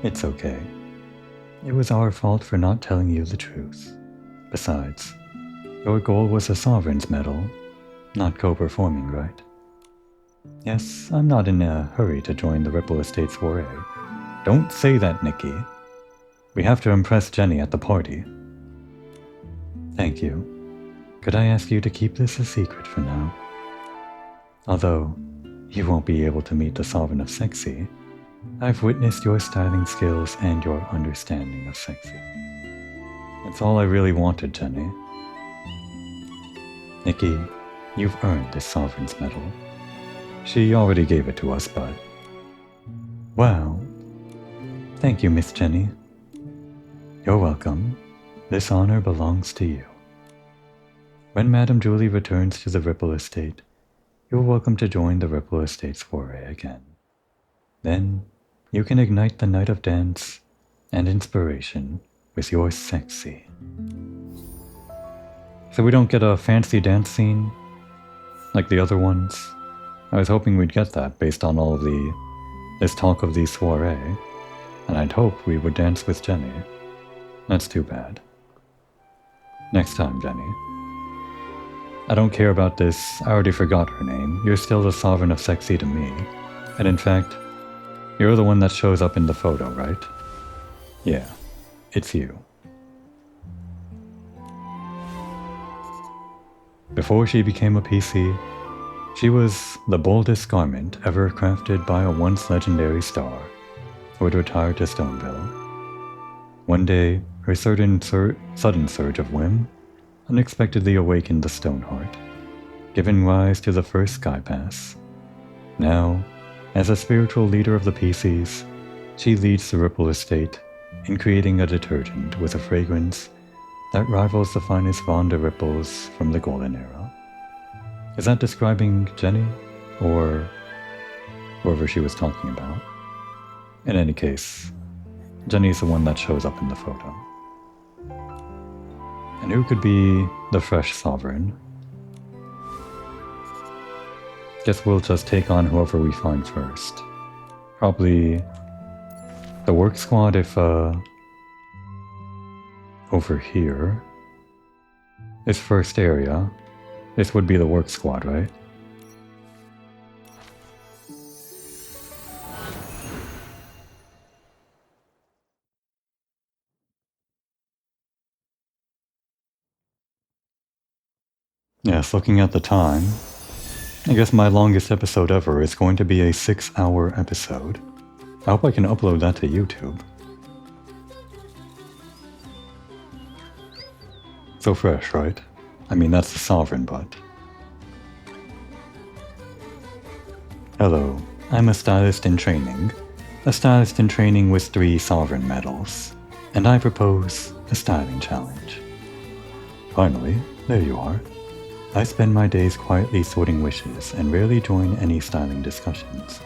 It's okay. It was our fault for not telling you the truth. Besides, your goal was a Sovereign's Medal, not co-performing, right? Yes, I'm not in a hurry to join the Ripple Estate soiree. Don't say that, Nikki. We have to impress Jenny at the party. Thank you. Could I ask you to keep this a secret for now? Although, you won't be able to meet the Sovereign of Sexy, I've witnessed your styling skills and your understanding of sexy. That's all I really wanted, Jenny. Nikki, you've earned this Sovereign's Medal. She already gave it to us, but... Wow. Thank you, Miss Jenny. You're welcome. This honor belongs to you. When Madame Julie returns to the Ripple Estate, you're welcome to join the Ripple Estate soiree again. Then, you can ignite the night of dance and inspiration with your sexy. So we don't get a fancy dance scene like the other ones. I was hoping we'd get that based on all of this talk of the soiree, and I'd hoped we would dance with Jenny. That's too bad. Next time, Jenny. I don't care about this, I already forgot her name. You're still the Sovereign of Sexy to me. And in fact, you're the one that shows up in the photo, right? Yeah, it's you. Before she became a PC, she was the boldest garment ever crafted by a once legendary star who had retired to Stoneville. One day, her sudden surge of whim unexpectedly awakened the Stoneheart, giving rise to the first Sky Pass. Now, as a spiritual leader of the PCs, she leads the Ripple Estate in creating a detergent with a fragrance that rivals the finest Vonda ripples from the Golden Era. Is that describing Jenny, or whoever she was talking about? In any case, Jenny's the one that shows up in the photo. And who could be the fresh Sovereign? Guess we'll just take on whoever we find first. Probably the work squad if, over here. This first area. This would be the work squad, right? Yes, looking at the time, I guess my longest episode ever is going to be a 6-hour episode. I hope I can upload that to YouTube. So fresh, right? I mean, that's the Sovereign, but... Hello, I'm a stylist in training. A stylist in training with 3 Sovereign medals. And I propose a styling challenge. Finally, there you are. I spend my days quietly sorting wishes and rarely join any styling discussions.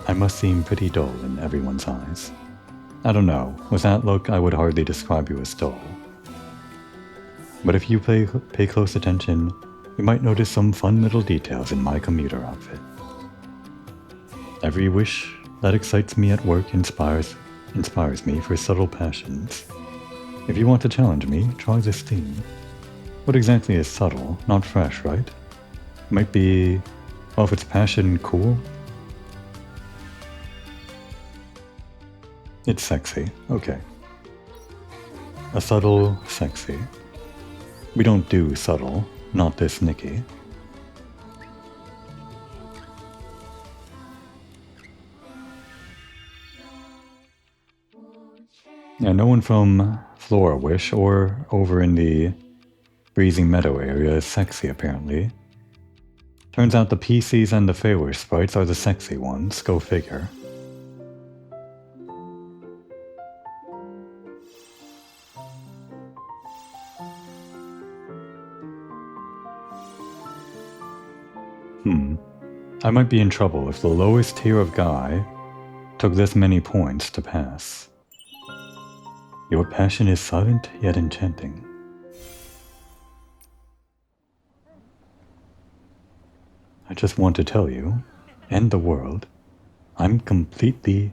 I must seem pretty dull in everyone's eyes. I don't know, with that look I would hardly describe you as dull. But if you pay close attention, you might notice some fun little details in my commuter outfit. Every wish that excites me at work inspires me for subtle passions. If you want to challenge me, try this theme. What exactly is subtle? Not fresh, right? Might be... well, if it's passion, cool? It's sexy. Okay. A subtle, sexy. We don't do subtle. Not this Nikki. Yeah, no one from Flora Wish or over in the Breezy Meadow area is sexy, apparently. Turns out the PCs and the Feywish sprites are the sexy ones, go figure. I might be in trouble if the lowest tier of guy took this many points to pass. Your passion is silent yet enchanting. I just want to tell you, and the world, I'm completely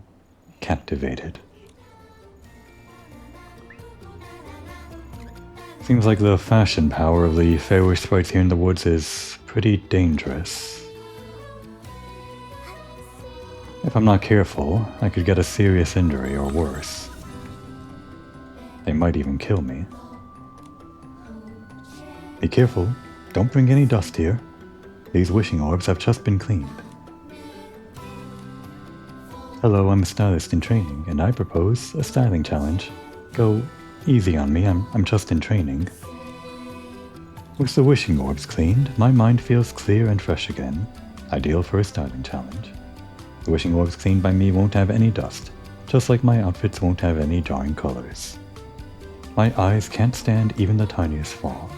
captivated. Seems like the fashion power of the Feywish sprites here in the woods is pretty dangerous. If I'm not careful, I could get a serious injury or worse. They might even kill me. Be careful, don't bring any dust here. These wishing orbs have just been cleaned. Hello, I'm a stylist in training, and I propose a styling challenge. Go easy on me, I'm just in training. With the wishing orbs cleaned, my mind feels clear and fresh again. Ideal for a styling challenge. The wishing orbs cleaned by me won't have any dust, just like my outfits won't have any jarring colors. My eyes can't stand even the tiniest flaw.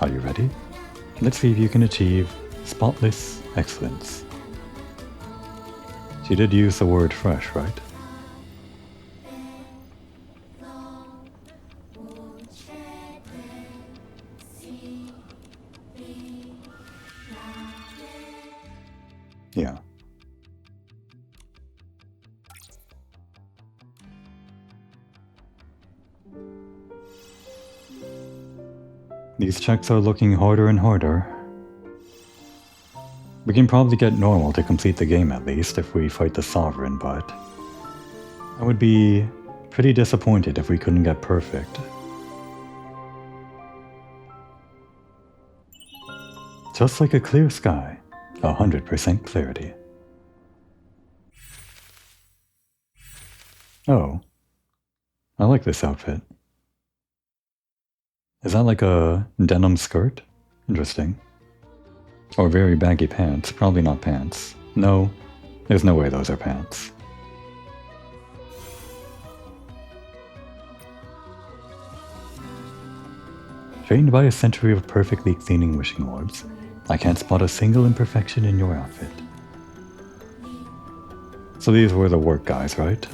Are you ready? Let's see if you can achieve spotless excellence. She did use the word fresh, right? Yeah. These checks are looking harder and harder. We can probably get normal to complete the game at least if we fight the Sovereign, but I would be pretty disappointed if we couldn't get perfect. Just like a clear sky, 100% clarity. Oh, I like this outfit. Is that like a denim skirt? Interesting. Or very baggy pants. Probably not pants. No, there's no way those are pants. Trained by a century of perfectly cleaning wishing orbs, I can't spot a single imperfection in your outfit. So these were the work guys, right?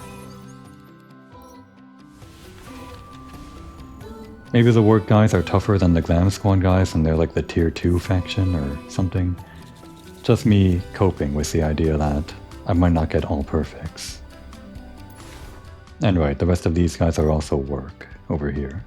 Maybe the work guys are tougher than the Glam Squad guys and they're like the tier 2 faction or something. Just me coping with the idea that I might not get all perfects. And right, the rest of these guys are also work over here.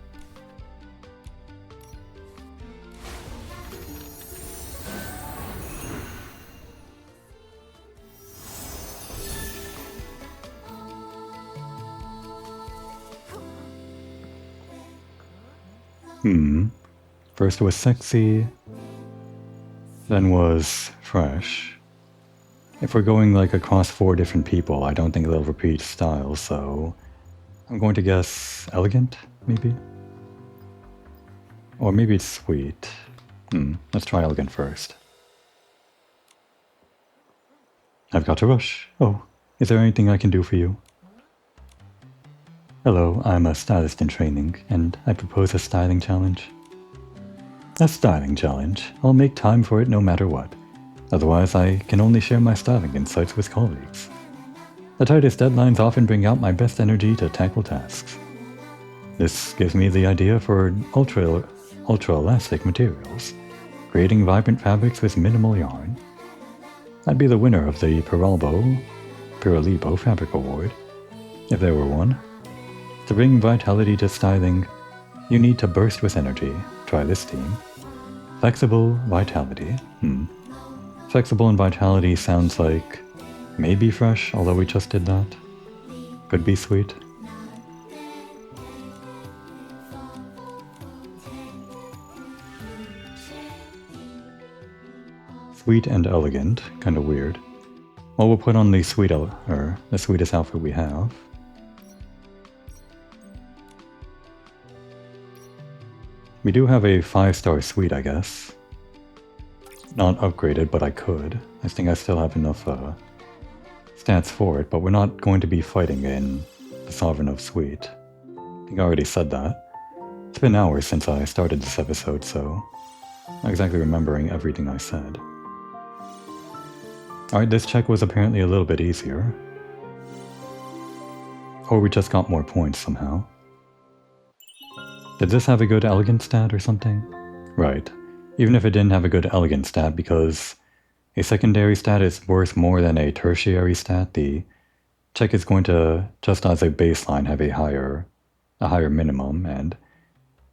First was sexy, then was fresh. If we're going like across 4 different people, I don't think they'll repeat styles, so I'm going to guess elegant, maybe? Or maybe it's sweet. Let's try elegant first. I've got to rush. Oh, is there anything I can do for you? Hello, I'm a stylist in training, and I propose a styling challenge. A styling challenge? I'll make time for it no matter what. Otherwise, I can only share my styling insights with colleagues. The tightest deadlines often bring out my best energy to tackle tasks. This gives me the idea for ultra-elastic materials, creating vibrant fabrics with minimal yarn. I'd be the winner of the Piralibo Fabric Award, if there were one. To bring vitality to styling, you need to burst with energy. Try this team. Flexible vitality. Flexible and vitality sounds like maybe fresh, although we just did that. Could be sweet. Sweet and elegant, kind of weird. Well, we'll put on the the sweetest outfit we have. We do have a 5-star suite, I guess. Not upgraded, but I could. I think I still have enough stats for it, but we're not going to be fighting in the Sovereign of Suite. I think I already said that. It's been hours since I started this episode, so not exactly remembering everything I said. Alright, this check was apparently a little bit easier. Or we just got more points somehow. Did this have a good elegant stat or something? Right. Even if it didn't have a good elegant stat, because a secondary stat is worth more than a tertiary stat, the check is going to, just as a baseline, have a higher minimum, and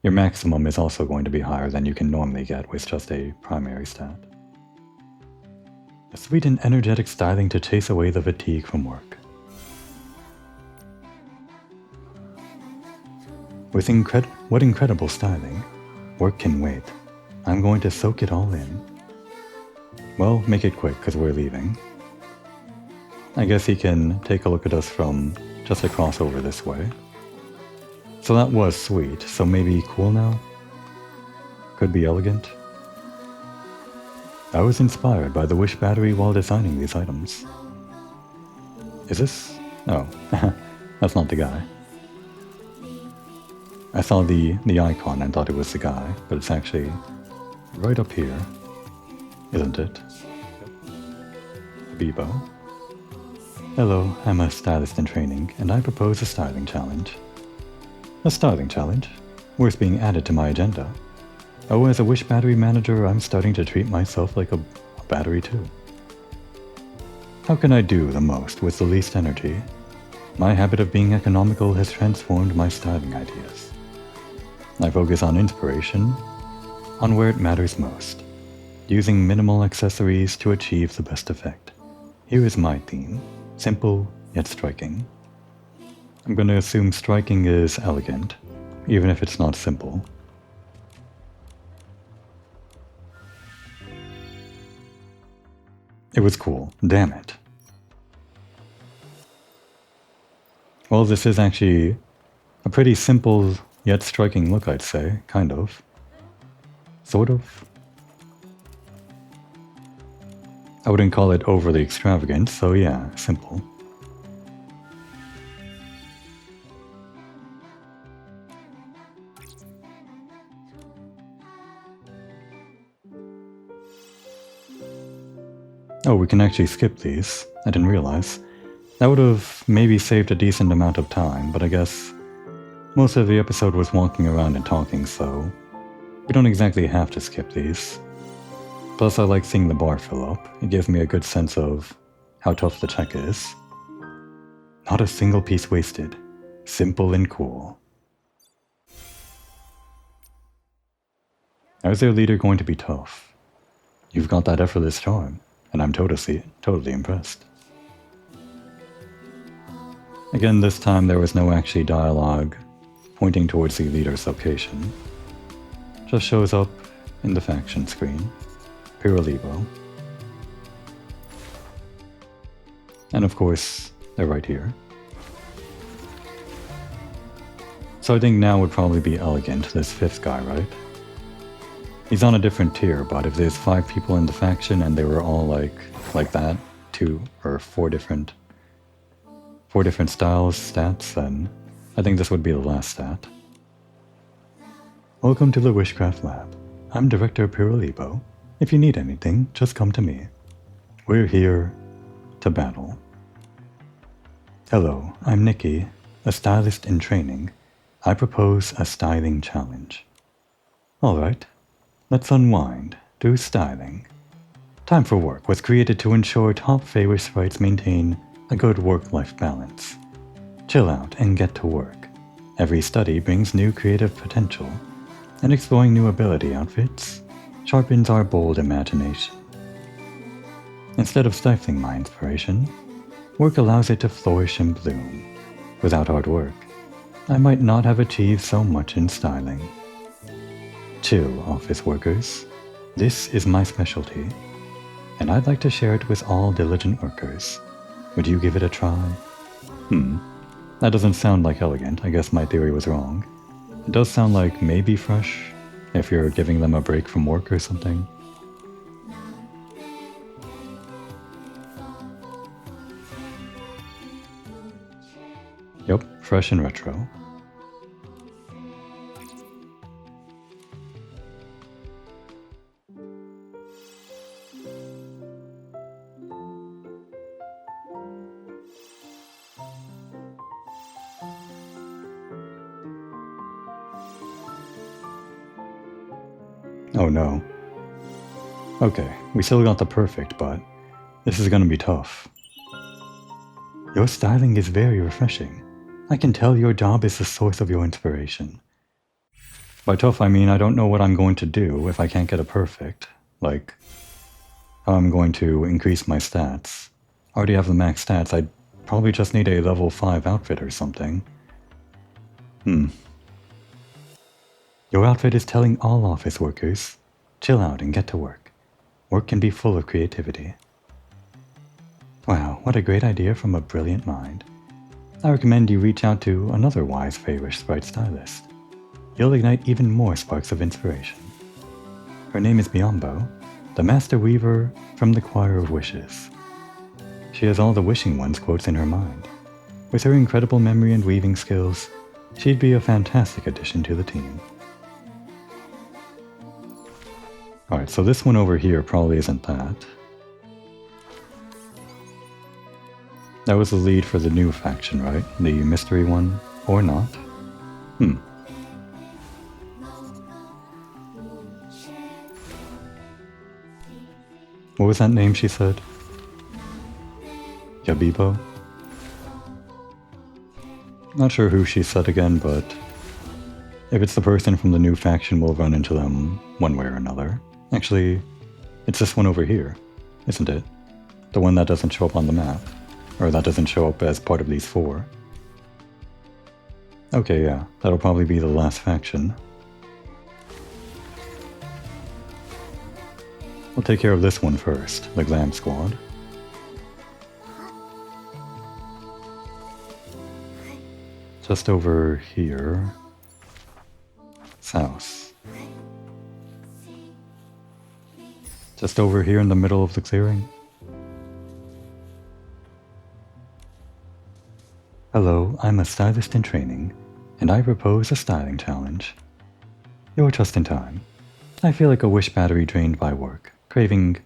your maximum is also going to be higher than you can normally get with just a primary stat. A sweet and energetic styling to chase away the fatigue from work. With what incredible styling. Work can wait. I'm going to soak it all in. Well, make it quick, because we're leaving. I guess he can take a look at us from just across over this way. So that was sweet, so maybe cool now? Could be elegant. I was inspired by the Wish battery while designing these items. Is this? Oh, that's not the guy. I saw the icon and thought it was the guy, but it's actually right up here, isn't it? Bebo. Hello, I'm a stylist in training, and I propose a styling challenge. A styling challenge? Worth being added to my agenda. Oh, as a Wish battery manager, I'm starting to treat myself like a battery too. How can I do the most with the least energy? My habit of being economical has transformed my styling ideas. I focus on inspiration, on where it matters most, using minimal accessories to achieve the best effect. Here is my theme, simple yet striking. I'm going to assume striking is elegant, even if it's not simple. It was cool, damn it. Well, this is actually a pretty simple yet striking look, I'd say, kind of. Sort of. I wouldn't call it overly extravagant, so yeah, simple. Oh, we can actually skip these. I didn't realize. That would have maybe saved a decent amount of time, but I guess most of the episode was walking around and talking, so we don't exactly have to skip these. Plus, I like seeing the bar fill up. It gives me a good sense of how tough the check is. Not a single piece wasted. Simple and cool. How is their leader going to be tough? You've got that effortless charm. And I'm totally impressed. Again, this time there was no actually dialogue pointing towards the leader's location. Just shows up in the faction screen. Piralibo. And of course, they're right here. So I think now would probably be elegant, this 5th guy, right? He's on a different tier, but if there's 5 people in the faction and they were all like that, 2 or 4 different styles, stats, then I think this would be the last stat. Welcome to the Wishcraft Lab. I'm Director Piralibo. If you need anything, just come to me. We're here to battle. Hello, I'm Nikki, a stylist in training. I propose a styling challenge. Alright. Let's unwind, do styling. Time for Work was created to ensure top favor sprites maintain a good work-life balance. Chill out and get to work. Every study brings new creative potential, and exploring new ability outfits sharpens our bold imagination. Instead of stifling my inspiration, work allows it to flourish and bloom. Without hard work, I might not have achieved so much in styling. Chill, office workers. This is my specialty, and I'd like to share it with all diligent workers. Would you give it a try? That doesn't sound like elegant. I guess my theory was wrong. It does sound like maybe fresh, if you're giving them a break from work or something. Yep, fresh and retro. Oh no. Okay, we still got the perfect, but this is gonna be tough. Your styling is very refreshing. I can tell your job is the source of your inspiration. By tough, I mean I don't know what I'm going to do if I can't get a perfect. Like, how I'm going to increase my stats. I already have the max stats, I'd probably just need a level 5 outfit or something. Your outfit is telling all office workers, chill out and get to work. Work can be full of creativity. Wow, what a great idea from a brilliant mind. I recommend you reach out to another wise Feywish sprite stylist. You'll ignite even more sparks of inspiration. Her name is Biombo, the master weaver from the Choir of Wishes. She has all the Wishing Ones quotes in her mind. With her incredible memory and weaving skills, she'd be a fantastic addition to the team. Alright, so this one over here probably isn't that. That was the lead for the new faction, right? The mystery one? Or not? What was that name she said? Yabibo? Not sure who she said again, but if it's the person from the new faction, we'll run into them one way or another. Actually, it's this one over here, isn't it? The one that doesn't show up on the map. Or that doesn't show up as part of these 4. Okay, yeah, that'll probably be the last faction. We'll take care of this one first, the Glam Squad. Just over here. South. Just over here in the middle of the clearing. Hello, I'm a stylist in training, and I propose a styling challenge. You're just in time. I feel like a wish battery drained by work, craving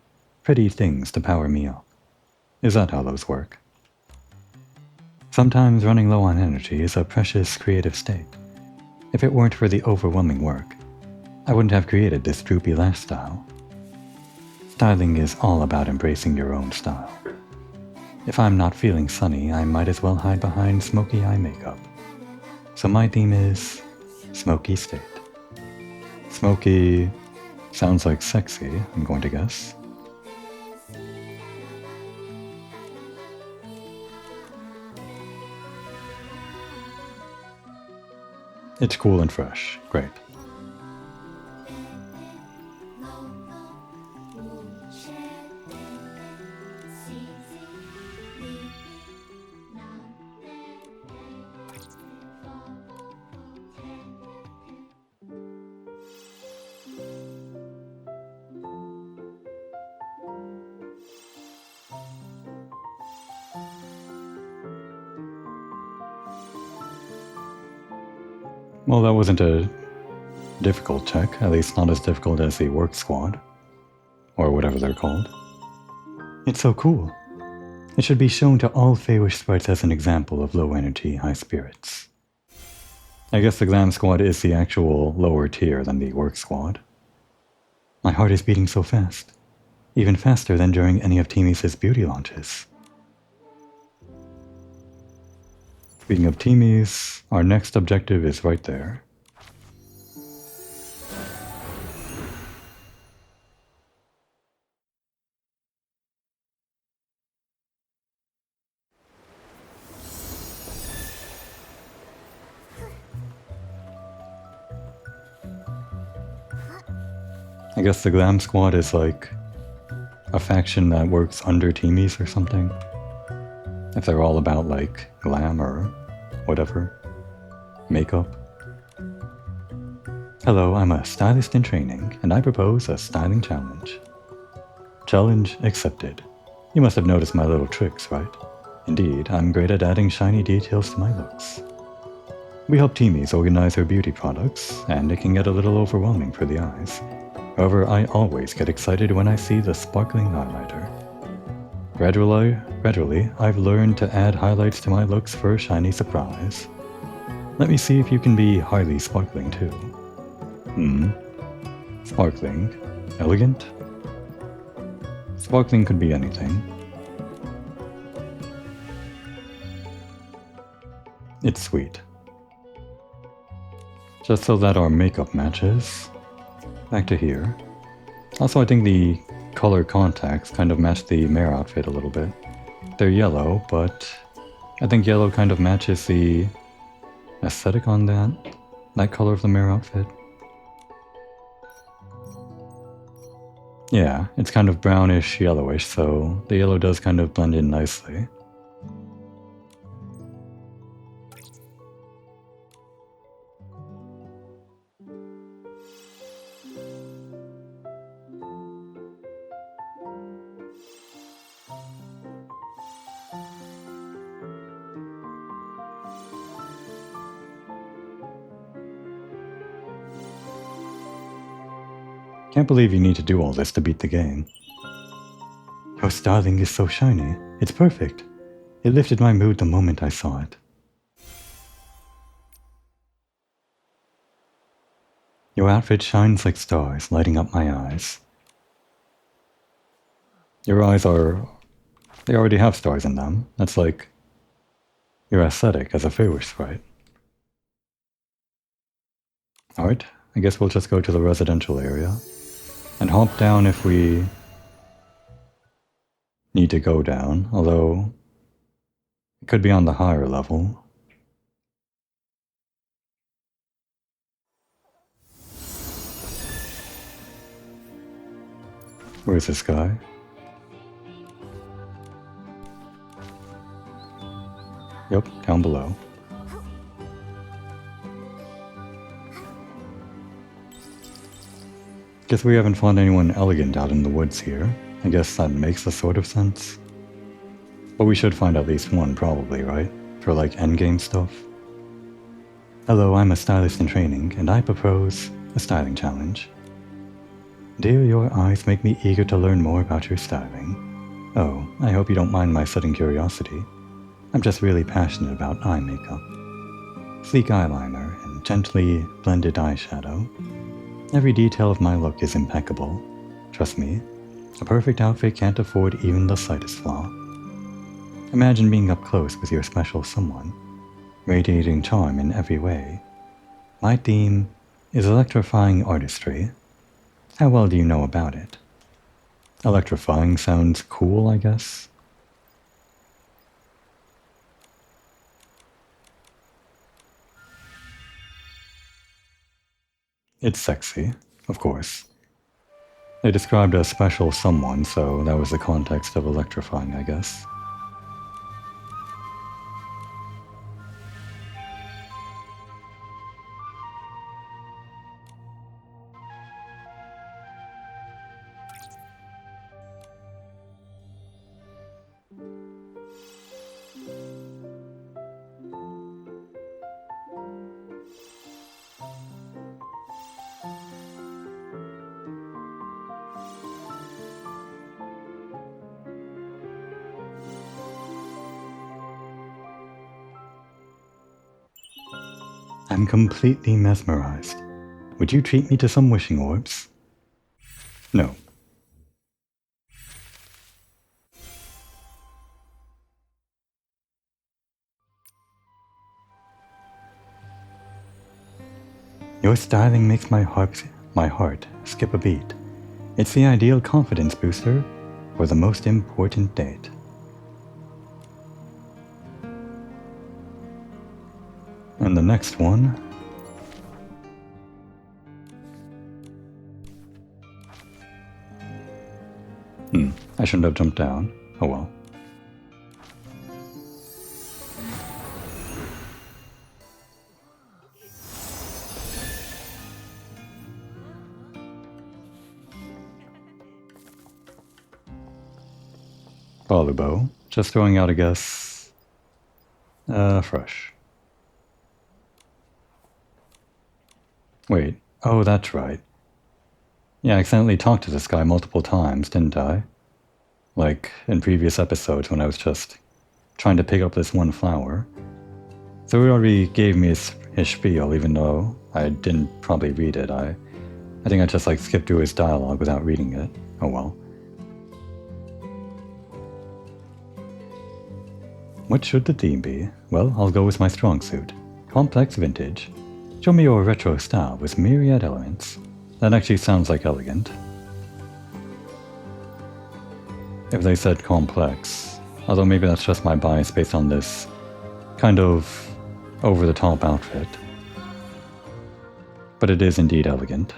pretty things to power me up. Is that how those work? Sometimes running low on energy is a precious creative state. If it weren't for the overwhelming work, I wouldn't have created this droopy lifestyle. Styling is all about embracing your own style. If I'm not feeling sunny, I might as well hide behind smoky eye makeup. So my theme is Smoky State. Smoky sounds like sexy, I'm going to guess. It's cool and fresh. Great. Well, that wasn't a difficult check, at least not as difficult as the work squad, or whatever they're called. It's so cool. It should be shown to all Feywish sprites as an example of low energy, high spirits. I guess the Glam Squad is the actual lower tier than the work squad. My heart is beating so fast, even faster than during any of Teamies' beauty launches. Speaking of Teamies, our next objective is right there. I guess the Glam Squad is like a faction that works under teamies or something. If they're all about like glam or whatever. Makeup. Hello, I'm a stylist in training, and I propose a styling challenge. Challenge accepted. You must have noticed my little tricks, right? Indeed, I'm great at adding shiny details to my looks. We help teamies organize their beauty products, and it can get a little overwhelming for the eyes. However, I always get excited when I see the sparkling highlighter. Gradually, I've learned to add highlights to my looks for a shiny surprise. Let me see if you can be highly sparkling too. Sparkling. Elegant? Sparkling could be anything. It's sweet. Just so that our makeup matches. Back to here. Also, I think the color contacts kind of match the mare outfit a little bit. They're yellow, but I think yellow kind of matches the aesthetic on that color of the mare outfit. Yeah, it's kind of brownish yellowish, so the yellow does kind of blend in nicely. Can't believe you need to do all this to beat the game. Your styling is so shiny. It's perfect. It lifted my mood the moment I saw it. Your outfit shines like stars, lighting up my eyes. Your eyes they already have stars in them. That's like your aesthetic as a favorite sprite. Alright, I guess we'll just go to the residential area. And hop down if we need to go down, although it could be on the higher level. Where's this guy? Yep, down below. Guess we haven't found anyone elegant out in the woods here. I guess that makes a sort of sense. But we should find at least one probably, right? For like endgame stuff. Hello, I'm a stylist in training, and I propose a styling challenge. Dear, your eyes make me eager to learn more about your styling. Oh, I hope you don't mind my sudden curiosity. I'm just really passionate about eye makeup. Sleek eyeliner and gently blended eyeshadow. Every detail of my look is impeccable. Trust me, a perfect outfit can't afford even the slightest flaw. Imagine being up close with your special someone, radiating charm in every way. My theme is electrifying artistry. How well do you know about it? Electrifying sounds cool, I guess. It's sexy, of course. They described a special someone, so that was the context of electrifying, I guess. I'm completely mesmerized. Would you treat me to some wishing orbs? No. Your styling makes my heart skip a beat. It's the ideal confidence booster for the most important date. And the next one I shouldn't have jumped down. Oh well. Balubo. Just throwing out a guess. Fresh. Wait. Oh, that's right. Yeah, I accidentally talked to this guy multiple times, didn't I? Like in previous episodes when I was just trying to pick up this one flower. So he already gave me his spiel, even though I didn't probably read it. I think I just like skipped through his dialogue without reading it. Oh well. What should the theme be? Well, I'll go with my strong suit. Complex vintage. Show me your retro style with myriad elements. That actually sounds like elegant. If they said complex, although maybe that's just my bias based on this kind of over-the-top outfit. But it is indeed elegant.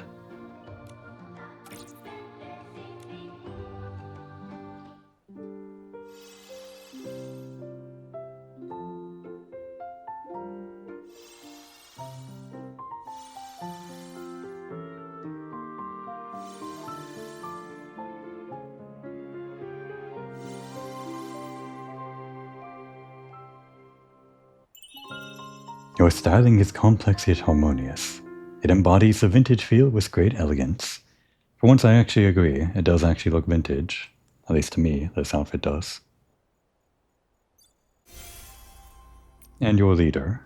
Your styling is complex yet harmonious. It embodies the vintage feel with great elegance. For once I actually agree, it does actually look vintage. At least to me, this outfit does. And your leader.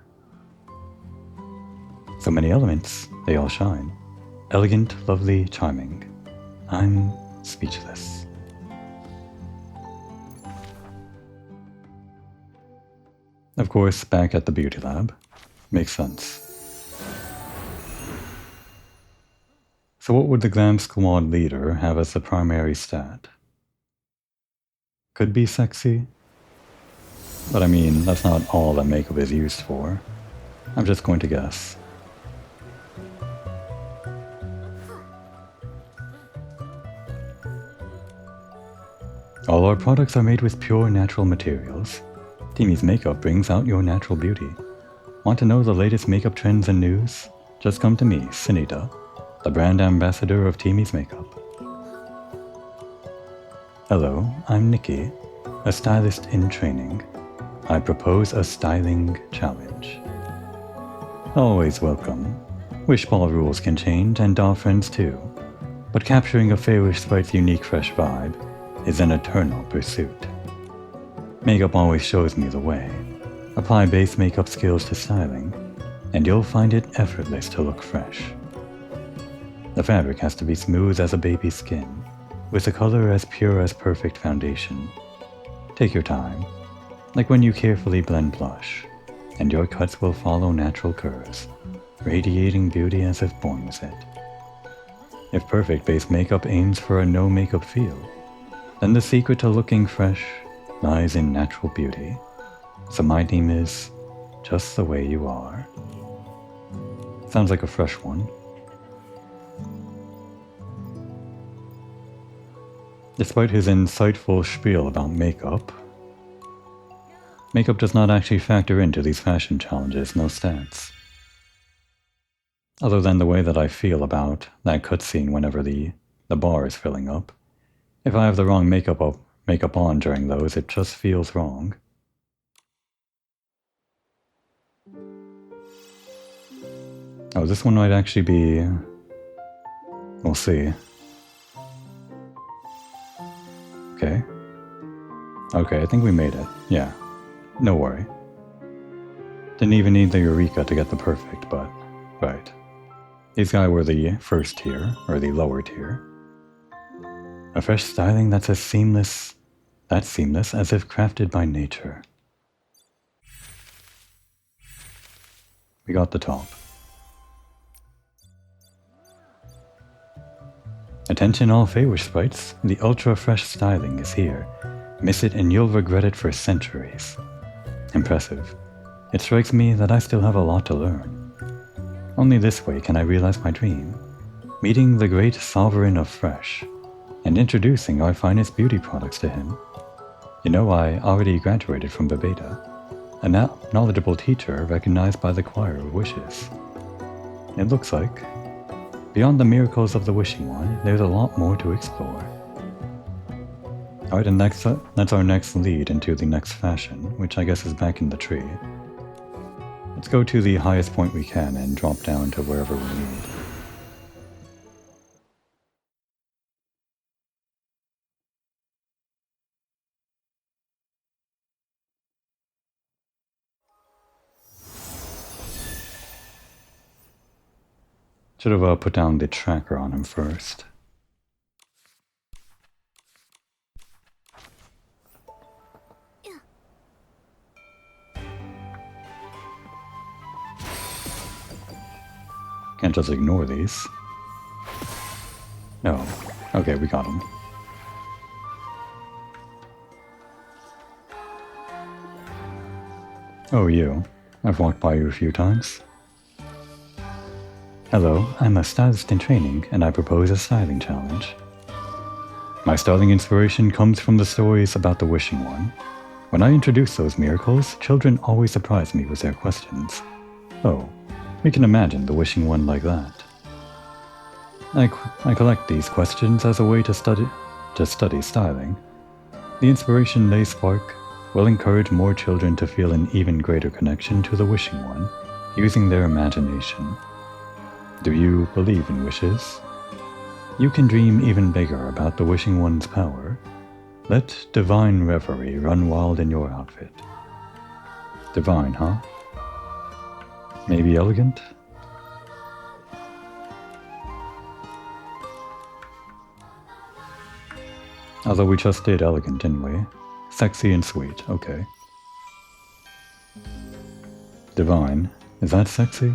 So many elements, they all shine. Elegant, lovely, charming. I'm speechless. Of course, back at the beauty lab. Makes sense. So what would the Glam Squad leader have as the primary stat? Could be sexy. But I mean, that's not all that makeup is used for. I'm just going to guess. All our products are made with pure natural materials. Teamy's makeup brings out your natural beauty. Want to know the latest makeup trends and news? Just come to me, Sunita, the brand ambassador of Teamy's makeup. Hello, I'm Nikki, a stylist in training. I propose a styling challenge. Always welcome. Wishball rules can change and doll friends too, but capturing a Feywish sprite's unique fresh vibe is an eternal pursuit. Makeup always shows me the way. Apply base makeup skills to styling, and you'll find it effortless to look fresh. The fabric has to be smooth as a baby's skin, with a color as pure as perfect foundation. Take your time, like when you carefully blend blush, and your cuts will follow natural curves, radiating beauty as if born with it. If perfect base makeup aims for a no makeup feel, then the secret to looking fresh lies in natural beauty. So my theme is just the way you are. Sounds like a fresh one. Despite his insightful spiel about makeup, makeup does not actually factor into these fashion challenges, no stats. Other than the way that I feel about that cutscene whenever the bar is filling up. If I have the wrong makeup on during those, it just feels wrong. Oh, this one might actually be... We'll see. Okay. Okay, I think we made it. Yeah. No worry. Didn't even need the Eureka to get the perfect, but... Right. These guys were the first tier, or the lower tier. A fresh styling that's as seamless as if crafted by nature. We got the top. Attention all Feywish sprites, the ultra fresh styling is here. Miss it and you'll regret it for centuries. Impressive. It strikes me that I still have a lot to learn. Only this way can I realize my dream. Meeting the great sovereign of fresh. and introducing our finest beauty products to him. You know, I already graduated from Bebeta, a knowledgeable teacher recognized by the Choir of Wishes. It looks like, beyond the miracles of the Wishing One, there's a lot more to explore. Alright, and that's our next lead into the next fashion, which I guess is back in the tree. Let's go to the highest point we can and drop down to wherever we need. Should have put down the tracker on him first. Can't just ignore these. No. Okay, we got him. Oh, you. I've walked by you a few times. Hello, I'm a stylist in training, and I propose a styling challenge. My styling inspiration comes from the stories about the Wishing One. When I introduce those miracles, children always surprise me with their questions. Oh, we can imagine the Wishing One like that. I collect these questions as a way to study styling. The inspiration they spark will encourage more children to feel an even greater connection to the Wishing One, using their imagination. Do you believe in wishes? You can dream even bigger about the Wishing One's power. Let divine reverie run wild in your outfit. Divine, huh? Maybe elegant? Although we just did elegant, didn't we? Sexy and sweet, okay. Divine, is that sexy?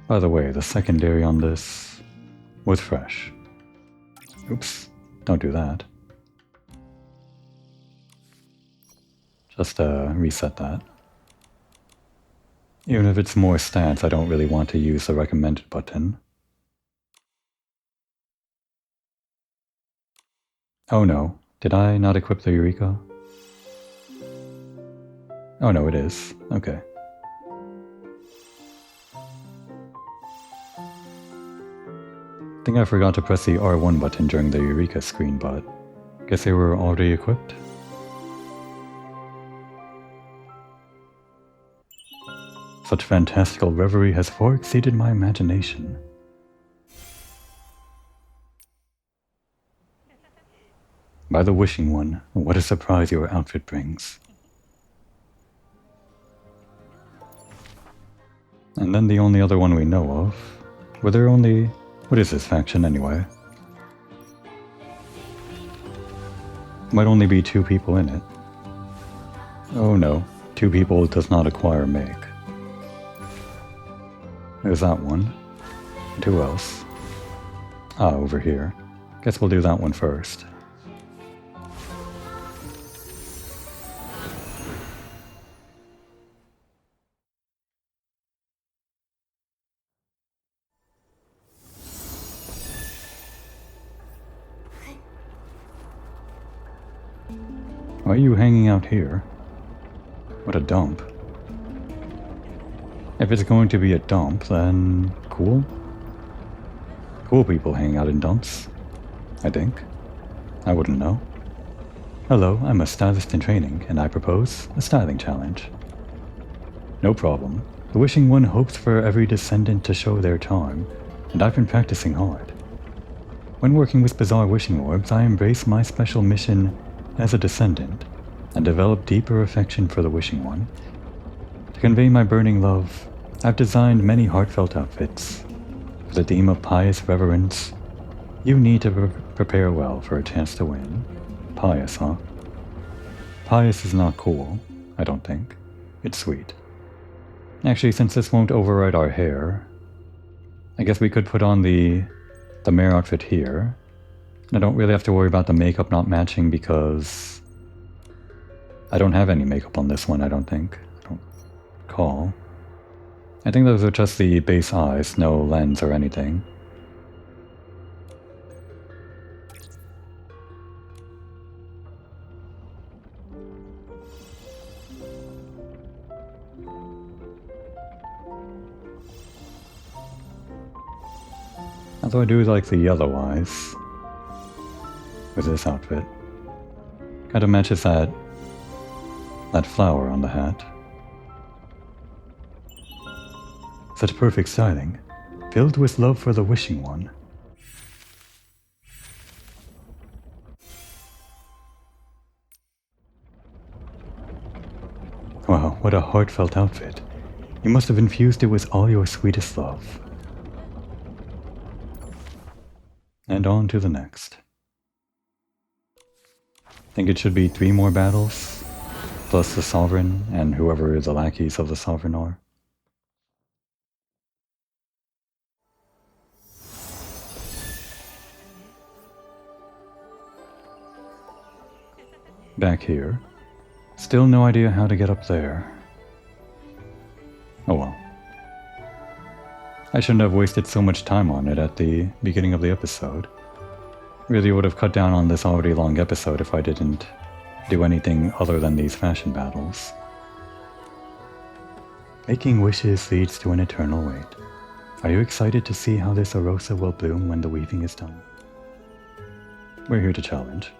By the way, the secondary on this was fresh. Oops, don't do that. Just reset that. Even if it's more stats, I don't really want to use the recommended button. Oh no, did I not equip the Eureka? Oh no, it is. Okay. I think I forgot to press the R1 button during the Eureka screen, but guess they were already equipped? Such fantastical reverie has far exceeded my imagination. By the Wishing One, what a surprise your outfit brings. And then the only other one we know of. Were there only... What is this faction anyway? Might only be 2 people in it. Oh no, 2 people does not acquire make. There's that one. And who else? Ah, over here. Guess we'll do that one first. Why are you hanging out here? What a dump. If it's going to be a dump, then cool. Cool people hang out in dumps, I think. I wouldn't know. Hello, I'm a stylist in training, and I propose a styling challenge. No problem. The Wishing One hopes for every descendant to show their charm, and I've been practicing hard. When working with bizarre wishing orbs, I embrace my special mission as a descendant, and develop deeper affection for the Wishing One. To convey my burning love, I've designed many heartfelt outfits. For the theme of pious reverence, you need to prepare well for a chance to win. Pious, huh? Pious is not cool, I don't think. It's sweet. Actually, since this won't override our hair, I guess we could put on the mare outfit here. I don't really have to worry about the makeup not matching because I don't have any makeup on this one, I don't think. I don't recall. I think those are just the base eyes, no lens or anything. Although I do like the yellow eyes with this outfit. Kinda matches that flower on the hat. Such perfect styling, filled with love for the wishing one. Wow, what a heartfelt outfit. You must have infused it with all your sweetest love. And on to the next. Think it should be 3 more battles, plus the Sovereign and whoever the lackeys of the Sovereign are. Back here. Still no idea how to get up there. Oh well. I shouldn't have wasted so much time on it at the beginning of the episode. Really would have cut down on this already long episode if I didn't do anything other than these fashion battles. Making wishes leads to an eternal wait. Are you excited to see how this Arosa will bloom when the weaving is done? We're here to challenge.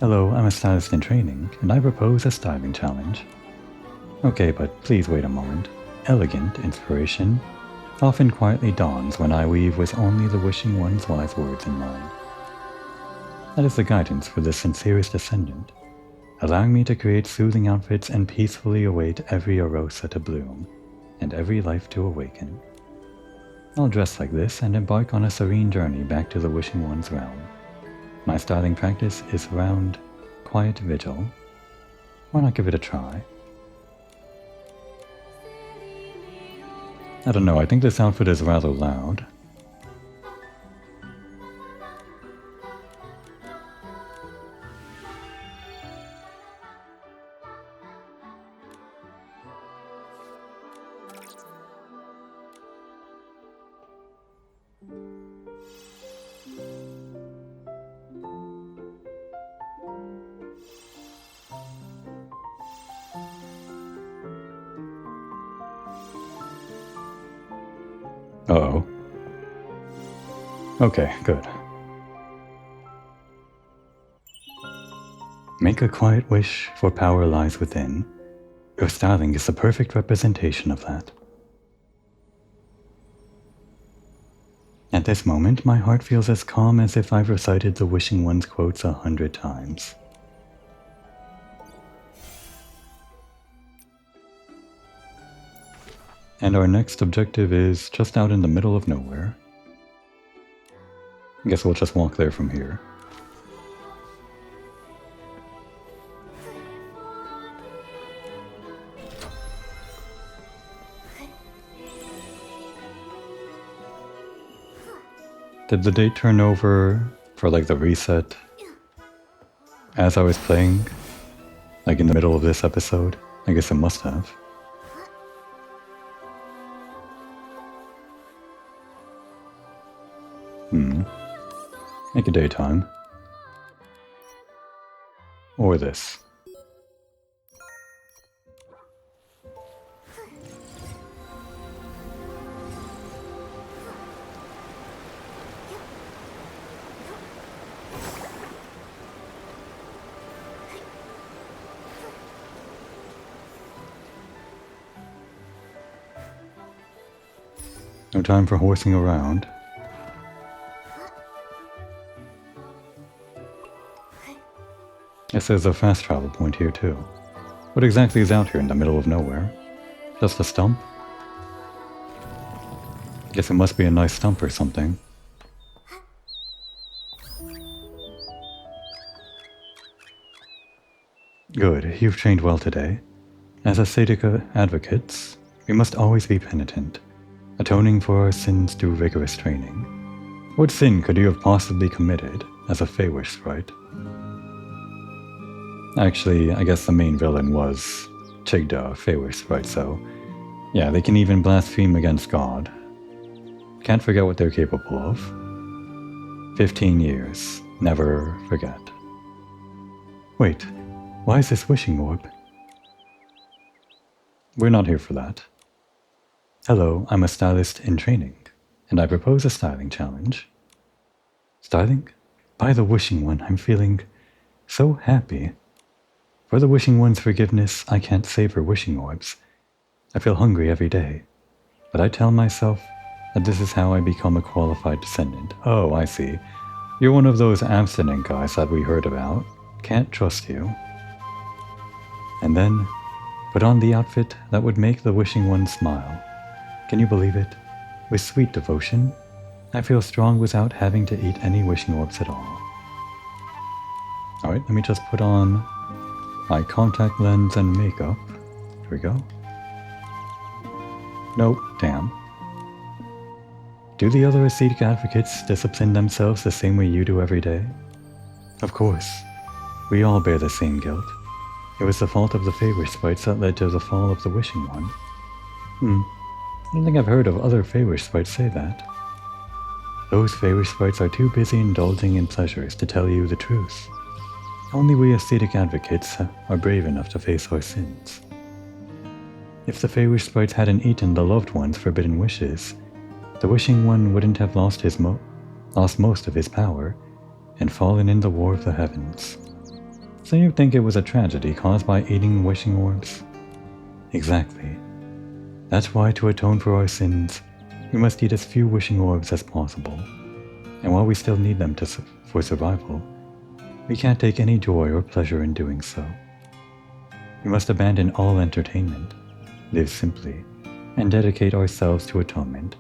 Hello, I'm a stylist in training, and I propose a styling challenge. Okay, but please wait a moment. Elegant inspiration often quietly dawns when I weave with only the wishing one's wise words in mind. That is the guidance for the sincerest descendant, allowing me to create soothing outfits and peacefully await every Arosa to bloom, and every life to awaken. I'll dress like this and embark on a serene journey back to the wishing one's realm. My styling practice is around quiet vigil. Why not give it a try? I don't know, I think this outfit is rather loud. Uh-oh. Okay, good. Make a quiet wish, for power lies within. Your styling is the perfect representation of that. At this moment, my heart feels as calm as if I've recited the Wishing One's quotes 100 times. And our next objective is just out in the middle of nowhere. I guess we'll just walk there from here. Did the date turn over for like the reset as I was playing? Like in the middle of this episode? I guess it must have. Make a daytime. Or this. No time for horsing around. Yes, there's a fast travel point here too. What exactly is out here in the middle of nowhere? Just a stump? Guess it must be a nice stump or something. Good, you've trained well today. As Ascetica advocates, we must always be penitent, atoning for our sins through rigorous training. What sin could you have possibly committed as a Feywish sprite? Actually, I guess the main villain was Chigda, Feywish sprite, so Yeah, they can even blaspheme against God. Can't forget what they're capable of. 15 years. Never forget. Wait, why is this wishing orb? We're not here for that. Hello, I'm a stylist in training, and I propose a styling challenge. Styling? By the Wishing One, I'm feeling so happy. For the Wishing One's forgiveness, I can't savor wishing orbs. I feel hungry every day, but I tell myself that this is how I become a qualified descendant. Oh, I see. You're one of those abstinent guys that we heard about. Can't trust you. And then, put on the outfit that would make the Wishing One smile. Can you believe it? With sweet devotion, I feel strong without having to eat any wishing orbs at all. Alright, let me just put on my contact lens and makeup. There we go. Nope, damn. Do the other ascetic advocates discipline themselves the same way you do every day? Of course. We all bear the same guilt. It was the fault of the favor sprites that led to the fall of the Wishing One. I don't think I've heard of other favor sprites say that. Those favor sprites are too busy indulging in pleasures to tell you the truth. Only we ascetic advocates are brave enough to face our sins. If the favor sprites hadn't eaten the loved one's forbidden wishes, the Wishing One wouldn't have lost most of his power and fallen in the war of the heavens. So you think it was a tragedy caused by eating wishing orbs? Exactly. That's why, to atone for our sins, we must eat as few wishing orbs as possible. And while we still need them for survival, we can't take any joy or pleasure in doing so. We must abandon all entertainment, live simply, and dedicate ourselves to atonement.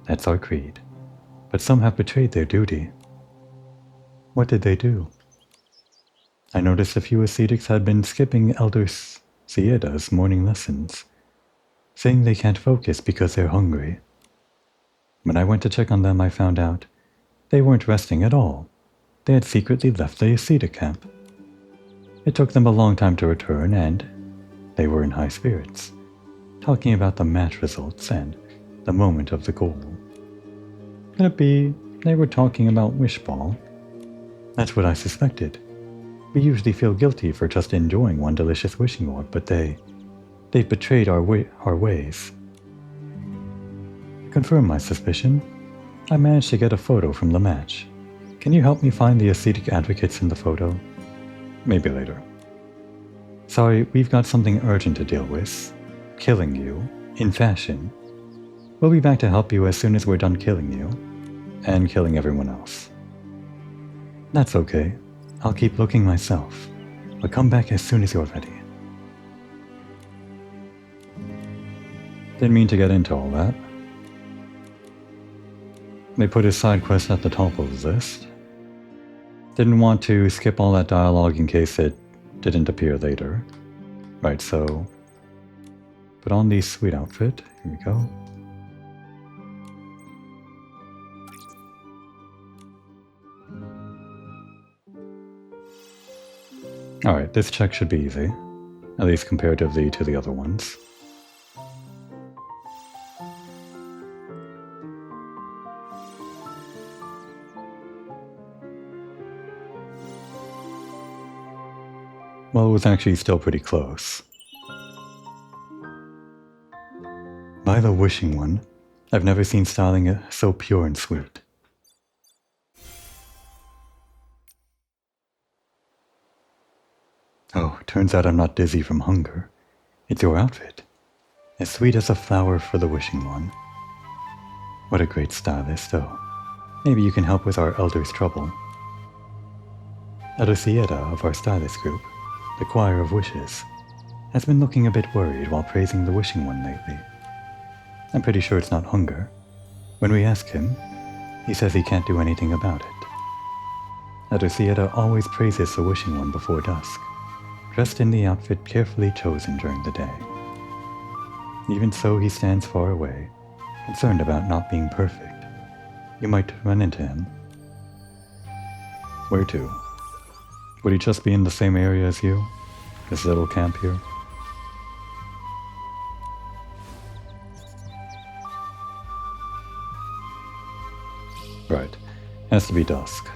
That's our creed. But some have betrayed their duty. What did they do? I noticed a few ascetics had been skipping Elder Sieda's morning lessons, saying they can't focus because they're hungry. When I went to check on them, I found out they weren't resting at all. They had secretly left the ascetic camp. It took them a long time to return, and they were in high spirits, talking about the match results and the moment of the goal. Could it be they were talking about Wishball? That's what I suspected. We usually feel guilty for just enjoying one delicious wishing orb, but they've betrayed our ways. To confirm my suspicion, I managed to get a photo from the match. Can you help me find the ascetic advocates in the photo? Maybe later. Sorry, we've got something urgent to deal with. Killing you, in fashion. We'll be back to help you as soon as we're done killing you, and killing everyone else. That's okay. I'll keep looking myself, but come back as soon as you're ready. Didn't mean to get into all that. They put his side quest at the top of the list. Didn't want to skip all that dialogue in case it didn't appear later. Right, so put on the sweet outfit. Here we go. Alright, this check should be easy, at least comparatively to the other ones. Well, it was actually still pretty close. By the Wishing One, I've never seen styling so pure and sweet. Oh, turns out I'm not dizzy from hunger. It's your outfit. As sweet as a flower for the Wishing One. What a great stylist, oh. Maybe you can help with our elder's trouble. Elder Sieta of our stylist group, the Choir of Wishes, has been looking a bit worried while praising the Wishing One lately. I'm pretty sure it's not hunger. When we ask him, he says he can't do anything about it. Elder Sieta always praises the Wishing One before dusk, dressed in the outfit carefully chosen during the day. Even so, he stands far away, concerned about not being perfect. You might run into him. Where to? Would he just be in the same area as you? This little camp here? Has to be dusk.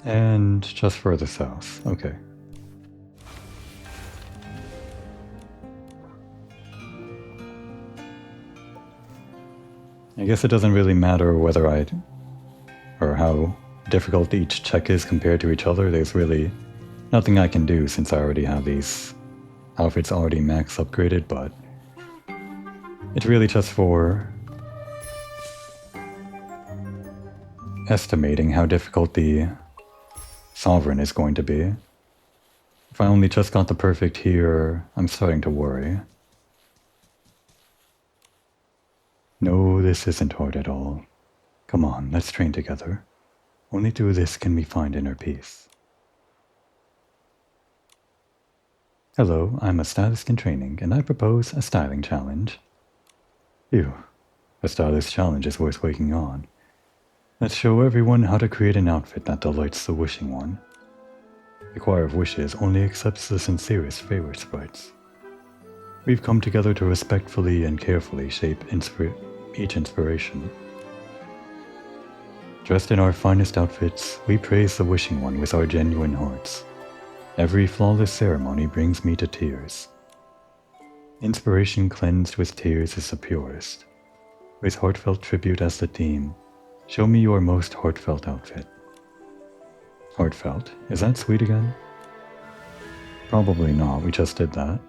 And just further south. Okay. I guess it doesn't really matter whether or how difficult each check is compared to each other. There's really nothing I can do since I already have these outfits already max upgraded, but it's really just for estimating how difficult the Sovereign is going to be. If I only just got the perfect here, I'm starting to worry. No, this isn't hard at all. Come on, let's train together. Only through this can we find inner peace. Hello, I'm a stylist in training, and I propose a styling challenge. Ew, a stylist challenge is worth waking on. Let's show everyone how to create an outfit that delights the wishing one. The Choir of Wishes only accepts the sincerest favor sprites. We've come together to respectfully and carefully shape each inspiration. Dressed in our finest outfits, we praise the wishing one with our genuine hearts. Every flawless ceremony brings me to tears. Inspiration cleansed with tears is the purest. With heartfelt tribute as the theme, show me your most heartfelt outfit. Heartfelt? Is that sweet again? Probably not, we just did that.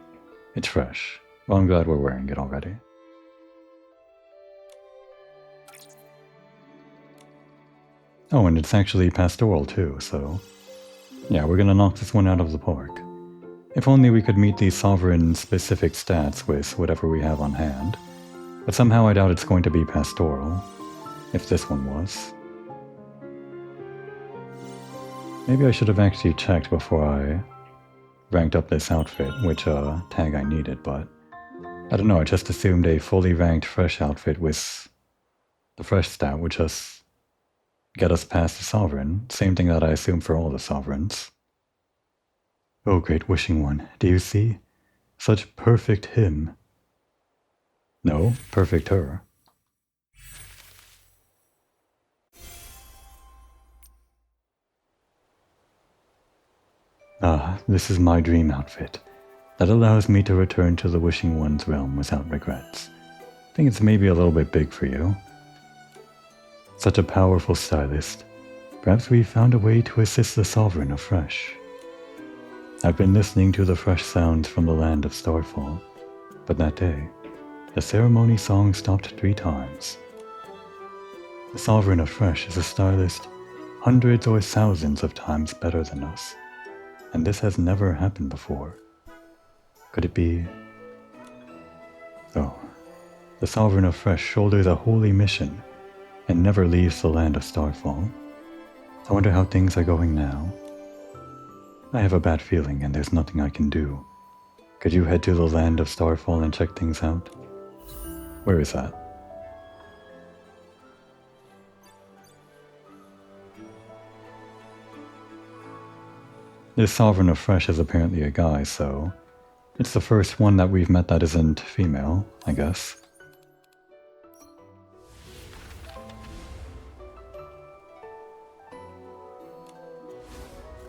It's fresh. Well, I'm glad we're wearing it already. Oh, and it's actually pastoral too, so... yeah, we're gonna knock this one out of the park. If only we could meet these sovereign-specific stats with whatever we have on hand. But somehow I doubt it's going to be pastoral. If this one was. Maybe I should have actually checked before I ranked up this outfit, which tag I needed, but I don't know, I just assumed a fully ranked fresh outfit with the fresh stat would just get us past the Sovereign. Same thing that I assumed for all the Sovereigns. Oh, great wishing one, do you see? Such perfect him. No, perfect her. Ah, this is my dream outfit. That allows me to return to the Wishing One's realm without regrets. I think it's maybe a little bit big for you. Such a powerful stylist. Perhaps we found a way to assist the Sovereign afresh. I've been listening to the fresh sounds from the land of Starfall, but that day, the ceremony song stopped 3 times. The Sovereign afresh is a stylist hundreds or thousands of times better than us. And this has never happened before. Could it be... oh, the Sovereign of Fresh shoulders a holy mission and never leaves the land of Starfall. I wonder how things are going now. I have a bad feeling and there's nothing I can do. Could you head to the land of Starfall and check things out? Where is that? This Sovereign of Fresh is apparently a guy, so it's the first one that we've met that isn't female, I guess.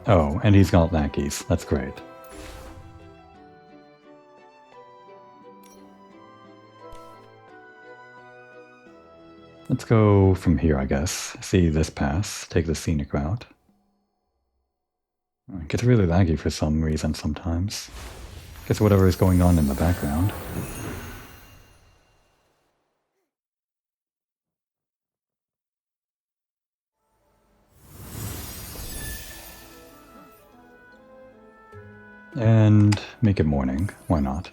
Oh, and he's got lackeys. That's great. Let's go from here, I guess. See this pass, take the scenic route. It gets really laggy for some reason sometimes. Guess whatever is going on in the background. And make it morning. Why not?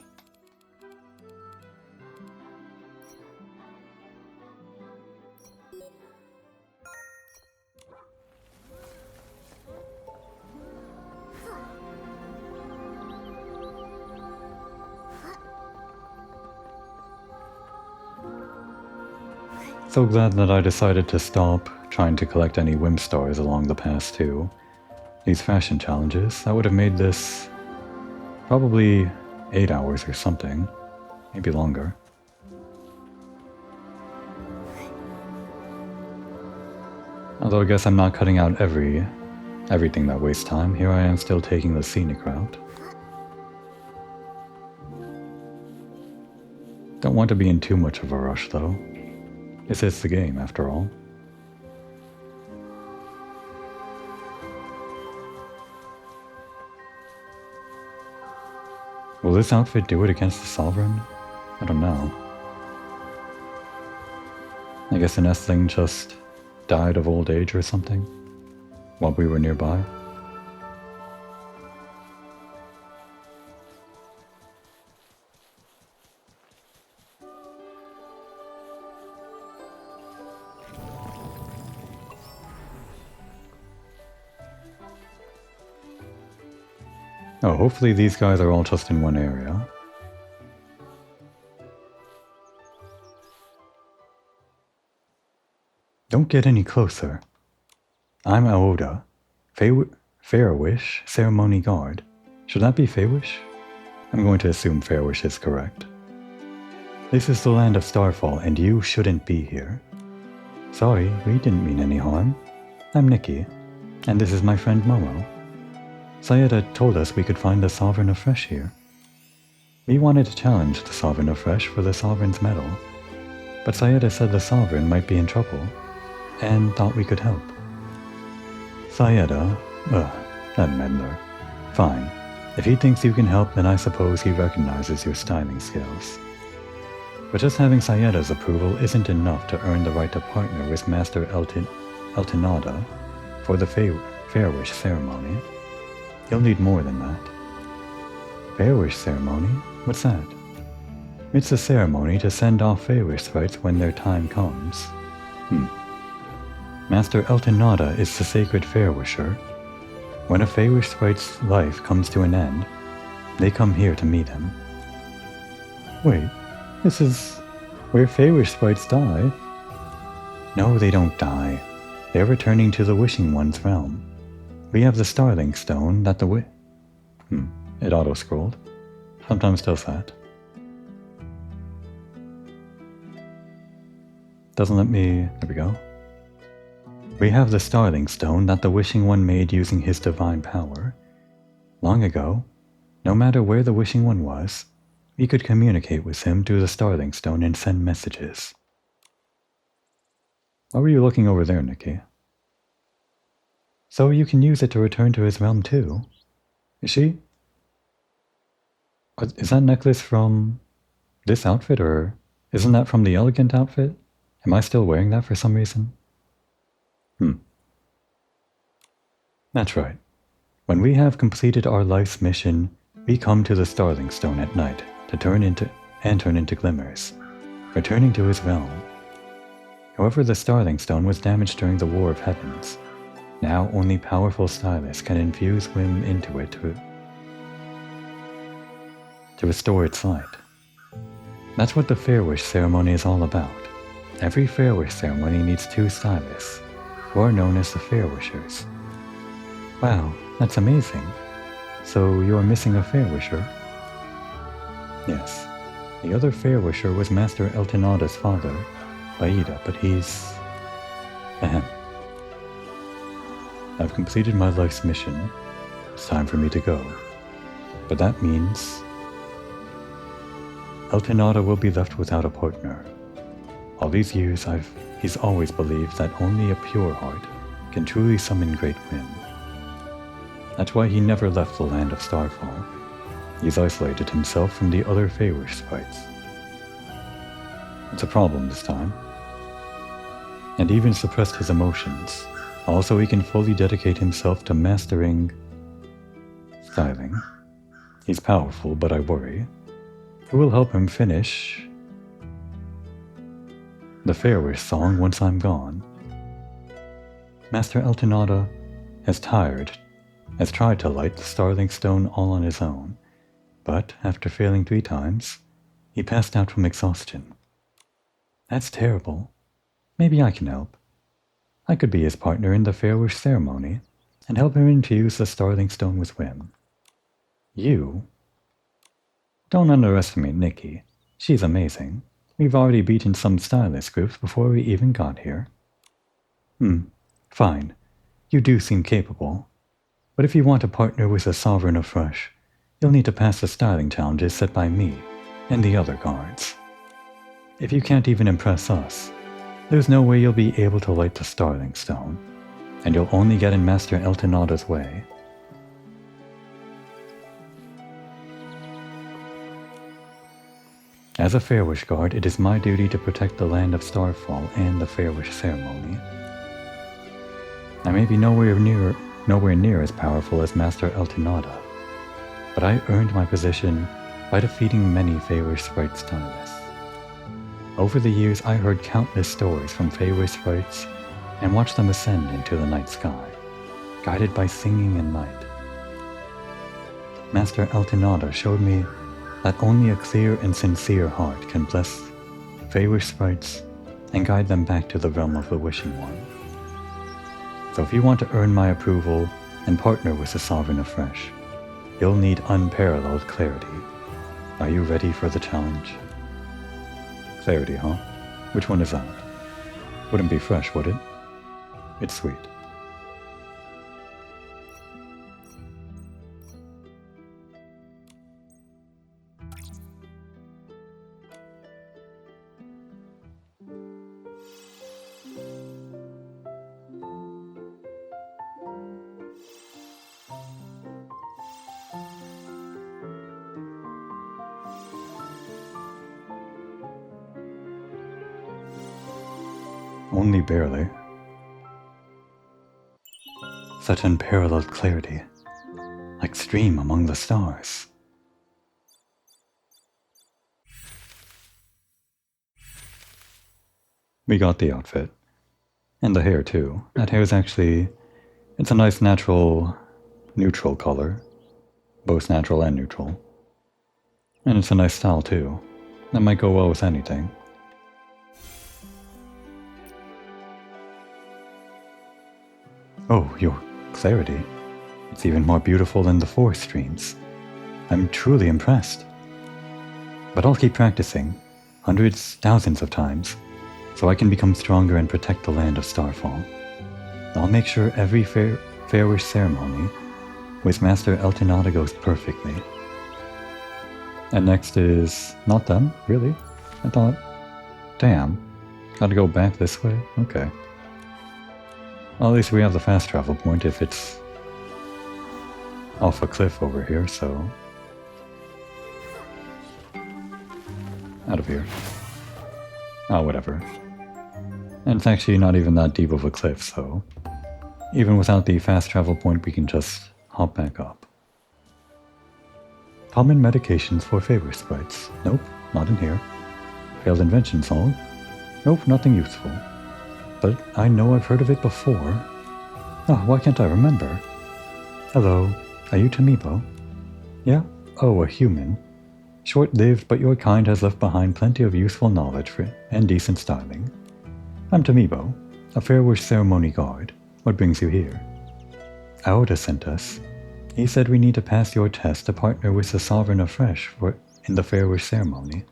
So glad that I decided to stop trying to collect any Wimp stars along the path too. These fashion challenges, that would have made this probably 8 hours or something, maybe longer. Although I guess I'm not cutting out everything that wastes time. Here I am still taking the scenic route. Don't want to be in too much of a rush though. This is the game after all. Will this outfit do it against the Sovereign? I don't know. I guess an S-Thing just died of old age or something while we were nearby. Oh, hopefully these guys are all just in one area. Don't get any closer. I'm Aoda, Fairwish Ceremony Guard. Should that be Fairwish? I'm going to assume Fairwish is correct. This is the land of Starfall, and you shouldn't be here. Sorry, we didn't mean any harm. I'm Nikki, and this is my friend Momo. Sayeda told us we could find the Sovereign of Fresh here. We wanted to challenge the Sovereign of Fresh for the Sovereign's medal, but Sayeda said the Sovereign might be in trouble, and thought we could help. Sayeda, that meddler. Fine. If he thinks you can help, then I suppose he recognizes your styling skills. But just having Sayeda's approval isn't enough to earn the right to partner with Master Eltonada for the Fairwish ceremony. You'll need more than that. Fairwish ceremony? What's that? It's a ceremony to send off Fairwish sprites when their time comes. Master Eltonada is the sacred Fairwisher. When a Fairwish sprite's life comes to an end, they come here to meet him. Wait, this is where Fairwish sprites die? No, they don't die. They're returning to the Wishing One's realm. We have the Starling Stone that the it auto-scrolled. Sometimes does that. Doesn't let me... There we go. We have the Starling Stone that the Wishing One made using his divine power. Long ago, no matter where the Wishing One was, we could communicate with him through the Starling Stone and send messages. Why were you looking over there, Nikki? So you can use it to return to his realm too. Is she? Is that necklace from this outfit, or isn't that from the elegant outfit? Am I still wearing that for some reason? That's right. When we have completed our life's mission, we come to the Starling Stone at night to turn into glimmers, returning to his realm. However, the Starling Stone was damaged during the War of Heavens. Now only powerful stylists can infuse whim into it to restore its light. That's what the Fairwish ceremony is all about. Every Fairwish ceremony needs 2 stylists, who are known as the Fairwishers. Wow, that's amazing. So you're missing a Fairwisher? Yes. The other Fairwisher was Master Eltonada's father, Baida, but he's... I've completed my life's mission. It's time for me to go. But that means... Eltonada will be left without a partner. All these years, he's always believed that only a pure heart can truly summon great whim. That's why he never left the land of Starfall. He's isolated himself from the other Fairwish sprites. It's a problem this time. And even suppressed his emotions. Also, he can fully dedicate himself to mastering styling. He's powerful, but I worry. Who will help him finish the Fairwish song once I'm gone? Master Eltonada has tried to light the Starling Stone all on his own, but after failing 3 times, he passed out from exhaustion. That's terrible. Maybe I can help. I could be his partner in the Fair Wish ceremony and help him infuse the Starling Stone with whim. You? Don't underestimate Nikki. She's amazing. We've already beaten some stylist groups before we even got here. Fine. You do seem capable. But if you want to partner with a sovereign afresh, you'll need to pass the styling challenges set by me and the other guards. If you can't even impress us, there's no way you'll be able to light the Starling Stone, and you'll only get in Master Eltonada's way. As a Fairwish guard, it is my duty to protect the land of Starfall and the Fairwish ceremony. I may be nowhere near as powerful as Master Eltonada, but I earned my position by defeating many Fairwish sprite stylists. Over the years, I heard countless stories from Fairwish sprites and watched them ascend into the night sky, guided by singing and light. Master Eltonada showed me that only a clear and sincere heart can bless Fairwish sprites and guide them back to the realm of the Wishing One. So if you want to earn my approval and partner with the Sovereign afresh, you'll need unparalleled clarity. Are you ready for the challenge? Clarity, huh? Which one is that? Wouldn't be fresh, would it? It's sweet. Only barely. Such unparalleled clarity, like stream among the stars. We got the outfit. And the hair too. That hair is actually, it's a nice natural, neutral color. Both natural and neutral. And it's a nice style too. That might go well with anything. Oh, your clarity. It's even more beautiful than the forest streams. I'm truly impressed. But I'll keep practicing, hundreds, thousands of times, so I can become stronger and protect the land of Starfall. I'll make sure every Fairwish ceremony with Master Eltonada goes perfectly. And next is not them, really? I thought, damn, gotta go back this way? Okay. Well, at least we have the fast travel point if it's off a cliff over here, so... Out of here. Oh, whatever. And it's actually not even that deep of a cliff, so... Even without the fast travel point, we can just hop back up. Common medications for favor sprites. Nope, not in here. Failed invention song. Nope, nothing useful. But I know I've heard of it before. Oh, why can't I remember? Hello, are you Tamibo? Yeah? Oh, a human. Short-lived, but your kind has left behind plenty of useful knowledge and decent styling. I'm Tamibo, a Fairwish ceremony guard. What brings you here? Aoda sent us. He said we need to pass your test to partner with the Sovereign afresh in the Fairwish ceremony.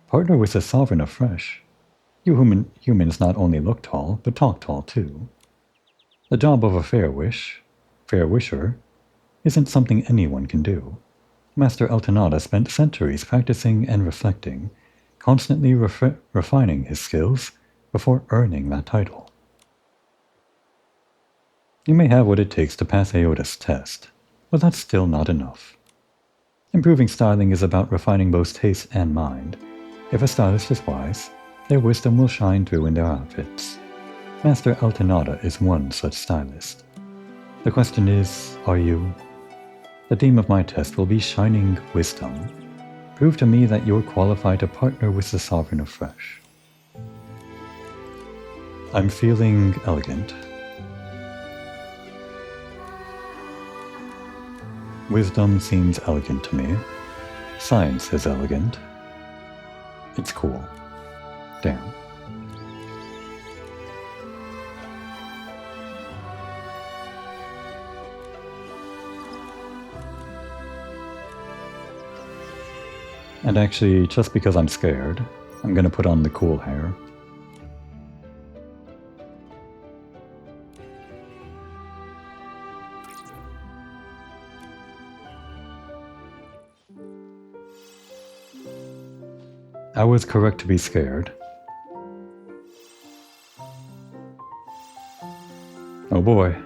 Partner with the Sovereign afresh? You humans not only look tall, but talk tall too. The job of a Fairwisher, isn't something anyone can do. Master Eltonada spent centuries practicing and reflecting, constantly refining his skills before earning that title. You may have what it takes to pass Aoda's test, but that's still not enough. Improving styling is about refining both taste and mind. If a stylist is wise, their wisdom will shine through in their outfits. Master Eltonada is one such stylist. The question is, are you? The theme of my test will be Shining Wisdom. Prove to me that you're qualified to partner with the Sovereign afresh. I'm feeling elegant. Wisdom seems elegant to me. Science is elegant. It's cool. Damn. And actually, just because I'm scared, I'm gonna put on the cool hair. I was correct to be scared. Oh boy.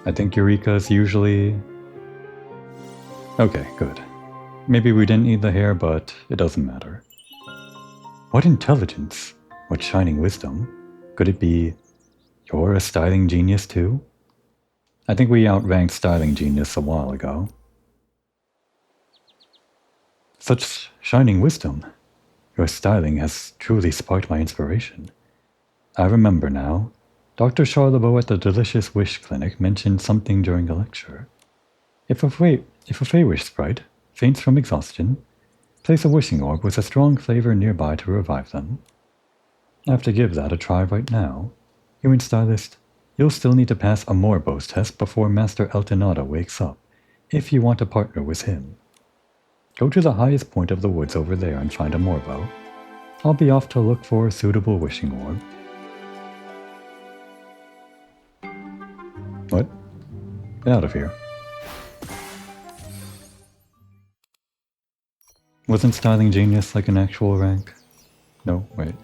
I think Eureka's usually... Okay, good. Maybe we didn't need the hair, but it doesn't matter. What intelligence? What shining wisdom? Could it be... You're a styling genius too? I think we outranked styling genius a while ago. Such shining wisdom. Your styling has truly sparked my inspiration. I remember now. Dr. Charlebow at the Delicious Wish Clinic mentioned something during a lecture. If a Feywish sprite faints from exhaustion, place a wishing orb with a strong flavor nearby to revive them. I have to give that a try right now. Human Stylist, you'll still need to pass a Morbos test before Master Eltonada wakes up, if you want to partner with him. Go to the highest point of the woods over there and find a Morbo. I'll be off to look for a suitable wishing orb. What? Get out of here. Wasn't styling genius like an actual rank? No, wait.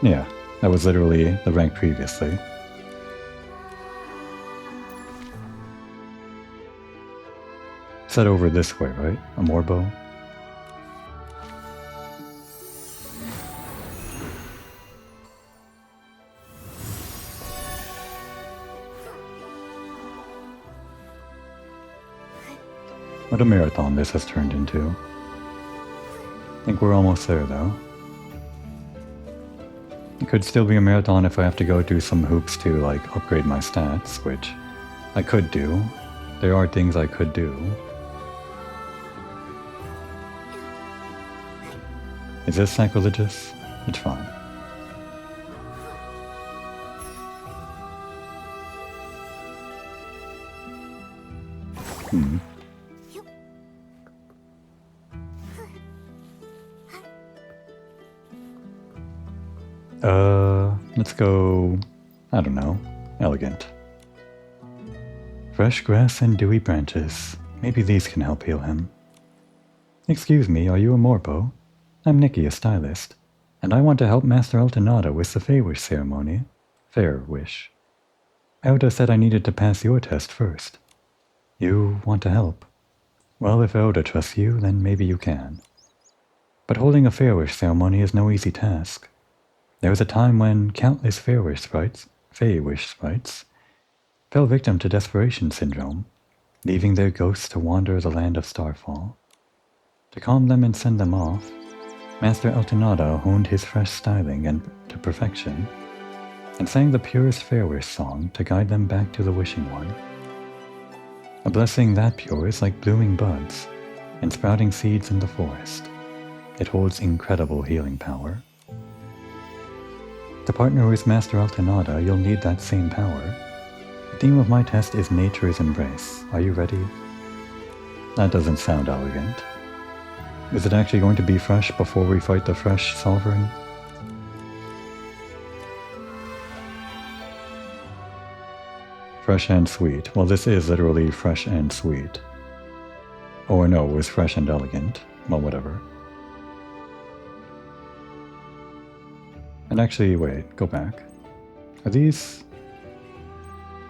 Yeah, that was literally the rank previously. Set over this way, right? A Morbo? What a marathon this has turned into. I think we're almost there though. It could still be a marathon if I have to go do some hoops to like upgrade my stats, which I could do. There are things I could do. Is this sacrilegious? It's fine. Let's go, I don't know, elegant. Fresh grass and dewy branches. Maybe these can help heal him. Excuse me, are you a Morbo? I'm Nikki, a stylist, and I want to help Master Eltonada with the Feywish ceremony. Fair wish. Elda said I needed to pass your test first. You want to help? Well, if Elda trusts you, then maybe you can. But holding a Feywish ceremony is no easy task. There was a time when countless Feywish sprites fell victim to desperation syndrome, leaving their ghosts to wander the land of Starfall. To calm them and send them off, Master Eltonada honed his fresh styling to perfection, and sang the purest Feywish song to guide them back to the Wishing One. A blessing that pure is like blooming buds and sprouting seeds in the forest. It holds incredible healing power. To partner with Master Eltonada, you'll need that same power. The theme of my test is Nature's Embrace. Are you ready? That doesn't sound elegant. Is it actually going to be fresh before we fight the fresh sovereign? Fresh and sweet. Well, this is literally fresh and sweet. Or no, it was fresh and elegant. Well, whatever. And actually, wait, go back. Are these...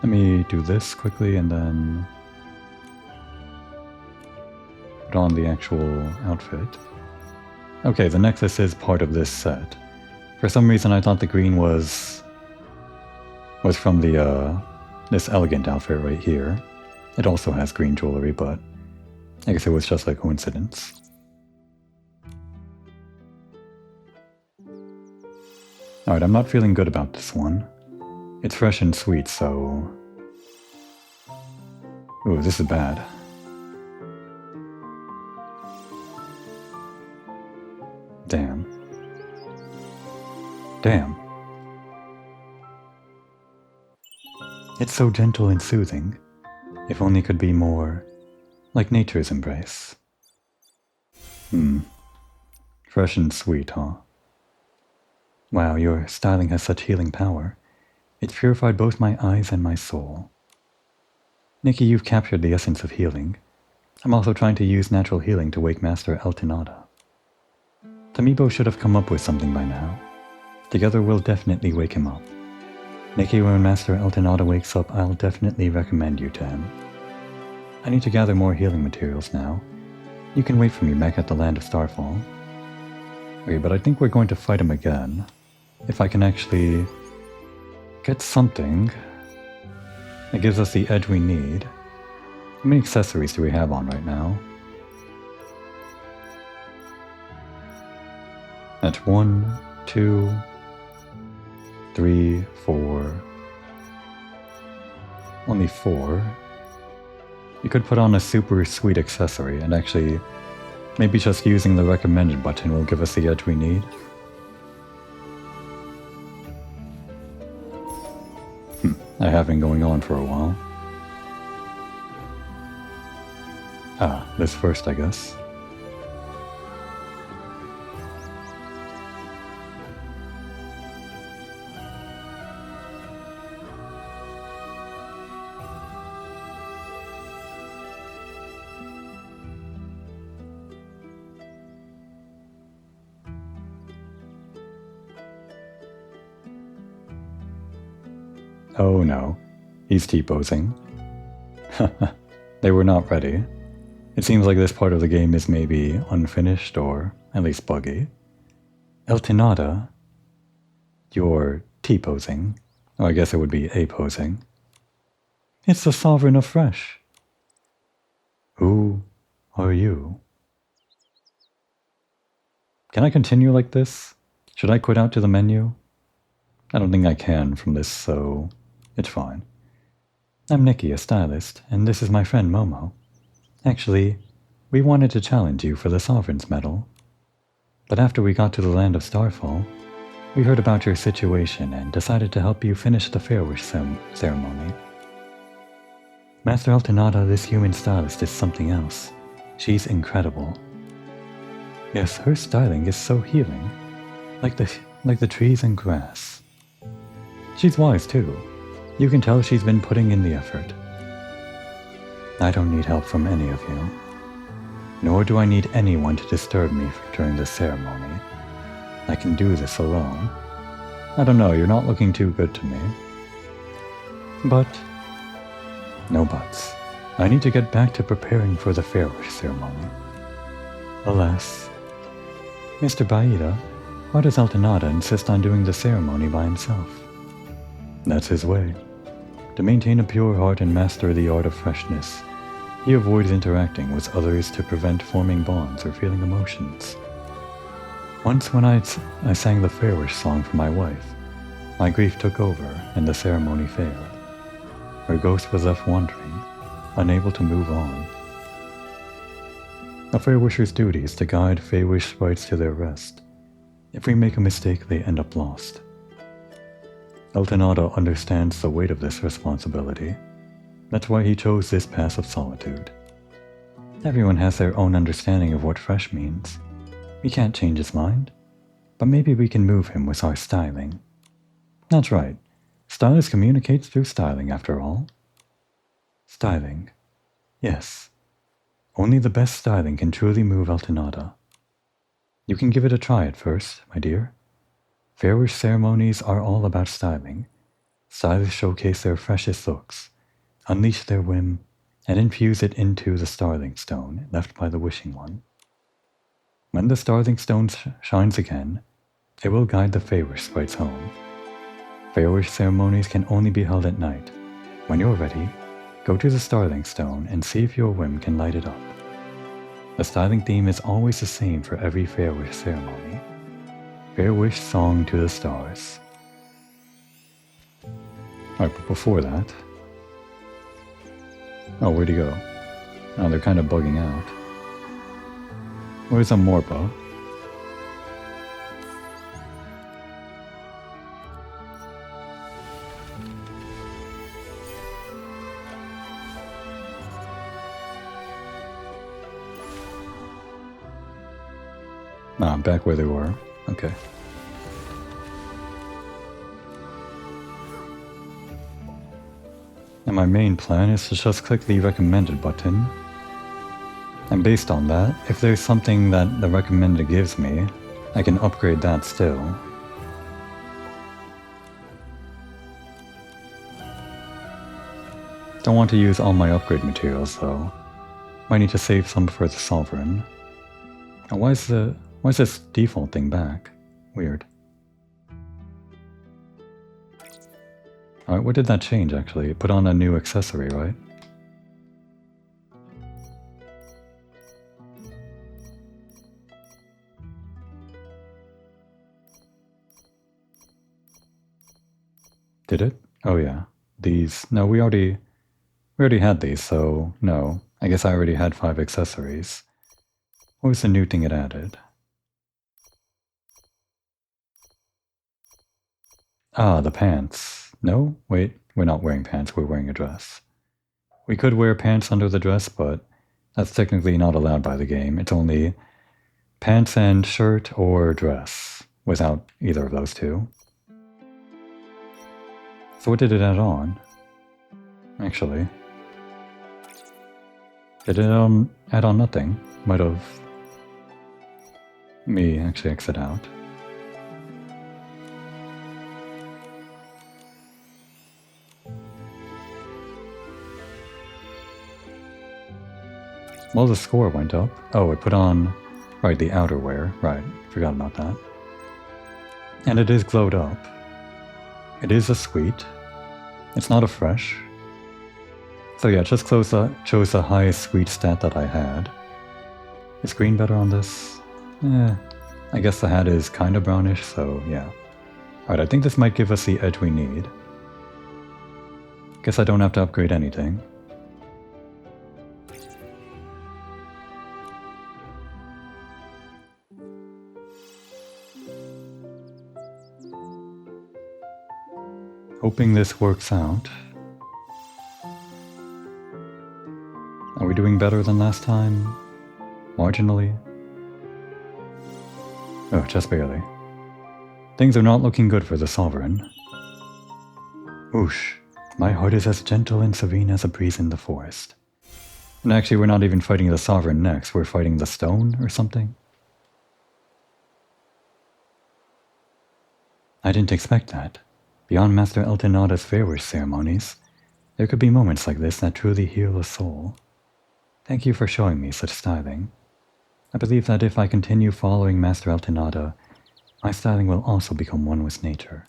Let me do this quickly and then... put on the actual outfit. Okay, the necklace is part of this set. For some reason I thought the green was from the, this elegant outfit right here. It also has green jewelry, but I guess it was just a coincidence. Alright, I'm not feeling good about this one. It's fresh and sweet, so... Ooh, this is bad. Damn. Damn. It's so gentle and soothing. If only it could be more Like nature's embrace. Fresh and sweet, huh? Wow, your styling has such healing power. It's purified both my eyes and my soul. Nikki, you've captured the essence of healing. I'm also trying to use natural healing to wake Master Eltonada. Tamibo should have come up with something by now. Together we'll definitely wake him up. Nikki, when Master Eltonada wakes up, I'll definitely recommend you to him. I need to gather more healing materials now. You can wait for me back at the Land of Starfall. Okay, but I think we're going to fight him again. If I can actually get something that gives us the edge we need. How many accessories do we have on right now? That's 1, 2, 3, 4. Only 4. You could put on a super sweet accessory and actually maybe just using the recommended button will give us the edge we need. I have been going on for a while. This first, I guess. Oh no, he's T-posing. They were not ready. It seems like this part of the game is maybe unfinished or at least buggy. Eltonada, you're T-posing. Oh, I guess it would be A-posing. It's the Sovereign of Fresh. Who are you? Can I continue like this? Should I quit out to the menu? I don't think I can from this, so it's fine. I'm Nikki, a stylist, and this is my friend Momo. Actually, we wanted to challenge you for the Sovereign's Medal. But after we got to the Land of Starfall, we heard about your situation and decided to help you finish the Fair Wish ceremony. Master Eltonada, this human stylist, is something else. She's incredible. Yes, her styling is so healing, like the trees and grass. She's wise too. You can tell she's been putting in the effort. I don't need help from any of you. Nor do I need anyone to disturb me during the ceremony. I can do this alone. I don't know, you're not looking too good to me. But, no buts. I need to get back to preparing for the Fair Wish ceremony. Alas, Mr. Baida, why does Eltonada insist on doing the ceremony by himself? That's his way. To maintain a pure heart and master the art of freshness, he avoids interacting with others to prevent forming bonds or feeling emotions. Once when I sang the Fair Wish song for my wife, my grief took over and the ceremony failed. Her ghost was left wandering, unable to move on. A Fair Wisher's duty is to guide Fae Wish sprites to their rest. If we make a mistake, they end up lost. Eltonada understands the weight of this responsibility. That's why he chose this path of solitude. Everyone has their own understanding of what fresh means. We can't change his mind, but maybe we can move him with our styling. That's right. Stylist communicates through styling, after all. Styling. Yes. Only the best styling can truly move Eltonada. You can give it a try at first, my dear. Fair Wish ceremonies are all about styling. Stylists showcase their freshest looks, unleash their whim, and infuse it into the Starling Stone left by the Wishing One. When the Starling Stone shines again, it will guide the Fae Wish sprites home. Fair Wish ceremonies can only be held at night. When you're ready, go to the Starling Stone and see if your whim can light it up. The styling theme is always the same for every Fair Wish ceremony. Fair Wish Song to the Stars. Alright, but before that... Oh, where'd he go? Oh, they're kind of bugging out. Where's a Morpa? Ah, back where they were. Okay. And my main plan is to just click the recommended button. And based on that, if there's something that the recommended gives me, I can upgrade that still. Don't want to use all my upgrade materials though. Might need to save some for the Sovereign. And why is this default thing back? Weird. Alright, what did that change actually? It put on a new accessory, right? Did it? Oh yeah. These... No, we already had these, so no. I guess I already had 5 accessories. What was the new thing it added? Ah, the pants. No? Wait, we're not wearing pants, we're wearing a dress. We could wear pants under the dress, but that's technically not allowed by the game. It's only pants and shirt or dress, without either of those two. So what did it add on? Actually. Did it add on nothing? Might have... me actually exit out. Well, the score went up. Oh, it put on... right, the outerwear. Right, forgot about that. And it is glowed up. It is a sweet. It's not a fresh. So yeah, just chose the highest sweet stat that I had. Is green better on this? I guess the hat is kind of brownish, so yeah. Alright, I think this might give us the edge we need. Guess I don't have to upgrade anything. Hoping this works out. Are we doing better than last time? Marginally? Oh, just barely. Things are not looking good for the Sovereign. Oosh, my heart is as gentle and serene as a breeze in the forest. And actually, we're not even fighting the Sovereign next, we're fighting the stone or something? I didn't expect that. Beyond Master Eltonada's farewell ceremonies, there could be moments like this that truly heal a soul. Thank you for showing me such styling. I believe that if I continue following Master Eltonada, my styling will also become one with nature.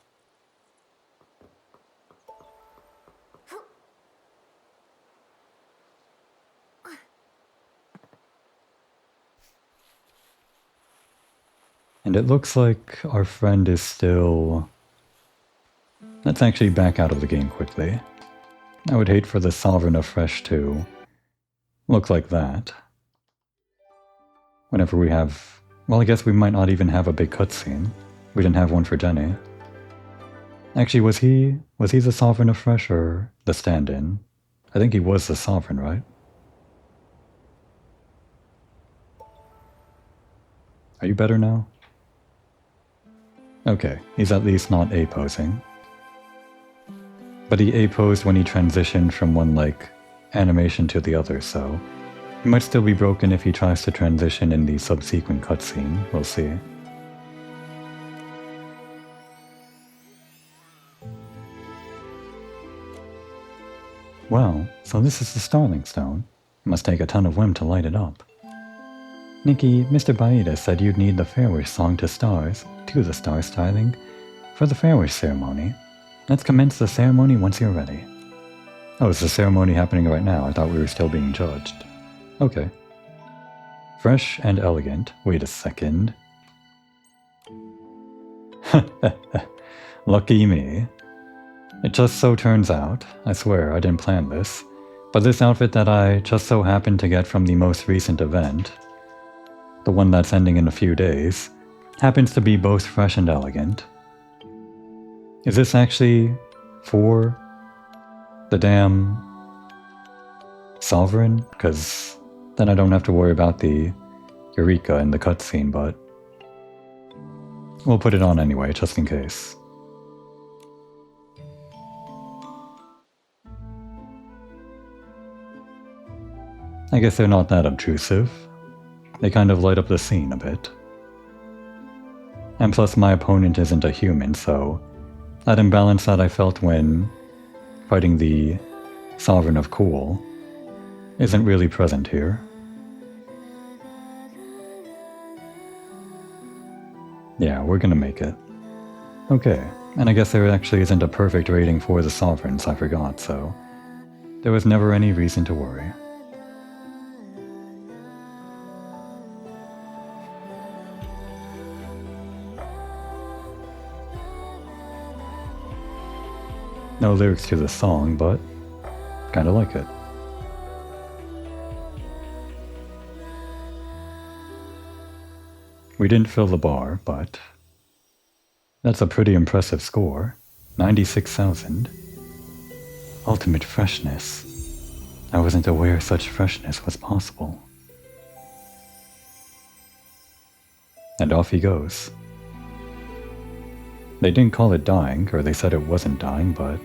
And it looks like our friend is still... Let's actually back out of the game quickly. I would hate for the Sovereign afresh to look like that. Whenever we have... Well, I guess we might not even have a big cutscene. We didn't have one for Jenny. Actually, was he the Sovereign afresh or the stand-in? I think he was the Sovereign, right? Are you better now? Okay, he's at least not A-posing. But he A-posed when he transitioned from one, like, animation to the other, so... He might still be broken if he tries to transition in the subsequent cutscene, we'll see. Well, so this is the Starling Stone. It must take a ton of whim to light it up. Nikki, Mr. Baida said you'd need the farewell song to the star styling, for the farewell ceremony. Let's commence the ceremony once you're ready. Oh, is the ceremony happening right now? I thought we were still being judged. Okay. Fresh and elegant. Wait a second. Lucky me. It just so turns out, I swear I didn't plan this, but this outfit that I just so happened to get from the most recent event, the one that's ending in a few days, happens to be both fresh and elegant. Is this actually for the damn Sovereign? Because then I don't have to worry about the Eureka in the cutscene, but We'll put it on anyway, just in case. I guess they're not that obtrusive. They kind of light up the scene a bit. And plus my opponent isn't a human, so that imbalance that I felt when fighting the Sovereign of Cool isn't really present here. Yeah, we're gonna make it. Okay, and I guess there actually isn't a perfect rating for the Sovereigns, I forgot, so there was never any reason to worry. No lyrics to the song, but kinda like it. We didn't fill the bar, but that's a pretty impressive score. 96,000. Ultimate freshness. I wasn't aware such freshness was possible. And off he goes. They didn't call it dying, or they said it wasn't dying, but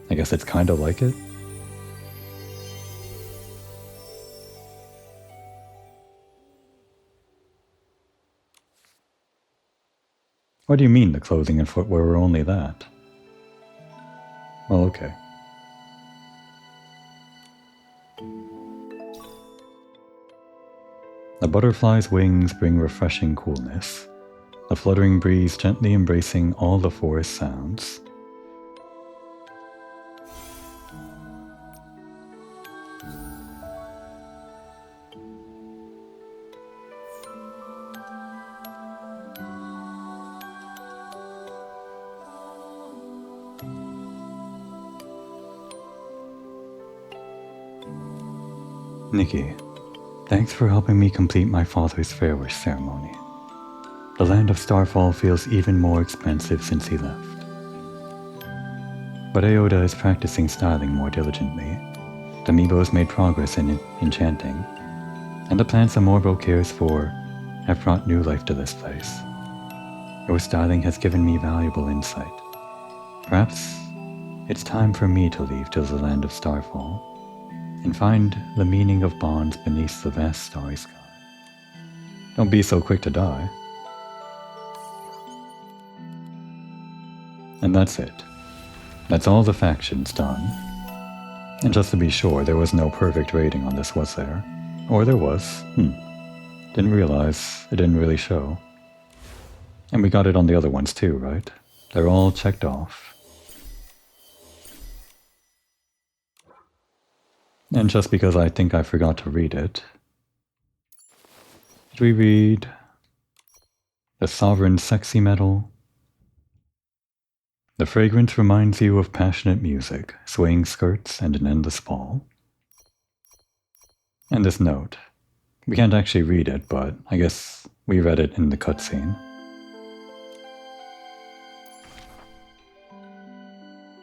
I guess it's kinda like it. What do you mean the clothing and footwear were only that? Well, okay. The butterfly's wings bring refreshing coolness. The fluttering breeze gently embracing all the forest sounds. Nikki, thanks for helping me complete my father's farewell ceremony. The land of Starfall feels even more expensive since he left. But Aoda is practicing styling more diligently. The Amiibos made progress in enchanting, and the plants Amorbo cares for have brought new life to this place. Your styling has given me valuable insight. Perhaps it's time for me to leave to the land of Starfall and find the meaning of bonds beneath the vast starry sky. Don't be so quick to die. And that's it. That's all the factions done. And just to be sure, there was no perfect rating on this, was there? Or there was. Didn't realize it didn't really show. And we got it on the other ones too, right? They're all checked off. And just because I think I forgot to read it, did we read the Sovereign Sexy Metal? The fragrance reminds you of passionate music, swaying skirts, and an endless fall. And this note. We can't actually read it, but I guess we read it in the cutscene.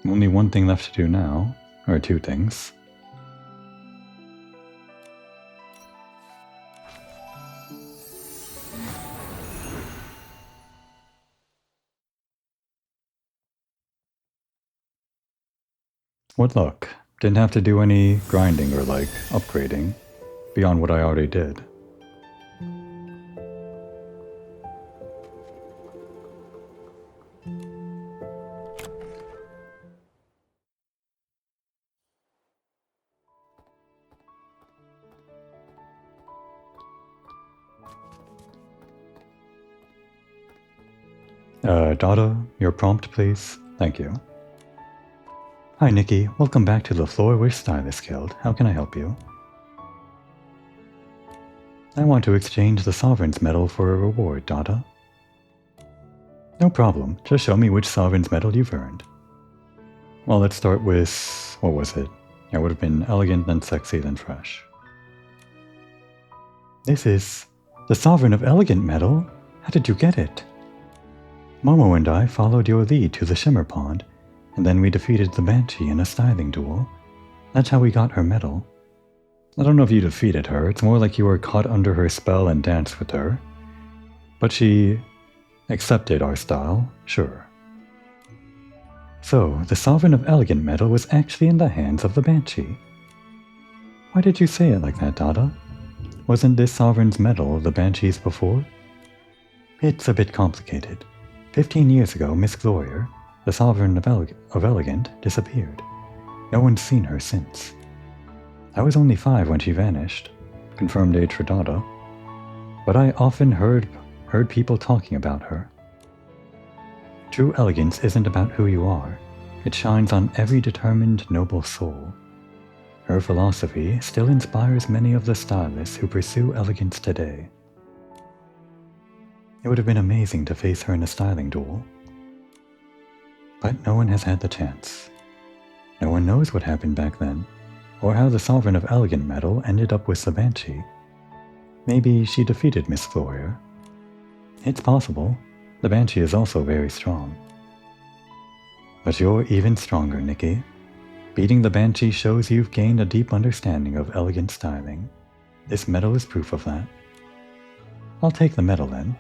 Only one thing left to do now, or two things. What luck. Didn't have to do any grinding or upgrading beyond what I already did. Dada, your prompt please. Thank you. Hi Nikki, welcome back to the Floor-Wish Stylist Guild. How can I help you? I want to exchange the Sovereign's Medal for a reward, Dada. No problem, just show me which Sovereign's Medal you've earned. Well, let's start with... what was it? It would have been elegant, then sexy, then fresh. This is... the Sovereign of Elegant Medal? How did you get it? Momo and I followed your lead to the Shimmer Pond, and then we defeated the Banshee in a styling duel. That's how we got her medal. I don't know if you defeated her, it's more like you were caught under her spell and danced with her. but she accepted our style, sure. So, the Sovereign of Elegant Metal was actually in the hands of the Banshee. Why did you say it like that, Dada? Wasn't this Sovereign's medal the Banshee's before? It's a bit complicated. 15 years ago, Miss Gloria, the Sovereign of Elegant, disappeared. No one's seen her since. I was only 5 when she vanished, confirmed age for Dada, but I often heard people talking about her. True elegance isn't about who you are. It shines on every determined, noble soul. Her philosophy still inspires many of the stylists who pursue elegance today. It would have been amazing to face her in a styling duel. But no one has had the chance. No one knows what happened back then, or how the Sovereign of Elegant Metal ended up with the Banshee. Maybe she defeated Miss Gloria. It's possible. The Banshee is also very strong. But you're even stronger, Nikki. Beating the Banshee shows you've gained a deep understanding of elegant styling. This medal is proof of that. I'll take the medal then.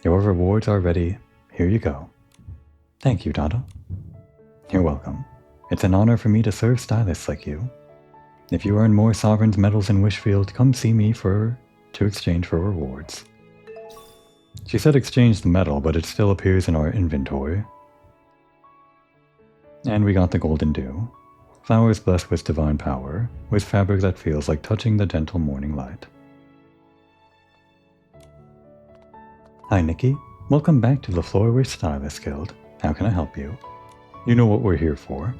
Your rewards are ready. Here you go. Thank you, Dada. You're welcome. It's an honor for me to serve stylists like you. If you earn more Sovereign's medals in Wishfield, come see me to exchange for rewards. She said exchange the medal, but it still appears in our inventory. And we got the Golden Dew. Flowers blessed with divine power, with fabric that feels like touching the gentle morning light. Hi Nikki, welcome back to the Floorwish Stylist Guild. How can I help you? You know what we're here for.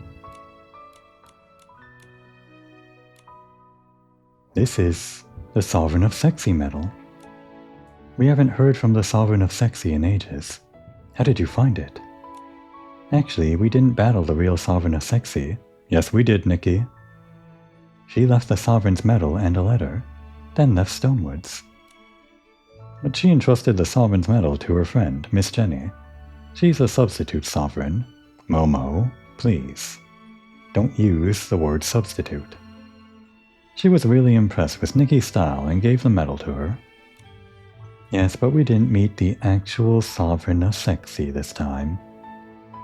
This is the Sovereign of Sexy medal. We haven't heard from the Sovereign of Sexy in ages. How did you find it? Actually, we didn't battle the real Sovereign of Sexy. Yes, we did, Nikki. She left the Sovereign's medal and a letter, then left Stonewoods. But she entrusted the Sovereign's medal to her friend, Miss Jenny. She's a substitute Sovereign. Momo, please. Don't use the word substitute. She was really impressed with Nikki's style and gave the medal to her. Yes, but we didn't meet the actual Sovereign of Sexy this time.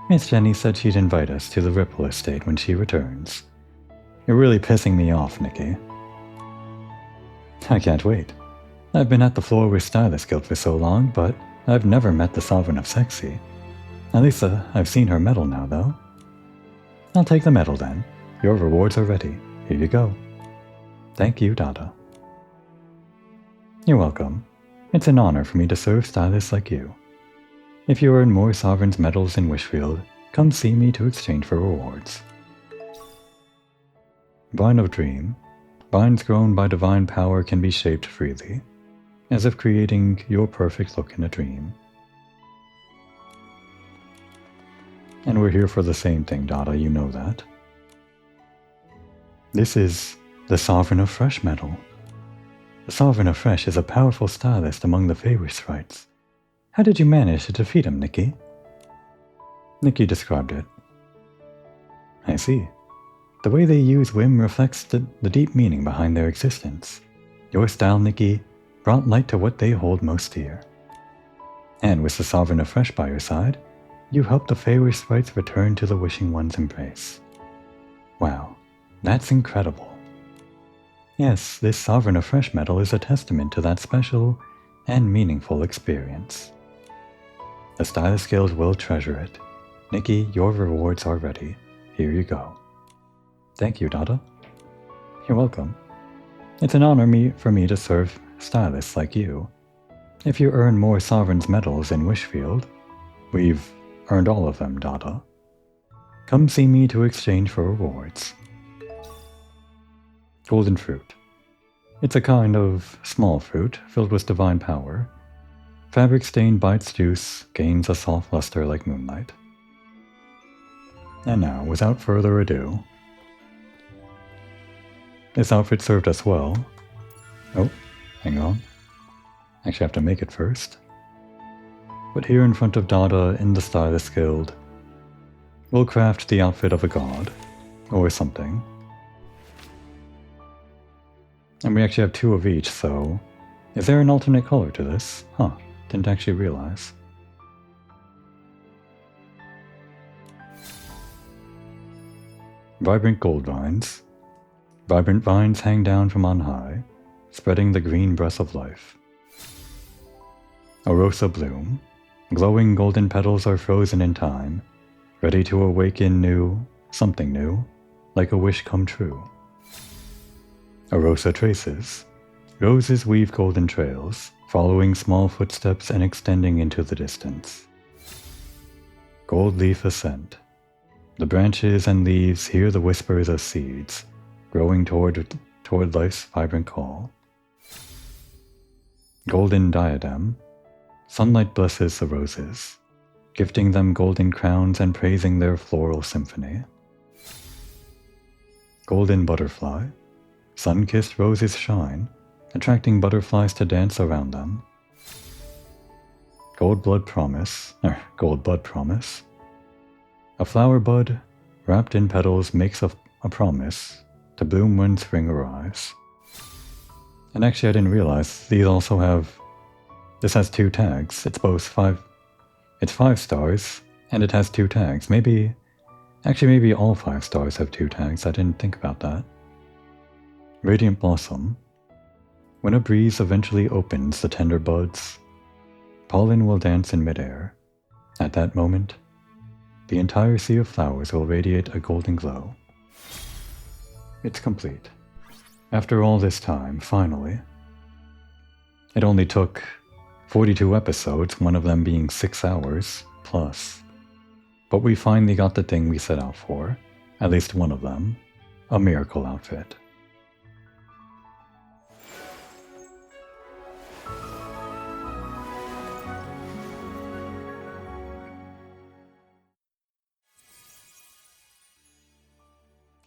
Miss Jenny said she'd invite us to the Ripple Estate when she returns. You're really pissing me off, Nikki. I can't wait. I've been at the Floorwish Stylist Guild for so long, but I've never met the Sovereign of Sexy. At least I've seen her medal now, though. I'll take the medal then. Your rewards are ready. Here you go. Thank you, Dada. You're welcome. It's an honor for me to serve stylists like you. If you earn more Sovereign's medals in Wishfield, come see me to exchange for rewards. Vine of Dream. Vines grown by divine power can be shaped freely, as if creating your perfect look in a dream. And we're here for the same thing, Dada, you know that. This is the Sovereign of Fresh medal. The Sovereign of Fresh is a powerful stylist among the Feywish sprites. How did you manage to defeat him, Nikki? Nikki described it. I see. The way they use whim reflects the deep meaning behind their existence. Your style, Nikki, brought light to what they hold most dear. And with the Sovereign of Fresh by your side, you helped the Feywish sprites return to the Wishing One's embrace. Wow, that's incredible. Yes, this Sovereign of Fresh medal is a testament to that special and meaningful experience. The Stylist Guild will treasure it. Nikki, your rewards are ready. Here you go. Thank you, Dada. You're welcome. It's an honor for me to serve stylists like you. If you earn more Sovereign's medals in Wishfield, we've earned all of them, Dada. Come see me to exchange for rewards. Golden fruit. It's a kind of small fruit filled with divine power. Fabric stained by its juice gains a soft luster like moonlight. And now, without further ado, this outfit served us well. Oh, hang on. Actually, I have to make it first. But here in front of Dada in the Stylist Guild, we'll craft the outfit of a god, or something. And we actually have 2 of each, so is there an alternate color to this? Huh, Didn't actually realize. Vibrant gold vines. Vibrant vines hang down from on high, spreading the green breath of life. A rosa bloom. Glowing golden petals are frozen in time, ready to awaken new, something new, like a wish come true. A rosa traces. Roses weave golden trails, following small footsteps and extending into the distance. Gold leaf ascent. The branches and leaves hear the whispers of seeds, growing toward life's vibrant call. Golden diadem. Sunlight blesses the roses, gifting them golden crowns and praising their floral symphony. Golden butterfly. Sun-kissed roses shine, attracting butterflies to dance around them. Gold bud promise. A flower bud, wrapped in petals, makes a promise to bloom when spring arrives. And actually I didn't realize these also have... This has 2 tags. It's 5 stars, and it has 2 tags. Maybe all 5 stars have 2 tags. I didn't think about that. Radiant blossom. When a breeze eventually opens the tender buds, pollen will dance in midair. At that moment, the entire sea of flowers will radiate a golden glow. It's complete. After all this time, finally. It only took 42 episodes, one of them being 6 hours plus. But we finally got the thing we set out for, at least one of them, a miracle outfit.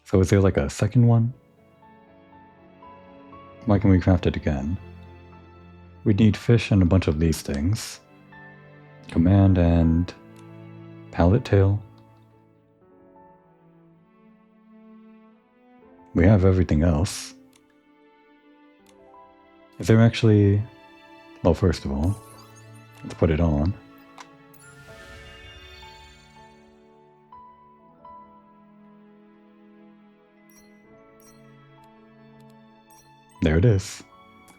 So is there like a second one? Why can we craft it again? We'd need fish and a bunch of these things. Command and pallet tail. We have everything else. Is there actually... Well, first of all, let's put it on. There it is.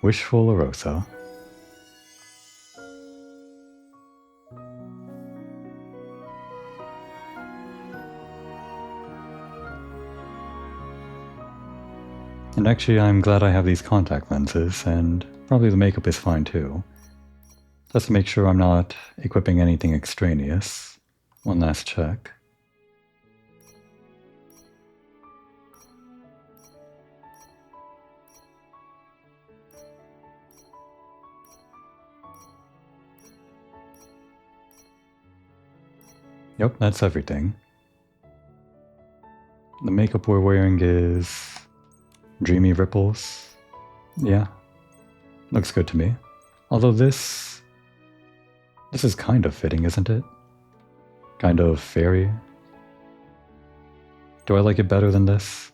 Wishful Arosa. And actually, I'm glad I have these contact lenses, and probably the makeup is fine too. Just to make sure I'm not equipping anything extraneous. One last check. Yep, that's everything. The makeup we're wearing is Dreamy Ripples. Yeah, looks good to me. Although this is kind of fitting, isn't it? Kind of fairy. Do I like it better than this?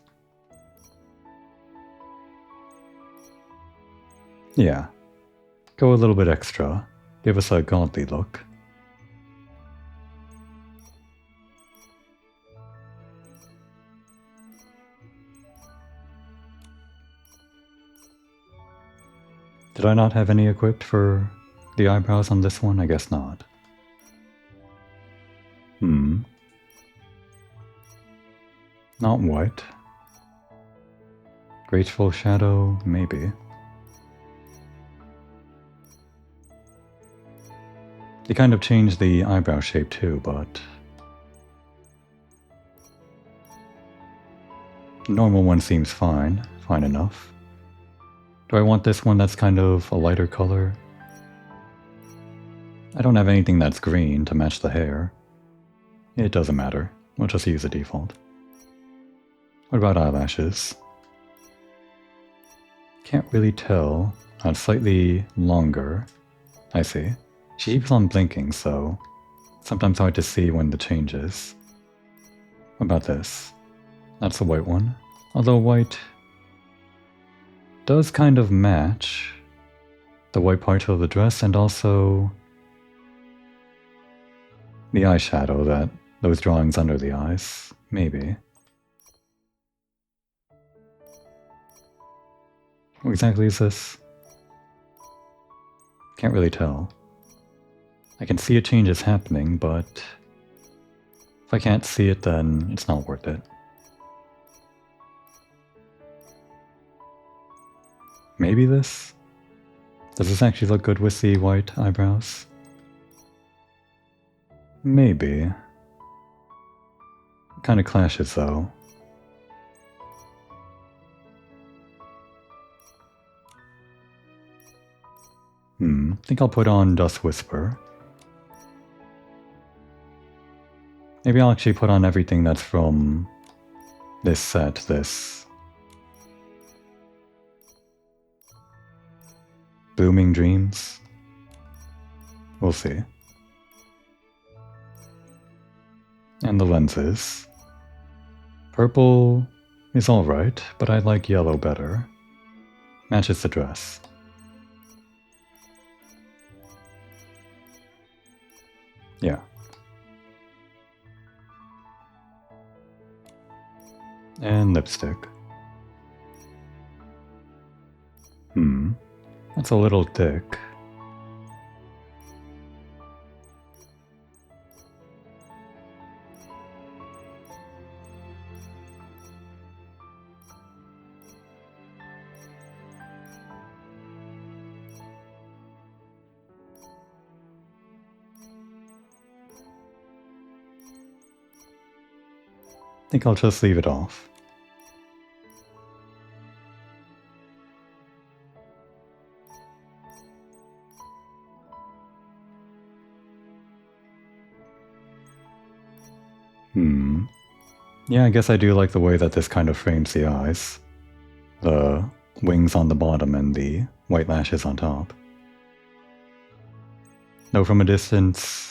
Yeah. Go a little bit extra. Give us a godly look. Did I not have any equipped for the eyebrows on this one? I guess not. Not white. Graceful shadow, maybe. They kind of changed the eyebrow shape too, but... the normal one seems fine enough. Do I want this one that's kind of a lighter color? I don't have anything that's green to match the hair. It doesn't matter. We'll just use the default. What about eyelashes? Can't really tell. Slightly longer. I see. She keeps on blinking, so sometimes hard to see when the change is. What about this? That's the white one. Although white does kind of match the white part of the dress and also the eyeshadow, that those drawings under the eyes, maybe. What exactly is this? Can't really tell. I can see a change is happening, but if I can't see it, then it's not worth it. Maybe this? Does this actually look good with the white eyebrows? Maybe. Kinda clashes though. I think I'll put on Dust Whisper. Maybe I'll actually put on everything that's from this set, this Blooming Dreams. We'll see. And the lenses. Purple is alright, but I like yellow better. Matches the dress. Yeah. And lipstick. That's a little thick. I think I'll just leave it off. Yeah, I guess I do like the way that this kind of frames the eyes. The wings on the bottom and the white lashes on top. Though from a distance...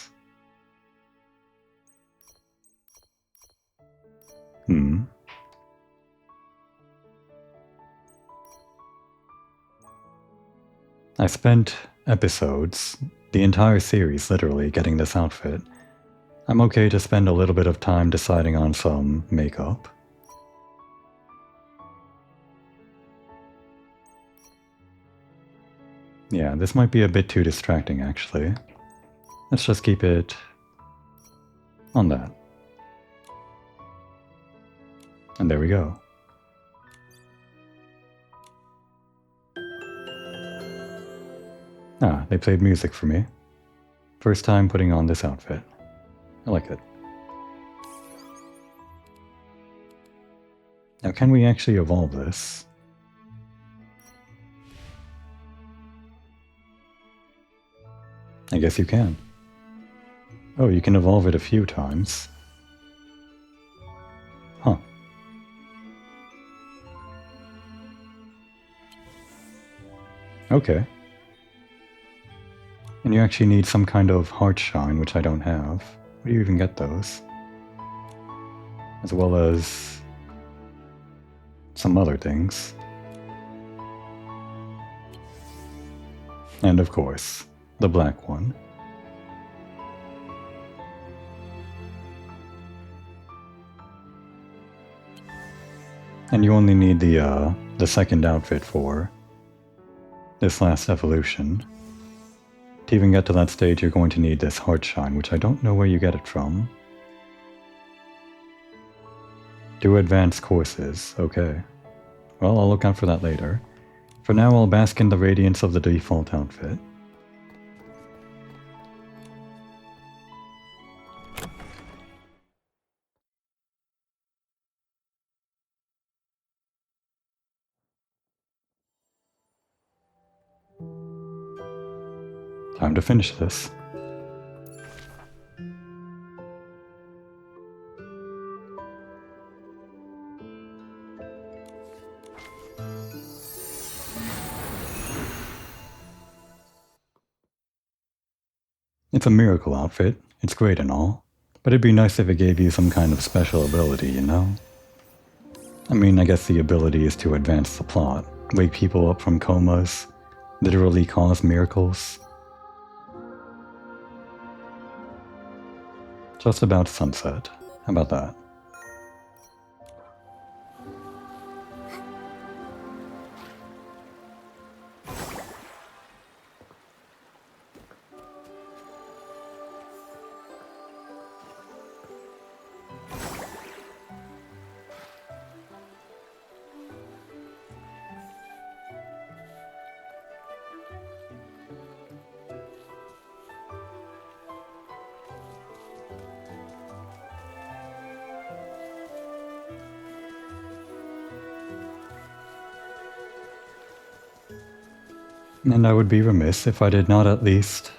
I spent episodes, the entire series literally, getting this outfit. I'm okay to spend a little bit of time deciding on some makeup. Yeah, this might be a bit too distracting actually. Let's just keep it on that. And there we go. Ah, they played music for me. First time putting on this outfit. I like it. Now, can we actually evolve this? I guess you can. Oh, you can evolve it a few times. Huh. Okay. And you actually need some kind of heart shine, which I don't have. Where do you even get those? As well as some other things. And of course, the black one. And you only need the second outfit for this last evolution. To even get to that stage, you're going to need this heart shine, which I don't know where you get it from. Do advanced courses, okay. Well, I'll look out for that later. For now, I'll bask in the radiance of the default outfit. Time to finish this. It's a miracle outfit, it's great and all, but it'd be nice if it gave you some kind of special ability, you know? I mean, I guess the ability is to advance the plot, wake people up from comas, literally cause miracles. Just about sunset. How about that? And I would be remiss if I did not at least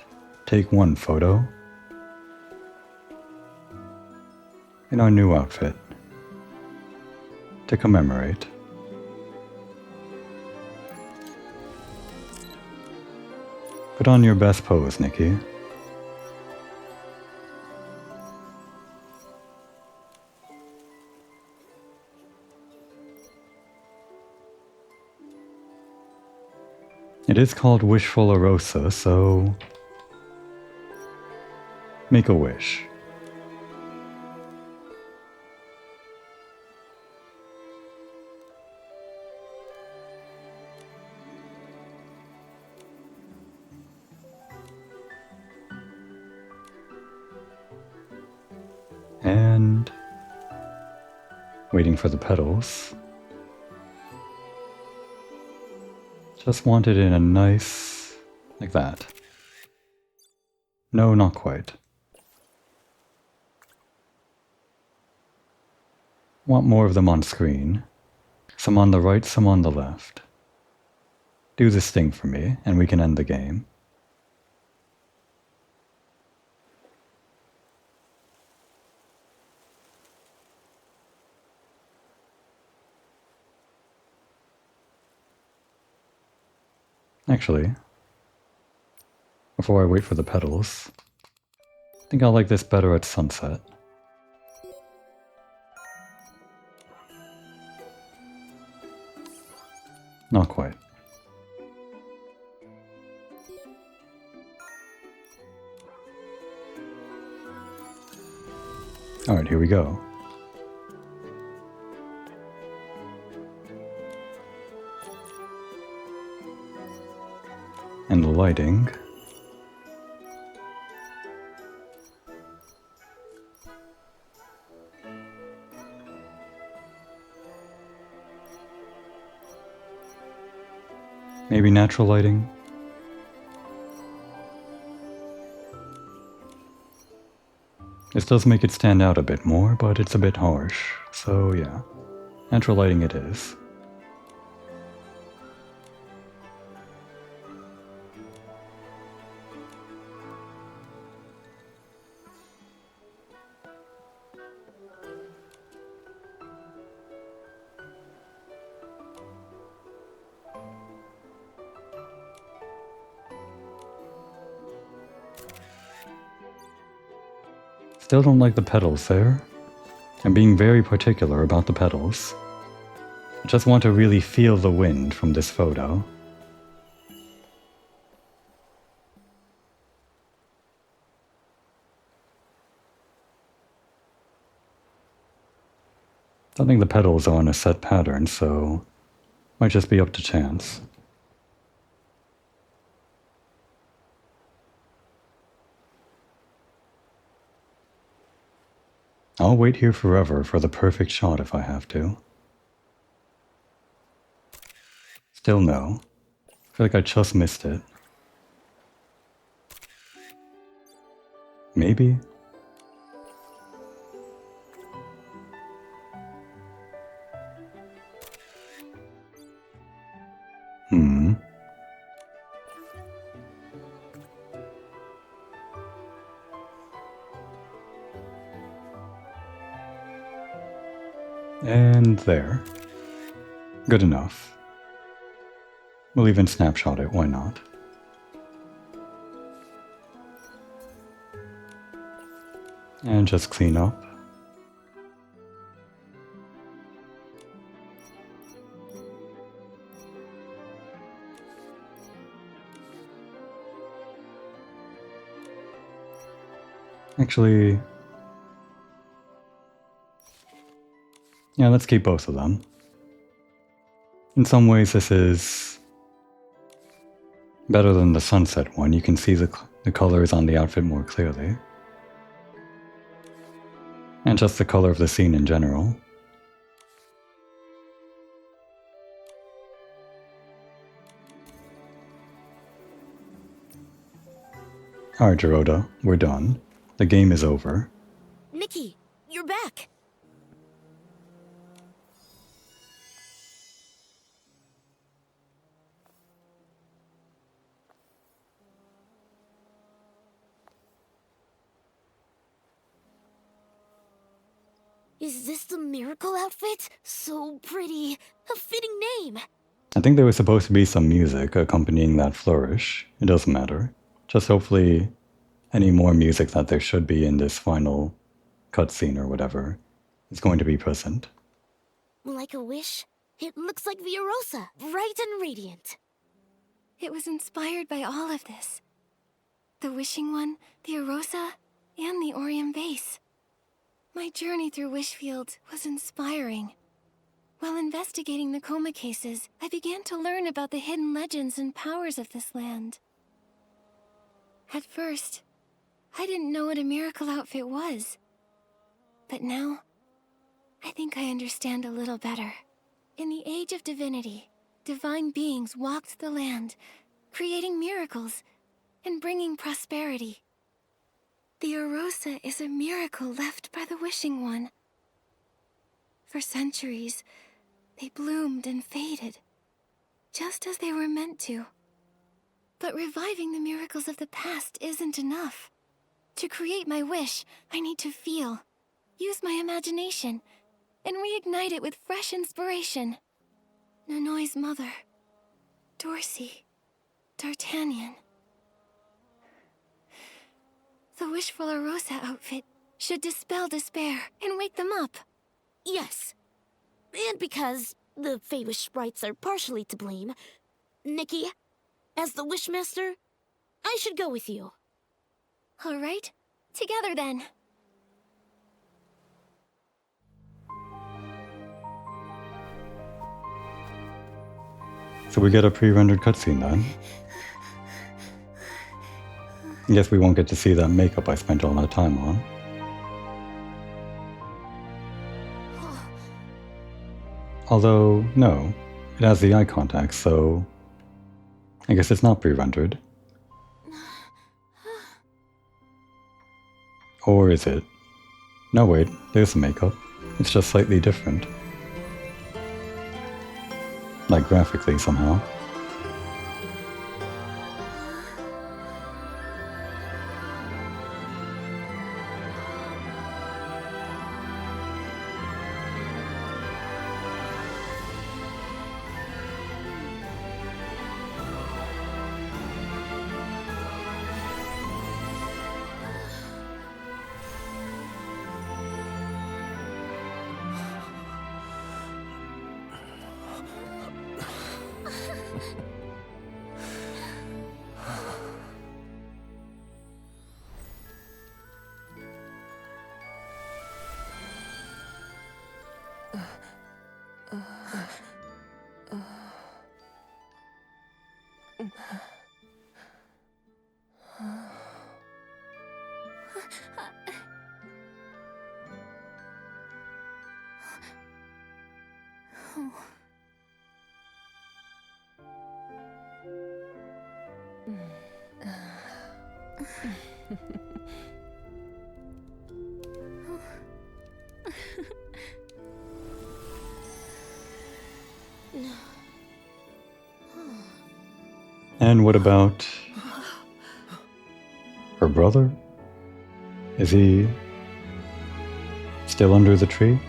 take one photo in our new outfit to commemorate. Put on your best pose, Nikki. It is called Wishful Arosa, so make a wish. And waiting for the petals. Just want it in a nice, like that. No, not quite. Want more of them on screen. Some on the right, some on the left. Do this thing for me, and we can end the game. Actually, before I wait for the petals, I think I'll like this better at sunset. Not quite. Alright, here we go. And the lighting. Maybe natural lighting. This does make it stand out a bit more, but it's a bit harsh. So yeah, natural lighting it is. Still don't like the petals there. I'm being very particular about the petals. I just want to really feel the wind from this photo. I think the petals are on a set pattern, so might just be up to chance. I'll wait here forever for the perfect shot if I have to. Still no. I feel like I just missed it. Maybe? And there. Good enough. We'll even snapshot it, why not? And just clean up. Actually, yeah, let's keep both of them. In some ways, this is better than the sunset one. You can see the colors on the outfit more clearly. And just the color of the scene in general. Alright, Geroda, we're done. The game is over. Nikki, you're back. Is this the miracle outfit? So pretty. A fitting name. I think there was supposed to be some music accompanying that flourish. It doesn't matter. Just hopefully any more music that there should be in this final cutscene or whatever is going to be present. Like a wish? It looks like the Arosa, bright and radiant. It was inspired by all of this. The Wishing One, the Arosa, and the Orium Vase. My journey through Wishfield was inspiring. While investigating the coma cases, I began to learn about the hidden legends and powers of this land. At first, I didn't know what a miracle outfit was. But now, I think I understand a little better. In the age of divinity, divine beings walked the land, creating miracles and bringing prosperity. The Arosa is a miracle left by the Wishing One. For centuries, they bloomed and faded, just as they were meant to. But reviving the miracles of the past isn't enough. To create my wish, I need to feel, use my imagination, and reignite it with fresh inspiration. Nanoi's mother, Dorsey, D'Artagnan. The wishful Arosa outfit should dispel despair and wake them up. Yes. And because the Feywish sprites are partially to blame, Nikki, as the Wishmaster, I should go with you. All right, together then. So we get a pre-rendered cutscene then. I guess we won't get to see that makeup I spent all that time on. Although, no, it has the eye contact, so I guess it's not pre-rendered. Or is it? No, wait, there's the makeup. It's just slightly different. Like graphically somehow. And what about her brother? Is he still under the tree?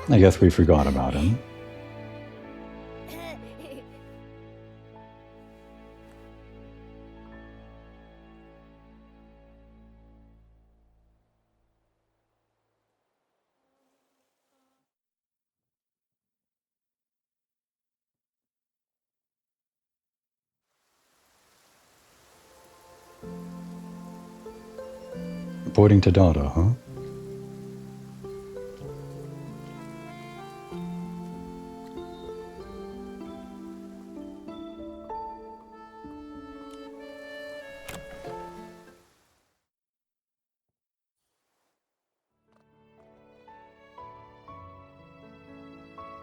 I guess we forgot about him. reporting to Dada, huh?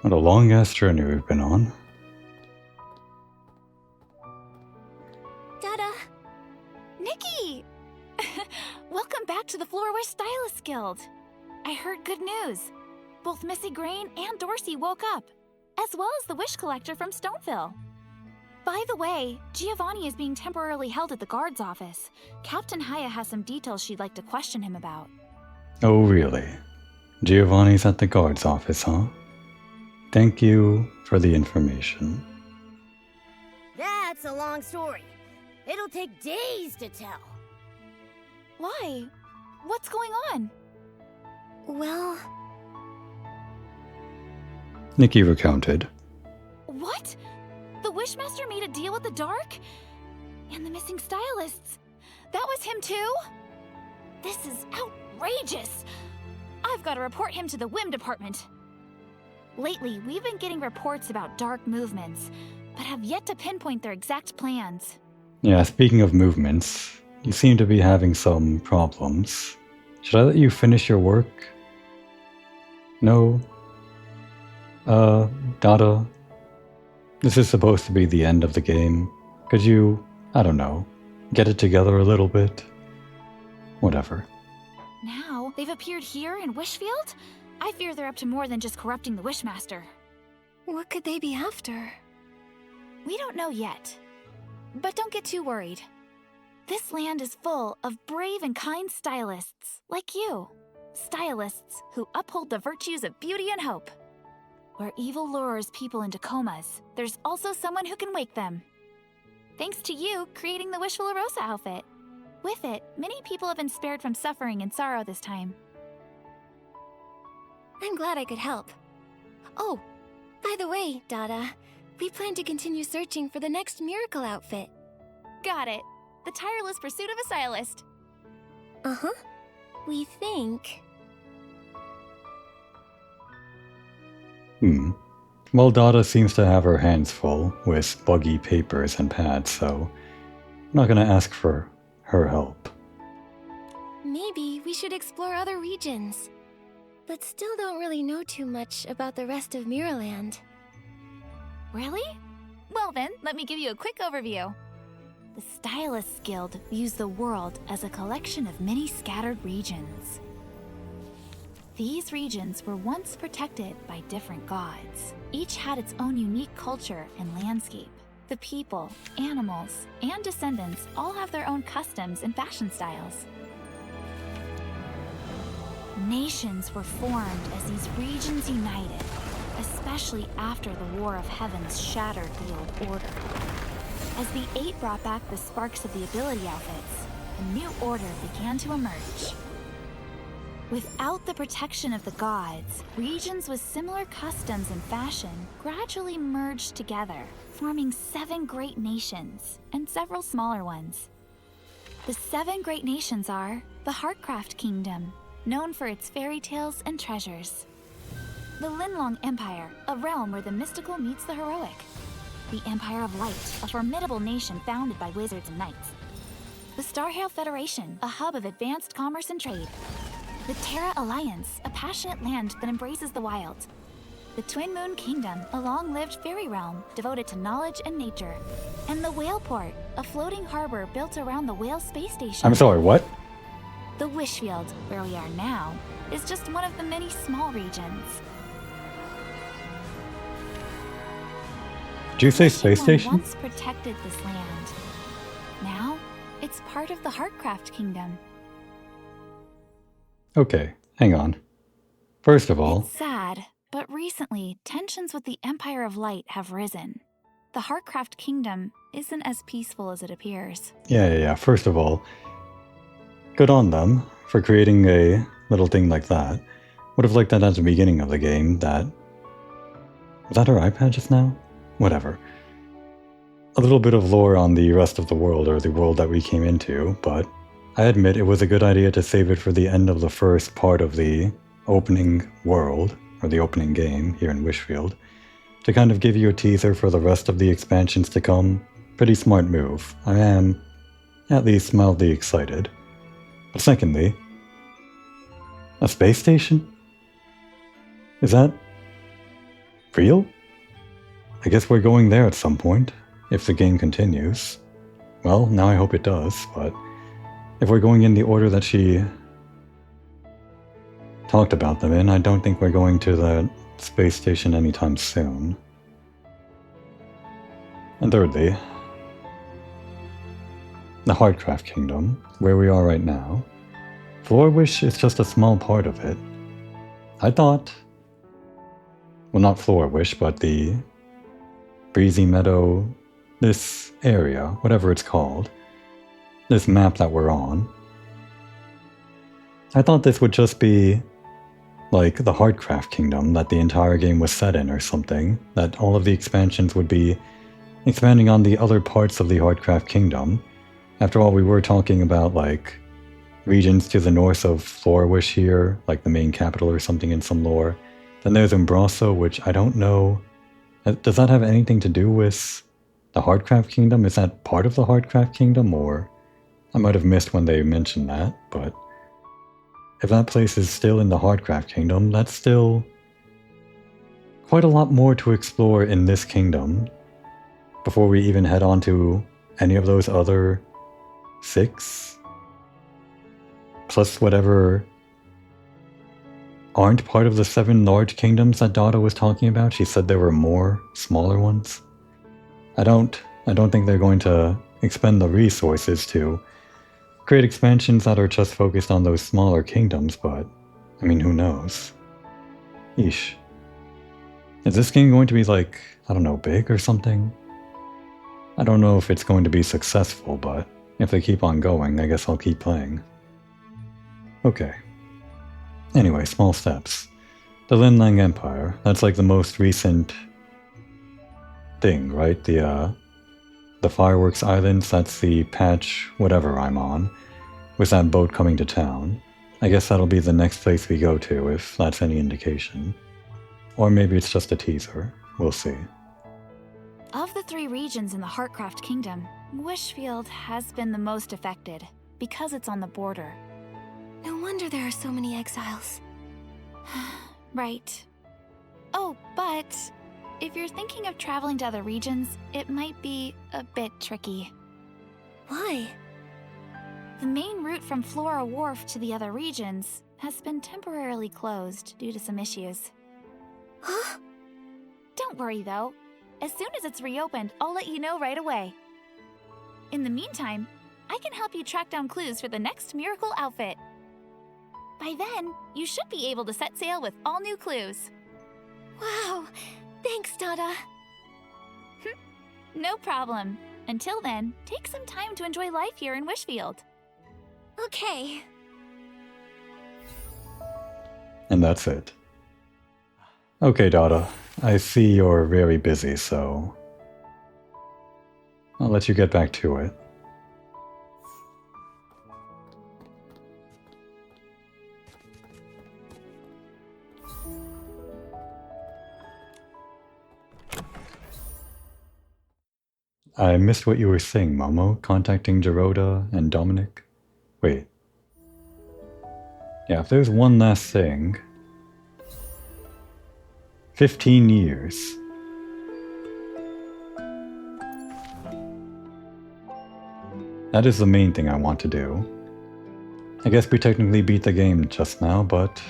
What a long-ass journey we've been on. Dada! Nikki! Welcome back to the Floorwish Stylist Guild. I heard good news. Both Missy Grain and Dorsey woke up, as well as the Wish Collector from Stoneville. By the way, Giovanni is being temporarily held at the guard's office. Captain Haya has some details she'd like to question him about. Oh, really? Giovanni's at the guard's office, huh? Thank you for the information. That's a long story. It'll take days to tell. Why? What's going on? Well, Nikki recounted. What? The Wishmaster made a deal with the Dark? And the missing stylists? That was him too? This is outrageous! I've got to report him to the WIM department. Lately, we've been getting reports about Dark movements, but have yet to pinpoint their exact plans. Yeah, speaking of movements, you seem to be having some problems. Should I let you finish your work? No? Dada? This is supposed to be the end of the game. Could you, I don't know, get it together a little bit? Whatever. Now, they've appeared here in Wishfield? I fear they're up to more than just corrupting the Wishmaster. what could they be after? We don't know yet. But don't get too worried. This land is full of brave and kind stylists, like you. Stylists who uphold the virtues of beauty and hope. Where evil lures people into comas, there's also someone who can wake them. Thanks to you creating the Wishful Rosa outfit. With it, many people have been spared from suffering and sorrow this time. I'm glad I could help. Oh, by the way, Dada, we plan to continue searching for the next miracle outfit. Got it. The tireless pursuit of a stylist. Uh-huh. We think... Well, Dada seems to have her hands full with buggy papers and pads, so I'm not gonna ask for her help. Maybe we should explore other regions. But still don't really know too much about the rest of Miraland. Really? Well then, let me give you a quick overview. The Stylists Guild views the world as a collection of many scattered regions. These regions were once protected by different gods. Each had its own unique culture and landscape. The people, animals, and descendants all have their own customs and fashion styles. Nations were formed as these regions united, especially after the War of Heavens shattered the old order. As the Eight brought back the sparks of the ability outfits, a new order began to emerge. Without the protection of the gods, regions with similar customs and fashion gradually merged together, forming 7 great nations and several smaller ones. The 7 great nations are the Heartcraft Kingdom, known for its fairy tales and treasures. The Linlong Empire, a realm where the mystical meets the heroic. The Empire of Light, a formidable nation founded by wizards and knights. The Starhail Federation, a hub of advanced commerce and trade. The Terra Alliance, a passionate land that embraces the wild. The Twin Moon Kingdom, a long-lived fairy realm devoted to knowledge and nature. And the Whaleport, a floating harbor built around the Whale space station. I'm sorry, what? The Wishfield, where we are now, is just one of the many small regions. Did you say space Someone station? once protected this land. Now, it's part of the Heartcraft Kingdom. Okay, hang on. First of all, It's sad, but recently, tensions with the Empire of Light have risen. The Heartcraft Kingdom isn't as peaceful as it appears. yeah. First of all, good on them for creating a little thing like that. Would have liked that at the beginning of the game, that... Was that her iPad just now? Whatever. A little bit of lore on the rest of the world, or the world that we came into, but I admit it was a good idea to save it for the end of the first part of the opening world, or the opening game here in Wishfield, to kind of give you a teaser for the rest of the expansions to come. Pretty smart move. I am at least mildly excited. But secondly, a space station? Is that real? I guess we're going there at some point, if the game continues. Well, now I hope it does, but if we're going in the order that she talked about them in, I don't think we're going to the space station anytime soon. And thirdly, the Heartcraft Kingdom, where we are right now. Floor Wish is just a small part of it. I thought, well, not Floor Wish, but the Breezy Meadow, this area, whatever it's called, this map that we're on. I thought this would just be like the Heartcraft Kingdom that the entire game was set in or something, that all of the expansions would be expanding on the other parts of the Heartcraft Kingdom. After all, we were talking about like regions to the north of Floor Wish here, like the main capital or something in some lore. Then there's Umbraso, which I don't know. Does that have anything to do with the Heartcraft Kingdom? Is that part of the Heartcraft Kingdom, or I might have missed when they mentioned that, but if that place is still in the Heartcraft Kingdom, that's still quite a lot more to explore in this kingdom before we even head on to any of those other 6, plus whatever aren't part of the 7 large kingdoms that Dada was talking about. She said there were more smaller ones. I don't think they're going to expend the resources to create expansions that are just focused on those smaller kingdoms, but I mean, who knows? Yeesh. Is this game going to be like, I don't know, big or something? I don't know if it's going to be successful, but if they keep on going, I guess I'll keep playing. Okay. Anyway, small steps. The Linlang Empire, that's like the most recent thing, right? The Fireworks Islands, that's the patch whatever I'm on, with that boat coming to town. I guess that'll be the next place we go to, if that's any indication. Or maybe it's just a teaser. We'll see. Of the 3 regions in the Heartcraft Kingdom, Wishfield has been the most affected, because it's on the border. No wonder there are so many exiles. Right. Oh, but if you're thinking of traveling to other regions, it might be a bit tricky. Why? The main route from Flora Wharf to the other regions has been temporarily closed due to some issues. Huh? Don't worry though. As soon as it's reopened, I'll let you know right away. In the meantime, I can help you track down clues for the next miracle outfit. By then, you should be able to set sail with all new clues. Wow! Thanks, Dada. No problem. Until then, take some time to enjoy life here in Wishfield. Okay. And that's it. Okay, Dada. I see you're very busy, so I'll let you get back to it. I missed what you were saying, Momo. Contacting Geroda and Dominic. Wait. Yeah, if there's one last thing... 15 years. That is the main thing I want to do. I guess we technically beat the game just now, but...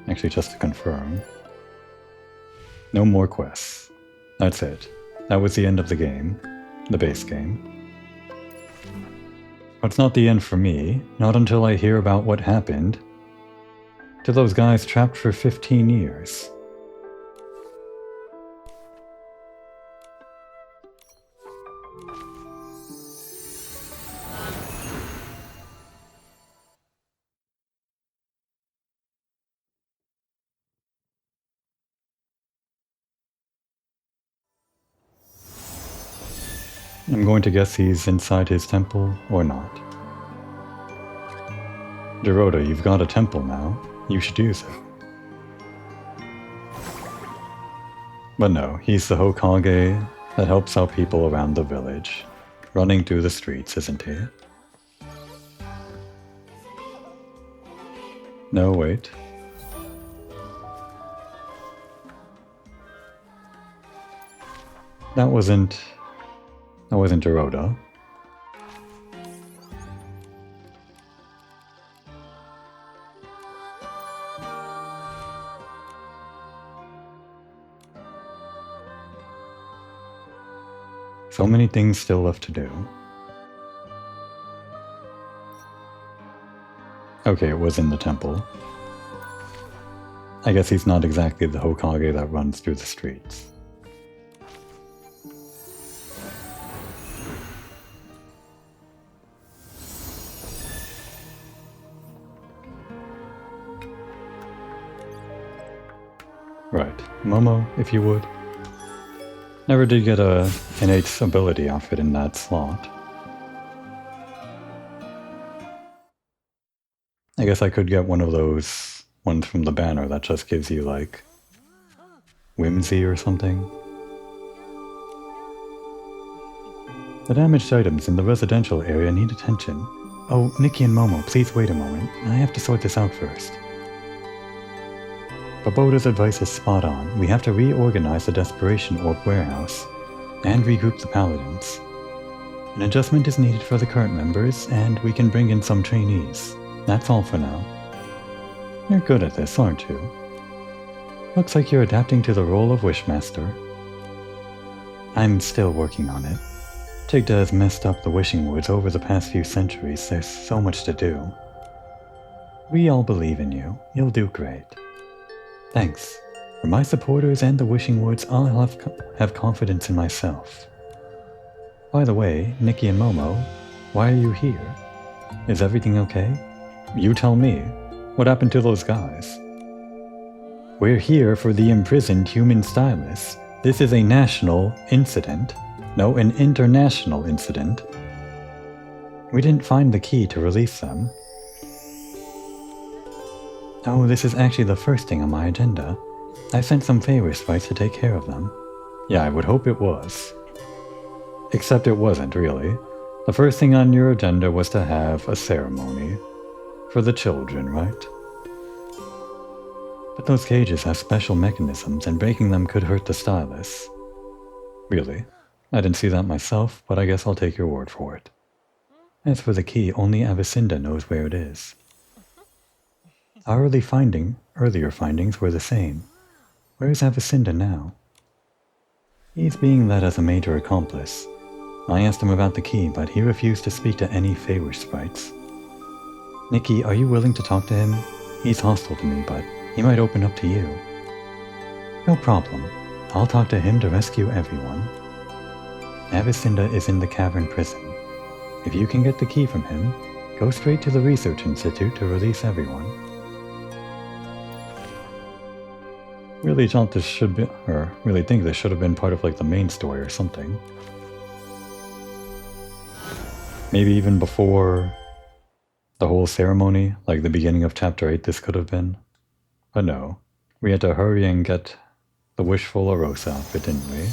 actually, just to confirm. No more quests. That's it. That was the end of the game. The base game. But it's not the end for me. Not until I hear about what happened to those guys trapped for 15 years. I'm going to guess he's inside his temple, or not. Dorota, you've got a temple now. You should use it. But no, he's the Hokage that helps out people around the village. Running through the streets, isn't he? No, wait. That wasn't Dorota. So many things still left to do. Okay, it was in the temple. I guess he's not exactly the Hokage that runs through the streets. Right, Momo, if you would. Never did get a innate ability outfit in that slot. I guess I could get one of those ones from the banner that just gives you, like, whimsy or something. The damaged items in the residential area need attention. Oh, Nikki and Momo, please wait a moment. I have to sort this out first. Baboda's advice is spot on. We have to reorganize the Desperation Orb warehouse and regroup the paladins. An adjustment is needed for the current members, and we can bring in some trainees. That's all for now. You're good at this, aren't you? Looks like you're adapting to the role of Wishmaster. I'm still working on it. Tigda has messed up the Wishing Woods over the past few centuries. There's so much to do. We all believe in you. You'll do great. Thanks. For my supporters and the Wishing Woods, I'll have confidence in myself. By the way, Nikki and Momo, why are you here? Is everything okay? You tell me. What happened to those guys? We're here for the imprisoned human stylists. This is a national incident. No, an international incident. We didn't find the key to release them. Oh, this is actually the first thing on my agenda. I sent some favor sprites to take care of them. Yeah, I would hope it was. Except it wasn't, really. The first thing on your agenda was to have a ceremony. For the children, right? But those cages have special mechanisms, and breaking them could hurt the stylists. Really? I didn't see that myself, but I guess I'll take your word for it. As for the key, only Avicinda knows where it is. Our earlier findings were the same. Where is Avicinda now? He's being led as a major accomplice. I asked him about the key, but he refused to speak to any favor sprites. Nikki, are you willing to talk to him? He's hostile to me, but he might open up to you. No problem. I'll talk to him to rescue everyone. Avicinda is in the cavern prison. If you can get the key from him, go straight to the Research Institute to release everyone. Really thought this should be, or really think this should have been part of like the main story or something. Maybe even before the whole ceremony, like the beginning of chapter 8 this could have been. But no, we had to hurry and get the wishful Arosa outfit, didn't we?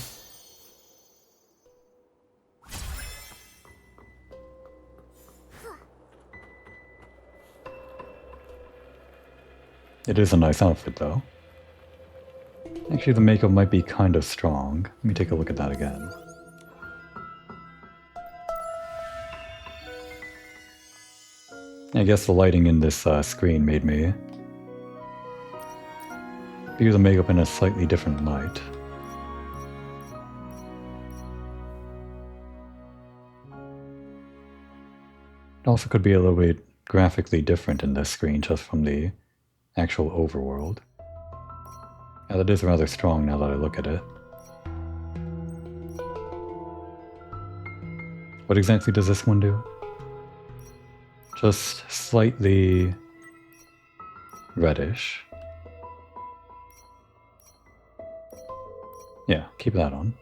It is a nice outfit though. Actually, the makeup might be kind of strong. Let me take a look at that again. I guess the lighting in this screen made me view the makeup in a slightly different light. It also could be a little bit graphically different in this screen just from the actual overworld. Yeah, that is rather strong now that I look at it. What exactly does this one do? Just slightly reddish. Yeah, keep that on.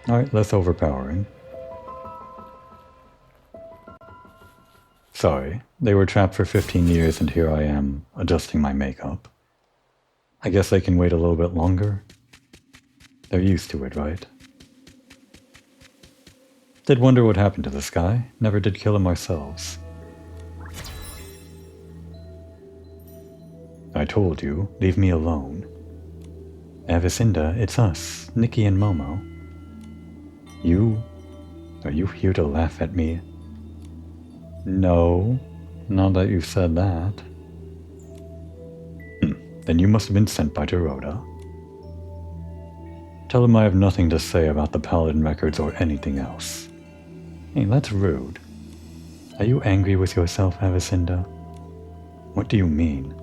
Alright, less overpowering. Sorry, they were trapped for 15 years and here I am, adjusting my makeup. I guess they can wait a little bit longer. They're used to it, right? Did wonder what happened to this guy. Never did kill him ourselves. I told you, leave me alone. Avicinda, it's us, Nikki and Momo. Are you here to laugh at me? No, not that you've said that. Then you must have been sent by Dorota. Tell him I have nothing to say about the Paladin records or anything else. Hey, that's rude. Are you angry with yourself, Avicinda? What do you mean?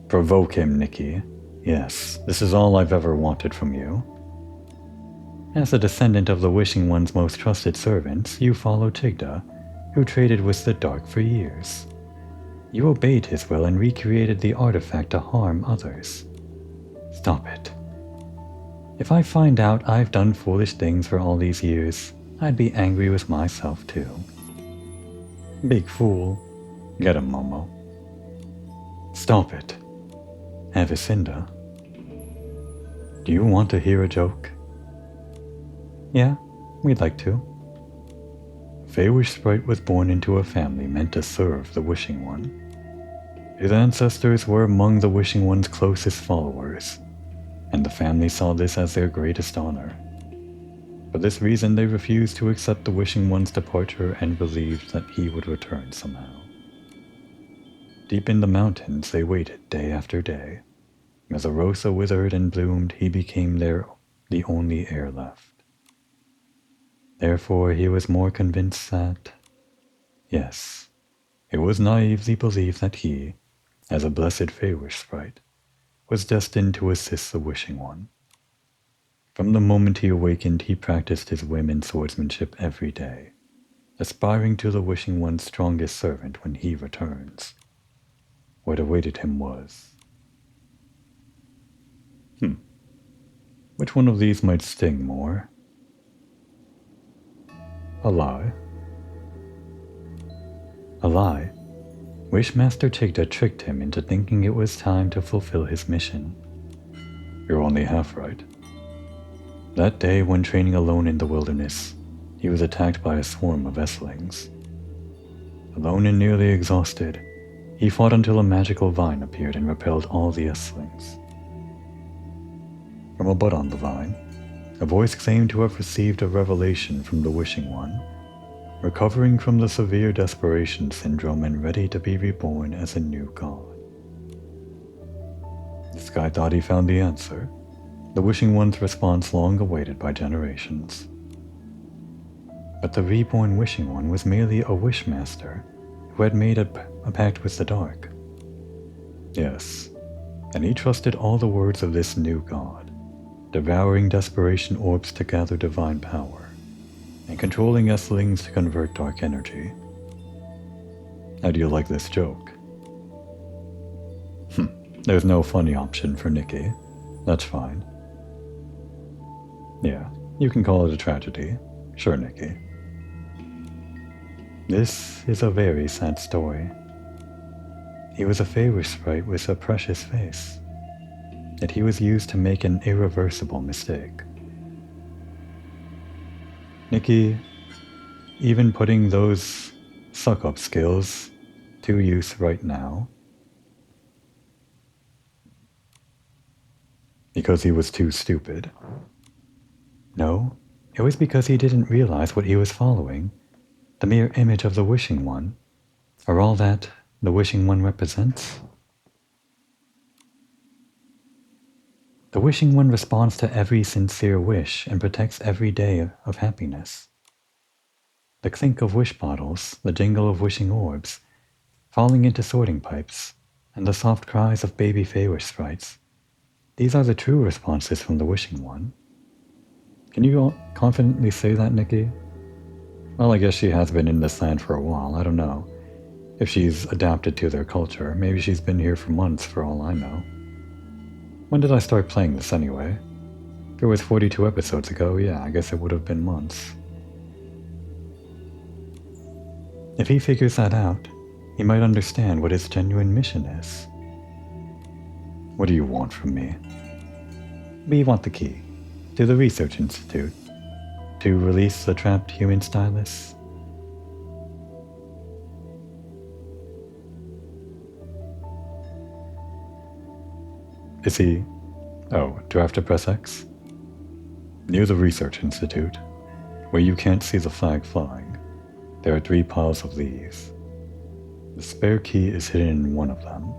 Provoke him, Nikki. Yes, this is all I've ever wanted from you. As a descendant of the Wishing One's most trusted servants, you follow Tigda, who traded with the Dark for years. You obeyed his will and recreated the artifact to harm others. Stop it. If I find out I've done foolish things for all these years, I'd be angry with myself too. Big fool. Get him, Momo. Stop it. Avicinda. Do you want to hear a joke? Yeah, we'd like to. Feywish Sprite was born into a family meant to serve the Wishing One. His ancestors were among the Wishing One's closest followers, and the family saw this as their greatest honor. For this reason, they refused to accept the Wishing One's departure and believed that he would return somehow. Deep in the mountains, they waited day after day. As a rosa withered and bloomed, he became the only heir left. Therefore, he was more convinced that, yes, it was naively believed that he, as a blessed Feywish Sprite, was destined to assist the Wishing One. From the moment he awakened, he practiced his whim and swordsmanship every day, aspiring to the Wishing One's strongest servant when he returns. What awaited him was... Which one of these might sting more? A lie. A lie? Wishmaster Tigda tricked him into thinking it was time to fulfill his mission. You're only half right. That day, when training alone in the wilderness, he was attacked by a swarm of Esslings. Alone and nearly exhausted, he fought until a magical vine appeared and repelled all the Esslings. From a bud on the vine, a voice claimed to have received a revelation from the Wishing One, recovering from the severe desperation syndrome and ready to be reborn as a new god. This guy thought he found the answer, the Wishing One's response long awaited by generations. But the reborn Wishing One was merely a wishmaster who had made a pact with the dark. Yes, and he trusted all the words of this new god, devouring desperation orbs to gather divine power, and controlling Esslings to convert dark energy. How do you like this joke? There's no funny option for Nikki. That's fine. Yeah, you can call it a tragedy. Sure, Nikki. This is a very sad story. He was a Feywish Sprite with a precious face, yet he was used to make an irreversible mistake. Nikki, even putting those suck-up skills to use right now, because he was too stupid. No, it was because he didn't realize what he was following, the mere image of the Wishing One, or all that the Wishing One represents. The Wishing One responds to every sincere wish and protects every day of happiness. The clink of wish bottles, the jingle of wishing orbs, falling into sorting pipes, and the soft cries of baby Feywish sprites. These are the true responses from the Wishing One. Can you confidently say that, Nikki? Well, I guess she has been in this land for a while. I don't know if she's adapted to their culture. Maybe she's been here for months for all I know. When did I start playing this anyway? If it was 42 episodes ago, yeah, I guess it would have been months. If he figures that out, he might understand what his genuine mission is. What do you want from me? We want the key to the Research Institute to release the trapped human stylus. Is he... Oh, do I have to press X? Near the Research Institute, where you can't see the flag flying, there are 3 piles of leaves. The spare key is hidden in one of them.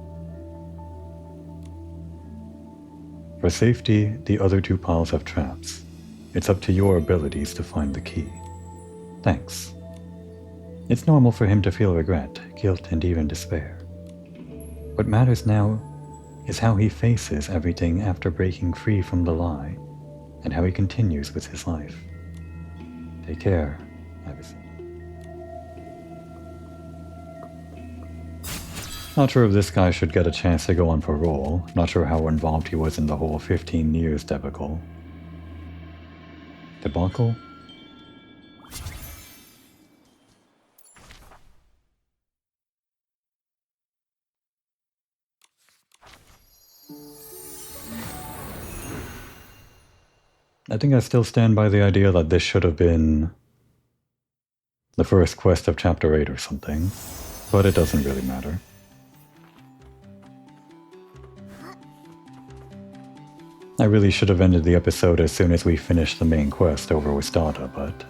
For safety, the other 2 piles have traps. It's up to your abilities to find the key. Thanks. It's normal for him to feel regret, guilt, and even despair. What matters now is how he faces everything after breaking free from the lie, and how he continues with his life. Take care, HEVC. Not sure if this guy should get a chance to go on parole. Not sure how involved he was in the whole 15 years debacle. Debacle? I think I still stand by the idea that this should have been the first quest of Chapter 8 or something, but it doesn't really matter. I really should have ended the episode as soon as we finished the main quest over with Dada, but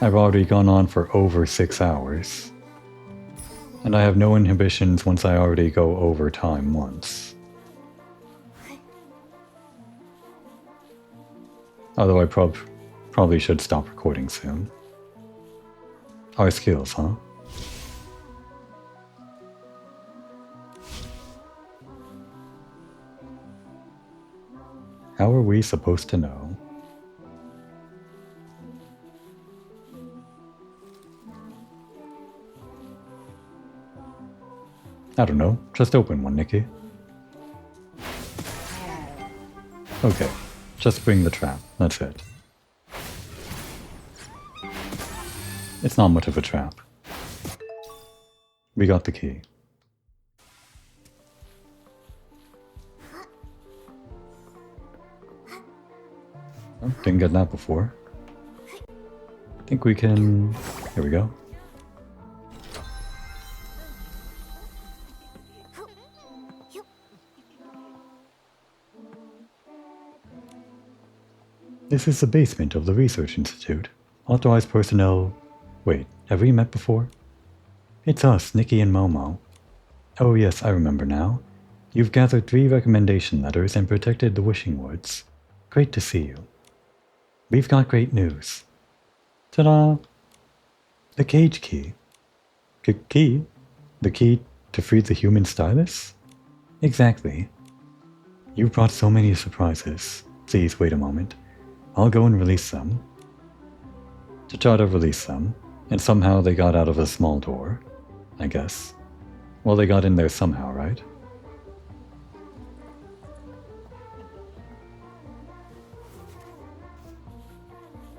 I've already gone on for over 6 hours, and I have no inhibitions once I already go over time once. Although I probably should stop recording soon. Our skills, huh? How are we supposed to know? I don't know. Just open one, Nikki. Okay. Just bring the trap. That's it. It's not much of a trap. We got the key. Oh, didn't get that before. I think we can... Here we go. This is the basement of the Research Institute. Authorized personnel... Wait, have we met before? It's us, Nikki and Momo. Oh yes, I remember now. You've gathered 3 recommendation letters and protected the Wishing Woods. Great to see you. We've got great news. Ta-da! The cage key. Key? The key to free the human stylus? Exactly. You've brought so many surprises. Please wait a moment. I'll go and release them. To try to release them, and somehow they got out of a small door, I guess. Well, they got in there somehow, right?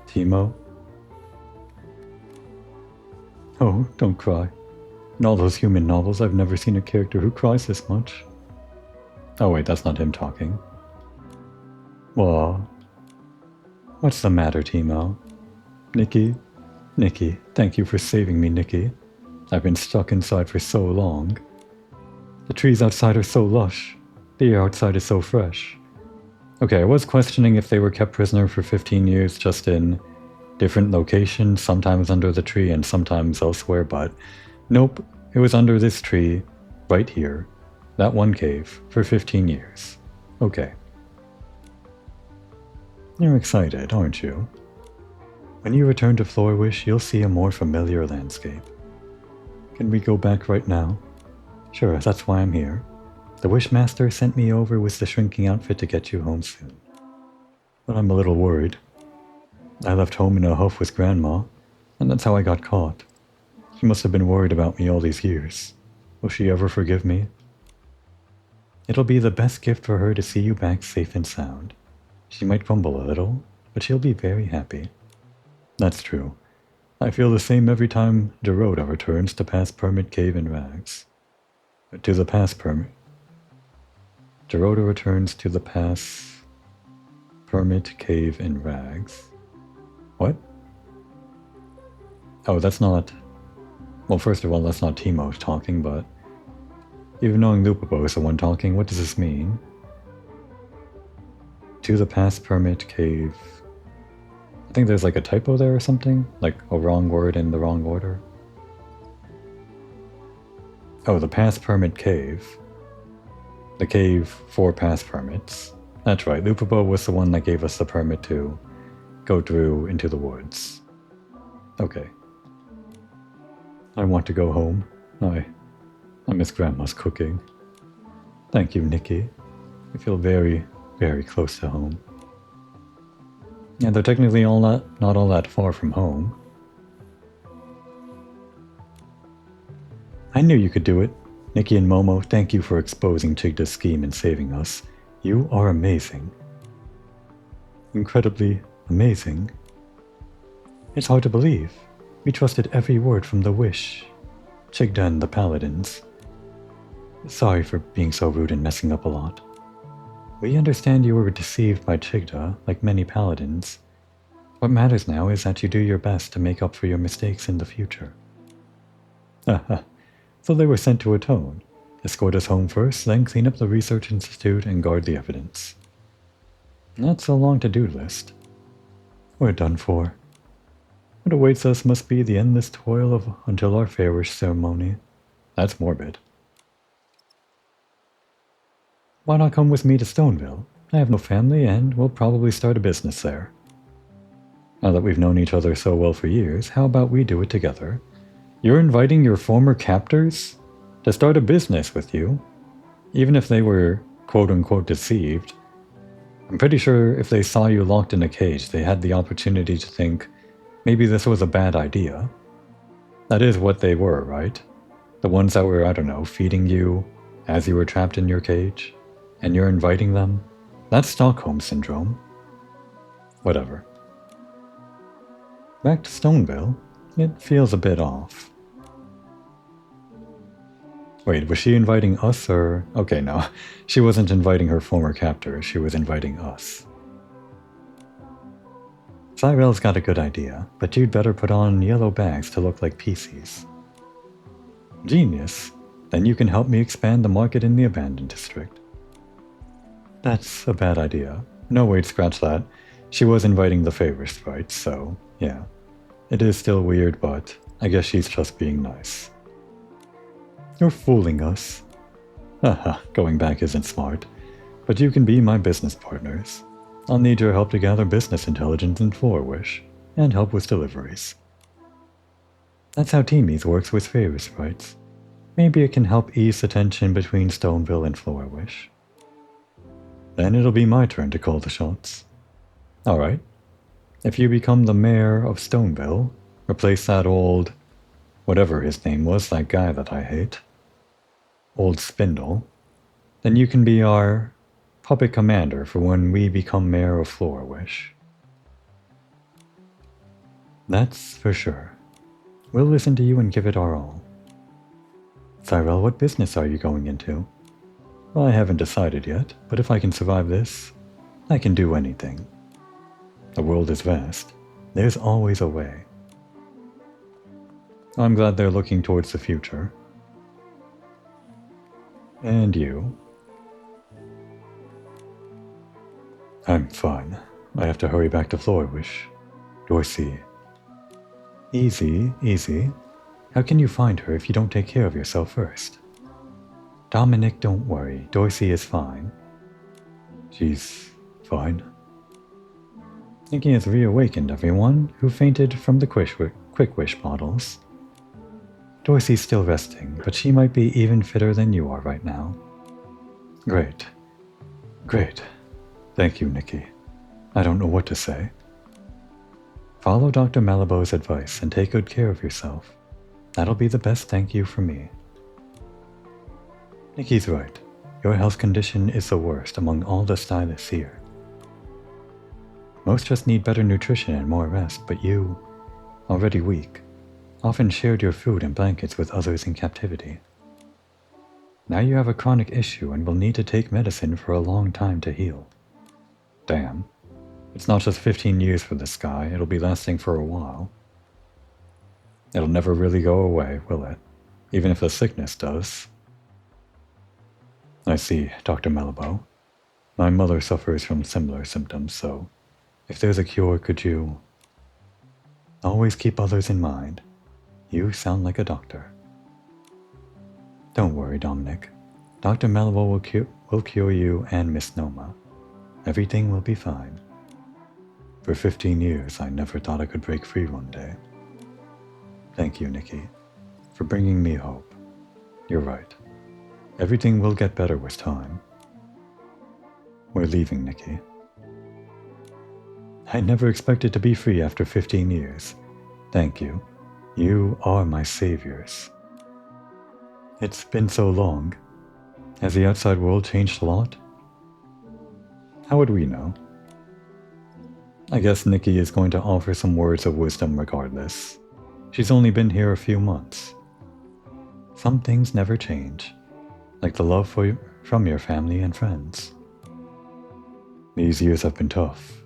Timo? Oh, don't cry. In all those human novels, I've never seen a character who cries this much. Oh wait, that's not him talking. Aw. What's the matter, Timo? Nikki? Nikki, thank you for saving me, Nikki. I've been stuck inside for so long. The trees outside are so lush. The air outside is so fresh. Okay, I was questioning if they were kept prisoner for 15 years just in different locations, sometimes under the tree and sometimes elsewhere, but nope, it was under this tree, right here, that one cave, for 15 years. Okay. You're excited, aren't you? When you return to Floorwish, you'll see a more familiar landscape. Can we go back right now? Sure, that's why I'm here. The Wishmaster sent me over with the shrinking outfit to get you home soon. But I'm a little worried. I left home in a huff with Grandma, and that's how I got caught. She must have been worried about me all these years. Will she ever forgive me? It'll be the best gift for her to see you back safe and sound. She might grumble a little, but she'll be very happy. That's true. I feel the same every time Dorota returns to Pass Permit Cave in Rags. To the Pass Permit. Dorota returns to the Pass Permit Cave in Rags. What? Oh, that's not... Well, first of all, that's not Timo talking, but... Even knowing Lupopo is the one talking, what does this mean? To the Pass Permit Cave... I think there's like a typo there or something? Like a wrong word in the wrong order? Oh, the Pass Permit Cave. The cave for pass permits. That's right, Lupopo was the one that gave us the permit to go through into the woods. Okay. I want to go home. I miss Grandma's cooking. Thank you, Nikki. I feel very, very close to home. Yeah, they're technically not all that far from home. I knew you could do it. Nikki and Momo, thank you for exposing Chigda's scheme and saving us. You are amazing. Incredibly amazing. It's hard to believe. We trusted every word from the Wish. Chigda and the Paladins. Sorry for being so rude and messing up a lot. We understand you were deceived by Chigda, like many Paladins. What matters now is that you do your best to make up for your mistakes in the future. Haha. So they were sent to atone. Escort us home first, then clean up the research institute and guard the evidence. Not so long to-do list. We're done for. What awaits us must be the endless toil until our Fairish ceremony. That's morbid. Why not come with me to Stoneville? I have no family and we'll probably start a business there. Now that we've known each other so well for years, how about we do it together? You're inviting your former captors to start a business with you, even if they were quote-unquote deceived. I'm pretty sure if they saw you locked in a cage, they had the opportunity to think, maybe this was a bad idea. That is what they were, right? The ones that were, I don't know, feeding you as you were trapped in your cage, and you're inviting them? That's Stockholm Syndrome. Whatever. Back to Stoneville. It feels a bit off. Wait, was she inviting us or... Okay, no. She wasn't inviting her former captor, she was inviting us. Cyrell's got a good idea, but you'd better put on yellow bags to look like PCs. Genius. Then you can help me expand the market in the abandoned district. That's a bad idea. No, wait, scratch that. She was inviting the favorites, right? So, yeah. It is still weird, but I guess she's just being nice. You're fooling us. Haha, going back isn't smart. But you can be my business partners. I'll need your help to gather business intelligence in Floorwish, and help with deliveries. That's how Teamies works with favorites, right? Maybe it can help ease the tension between Stoneville and Floorwish. Then it'll be my turn to call the shots. Alright. If you become the mayor of Stoneville, replace that old... whatever his name was, that guy that I hate. Old Spindle. Then you can be our puppet commander for when we become mayor of Floorwish. That's for sure. We'll listen to you and give it our all. Cyrell, what business are you going into? Well, I haven't decided yet, but if I can survive this, I can do anything. The world is vast. There's always a way. I'm glad they're looking towards the future. And you? I'm fine. I have to hurry back to Floorwish. Dorsey. Easy, easy. How can you find her if you don't take care of yourself first? Dominic, don't worry. Dorsey is fine. She's fine. Nikki has reawakened everyone who fainted from the Quick Wish bottles. Dorsey's still resting, but she might be even fitter than you are right now. Great. Great. Thank you, Nikki. I don't know what to say. Follow Dr. Malibo's advice and take good care of yourself. That'll be the best thank you from me. Nikki's right. Your health condition is the worst among all the stylists here. Most just need better nutrition and more rest, but you already weak, often shared your food and blankets with others in captivity. Now you have a chronic issue and will need to take medicine for a long time to heal. Damn. It's not just 15 years for this guy, it'll be lasting for a while. It'll never really go away, will it? Even if the sickness does. I see, Dr. Malibu. My mother suffers from similar symptoms, so if there's a cure, could you always keep others in mind? You sound like a doctor. Don't worry, Dominic. Dr. Malibu will cure you and Miss Noma. Everything will be fine. For 15 years, I never thought I could break free one day. Thank you, Nikki, for bringing me hope. You're right. Everything will get better with time. We're leaving, Nikki. I never expected to be free after 15 years. Thank you. You are my saviors. It's been so long. Has the outside world changed a lot? How would we know? I guess Nikki is going to offer some words of wisdom regardless. She's only been here a few months. Some things never change, like the love from your family and friends. These years have been tough,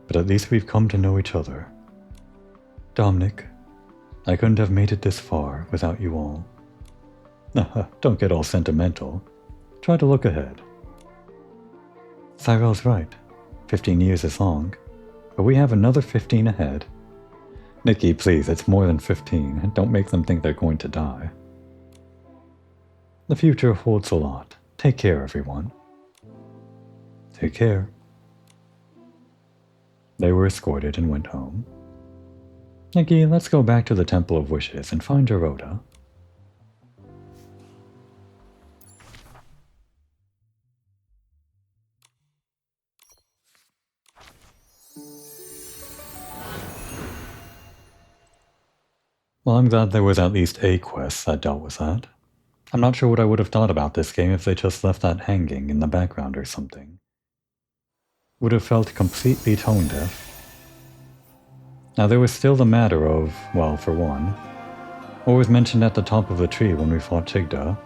but at least we've come to know each other. Dominic, I couldn't have made it this far without you all. Don't get all sentimental. Try to look ahead. Cyrell's right. 15 years is long, but we have another 15 ahead. Nikki, please, it's more than 15. Don't make them think they're going to die. The future holds a lot. Take care, everyone. Take care. They were escorted and went home. Nikki, let's go back to the Temple of Wishes and find Dorota. Well, I'm glad there was at least a quest that dealt with that. I'm not sure what I would have thought about this game if they just left that hanging in the background or something. Would have felt completely tone deaf. Now there was still the matter of, well, for one, what was mentioned at the top of the tree when we fought Chigda,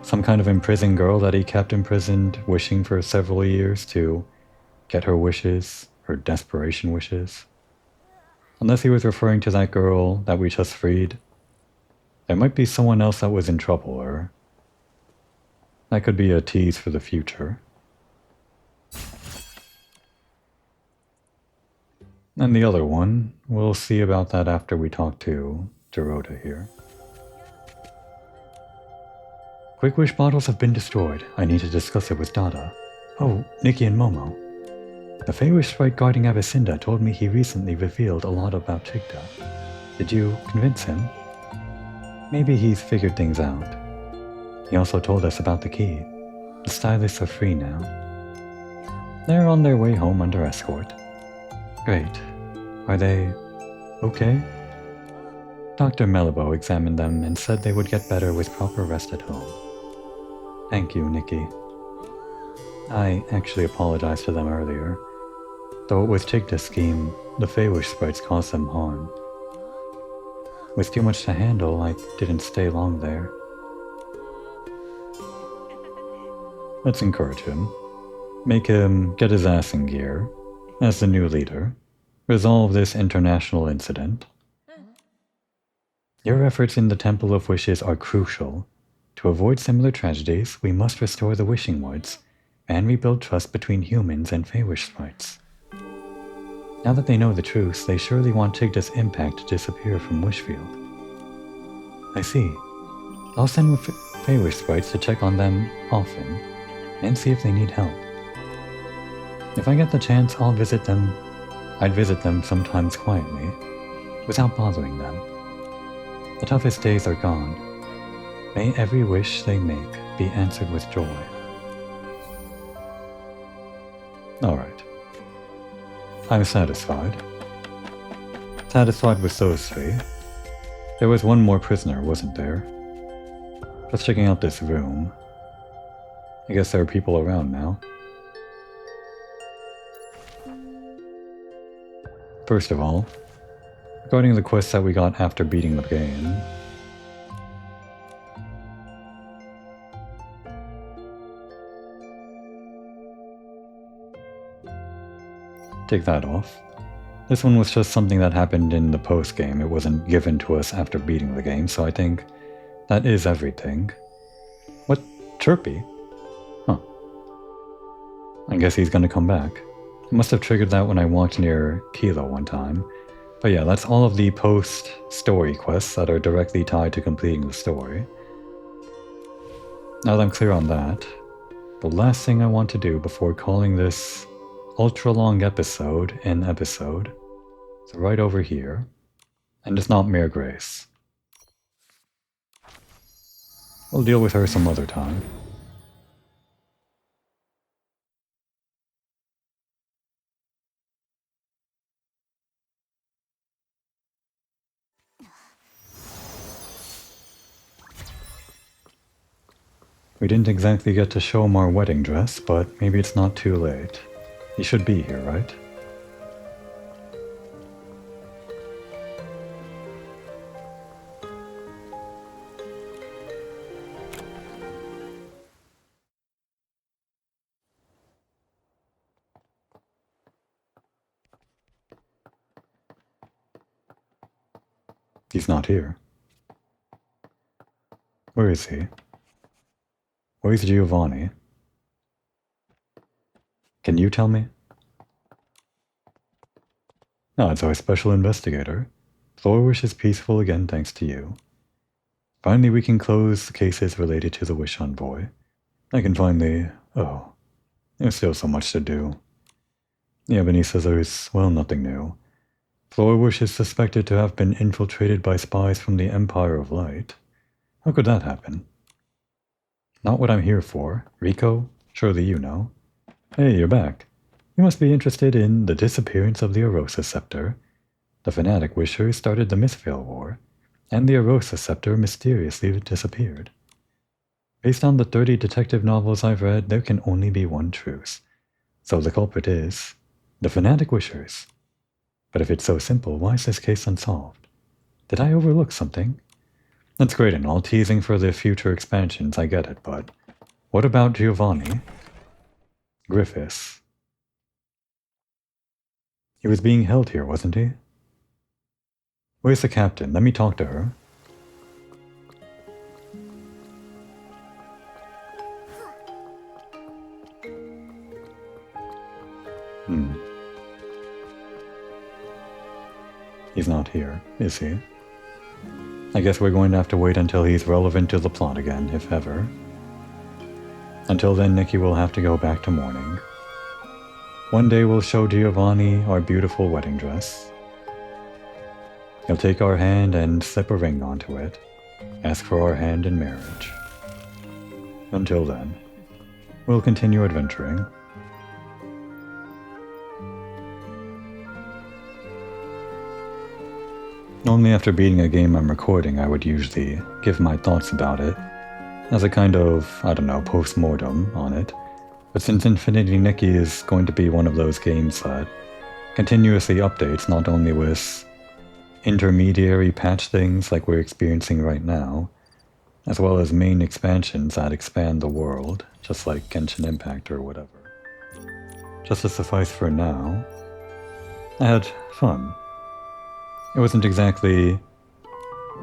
some kind of imprisoned girl that he kept imprisoned, wishing for several years to get her wishes, her desperation wishes. Unless he was referring to that girl that we just freed, there might be someone else that was in trouble, or that could be a tease for the future. And the other one, we'll see about that after we talk to Dorota here. Quick Wish bottles have been destroyed. I need to discuss it with Dada. Oh, Nikki and Momo. The Feywish sprite guarding Avicinda told me he recently revealed a lot about Chigda. Did you convince him? Maybe he's figured things out. He also told us about the key. The stylists are free now. They're on their way home under escort. Great. Are they okay? Dr. Malibu examined them and said they would get better with proper rest at home. Thank you, Nikki. I actually apologized to them earlier. Though it was Chigda's scheme, the Feywish sprites caused them harm. With too much to handle, I didn't stay long there. Let's encourage him. Make him get his ass in gear, as the new leader. Resolve this international incident. Your efforts in the Temple of Wishes are crucial. To avoid similar tragedies, we must restore the Wishing Woods and rebuild trust between humans and Feywish sprites. Now that they know the truth, they surely want Chigda's impact to disappear from Wishfield. I see. I'll send Feywish sprites to check on them often, and see if they need help. If I get the chance, I'd visit them sometimes quietly, without bothering them. The toughest days are gone. May every wish they make be answered with joy. Alright. I'm satisfied. Satisfied with those three. There was one more prisoner, wasn't there? Just checking out this room. I guess there are people around now. First of all, Regarding the quests that we got after beating the game, take that off. This one was just something that happened in the post-game. It wasn't given to us after beating the game, so I think that is everything. What? Chirpy? Huh. I guess he's gonna come back. I must have triggered that when I walked near Kilo one time. But yeah, that's all of the post-story quests that are directly tied to completing the story. Now that I'm clear on that, the last thing I want to do before calling this ultra-long episode an episode is right over here, and it's not Mere Grace. We'll deal with her some other time. We didn't exactly get to show him our wedding dress, but maybe it's not too late. He should be here, right? He's not here. Where is he? Where's Giovanni? Can you tell me? No, it's our special investigator. Floor Wish is peaceful again thanks to you. Finally we can close the cases related to the Wish Envoy. I can finally... Oh, there's still so much to do. The Ebony says there's, well, nothing new. Floor Wish is suspected to have been infiltrated by spies from the Empire of Light. How could that happen? Not what I'm here for. Rico, surely you know. Hey, you're back. You must be interested in the disappearance of the Arosa Scepter. The Fanatic Wishers started the Mistveil War, and the Arosa Scepter mysteriously disappeared. Based on the 30 detective novels I've read, there can only be one truth. So the culprit is the Fanatic Wishers. But if it's so simple, why is this case unsolved? Did I overlook something? That's great and all, teasing for the future expansions, I get it, but what about Giovanni? Griffiths. He was being held here, wasn't he? Where's the captain? Let me talk to her. He's not here, is he? I guess we're going to have to wait until he's relevant to the plot again, if ever. Until then, Nikki will have to go back to mourning. One day we'll show Giovanni our beautiful wedding dress. He'll take our hand and slip a ring onto it, ask for our hand in marriage. Until then, we'll continue adventuring. Normally after beating a game I'm recording, I would usually give my thoughts about it, as a kind of, I don't know, post-mortem on it. But since Infinity Nikki is going to be one of those games that continuously updates, not only with intermediary patch things like we're experiencing right now, as well as main expansions that expand the world, just like Genshin Impact or whatever. Just to suffice for now, I had fun. It wasn't exactly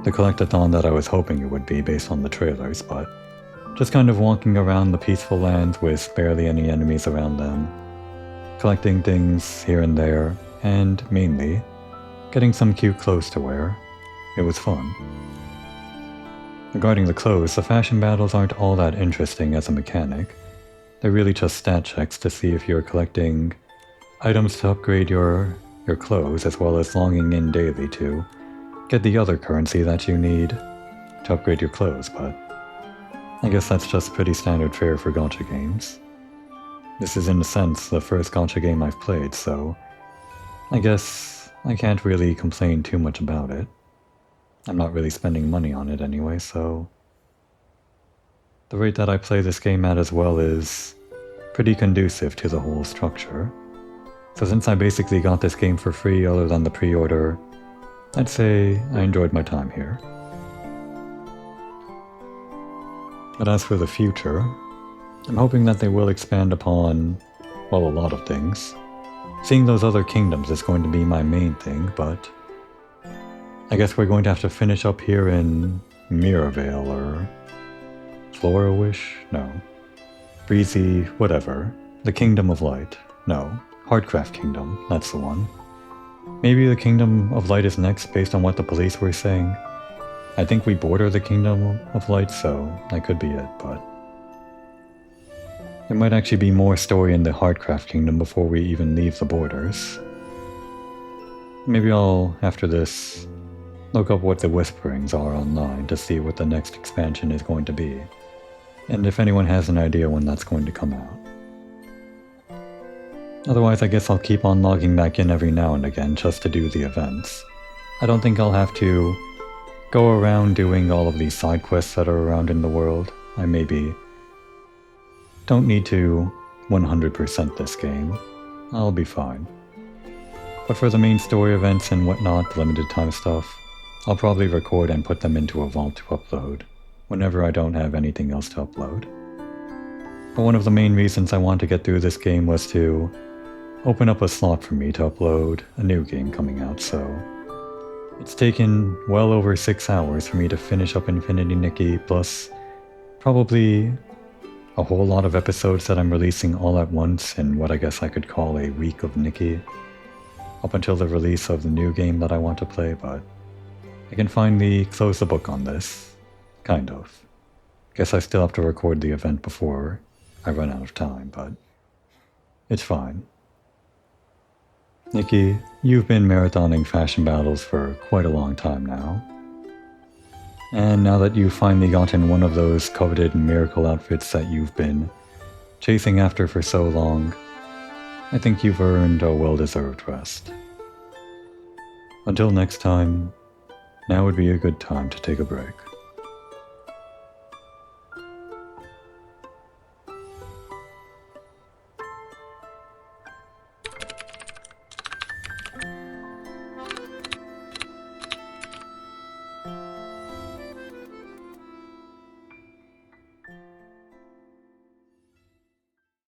the collectathon that I was hoping it would be based on the trailers, but just kind of walking around the peaceful lands with barely any enemies around them, collecting things here and there, and mainly, getting some cute clothes to wear. It was fun. Regarding the clothes, the fashion battles aren't all that interesting as a mechanic. They're really just stat checks to see if you're collecting items to upgrade your clothes, as well as logging in daily to get the other currency that you need to upgrade your clothes, but I guess that's just pretty standard fare for gacha games. This is in a sense the first gacha game I've played, so I guess I can't really complain too much about it. I'm not really spending money on it anyway, so the rate that I play this game at as well is pretty conducive to the whole structure. So since I basically got this game for free other than the pre-order I'd say I enjoyed my time here. But as for the future, I'm hoping that they will expand upon, well, a lot of things. Seeing those other kingdoms is going to be my main thing, but I guess we're going to have to finish up here in Mirrorvale or Florawish? No. Breezy, whatever. The Kingdom of Light. No. Heartcraft Kingdom, that's the one. Maybe the Kingdom of Light is next based on what the police were saying. I think we border the Kingdom of Light, so that could be it, but there might actually be more story in the Heartcraft Kingdom before we even leave the borders. Maybe I'll, after this, look up what the Whisperings are online to see what the next expansion is going to be, and if anyone has an idea when that's going to come out. Otherwise, I guess I'll keep on logging back in every now and again just to do the events. I don't think I'll have to go around doing all of these side quests that are around in the world. I maybe don't need to 100% this game. I'll be fine. But for the main story events and whatnot, limited time stuff, I'll probably record and put them into a vault to upload whenever I don't have anything else to upload. But one of the main reasons I want to get through this game was to open up a slot for me to upload a new game coming out, so it's taken well over 6 hours for me to finish up Infinity Nikki, plus probably a whole lot of episodes that I'm releasing all at once in what I guess I could call a week of Nikki, up until the release of the new game that I want to play, but I can finally close the book on this. Kind of. Guess I still have to record the event before I run out of time, but it's fine. Nikki, you've been marathoning fashion battles for quite a long time now. And now that you've finally gotten one of those coveted miracle outfits that you've been chasing after for so long, I think you've earned a well-deserved rest. Until next time, now would be a good time to take a break.